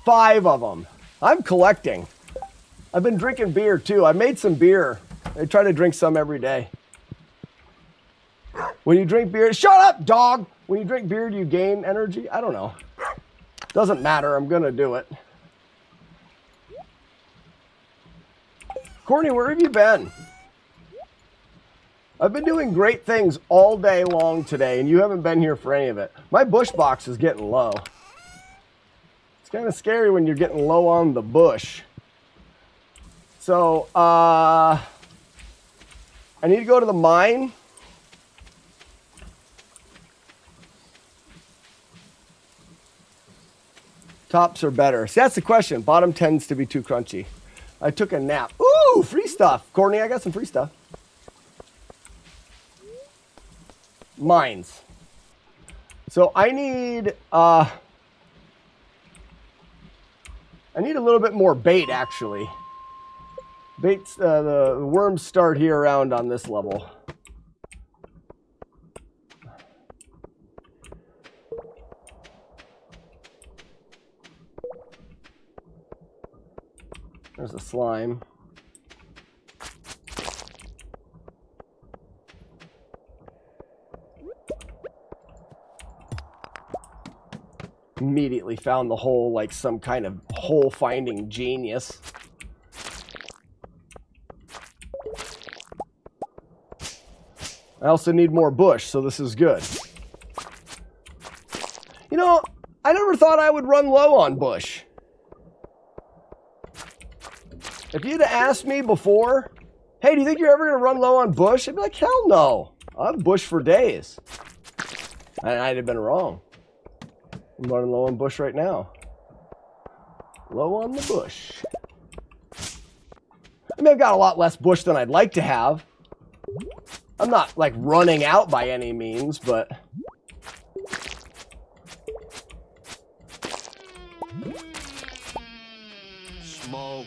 5 of them. I'm collecting. I've been drinking beer too. I made some beer. I try to drink some every day. When you drink beer, shut up, dog! When you drink beer, do you gain energy? I don't know. Doesn't matter, I'm gonna do it. Courtney, where have you been? I've been doing great things all day long today, and you haven't been here for any of it. My bush box is getting low. It's kind of scary when you're getting low on the bush. So, I need to go to the mine. Tops are better. See, that's the question. Bottom tends to be too crunchy. I took a nap. Ooh, free stuff. Courtney, I got some free stuff. Mines. So I need a little bit more bait, actually. Baits, the worms start here around on this level. There's a slime. Immediately found the hole like some kind of hole finding genius. I also need more bush, so this is good. You know, I never thought I would run low on bush. If you'd have asked me before, hey, do you think you're ever going to run low on bush? I'd be like, hell no. I'll have bush for days. And I'd have been wrong. I'm running low on bush right now. Low on the bush. I mean, I've got a lot less bush than I'd like to have. I'm not, like, running out by any means, but... Smoke.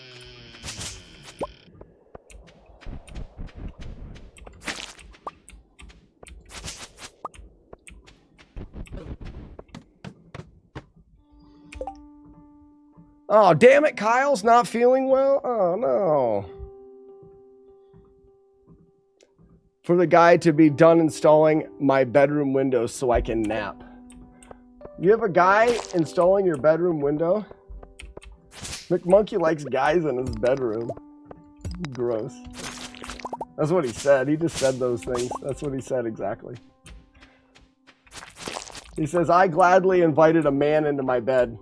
Oh, damn it, Kyle's not feeling well? Oh, no. For the guy to be done installing my bedroom window so I can nap. You have a guy installing your bedroom window? McMonkey likes guys in his bedroom. Gross. That's what he said. He just said those things. That's what he said exactly. He says, I gladly invited a man into my bedroom.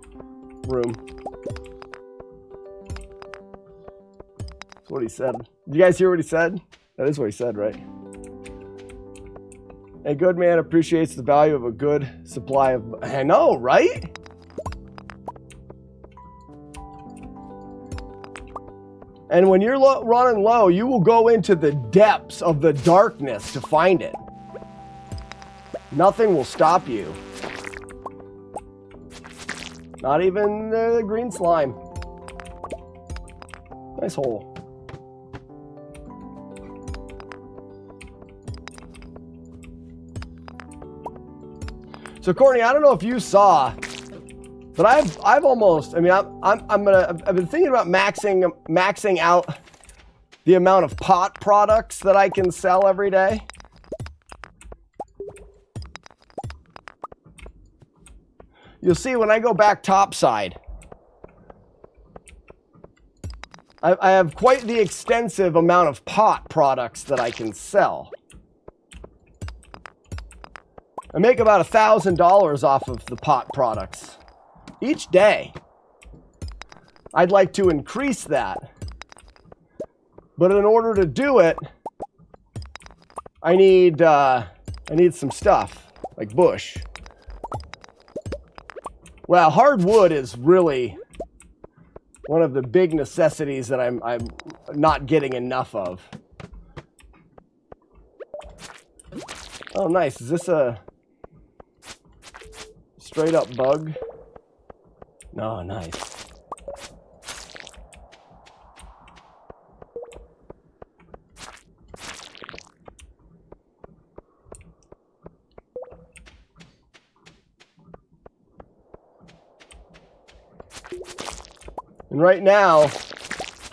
That's what he said. Did you guys hear what he said? That is what he said, right? A good man appreciates the value of a good supply of... I know, right? And when you're running low, you will go into the depths of the darkness to find it. Nothing will stop you. Not even the green slime. Nice hole. So Courtney, I don't know if you saw, but I've almost, I mean, I've been thinking about maxing out the amount of pot products that I can sell every day. You'll see when I go back topside, I have quite the extensive amount of pot products that I can sell. I make about $1,000 off of the pot products each day. I'd like to increase that. But in order to do it, I need some stuff, like bush. Well, hardwood is really one of the big necessities that I'm not getting enough of. Oh, nice. Is this a straight up bug? No, nice. And right now,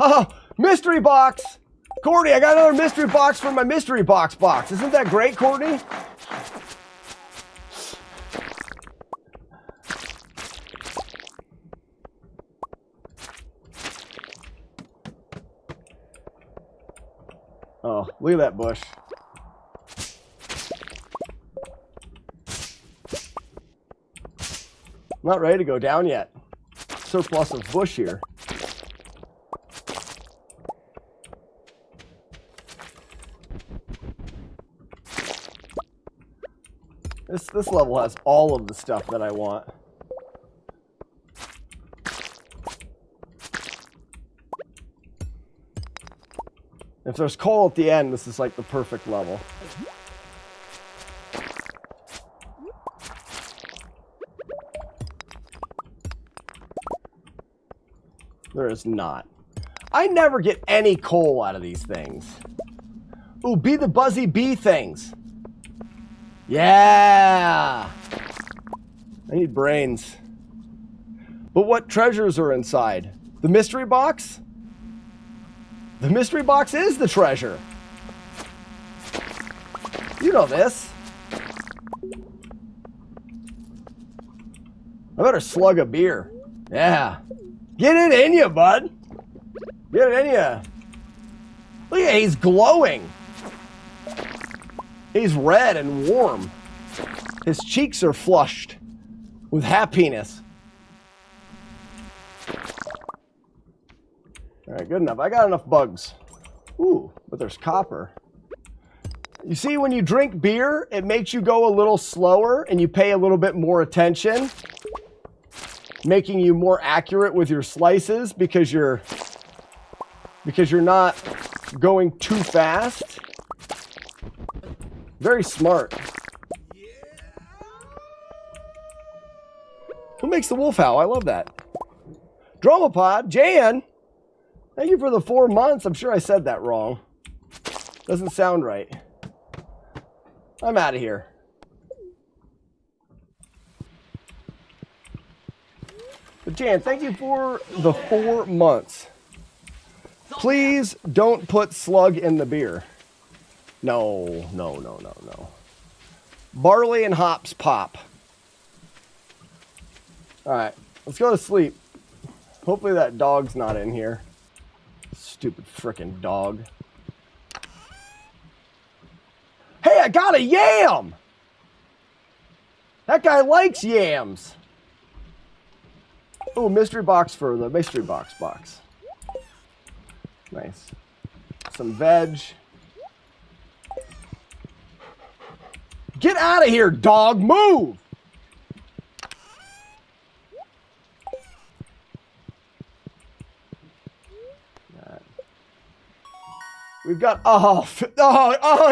oh, mystery box! Courtney, I got another mystery box for my mystery box. Isn't that great, Courtney? Oh, look at that bush. Not ready to go down yet. Surplus of bush here. This level has all of the stuff that I want. If there's coal at the end, this is like the perfect level. There is not. I never get any coal out of these things. Ooh, be the buzzy bee things. Yeah! I need brains. But what treasures are inside? The mystery box? The mystery box is the treasure. You know this. I better slug a beer. Yeah. Get it in you, bud. Get it in you. Look at, he's glowing. He's red and warm. His cheeks are flushed with happiness. All right, good enough. I got enough bugs. Ooh, but there's copper. You see, when you drink beer, it makes you go a little slower and you pay a little bit more attention, making you more accurate with your slices because you're not going too fast. Very smart. Who makes the wolf howl? I love that. Dromopod, Jan. Thank you for the 4 months. I'm sure I said that wrong. Doesn't sound right. I'm out of here. But Jan, thank you for the 4 months. Please don't put slug in the beer. No. Barley and hops pop. All right, let's go to sleep. Hopefully that dog's not in here. Stupid frickin' dog. Hey, I got a yam! That guy likes yams. Oh, mystery box for the mystery box. Nice. Some veg. Get out of here, dog! Move! We've got, oh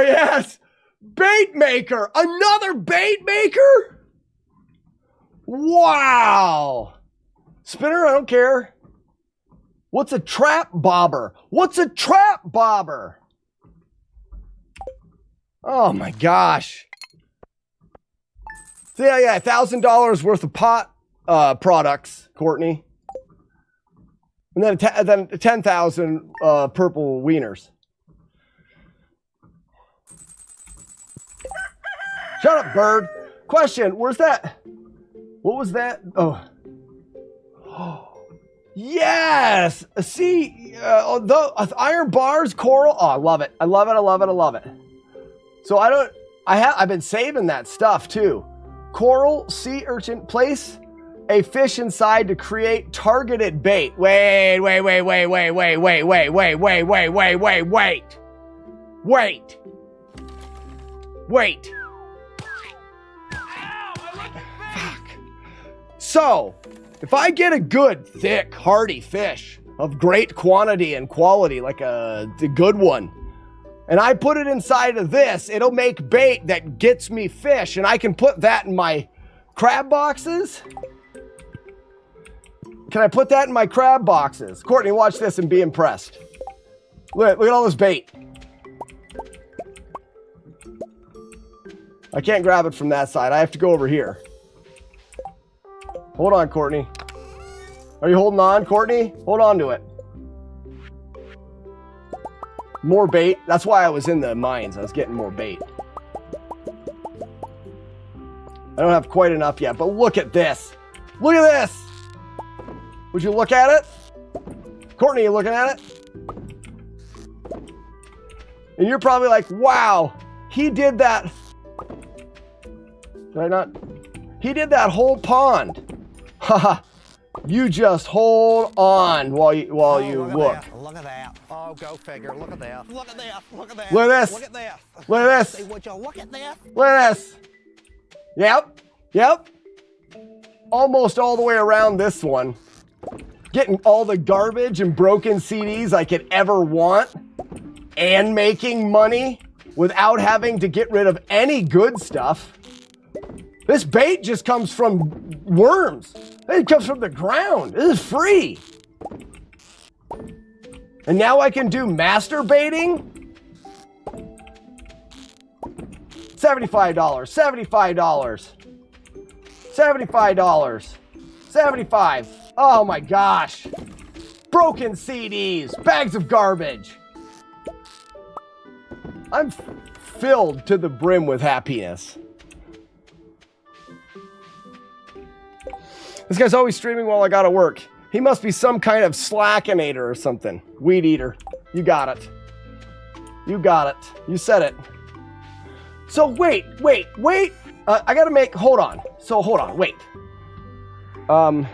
yes! Bait maker! Another bait maker? Wow! Spinner, I don't care. What's a trap bobber? What's a trap bobber? Oh my gosh. So yeah, $1,000 worth of pot products, Courtney. And then 10,000 purple wieners. Shut up, bird. Question, where's that? What was that? Oh. Yes! See, the iron bars, coral. Oh, I love it. I love it. So I've been saving that stuff too. Coral, sea urchin, place a fish inside to create targeted bait. Wait. So, if I get a good, thick, hearty fish of great quantity and quality, like the good one, and I put it inside of this, it'll make bait that gets me fish, and I can put that in my crab boxes? Can I put that in my crab boxes? Courtney, watch this and be impressed. Look at all this bait. I can't grab it from that side. I have to go over here. Hold on, Courtney. Are you holding on, Courtney? Hold on to it. More bait. That's why I was in the mines. I was getting more bait. I don't have quite enough yet, but look at this. Look at this. Would you look at it? Courtney, you looking at it? And you're probably like, wow, he did that. Did I not? He did that whole pond. Haha. You just hold on while you look. Look at that. Oh, go figure. Look at that. Look at that. Look at that. Look at this. Look at that. Look at this. Say, would you look at that? Look at this. Yep. Almost all the way around this one. Getting all the garbage and broken CDs I could ever want. And making money without having to get rid of any good stuff. This bait just comes from worms. It comes from the ground. This is free. And now I can do masturbating? $75, $75, $75, $75. Oh my gosh. Broken CDs, bags of garbage. I'm filled to the brim with happiness. This guy's always streaming while I gotta work. He must be some kind of slackinator or something. Weed eater. You got it. You got it. You said it. So wait. I gotta make, hold on, wait. Whoa.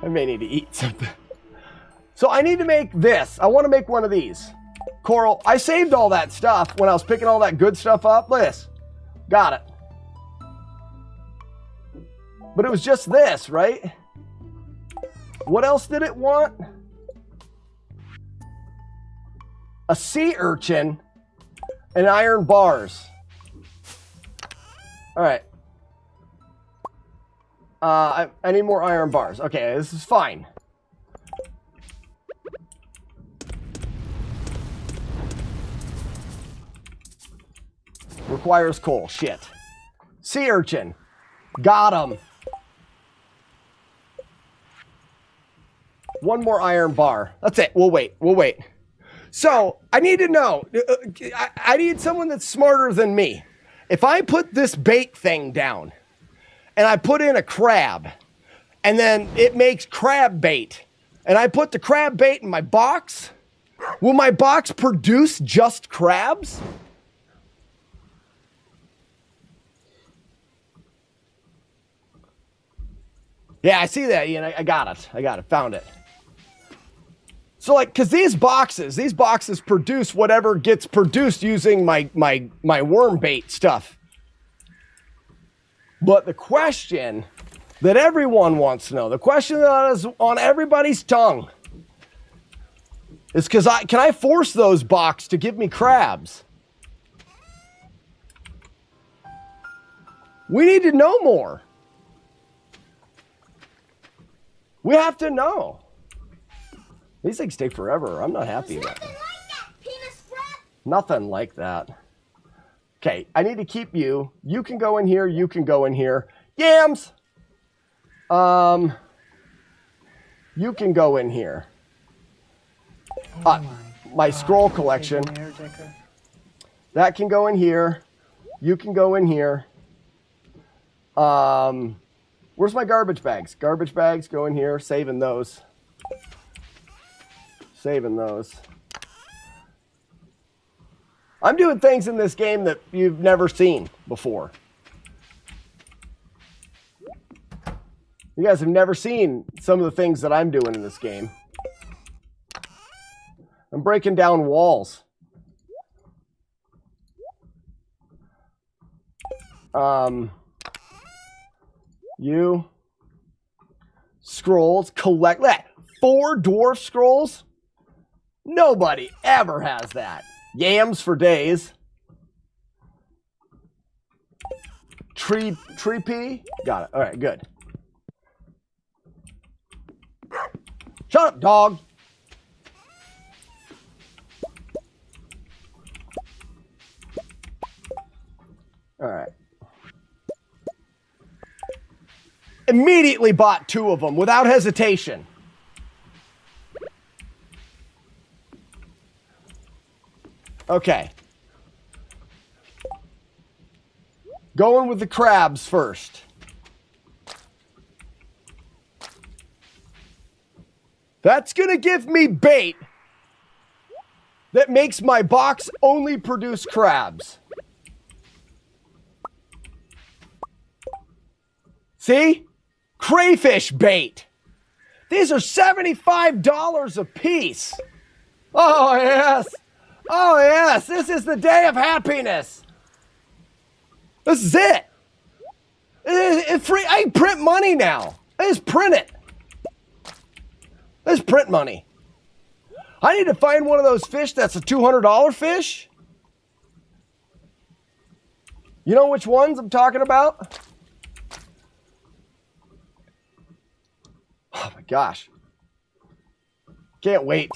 I may need to eat something. So I need to make this. I want to make one of these. Coral, I saved all that stuff when I was picking all that good stuff up. Look at this. Got it. But it was just this, right? What else did it want? A sea urchin and iron bars. All right. I need more iron bars. Okay, this is fine. Requires coal. Shit. Sea urchin. Got him. One more iron bar. That's it. We'll wait. So, I need to know. I need someone that's smarter than me. If I put this bait thing down, and I put in a crab, and then it makes crab bait, and I put the crab bait in my box, will my box produce just crabs? Yeah, I see that, Ian. I got it. Found it. So, like, because these boxes produce whatever gets produced using my worm bait stuff. But the question that everyone wants to know, the question that is on everybody's tongue, is can I force those boxes to give me crabs? We need to know more. We have to know. These things take forever. I'm not happy about them. Nothing like that. Okay, I need to keep you. You can go in here. You can go in here. Yams! You can go in here. My scroll collection. That can go in here. You can go in here. Where's my garbage bags? Garbage bags go in here. Saving those. I'm doing things in this game that you've never seen before. You guys have never seen some of the things that I'm doing in this game. I'm breaking down walls. You. Scrolls. Collect that. 4 dwarf scrolls? Nobody ever has that. Yams for days. Tree pea? Got it. All right, good. Shut up, dog. All right. Immediately bought 2 of them without hesitation. Okay. Going with the crabs first. That's going to give me bait that makes my box only produce crabs. See? Crayfish bait. These are $75 a piece. Oh, yes. Oh, yes. This is the day of happiness. This is it. It's free. I can print money now. I just print it. Let's print money. I need to find one of those fish that's a $200 fish. You know which ones I'm talking about? Oh my gosh. Can't wait.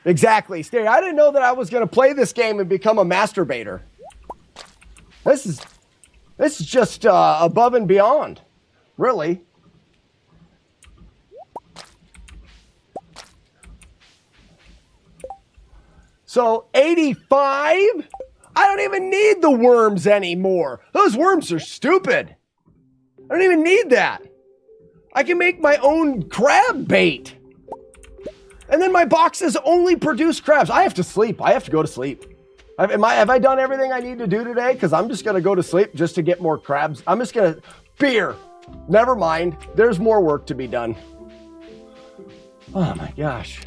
Exactly. Stay. I didn't know that I was going to play this game and become a masturbator. This is just above and beyond. Really. So 85? I don't even need the worms anymore. Those worms are stupid. I don't even need that. I can make my own crab bait. And then my boxes only produce crabs. I have to sleep. I have to go to sleep. Have I done everything I need to do today? Because I'm just going to go to sleep just to get more crabs. I'm just going to... Beer. Never mind. There's more work to be done. Oh my gosh.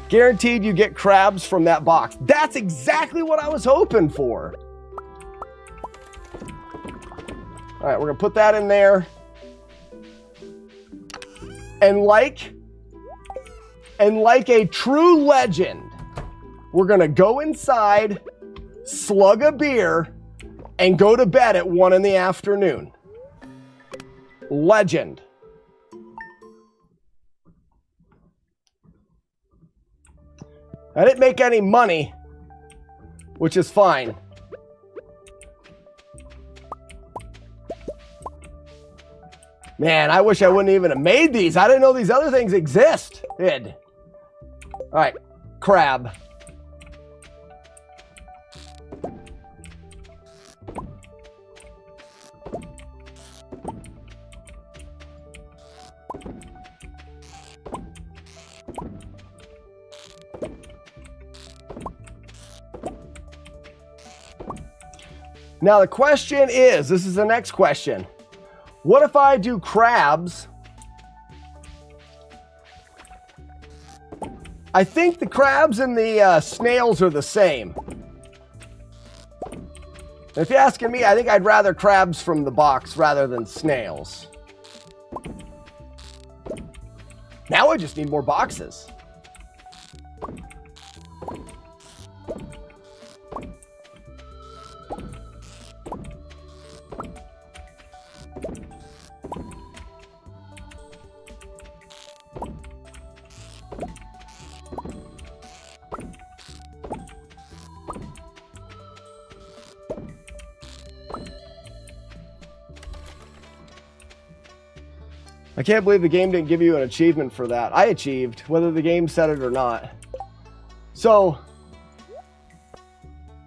Guaranteed you get crabs from that box. That's exactly what I was hoping for. All right, we're going to put that in there. And like a true legend, we're going to go inside, slug a beer, and go to bed at 1 in the afternoon. Legend. I didn't make any money, which is fine. Man, I wish I wouldn't even have made these. I didn't know these other things existed. All right, crab. Now the question is, this is the next question. What if I do crabs? I think the crabs and the snails are the same. If you're asking me, I think I'd rather crabs from the box rather than snails. Now I just need more boxes. I can't believe the game didn't give you an achievement for that. I achieved, whether the game said it or not. So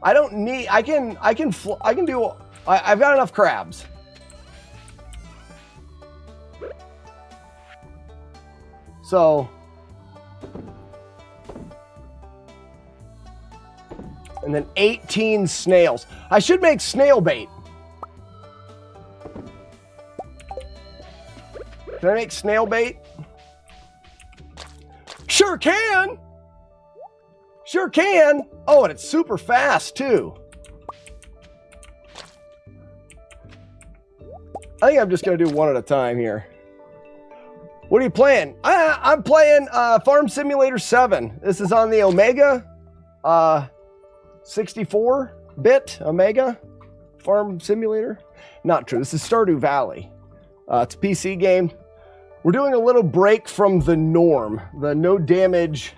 I don't need. I've got enough crabs. So, and then 18 snails. I should make snail bait. Can I make snail bait? Sure can. Sure can. Oh, and it's super fast too. I think I'm just going to do one at a time here. What are you playing? I'm playing Farm Simulator 7. This is on the Omega 64-bit Omega Farm Simulator. Not true. This is Stardew Valley. It's a PC game. We're doing a little break from the norm, the no damage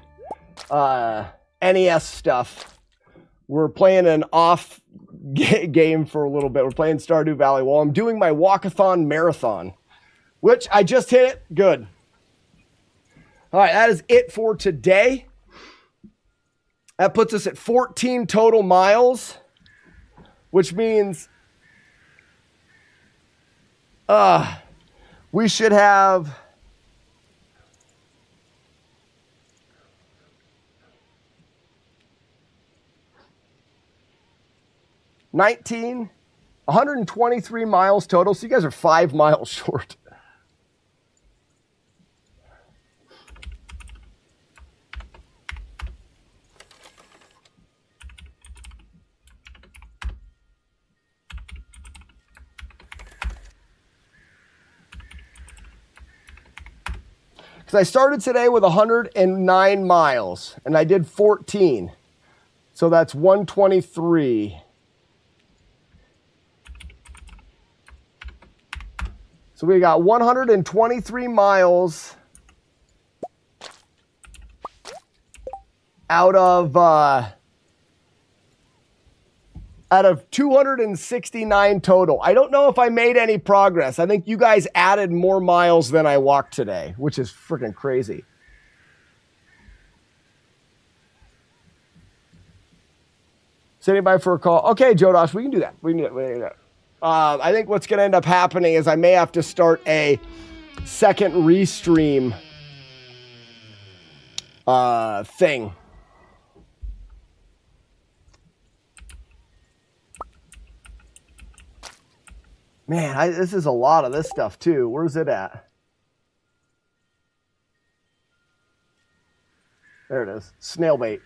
NES stuff. We're playing an off game for a little bit. We're playing Stardew Valley while I'm doing my walkathon marathon, which I just hit it. Good. All right, that is it for today. That puts us at 14 total miles, which means we should have 19, 123 miles total. So you guys are 5 miles short. Because I started today with 109 miles, and I did 14. So that's 123. So we got 123 miles out of 269 total. I don't know if I made any progress. I think you guys added more miles than I walked today, which is freaking crazy. Is anybody for a call? Okay, Jodosh, we can do that. We can do that. I think what's going to end up happening is I may have to start a second restream thing. Man, this is a lot of this stuff too. Where's it at? There it is. Snail bait.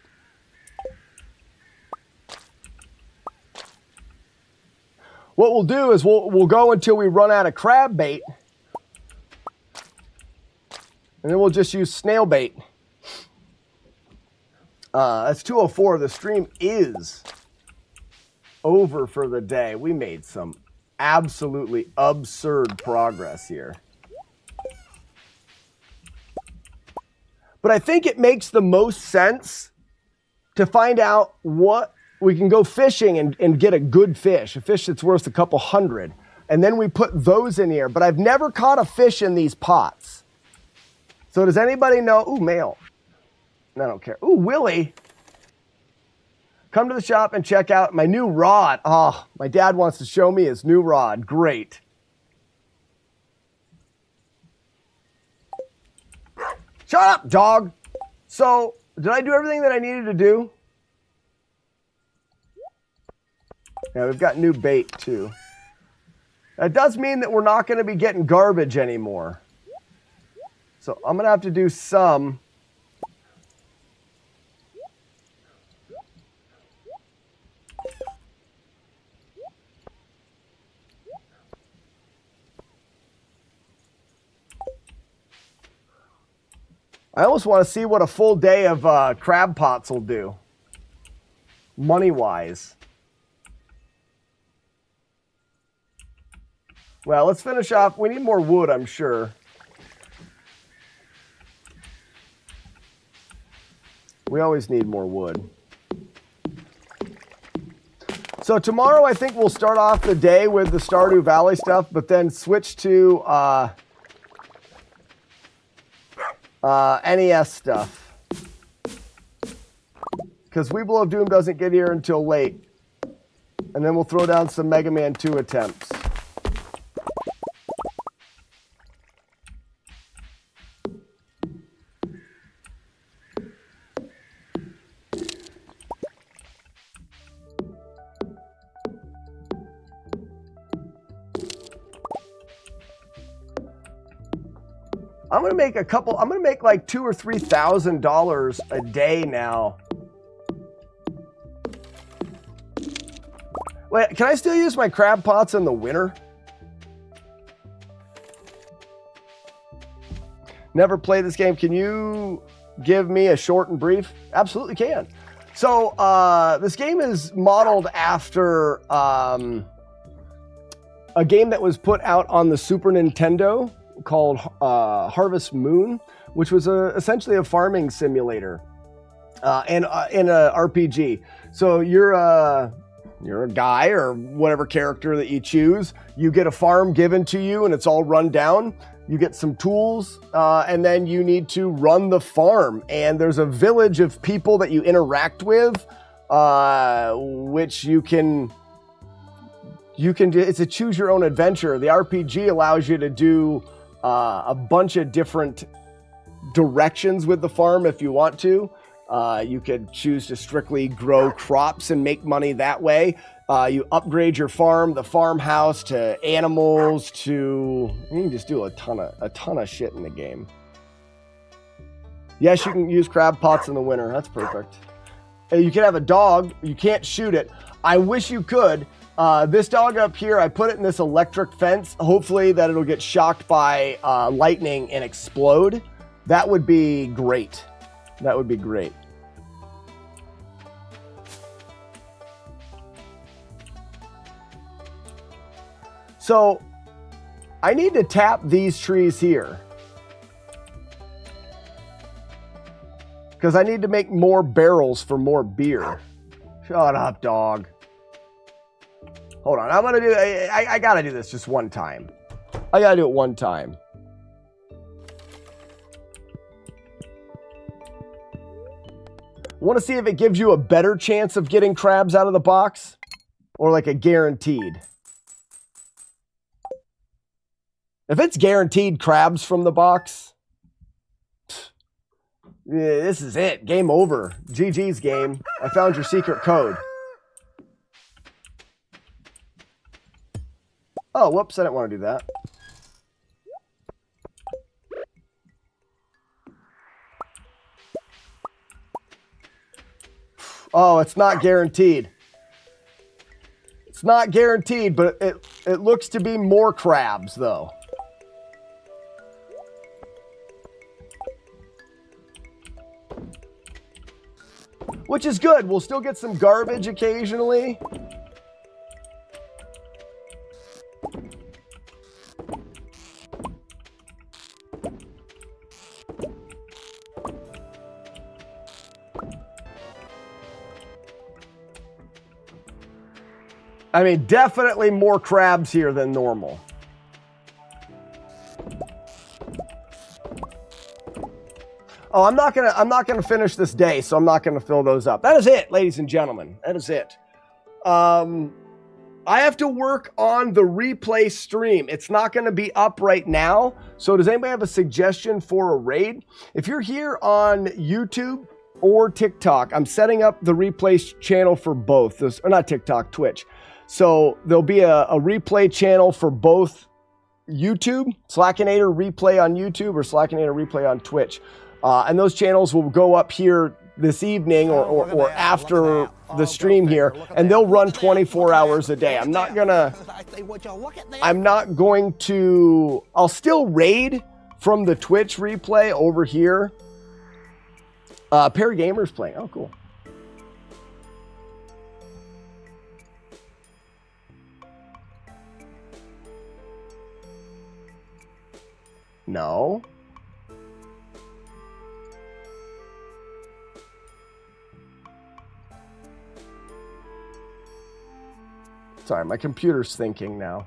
What we'll do is we'll go until we run out of crab bait. And then we'll just use snail bait. That's 2:04. The stream is over for the day. We made some absolutely absurd progress here. But I think it makes the most sense to find out what we can go fishing and get a good fish, a fish that's worth a couple hundred. And then we put those in here. But I've never caught a fish in these pots. So does anybody know? Ooh, male. I don't care. Ooh, Willie. Come to the shop and check out my new rod. Oh, my dad wants to show me his new rod. Great. Shut up, dog. So, did I do everything that I needed to do? Yeah, we've got new bait, too. That does mean that we're not going to be getting garbage anymore. So, I'm going to have to do some. I almost want to see what a full day of crab pots will do, money-wise. Well, let's finish off. We need more wood, I'm sure. We always need more wood. So tomorrow, I think we'll start off the day with the Stardew Valley stuff, but then switch to NES stuff. Because Weeble of Doom doesn't get here until late. And then we'll throw down some Mega Man 2 attempts. I'm gonna make like $2,000 or $3,000 a day now. Wait, can I still use my crab pots in the winter? Never played this game. Can you give me a short and brief? Absolutely can. So this game is modeled after a game that was put out on the Super Nintendo called Harvest Moon, which was essentially a farming simulator and in a RPG. So you're a guy or whatever character that you choose. You get a farm given to you and it's all run down. You get some tools and then you need to run the farm. And there's a village of people that you interact with, which you can do. It's a choose your own adventure. The RPG allows you to do a bunch of different directions with the farm if you want to. You could choose to strictly grow crops and make money that way. You upgrade your farm, the farmhouse, to animals, to you can just do a ton of shit in the game. Yes, you can use crab pots in the winter. That's perfect. You can have a dog. You can't shoot it. I wish you could. This dog up here, I put it in this electric fence. Hopefully that it'll get shocked by lightning and explode. That would be great. That would be great. So I need to tap these trees here, because I need to make more barrels for more beer. Shut up, dog. Hold on, I'm gonna do, I gotta do this just one time. I gotta do it one time. Want to see if it gives you a better chance of getting crabs out of the box, or like a guaranteed. If it's guaranteed crabs from the box, yeah, this is it. Game over. GG's game. I found your secret code. Oh, whoops. I didn't want to do that. Oh, it's not guaranteed. It's not guaranteed, but it looks to be more crabs, though. Which is good. We'll still get some garbage occasionally. I mean, definitely more crabs here than normal. Oh, I'm not gonna finish this day, so I'm not gonna fill those up. That is it, ladies and gentlemen. That is it. I have to work on the replay stream. It's not gonna be up right now. So does anybody have a suggestion for a raid? If you're here on YouTube or TikTok, I'm setting up the replay channel for both. Or not TikTok, Twitch. So there'll be a replay channel for both YouTube, Slackinator replay on YouTube, or Slackinator replay on Twitch. And those channels will go up here this evening or after the stream here, and they'll run 24 hours a day. I'm not going to, I'll still raid from the Twitch replay over here. Perry Gamer's playing. Oh, cool. No. Sorry, my computer's thinking now.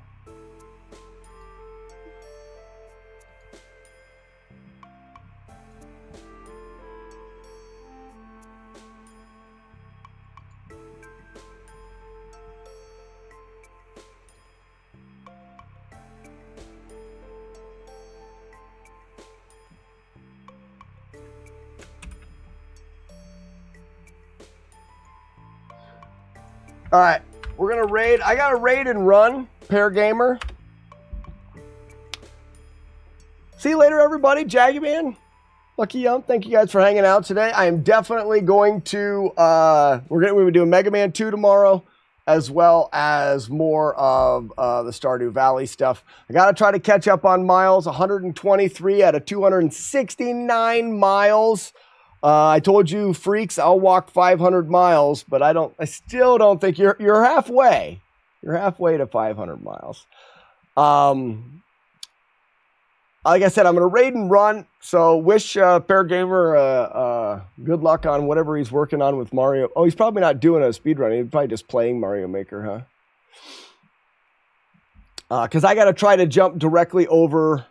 All right. We're going to raid. I got to raid and run, Pear Gamer. See you later, everybody. Jaggy Man, Lucky Young, thank you guys for hanging out today. I am definitely going to, we're going to do Mega Man 2 tomorrow, as well as more of the Stardew Valley stuff. I got to try to catch up on miles, 123 out of 269 miles. I told you, freaks, I'll walk 500 miles, but I still don't think you're halfway. You're halfway to 500 miles. Like I said, I'm going to raid and run. So wish Pear Gamer good luck on whatever he's working on with Mario. Oh, he's probably not doing a speedrun. He's probably just playing Mario Maker, huh? Because I got to try to jump directly over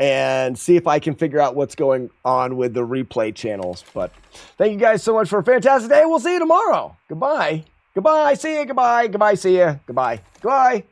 and see if I can figure out what's going on with the replay channels. But thank you guys so much for a fantastic day. We'll see you tomorrow. Goodbye. Goodbye. See you. Goodbye. Goodbye. See you. Goodbye. Goodbye.